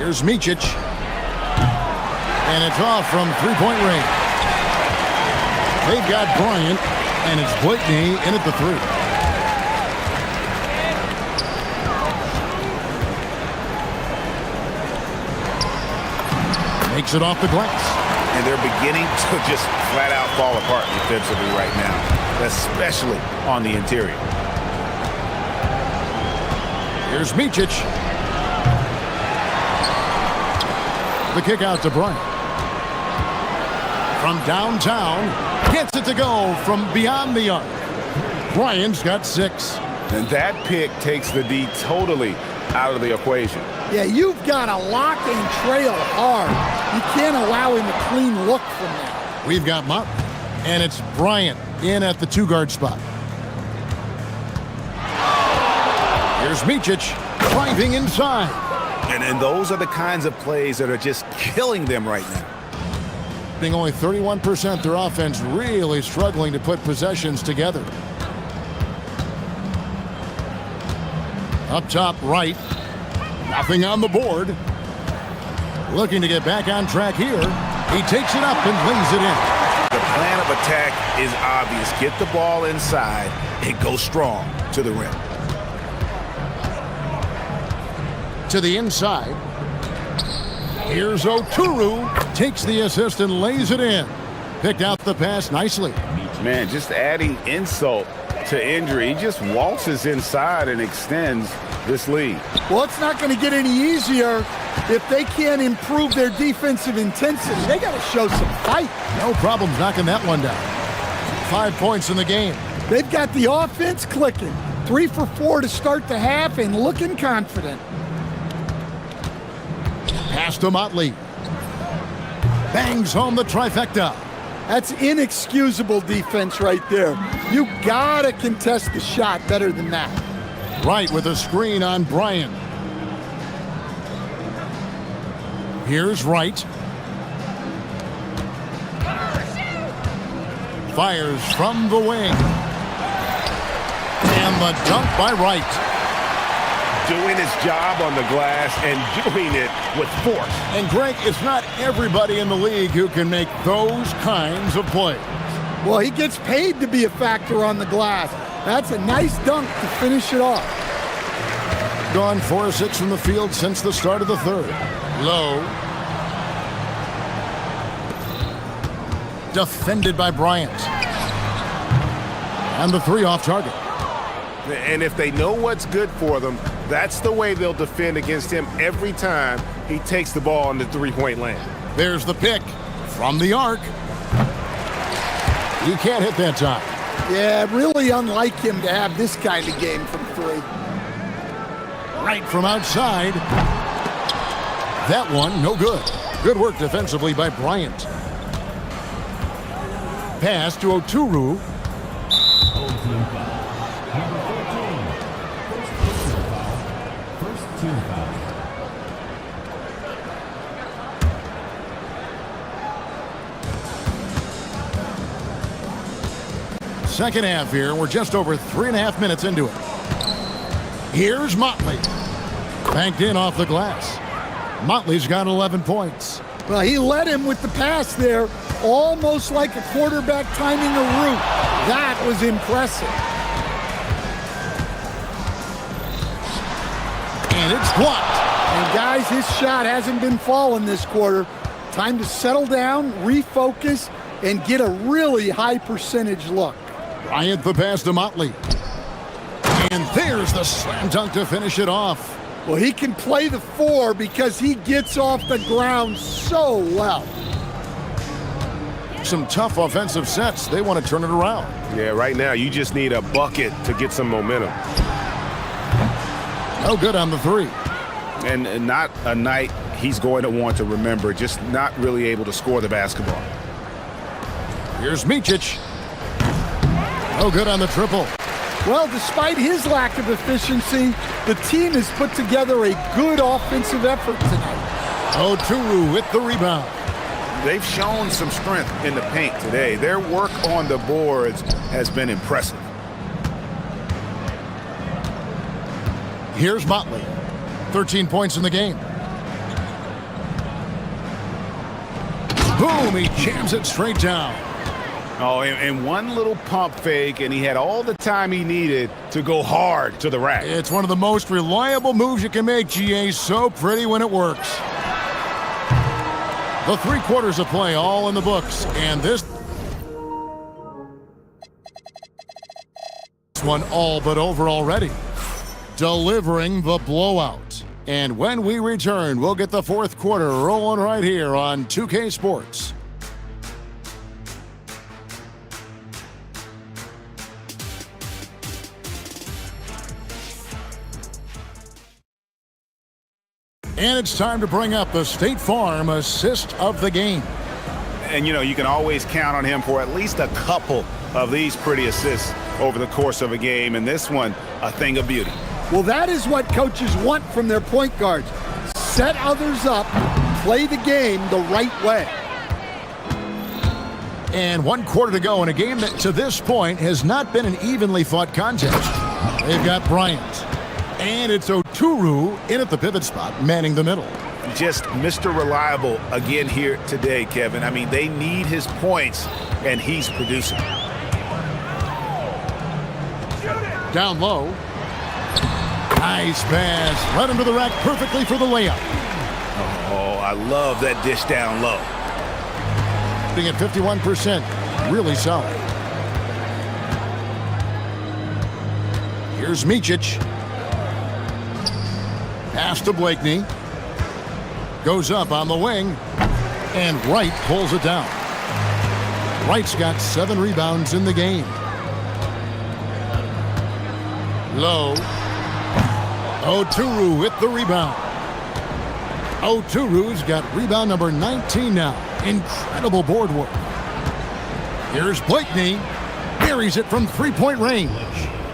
Here's Micic. And it's off from three-point range. They've got Bryant, and it's Blakeney in at the three. Makes it off the glass. And they're beginning to just flat out fall apart defensively right now, especially on the interior. Here's Micic. The kick out to Bryant. From downtown, gets it to go from beyond the arc. Bryant's got 6. And that pick takes the D totally out of the equation. Yeah, you've got to lock and trail hard. You can't allow him a clean look from that. We've got Martin, and it's Bryant in at the 2-guard spot. Here's Micic driving inside. And those are the kinds of plays that are just killing them right now. shooting only 31%. Their offense really struggling to put possessions together. Up top right. Nothing on the board. Looking to get back on track here. He takes it up and lays it in. The plan of attack is obvious. Get the ball inside and go strong to the rim. To the inside. Here's Oturu. Takes the assist and lays it in. Picked out the pass nicely. Man, just adding insult to injury. He just waltzes inside and extends this lead. Well, it's not going to get any easier if they can't improve their defensive intensity. They got to show some fight. No problem knocking that one down. 5 points in the game. They've got the offense clicking. 3 for 4 to start the half and looking confident. Pass to Motley. Bangs home the trifecta. That's inexcusable defense right there. You gotta contest the shot better than that. Right with a screen on Bryant. Here's Wright. Fires from the wing. And the dunk by Wright. Doing his job on the glass and doing it with force. And Greg, it's not everybody in the league who can make those kinds of plays. Well, he gets paid to be a factor on the glass. That's a nice dunk to finish it off. Gone 4 of 6 from the field since the start of the third. Low. Defended by Bryant. And the 3 off target. And if they know what's good for them, that's the way they'll defend against him every time he takes the ball in the three-point land. There's the pick from the arc. You can't hit that time. Yeah, really unlike him to have this kind of game from 3. Right from outside. That one, no good. Good work defensively by Bryant. Pass to Oturu. Second half here. We're just over 3.5 minutes into it. Here's Motley. Banked in off the glass. Motley's got 11 points. Well, he led him with the pass there, almost like a quarterback timing a route. That was impressive. And it's blocked. And guys, his shot hasn't been falling this quarter. Time to settle down, refocus, and get a really high percentage look. Bryant the pass to Motley. And there's the slam dunk to finish it off. Well, he can play the 4 because he gets off the ground so well. Some tough offensive sets. They want to turn it around. Yeah, right now you just need a bucket to get some momentum. No good on the 3. And not a night he's going to want to remember, just not really able to score the basketball. Here's Micic. No good on the triple. Well, despite his lack of efficiency, the team has put together a good offensive effort tonight. Oturu with the rebound. They've shown some strength in the paint today. Their work on the boards has been impressive. Here's Motley. 13 points in the game. Boom, he jams it straight down. Oh, and one little pump fake, and he had all the time he needed to go hard to the rack. It's one of the most reliable moves you can make, GA. So pretty when it works. The 3 quarters of play all in the books, and this one all but over already. Delivering the blowout. And when we return, we'll get the 4th quarter rolling right here on 2K Sports. And it's time to bring up the State Farm assist of the game. And, you know, you can always count on him for at least a couple of these pretty assists over the course of a game. And this one, a thing of beauty. Well, that is what coaches want from their point guards. Set others up, play the game the right way. And 1 quarter to go in a game that to this point has not been an evenly fought contest. They've got Bryant. And it's Oturu in at the pivot spot, manning the middle. Just Mr. Reliable again here today, Kevin. I mean, they need his points, and he's producing. Down low. Nice pass. Right under the rack perfectly for the layup. Oh, I love that dish down low. Being at 51%. Really solid. Here's Micic. Pass to Blakeney. Goes up on the wing. And Wright pulls it down. Wright's got 7 rebounds in the game. Low. Oturu with the rebound. Oturu's got rebound number 19 now. Incredible board work. Here's Blakeney. Buries it from three-point range.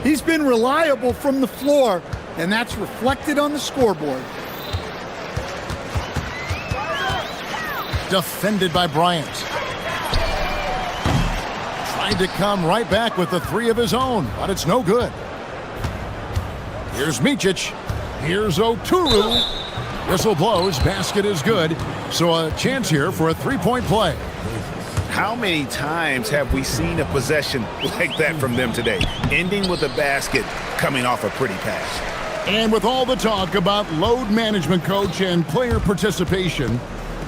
He's been reliable from the floor, and that's reflected on the scoreboard. Defended by Bryant. Tried to come right back with the 3 of his own, but it's no good. Here's Micic. Here's Oturu. Whistle blows. Basket is good. So a chance here for a 3-point play. How many times have we seen a possession like that from them today, ending with a basket coming off a pretty pass? And with all the talk about load management, coach, and player participation,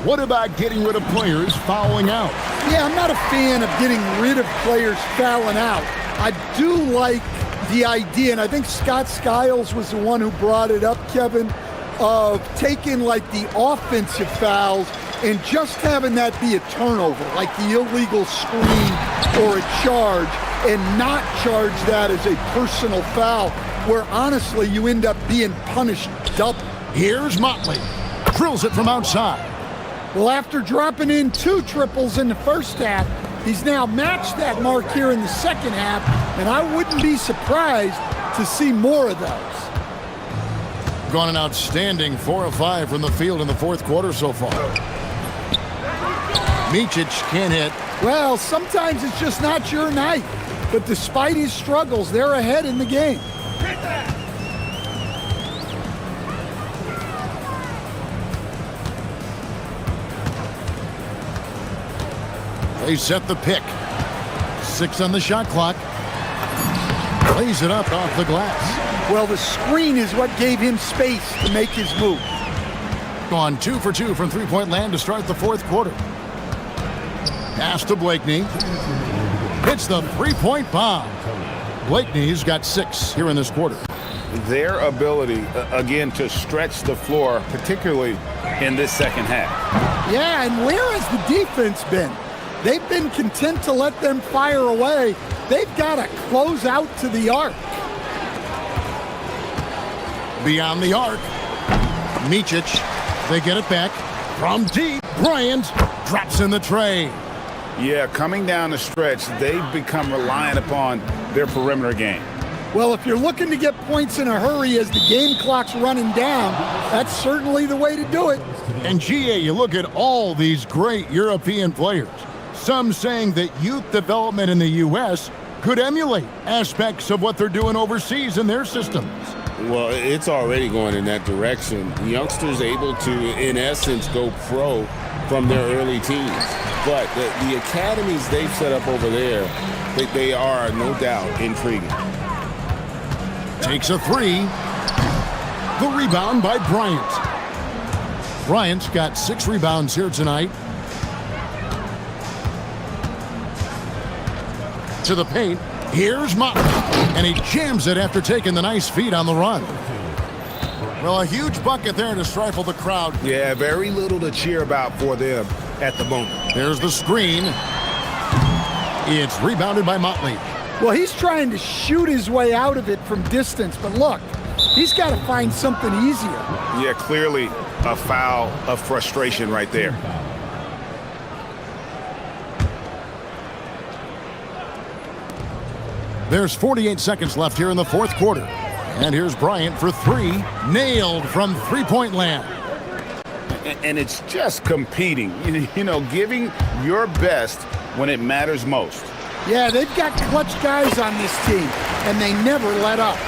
what about getting rid of players fouling out? Yeah, I'm not a fan of getting rid of players fouling out. I do like the idea, and I think Scott Skiles was the one who brought it up, Kevin, of taking like the offensive fouls and just having that be a turnover, like the illegal screen or a charge, and not charge that as a personal foul, where honestly you end up being punished double. Here's Motley. Drills it from outside. Well, after dropping in 2 triples in the first half, he's now matched that mark here in the second half, and I wouldn't be surprised to see more of those. Gone an outstanding 4 of 5 from the field in the 4th quarter so far. Micic can't hit. Well, sometimes it's just not your night. But despite his struggles, they're ahead in the game. They set the pick. 6 on the shot clock. Plays it up off the glass. Well, the screen is what gave him space to make his move. Gone 2 for 2 from three-point land to start the 4th quarter. Pass to Blakeney. Hits the three-point bomb. Blakeney's got 6 here in this quarter. Their ability, again, to stretch the floor, particularly in this second half. Yeah, and where has the defense been? They've been content to let them fire away. They've got to close out to the arc. Beyond the arc. Micic. They get it back. From deep. Bryant drops in the tray. Yeah, coming down the stretch, they've become reliant upon their perimeter game. Well, if you're looking to get points in a hurry as the game clock's running down, that's certainly the way to do it. And GA, you look at all these great European players. Some saying that youth development in the U.S. could emulate aspects of what they're doing overseas in their systems. Well, it's already going in that direction. Youngsters able to, in essence, go pro from their early teens. But the academies they've set up over there, they are no doubt intriguing. Takes a 3. The rebound by Bryant. Bryant's got 6 rebounds here tonight. To the paint. Here's Motley. And he jams it after taking the nice feed on the run. Well, a huge bucket there to stifle the crowd. Yeah, very little to cheer about for them at the moment. There's the screen. It's rebounded by Motley. Well, he's trying to shoot his way out of it from distance, but look, he's got to find something easier. Yeah, clearly a foul of frustration right there. There's 48 seconds left here in the 4th quarter. And here's Bryant for 3. Nailed from three-point land. And it's just competing, you know, giving your best when it matters most. Yeah, they've got clutch guys on this team, and they never let up.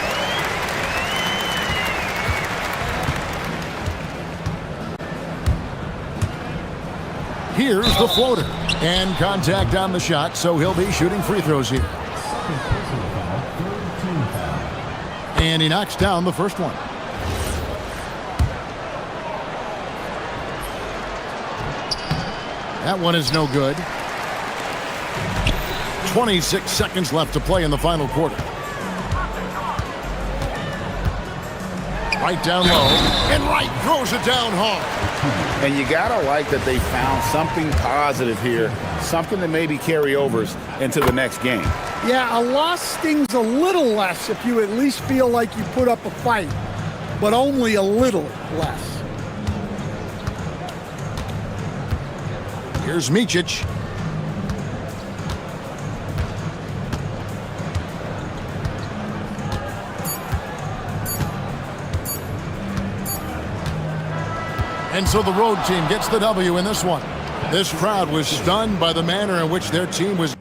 Here's the floater. And contact on the shot, so he'll be shooting free throws here. And he knocks down the first one. That one is no good. 26 seconds left to play in the final quarter. Right down low, and Wright throws it down hard. And you gotta like that they found something positive here, something that maybe carry overs into the next game. Yeah, a loss stings a little less if you at least feel like you put up a fight, but only a little less. Here's Micic. And so the road team gets the W in this one. This crowd was stunned by the manner in which their team was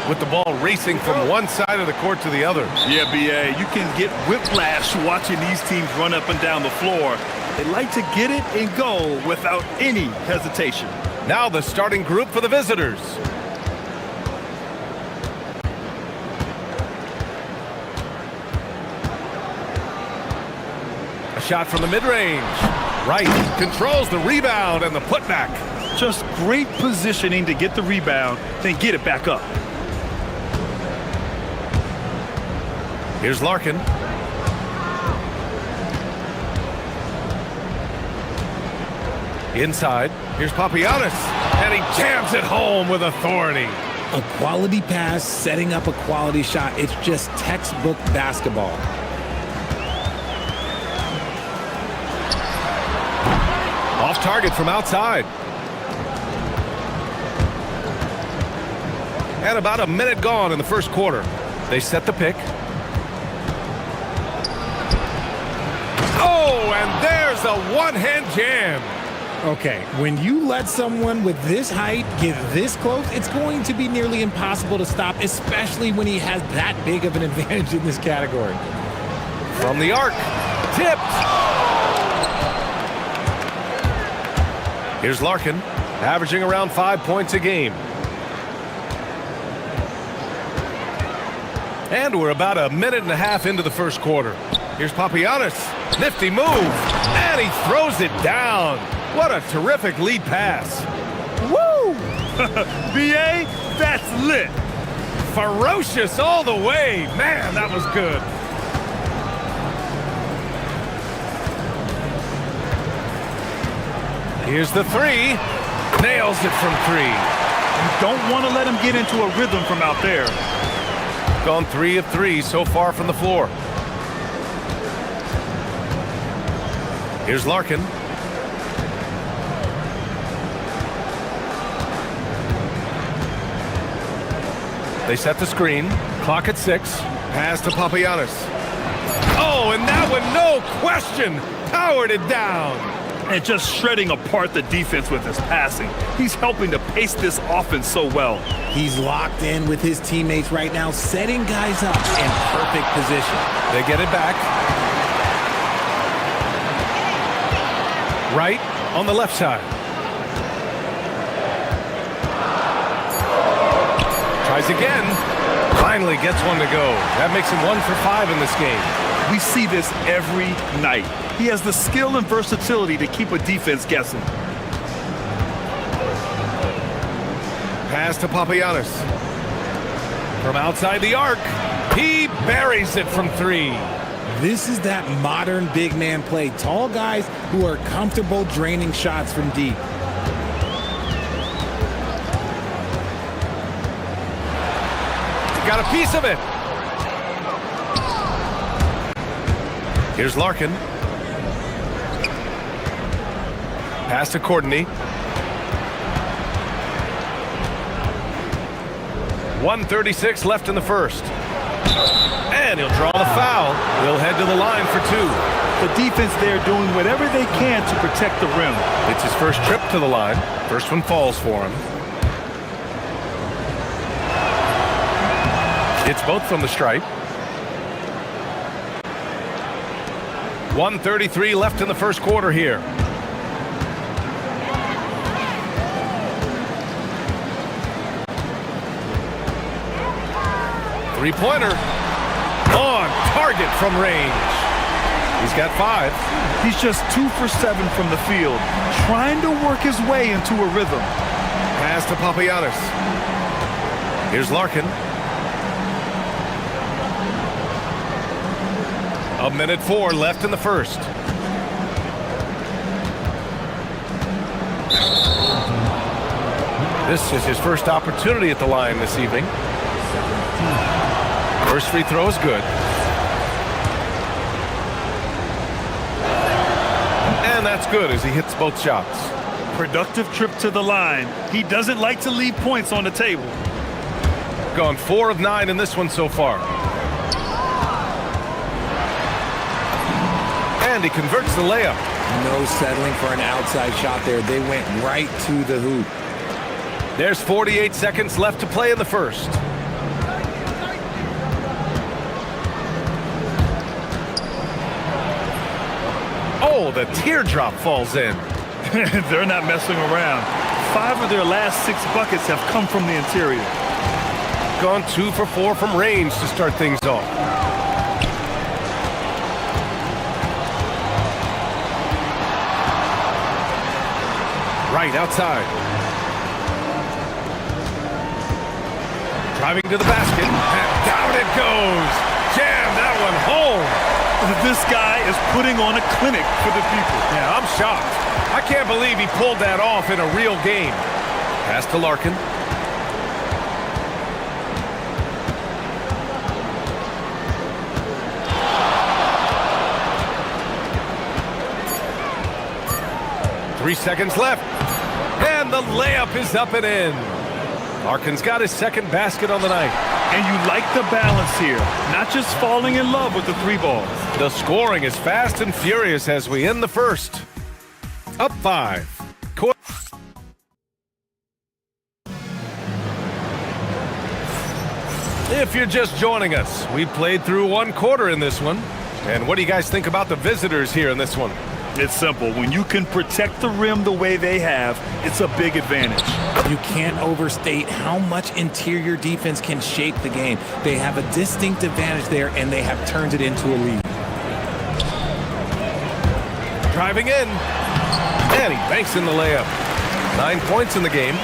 with the ball racing from one side of the court to the other. Yeah, B.A., you can get whiplash watching these teams run up and down the floor. They like to get it and go without any hesitation. Now the starting group for the visitors. A shot from the mid-range. Wright controls the rebound and the putback. Just great positioning to get the rebound, then get it back up. Here's Larkin. Inside, here's Papagiannis, and he jams it home with authority. A quality pass, setting up a quality shot. It's just textbook basketball. Off target from outside. And about a minute gone in the first quarter. They set the pick. Oh, and there's a one-hand jam. Okay, when you let someone with this height get this close, it's going to be nearly impossible to stop, especially when he has that big of an advantage in this category. From the arc, tipped. Here's Larkin, averaging around 5 points a game. And we're about a minute and a half into the first quarter. Here's Papagiannis, nifty move, and he throws it down. What a terrific lead pass. Woo! B.A., that's lit. Ferocious all the way. Man, that was good. Here's the three. Nails it from three. You don't want to let him get into a rhythm from out there. Gone 3 of 3 so far from the floor. Here's Larkin. They set the screen. Clock at 6. Pass to Papagiannis. Oh, and that one, no question, powered it down. And just shredding apart the defense with his passing. He's helping to pace this offense so well. He's locked in with his teammates right now, setting guys up in perfect position. They get it back. Right on the left side. Tries again. Finally gets one to go. That makes him 1 for 5 in this game. We see this every night. He has the skill and versatility to keep a defense guessing. Pass to Papagiannis. From outside the arc, he buries it from 3. This is that modern big man play. Tall guys who are comfortable draining shots from deep. Got a piece of it. Here's Larkin. Pass to Courtney. 1:36 left in the first. And he'll draw the foul. He'll head to the line for 2. The defense there doing whatever they can to protect the rim. It's his first trip to the line. First one falls for him. It's both from the stripe. 1:33 left in the first quarter here. Three-pointer on target from range. He's got 5. He's just 2 for 7 from the field, trying to work his way into a rhythm. Pass to Papagiannis. Here's Larkin. A minute 4 left in the first. This is his first opportunity at the line this evening. First free throw is good. And that's good as he hits both shots. Productive trip to the line. He doesn't like to leave points on the table. Gone 4 of 9 in this one so far. And he converts the layup. No settling for an outside shot there. They went right to the hoop. There's 48 seconds left to play in the first. Oh, the teardrop falls in. They're not messing around. 5 of their last 6 buckets have come from the interior. Gone 2 for 4 from range to start things off. Right outside. Driving to the basket, and down it goes. Jam that one home. This guy is putting on a clinic for the people. Yeah, I'm shocked. I can't believe he pulled that off in a real game. Pass to Larkin. Three seconds left. And the layup is up and in. Larkin's got his second basket on the night. And you like the balance here, not just falling in love with the 3 balls. The scoring is fast and furious as we end the first. Up 5. If you're just joining us, we played through 1 quarter in this one. And what do you guys think about the visitors here in this one? It's simple. When you can protect the rim the way they have, it's a big advantage. You can't overstate how much interior defense can shape the game. They have a distinct advantage there, and they have turned it into a lead. Driving in. And he banks in the layup. 9 points in the game.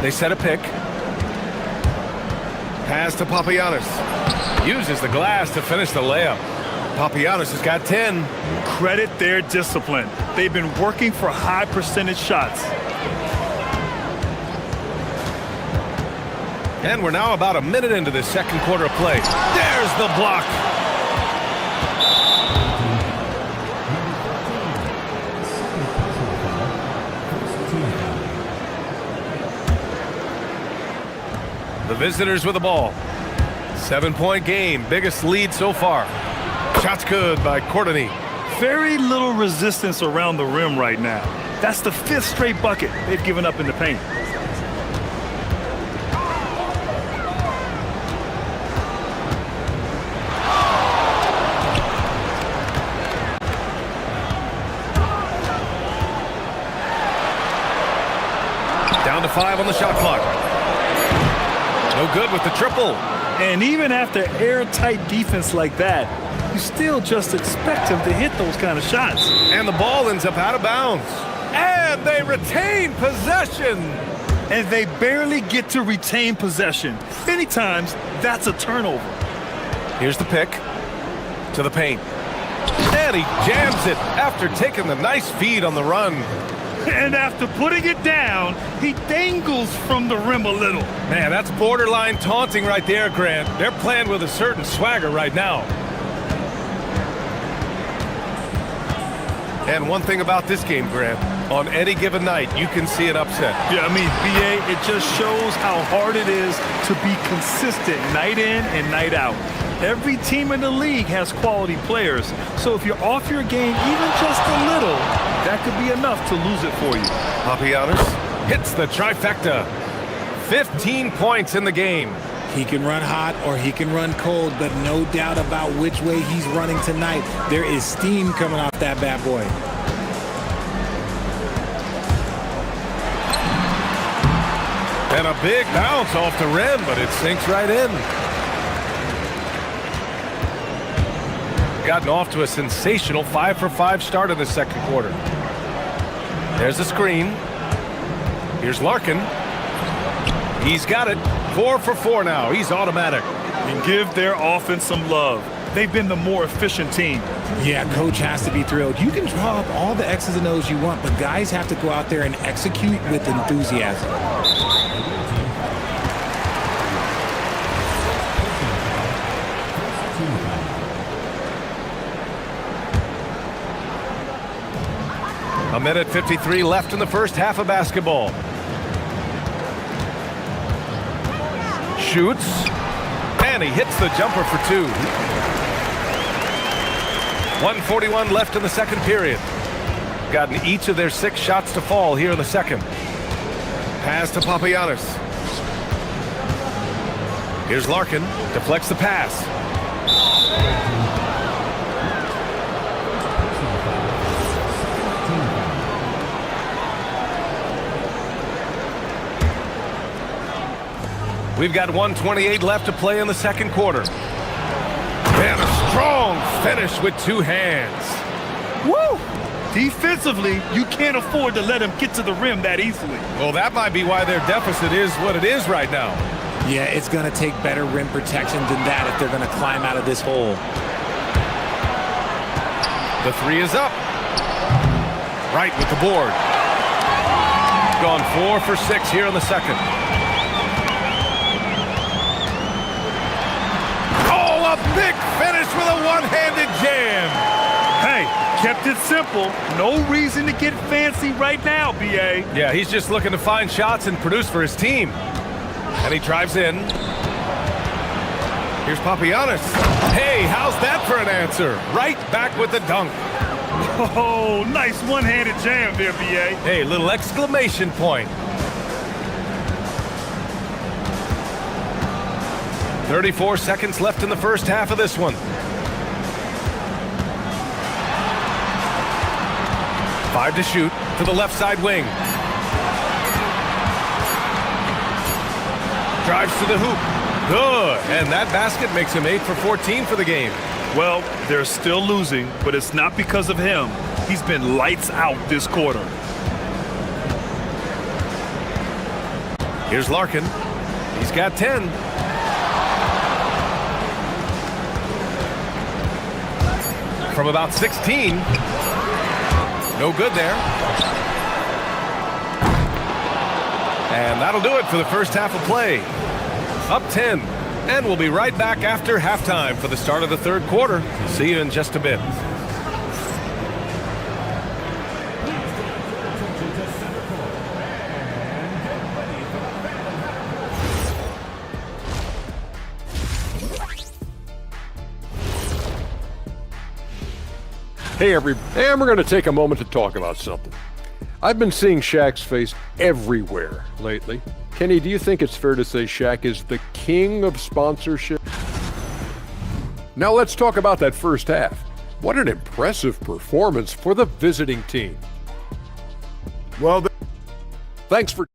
They set a pick. Pass to Papagiannis. Uses the glass to finish the layup. Papagiannis has got 10. Credit their discipline. They've been working for high percentage shots. And we're now about a minute into the second quarter of play. There's the block. The visitors with the ball. 7-point game, biggest lead so far. Shot's good by Courtney. Very little resistance around the rim right now. That's the 5th straight bucket they've given up in the paint. Down to 5 on the shot clock. No good with the triple. And even after airtight defense like that, you still just expect him to hit those kind of shots. And the ball ends up out of bounds. And they retain possession. And they barely get to retain possession. Many times, that's a turnover. Here's the pick. To the paint. And he jams it after taking the nice feed on the run. And after putting it down, he dangles from the rim a little. Man, that's borderline taunting right there, Grant. They're playing with a certain swagger right now. And one thing about this game, Grant, on any given night, you can see an upset. Yeah, I mean, BA, it just shows how hard it is to be consistent night in and night out. Every team in the league has quality players, so if you're off your game even just a little, that could be enough to lose it for you. Papagiannis hits the trifecta. 15 points in the game. He can run hot or he can run cold, but no doubt about which way he's running tonight. There is steam coming off that bad boy. And a big bounce off the rim, but it sinks right in. Gotten off to a sensational 5-for-5 start in the second quarter. There's a screen. Here's Larkin. He's got it. 4 for 4 now. He's automatic. And give their offense some love. They've been the more efficient team. Yeah, coach has to be thrilled. You can draw up all the X's and O's you want, but guys have to go out there and execute with enthusiasm. A minute 53 left in the first half of basketball. Shoots, and he hits the jumper for 2. 1:41 left in the second period. Gotten each of their 6 shots to fall here in the second. Pass to Papagiannis. Here's Larkin, deflects the pass. We've got 1:28 left to play in the second quarter. And a strong finish with 2 hands. Woo! Defensively, you can't afford to let him get to the rim that easily. Well, that might be why their deficit is what it is right now. Yeah, it's going to take better rim protection than that if they're going to climb out of this hole. The 3 is up. Right with the board. Gone 4 for 6 here in the second. Oh, a big finish with a one-handed jam. Hey, kept it simple. No reason to get fancy right now, B.A. Yeah, he's just looking to find shots and produce for his team. And he drives in. Here's Papagiannis. Hey, how's that for an answer? Right back with the dunk. Oh, nice one-handed jam there, B.A. Hey, little exclamation point. 34 seconds left in the first half of this one. Five to shoot to the left side wing. Drives to the hoop. Good. And that basket makes him 8 for 14 for the game. Well, they're still losing, but it's not because of him. He's been lights out this quarter. Here's Larkin. He's got 10. From about 16. No good there. And that'll do it for the first half of play. Up 10. And we'll be right back after halftime for the start of the third quarter. See you in just a bit. Hey, everybody, and we're going to take a moment to talk about something. I've been seeing Shaq's face everywhere lately. Kenny, do you think it's fair to say Shaq is the king of sponsorship? Now let's talk about that first half. What an impressive performance for the visiting team. Well, thanks for...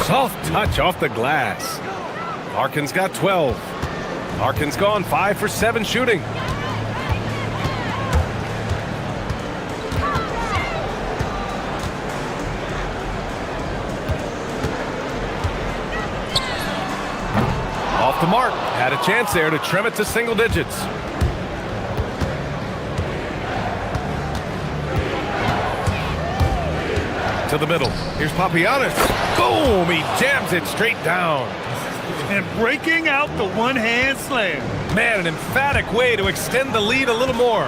Soft touch off the glass. Larkin's got 12. Larkin's gone 5 for 7 shooting. Off the mark. Had a chance there to trim it to single digits. To the middle. Here's Papagiannis. Boom! He jams it straight down. And breaking out the one-hand slam. Man, an emphatic way to extend the lead a little more.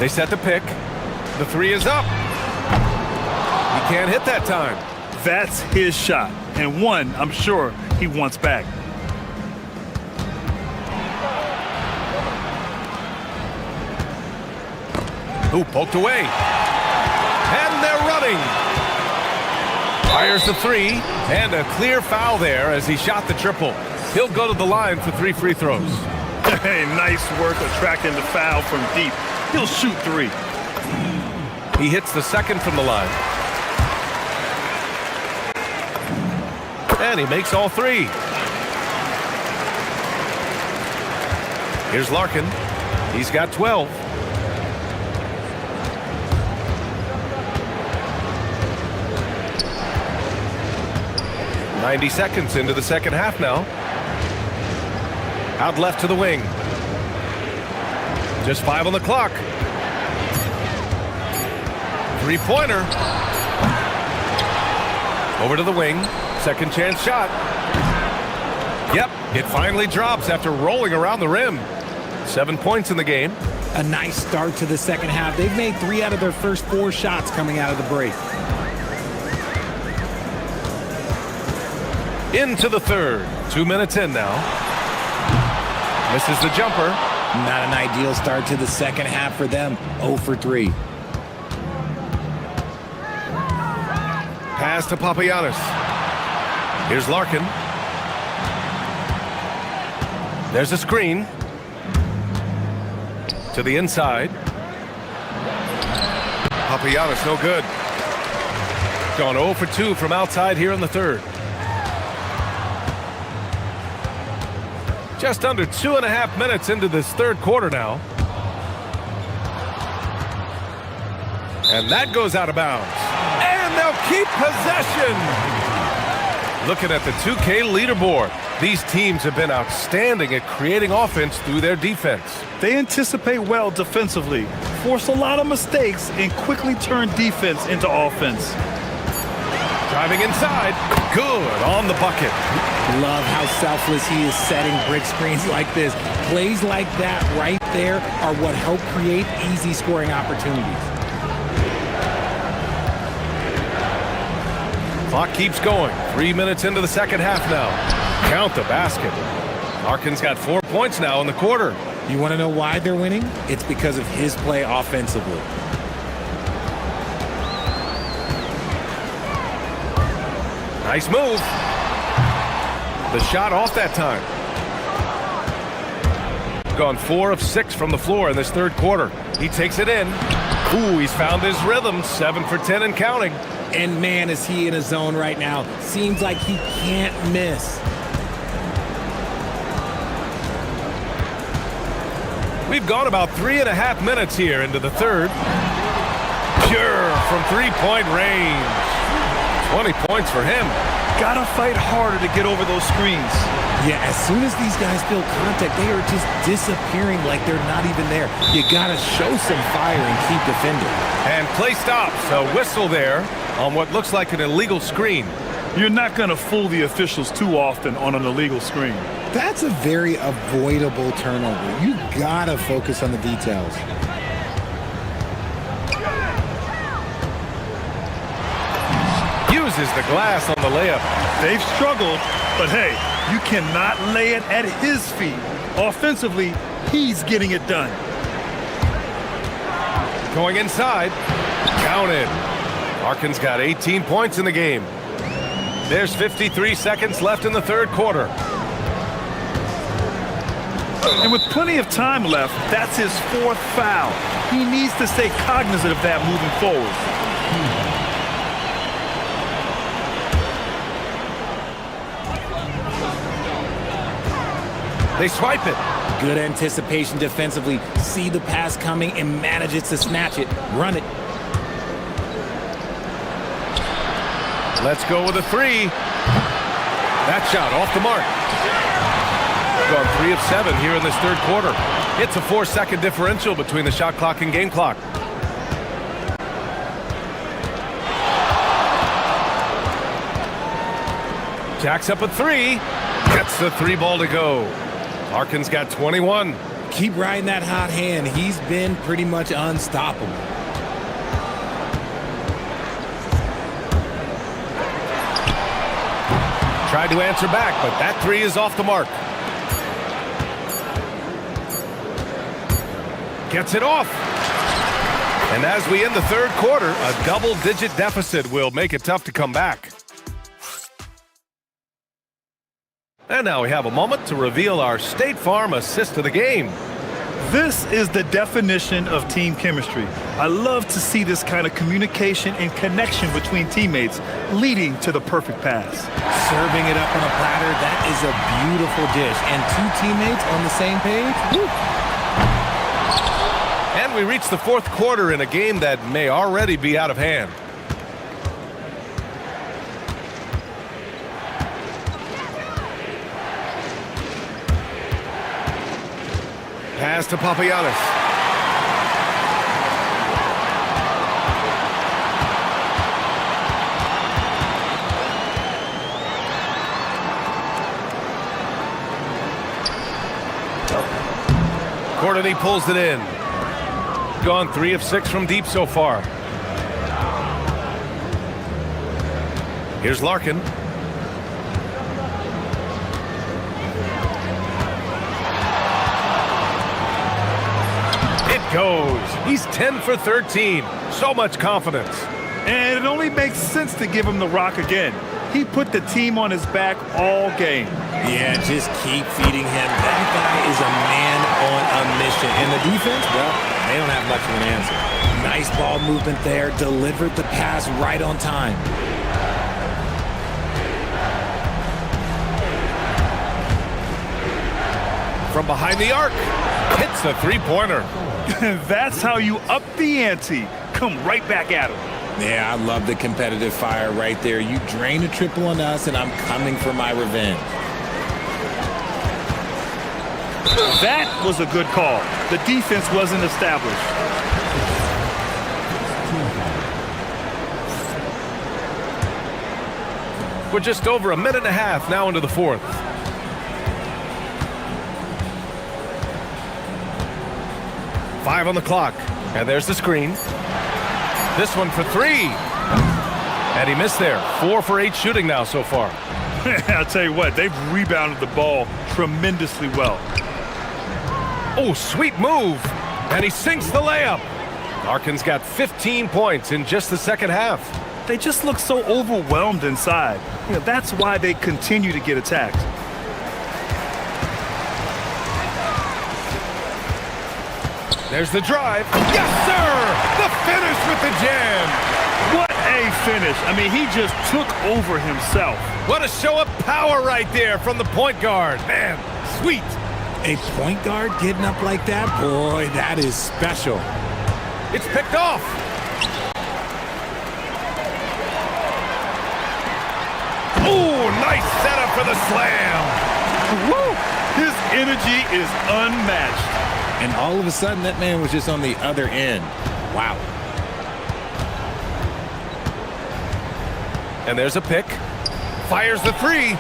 They set the pick. The 3 is up. He can't hit that time. That's his shot. And one, I'm sure, he wants back. Ooh, poked away. And they're running. Fires the three, and a clear foul there as he shot the triple. He'll go to the line for 3 free throws. Hey, nice work attracting the foul from deep. He'll shoot 3. He hits the second from the line. And he makes all 3. Here's Larkin. He's got 12. "90 seconds into the second half now. Out left to the wing. Just 5 on the clock. Three-pointer. Over to the wing. Second chance shot. Yep, it finally drops after rolling around the rim. 7 points in the game. A nice start to the second half. They've made 3 out of their first 4 shots coming out of the break. Into the third. 2 minutes in now. Misses the jumper. Not an ideal start to the second half for them. 0 for 3. Pass to Papagiannis. Here's Larkin. There's a screen. To the inside. Papagiannis, no good. Gone 0 for 2 from outside here in the third. Just under 2.5 minutes into this third quarter now. And that goes out of bounds. And they'll keep possession. Looking at the 2K leaderboard, these teams have been outstanding at creating offense through their defense. They anticipate well defensively, force a lot of mistakes, and quickly turn defense into offense. Driving inside, good on the bucket. Love how selfless he is setting brick screens like this. Plays like that right there are what help create easy scoring opportunities. Clock keeps going. 3 minutes into the second half now. Count the basket. Larkin's got 4 points now in the quarter. You want to know why they're winning? It's because of his play offensively. Nice move. The shot off that time. Gone 4 of 6 from the floor in this third quarter. He takes it in. Ooh, he's found his rhythm. 7 for 10 and counting. And man, is he in a zone right now. Seems like he can't miss. We've gone about 3.5 minutes here into the third. Pure from three-point range. 20 points for him. Gotta fight harder to get over those screens. Yeah, as soon as these guys feel contact, they are just disappearing like they're not even there. You gotta show some fire and keep defending. And play stops. A whistle there on what looks like an illegal screen. You're not gonna fool the officials too often on an illegal screen. That's a very avoidable turnover. You gotta focus on the details. Uses the glass on the layup. They've struggled, but hey, you cannot lay it at his feet. Offensively, he's getting it done. Going inside. Counted. Larkin's got 18 points in the game. There's 53 seconds left in the third quarter. And with plenty of time left, that's his 4th foul. He needs to stay cognizant of that moving forward. They swipe it. Good anticipation defensively. See the pass coming and manages to snatch it. Run it. Let's go with a 3. That shot off the mark. Gone 3 of 7 here in this third quarter. It's a 4-second differential between the shot clock and game clock. Jacks up a 3. Gets the 3 ball to go. Larkin's got 21. Keep riding that hot hand. He's been pretty much unstoppable. Tried to answer back, but that 3 is off the mark. Gets it off. And as we end the third quarter, a double-digit deficit will make it tough to come back. And now we have a moment to reveal our State Farm assist of the game. This is the definition of team chemistry. I love to see this kind of communication and connection between teammates leading to the perfect pass. Serving it up on a platter, that is a beautiful dish. And two teammates on the same page. Woo. And we reach the fourth quarter in a game that may already be out of hand. Pass to Papagiannis. Courtney pulls it in. Gone 3 of 6 from deep so far. Here's Larkin. Goes. He's 10 for 13. So much confidence. And it only makes sense to give him the rock again. He put the team on his back all game. Yeah, just keep feeding him. That guy is a man on a mission. And the defense, well, they don't have much of an answer. Nice ball movement there. Delivered the pass right on time. From behind the arc. Hits the three-pointer. That's how you up the ante. Come right back at him. Yeah, I love the competitive fire right there. You drain a triple on us, and I'm coming for my revenge. That was a good call. The defense wasn't established. We're just over a minute and a half now into the fourth. Five on the clock. And there's the screen. This one for 3. And he missed there. 4 for 8 shooting now so far. I'll tell you what, they've rebounded the ball tremendously well. Oh, sweet move. And he sinks the layup. Larkin's got 15 points in just the second half. They just look so overwhelmed inside. You know, that's why they continue to get attacked. There's the drive. Yes, sir! The finish with the jam. What a finish. I mean, he just took over himself. What a show of power right there from the point guard. Man, sweet. A point guard getting up like that? Boy, that is special. It's picked off. Oh, nice setup for the slam. Woo! His energy is unmatched. And all of a sudden, that man was just on the other end. Wow. And there's a pick. Fires the 3.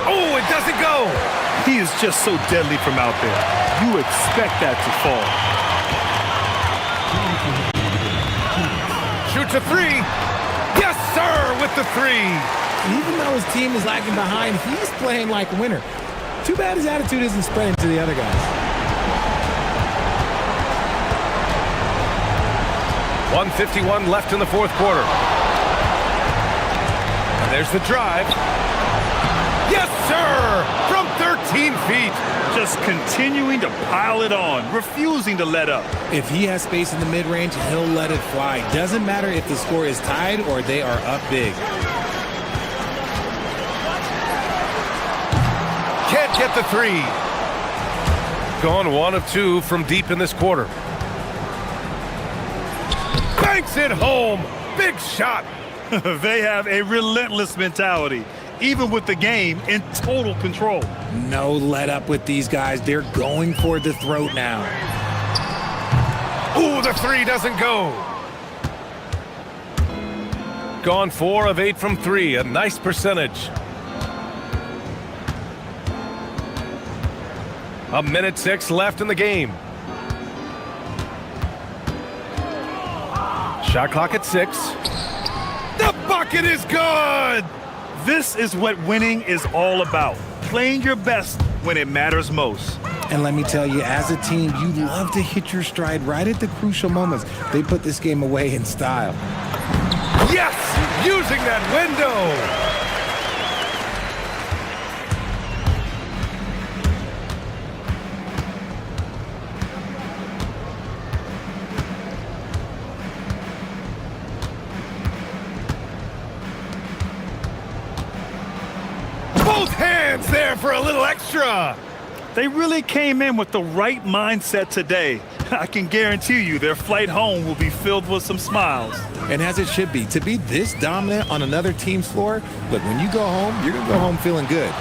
Oh, it doesn't go. He is just so deadly from out there. You expect that to fall. Shoots a 3. Yes, sir, with the 3. Even though his team is lagging behind, he's playing like a winner. Too bad his attitude isn't spreading to the other guys. 1:51 left in the fourth quarter. And there's the drive. Yes, sir! From 13 feet. Just continuing to pile it on, refusing to let up. If he has space in the mid-range, he'll let it fly. Doesn't matter if the score is tied or they are up big. Can't get the 3. Gone 1 of 2 from deep in this quarter. Banks it home. Big shot. They have a relentless mentality, even with the game in total control. No let up with these guys. They're going for the throat now. Ooh, the 3 doesn't go. Gone 4 of 8 from 3. A nice percentage. A minute 6 left in the game. Shot clock at 6. The bucket is good! This is what winning is all about. Playing your best when it matters most. And let me tell you, as a team, you love to hit your stride right at the crucial moments. They put this game away in style. Yes! Using that window! Both hands there for a little extra. They really came in with the right mindset today. I can guarantee you their flight home will be filled with some smiles. And as it should be, to be this dominant on another team's floor, look, when you go home, you're going to go home feeling good.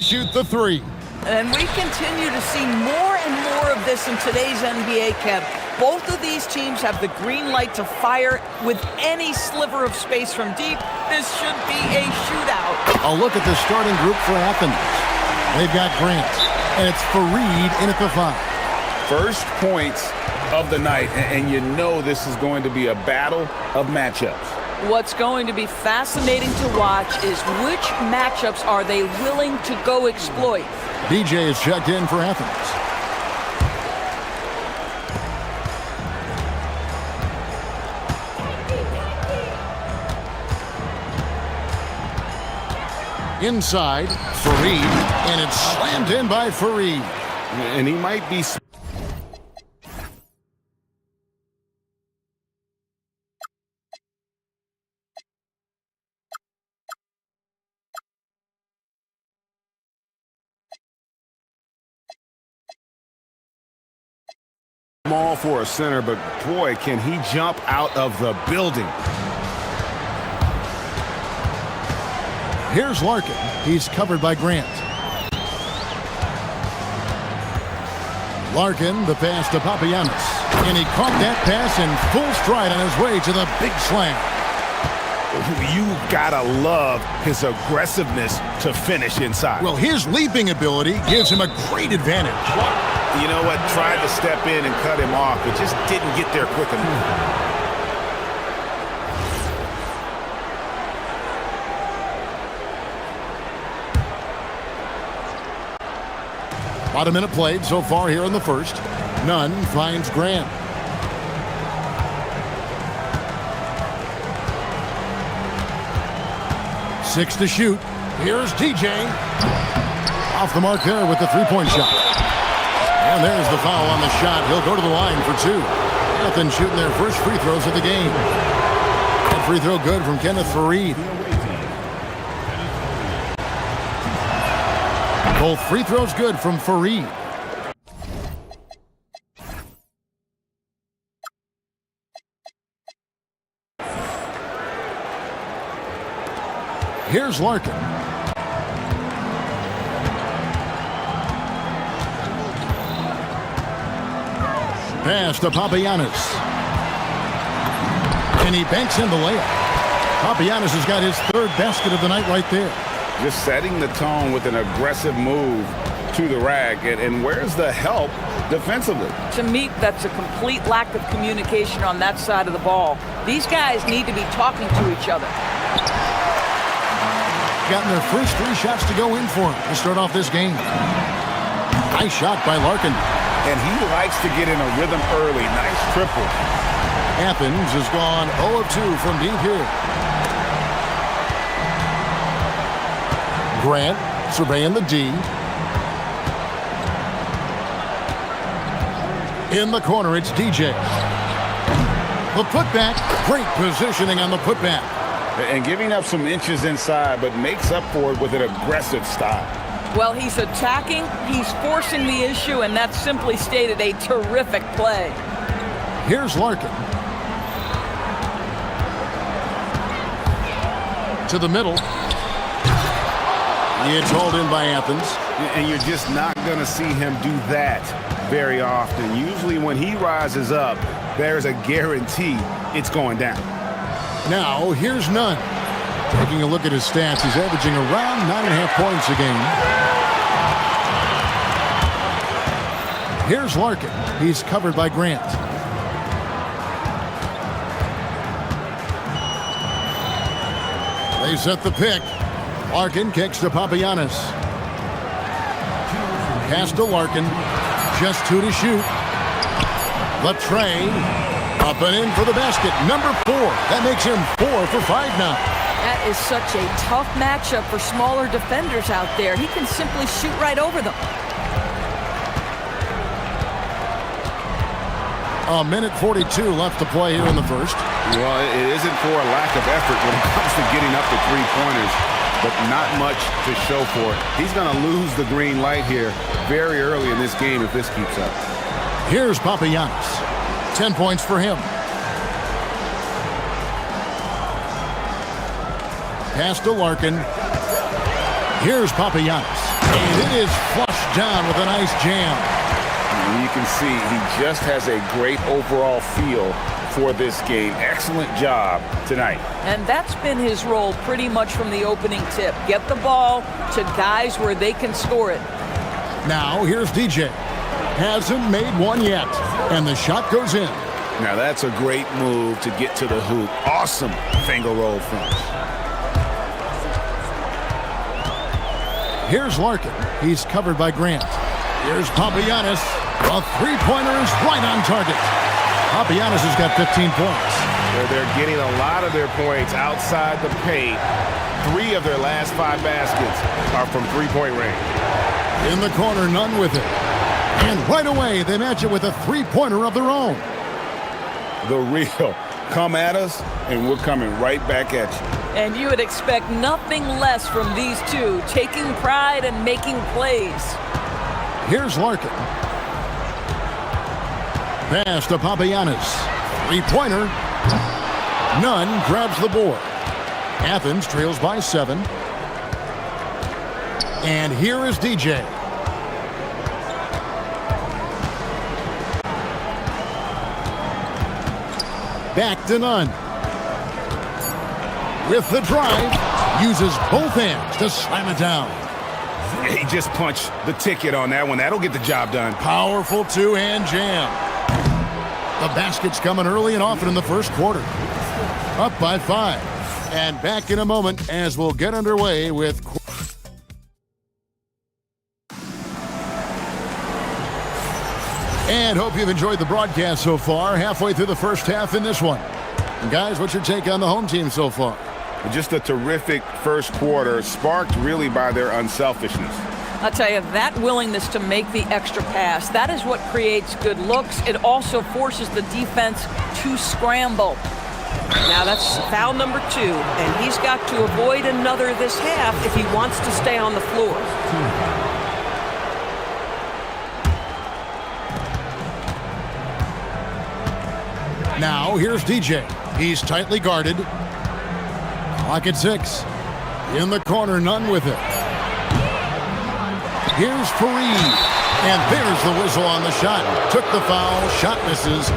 shoot the three. And we continue to see more and more of this in today's NBA, Kev. Both of these teams have the green light to fire with any sliver of space from deep. This should be a shootout. A look at the starting group for Athens. They've got Grant, and it's Fareed in at the 5. First points of the night, and you know this is going to be a battle of matchups. What's going to be fascinating to watch is which matchups are they willing to go exploit. DJ is checked in for Athens. Inside, Fareed, and it's slammed in by Fareed. And he might be... small for a center, but boy, can he jump out of the building. Here's Larkin. He's covered by Grant. Larkin, the pass to Papagiannis. And he caught that pass in full stride on his way to the big slam. You gotta love his aggressiveness to finish inside. Well, his leaping ability gives him a great advantage. You know what? Tried to step in and cut him off, but just didn't get there quick enough. About a minute played so far here in the first. Nunn finds Grant. Six to shoot. Here's DJ. Off the mark there with the three-point shot. And there's the foul on the shot. He'll go to the line for 2. Athens shooting their first free throws of the game. That free throw good from Kenneth Fareed. Both free throws good from Fareed. Here's Larkin. Pass to Papagiannis. And he banks in the layup. Papagiannis has got his 3rd basket of the night right there. Just setting the tone with an aggressive move to the rack. And where's the help defensively? To me, that's a complete lack of communication on that side of the ball. These guys need to be talking to each other. Gotten their first 3 shots to go in for him to start off this game. Nice shot by Larkin. And he likes to get in a rhythm early. Nice triple. Athens has gone 0 of 2 from deep here. Grant surveying the D. In the corner, it's DJ. The putback. Great positioning on the putback. And giving up some inches inside, but makes up for it with an aggressive style. Well, he's attacking, he's forcing the issue, and that's simply stated a terrific play. Here's Larkin. To the middle. It's hauled in by Athens. And you're just not going to see him do that very often. Usually when he rises up, there's a guarantee it's going down. Now, here's Nunn. Taking a look at his stats, he's averaging around 9.5 points a game. Here's Larkin. He's covered by Grant. They set the pick. Larkin kicks to Papagiannis. Pass to Larkin. Just 2 to shoot. The tray. Up and in for the basket. Number 4. That makes him 4 for 5 now. That is such a tough matchup for smaller defenders out there. He can simply shoot right over them. A minute 42 left to play here in the first. Well, it isn't for a lack of effort when it comes to getting up to three-pointers, but not much to show for it. He's going to lose the green light here very early in this game if this keeps up. Here's Papagiannis. 10 points for him. Pass to Larkin. Here's Papagiannis. And it is flushed down with a nice jam. And you can see he just has a great overall feel for this game. Excellent job tonight. And that's been his role pretty much from the opening tip. Get the ball to guys where they can score it. Now here's DJ. Hasn't made one yet. And the shot goes in. Now that's a great move to get to the hoop. Awesome finger roll finish. Here's Larkin. He's covered by Grant. Here's Papagiannis. A three-pointer is right on target. Papagiannis has got 15 points. They're getting a lot of their points outside the paint. 3 of their last 5 baskets are from three-point range. In the corner, none with it. And right away, they match it with a three-pointer of their own. The real. Come at us, and we're coming right back at you. And you would expect nothing less from these two, taking pride and making plays. Here's Larkin. Pass to Papagiannis. Three-pointer. Nunn grabs the board. Athens trails by 7. And here is DJ. Back to Nunn. With the drive, uses both hands to slam it down. He just punched the ticket on that one. That'll get the job done. Powerful two-hand jam. The basket's coming early and often in the first quarter. Up by 5. And back in a moment as we'll get underway with... And hope you've enjoyed the broadcast so far. Halfway through the first half in this one. And guys, what's your take on the home team so far? Just a terrific first quarter, sparked really by their unselfishness. I'll tell you, that willingness to make the extra pass, that is what creates good looks. It also forces the defense to scramble. Now that's foul number 2, and he's got to avoid another this half if he wants to stay on the floor. Now here's DJ. He's tightly guarded. Clock at 6. In the corner, Nunn with it. Here's Fareed. And there's the whistle on the shot. Took the foul. Shot misses.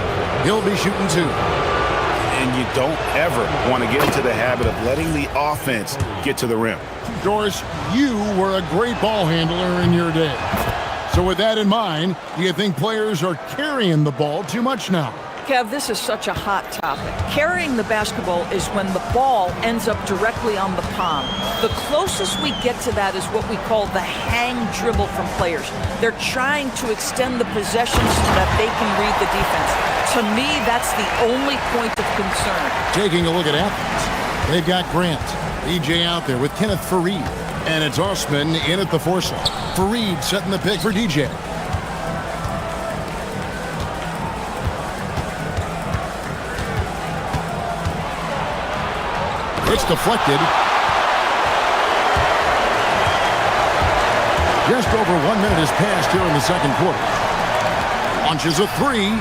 He'll be shooting 2. And you don't ever want to get into the habit of letting the offense get to the rim. Doris, you were a great ball handler in your day. So with that in mind, do you think players are carrying the ball too much now? Kev, this is such a hot topic. Carrying the basketball is when the ball ends up directly on the palm. The closest we get to that is what we call the hang dribble from players. They're trying to extend the possession so that they can read the defense. To me, that's the only point of concern. Taking a look at Athens, they've got Grant. DJ out there with Kenneth Fareed. And it's Osman in at the foresight. Fareed setting the pick for DJ. It's deflected. Just over 1 minute has passed here in the second quarter. Launches a 3.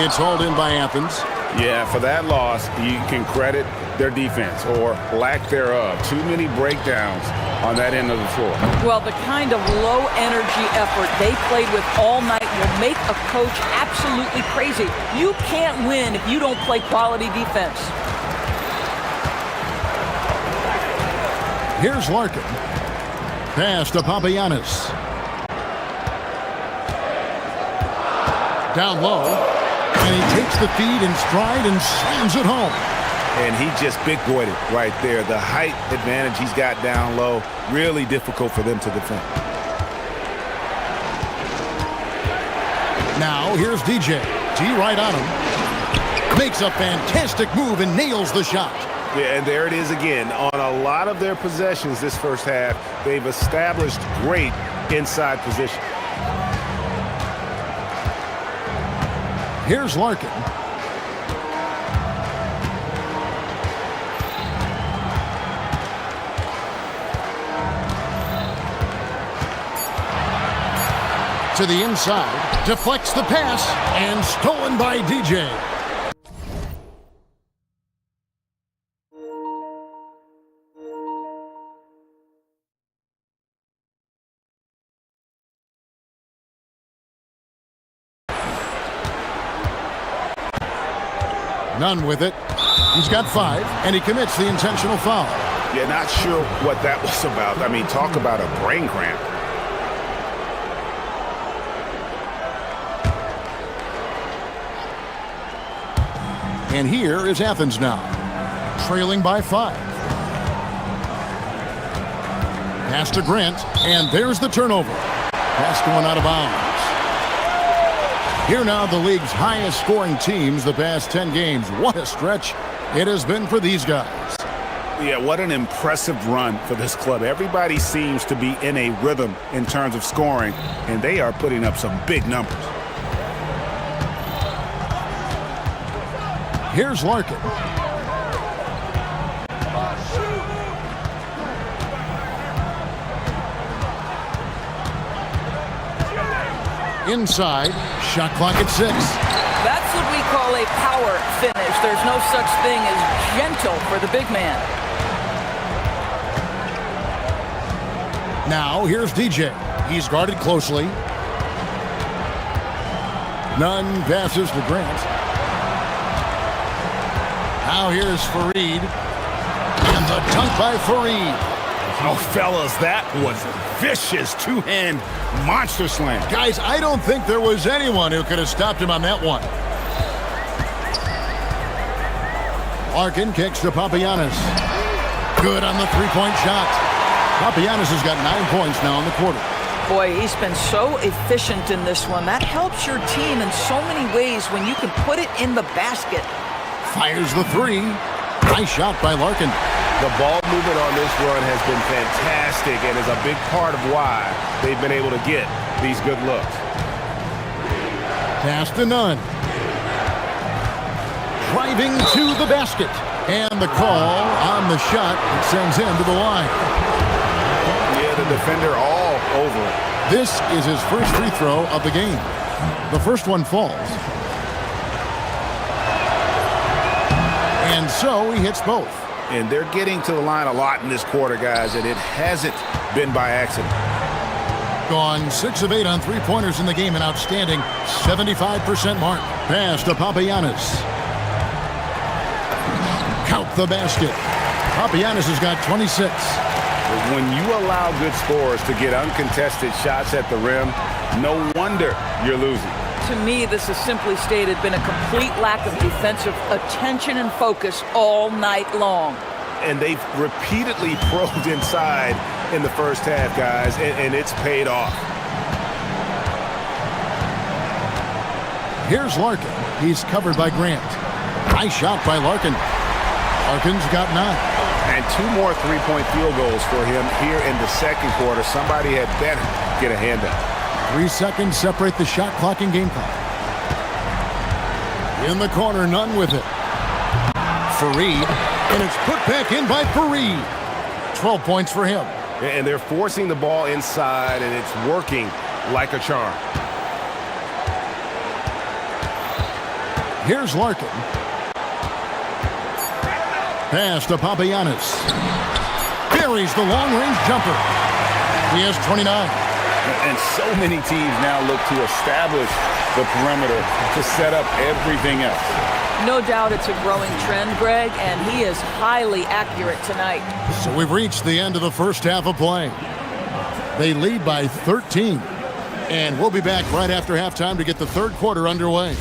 It's hauled in by Athens. Yeah, for that loss, you can credit their defense or lack thereof. Too many breakdowns on that end of the floor. Well, the kind of low-energy effort they played with all night will make a coach absolutely crazy. You can't win if you don't play quality defense. Here's Larkin. Pass to Papagiannis. Down low. And he takes the feed in stride and slams it home. And he just big-boyed it right there. The height advantage he's got down low, really difficult for them to defend. Now here's DJ. T right on him. Makes a fantastic move and nails the shot. Yeah, and there it is again. On a lot of their possessions this first half, they've established great inside position. Here's Larkin. To the inside, deflects the pass, and stolen by DJ. None with it. He's got 5, and he commits the intentional foul. Yeah, not sure what that was about. I mean, talk about a brain cramp. And here is Athens now, trailing by 5. Pass to Grant, and there's the turnover. Pass going out of bounds. Here now, the league's highest scoring teams the past 10 games. What a stretch it has been for these guys. Yeah, what an impressive run for this club. Everybody seems to be in a rhythm in terms of scoring, and they are putting up some big numbers. Here's Larkin. Inside, shot clock at 6. That's what we call a power finish. There's no such thing as gentle for the big man. Now, here's DJ. He's guarded closely. None passes to Grant. Now here's Fareed. And the dunk by Fareed. Oh, fellas, that was vicious two-hand monster slam. Guys, I don't think there was anyone who could have stopped him on that one. Larkin kicks to Papagiannis. Good on the three-point shot. Papagiannis has got 9 points now in the quarter. Boy, he's been so efficient in this one. That helps your team in so many ways when you can put it in the basket. Fires the 3. Nice shot by Larkin. The ball movement on this run has been fantastic and is a big part of why they've been able to get these good looks. Pass to Nunn. Driving to the basket. And the call on the shot sends him to the line. Yeah, the defender all over it. This is his first free throw of the game. The first one falls. And so he hits both. And they're getting to the line a lot in this quarter, guys, and it hasn't been by accident. Gone 6 of 8 on three-pointers in the game, an outstanding 75% mark. Pass to Papagiannis. Count the basket. Papagiannis has got 26. When you allow good scorers to get uncontested shots at the rim, no wonder you're losing. To me, this has simply stated been a complete lack of defensive attention and focus all night long. And they've repeatedly probed inside in the first half, guys, and it's paid off. Here's Larkin. He's covered by Grant. Nice shot by Larkin. Larkin's got 9. And 2 more three-point field goals for him here in the second quarter. Somebody had better get a hand up. 3 seconds separate the shot clock and game clock. In the corner, Nunn with it. Fareed, and it's put back in by Fareed. 12 points for him. And they're forcing the ball inside, and it's working like a charm. Here's Larkin. Pass to Papagiannis. Buries the long-range jumper. He has 29. And so many teams now look to establish the perimeter to set up everything else. No doubt it's a growing trend, Greg, and he is highly accurate tonight. So we've reached the end of the first half of play. They lead by 13. And we'll be back right after halftime to get the third quarter underway.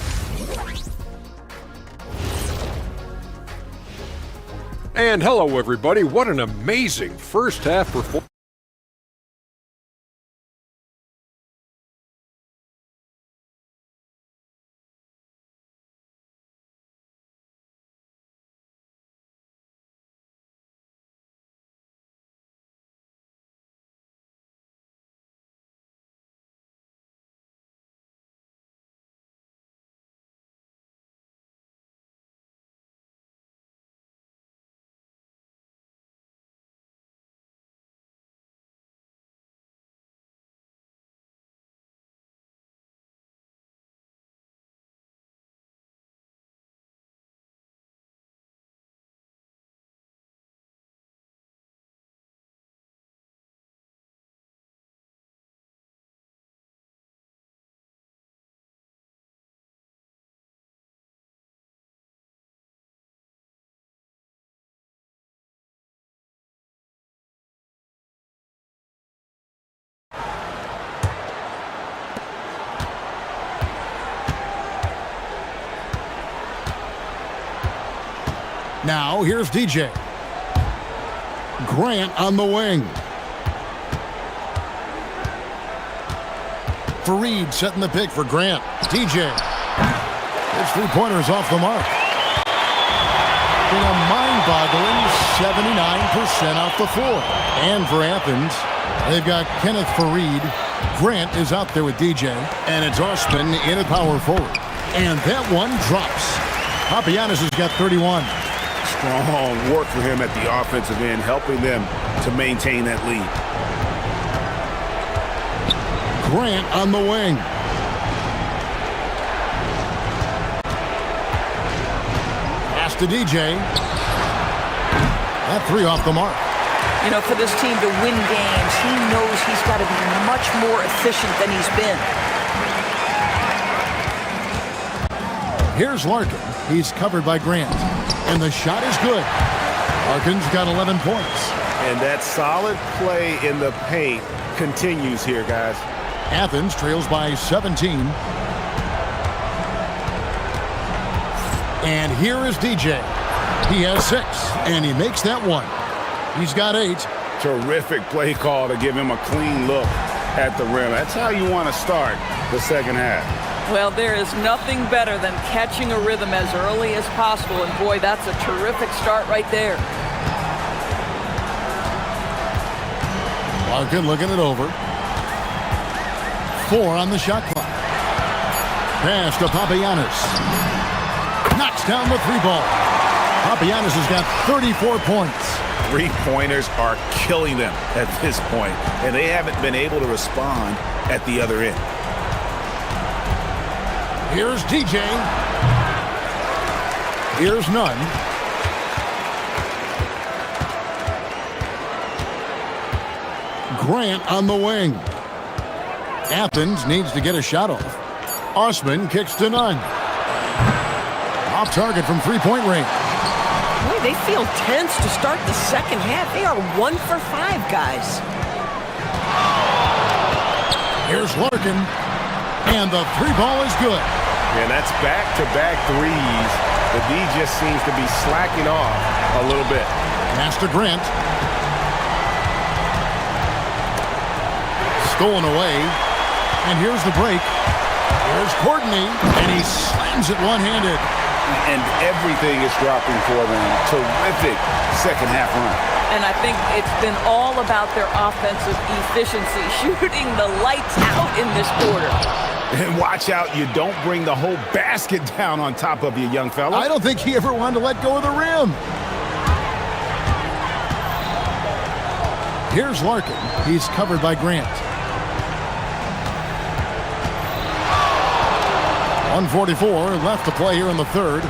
And hello, everybody. What an amazing first half performance. Now, here's DJ. Grant on the wing. Fareed setting the pick for Grant. DJ. His three-pointer's off the mark. In a mind-boggling 79% off the floor. And for Athens, they've got Kenneth Fareed. Grant is out there with DJ. And it's Osman in at power forward. And that one drops. Papagiannis has got 31. Strong work for him at the offensive end, helping them to maintain that lead. Grant on the wing. Pass to DJ. That three off the mark. You know, for this team to win games, he knows he's got to be much more efficient than he's been. Here's Larkin. He's covered by Grant. And the shot is good. Larkin's got 11 points. And that solid play in the paint continues here, guys. Athens trails by 17. And here is DJ. He has 6, and he makes that one. He's got 8. Terrific play call to give him a clean look at the rim. That's how you want to start the second half. Well, there is nothing better than catching a rhythm as early as possible, and boy, that's a terrific start right there. Larkin looking it over. 4 on the shot clock. Pass to Papagiannis. Knocks down the 3-ball. Papagiannis has got 34 points. Three-pointers are killing them at this point, and they haven't been able to respond at the other end. Here's DJ. Here's Nunn. Grant on the wing. Athens needs to get a shot off. Osman kicks to Nunn. Off target from three-point range. Boy, they feel tense to start the second half. They are 1 for 5, guys. Here's Larkin. And the 3-ball is good. And that's back-to-back threes. The D just seems to be slacking off a little bit. Pass to Grant. Stolen away. And here's the break. Here's Courtney. And he slams it one-handed. And everything is dropping for them. Terrific second half run. And I think it's been all about their offensive efficiency, shooting the lights out in this quarter. And watch out, you don't bring the whole basket down on top of you, young fella. I don't think he ever wanted to let go of the rim. Here's Larkin. He's covered by Grant. 1:44 left to play here in the third.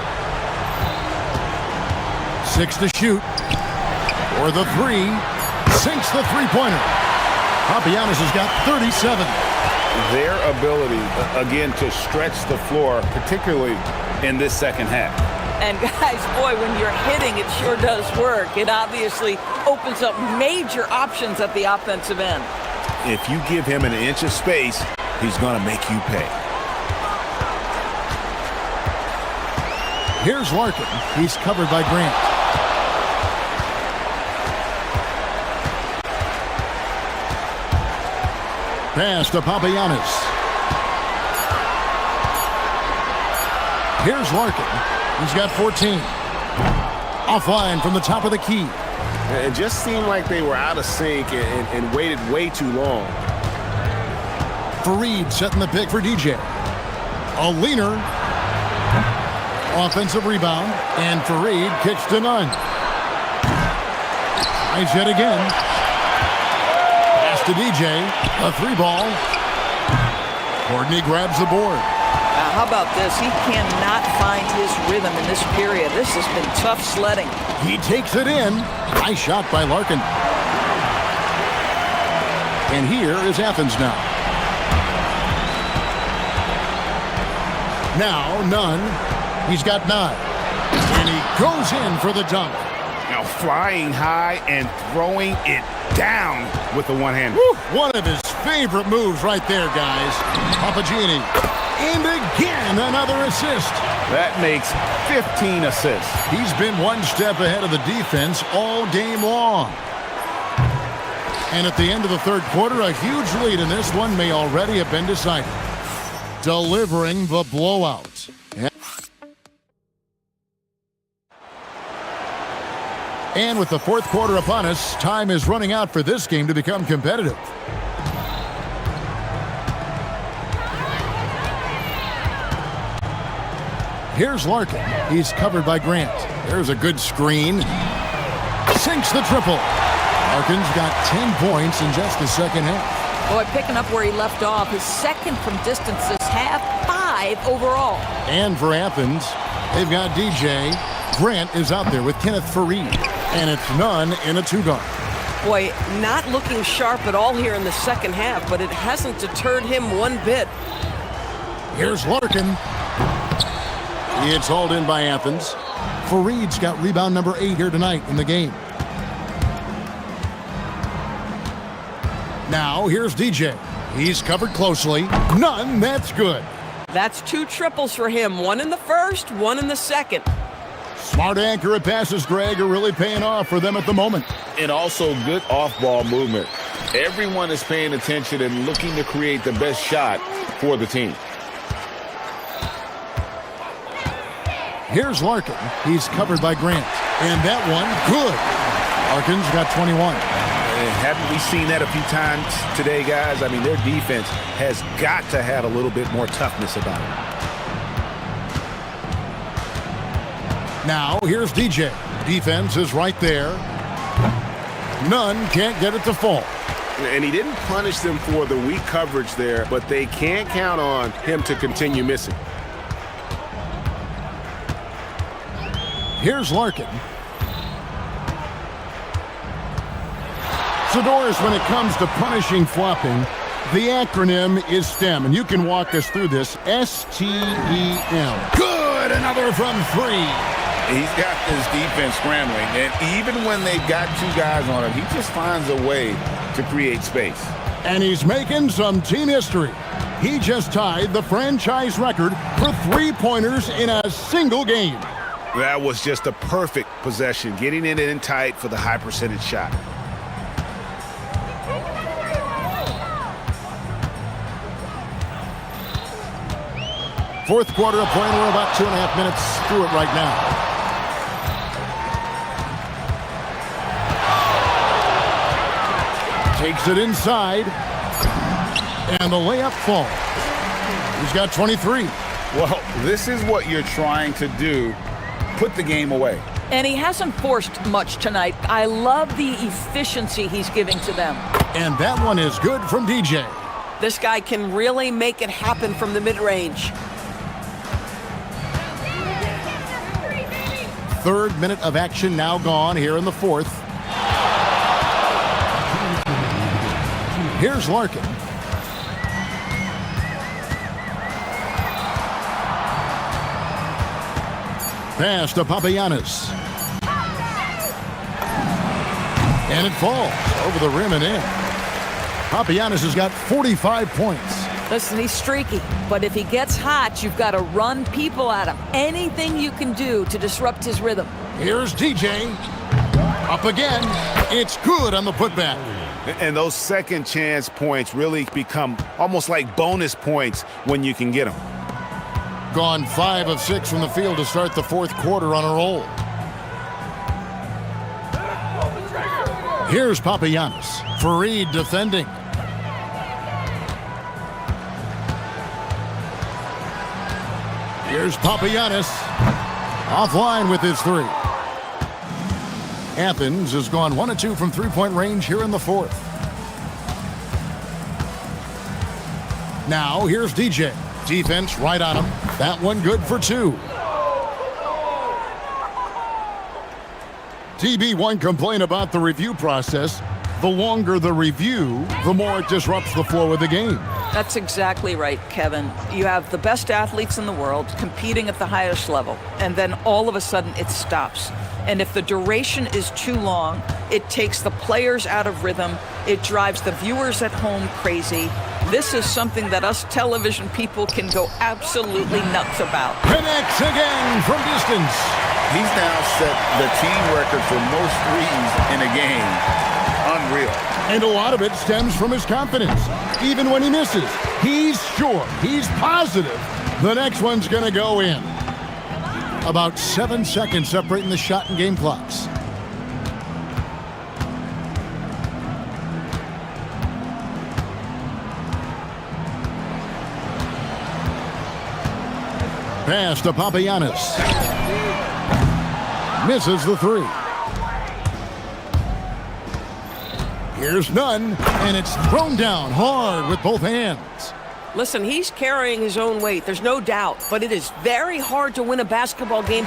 6 to shoot. For the 3. Sinks the three-pointer. Papagiannis has got 37. Their ability, again, to stretch the floor, particularly in this second half. And guys, boy, when you're hitting, it sure does work. It obviously opens up major options at the offensive end. If you give him an inch of space, he's going to make you pay. Here's Larkin. He's covered by Grant. Pass to Papagiannis. Here's Larkin. He's got 14. Offline from the top of the key. It just seemed like they were out of sync and waited way too long. Fareed setting the pick for DJ. A leaner. Offensive rebound. And Fareed kicks to Nunn. Nice hit again. Pass to DJ. A 3-ball. Courtney grabs the board. How about this? He cannot find his rhythm in this period. This has been tough sledding. He takes it in. Nice shot by Larkin. And here is Athens now. Now Nunn. He's got 9. And he goes in for the dunk. Now flying high and throwing it down with the one hand. One of his favorite moves right there, guys. Papagiannis. And again, another assist. That makes 15 assists. He's been one step ahead of the defense all game long. And at the end of the third quarter, a huge lead in this one may already have been decided. Delivering the blowout. And with the fourth quarter upon us, time is running out for this game to become competitive. Here's Larkin. He's covered by Grant. There's a good screen. Sinks the triple. Larkin's got 10 points in just the second half. Boy, picking up where he left off. His second from distance this half, 5 overall. And for Athens, they've got DJ. Grant is out there with Kenneth Fareed. And it's Nunn in a two-guard. Boy, not looking sharp at all here in the second half, but it hasn't deterred him one bit. Here's Larkin. It's hauled in by Athens. Fareed's got rebound number 8 here tonight in the game. Now here's DJ. He's covered closely. None, that's good. That's 2 triples for him. 1 in the first, 1 in the second. Smart accurate passes, Greg, are really paying off for them at the moment. And also good off-ball movement. Everyone is paying attention and looking to create the best shot for the team. Here's Larkin. He's covered by Grant. And that one, good. Larkin's got 21. And haven't we seen that a few times today, guys? I mean, their defense has got to have a little bit more toughness about it. Now, here's DJ. Defense is right there. Nunn can't get it to fall. And he didn't punish them for the weak coverage there, but they can't count on him to continue missing. Here's Larkin. So, Doris, when it comes to punishing flopping, the acronym is STEM, and you can walk us through this. S-T-E-M. Good! Another from 3. He's got this defense scrambling, and even when they've got 2 guys on him, he just finds a way to create space. And he's making some team history. He just tied the franchise record for 3-pointers in a single game. That was just a perfect possession, getting it in tight for the high percentage shot. Fourth quarter of play, we're about 2.5 minutes through it right now. Takes it inside, and the layup falls. He's got 23. Well, this is what you're trying to do. Put the game away. And he hasn't forced much tonight. I love the efficiency he's giving to them. And that one is good from DJ. This guy can really make it happen from the mid-range. Third minute of action now gone here in the fourth. Here's Larkin. Pass to Papagiannis. And it falls over the rim and in. Papagiannis has got 45 points. Listen, he's streaky, but if he gets hot, you've got to run people at him. Anything you can do to disrupt his rhythm. Here's DJ. Up again. It's good on the putback. And those second chance points really become almost like bonus points when you can get them. Gone 5 of 6 from the field to start the fourth quarter on a roll. Here's Papagiannis. Fareed defending. Here's Papagiannis. Offline with his 3. Athens has gone 1 of 2 from three-point range here in the fourth. Now here's DJ. Defense right on him. That one good for 2. TB1 complained about the review process. The longer the review, the more it disrupts the flow of the game. That's exactly right, Kevin. You have the best athletes in the world competing at the highest level, and then all of a sudden it stops. And if the duration is too long, it takes the players out of rhythm, it drives the viewers at home crazy. This is something that us television people can go absolutely nuts about. Connects again from distance. He's now set the team record for most threes in a game. Unreal. And a lot of it stems from his confidence. Even when he misses, he's sure, he's positive the next one's going to go in. About 7 seconds separating the shot and game clocks. Pass to Papagiannis. Misses the three. Here's none, and it's thrown down hard with both hands. Listen, he's carrying his own weight. There's no doubt. But it is very hard to win a basketball game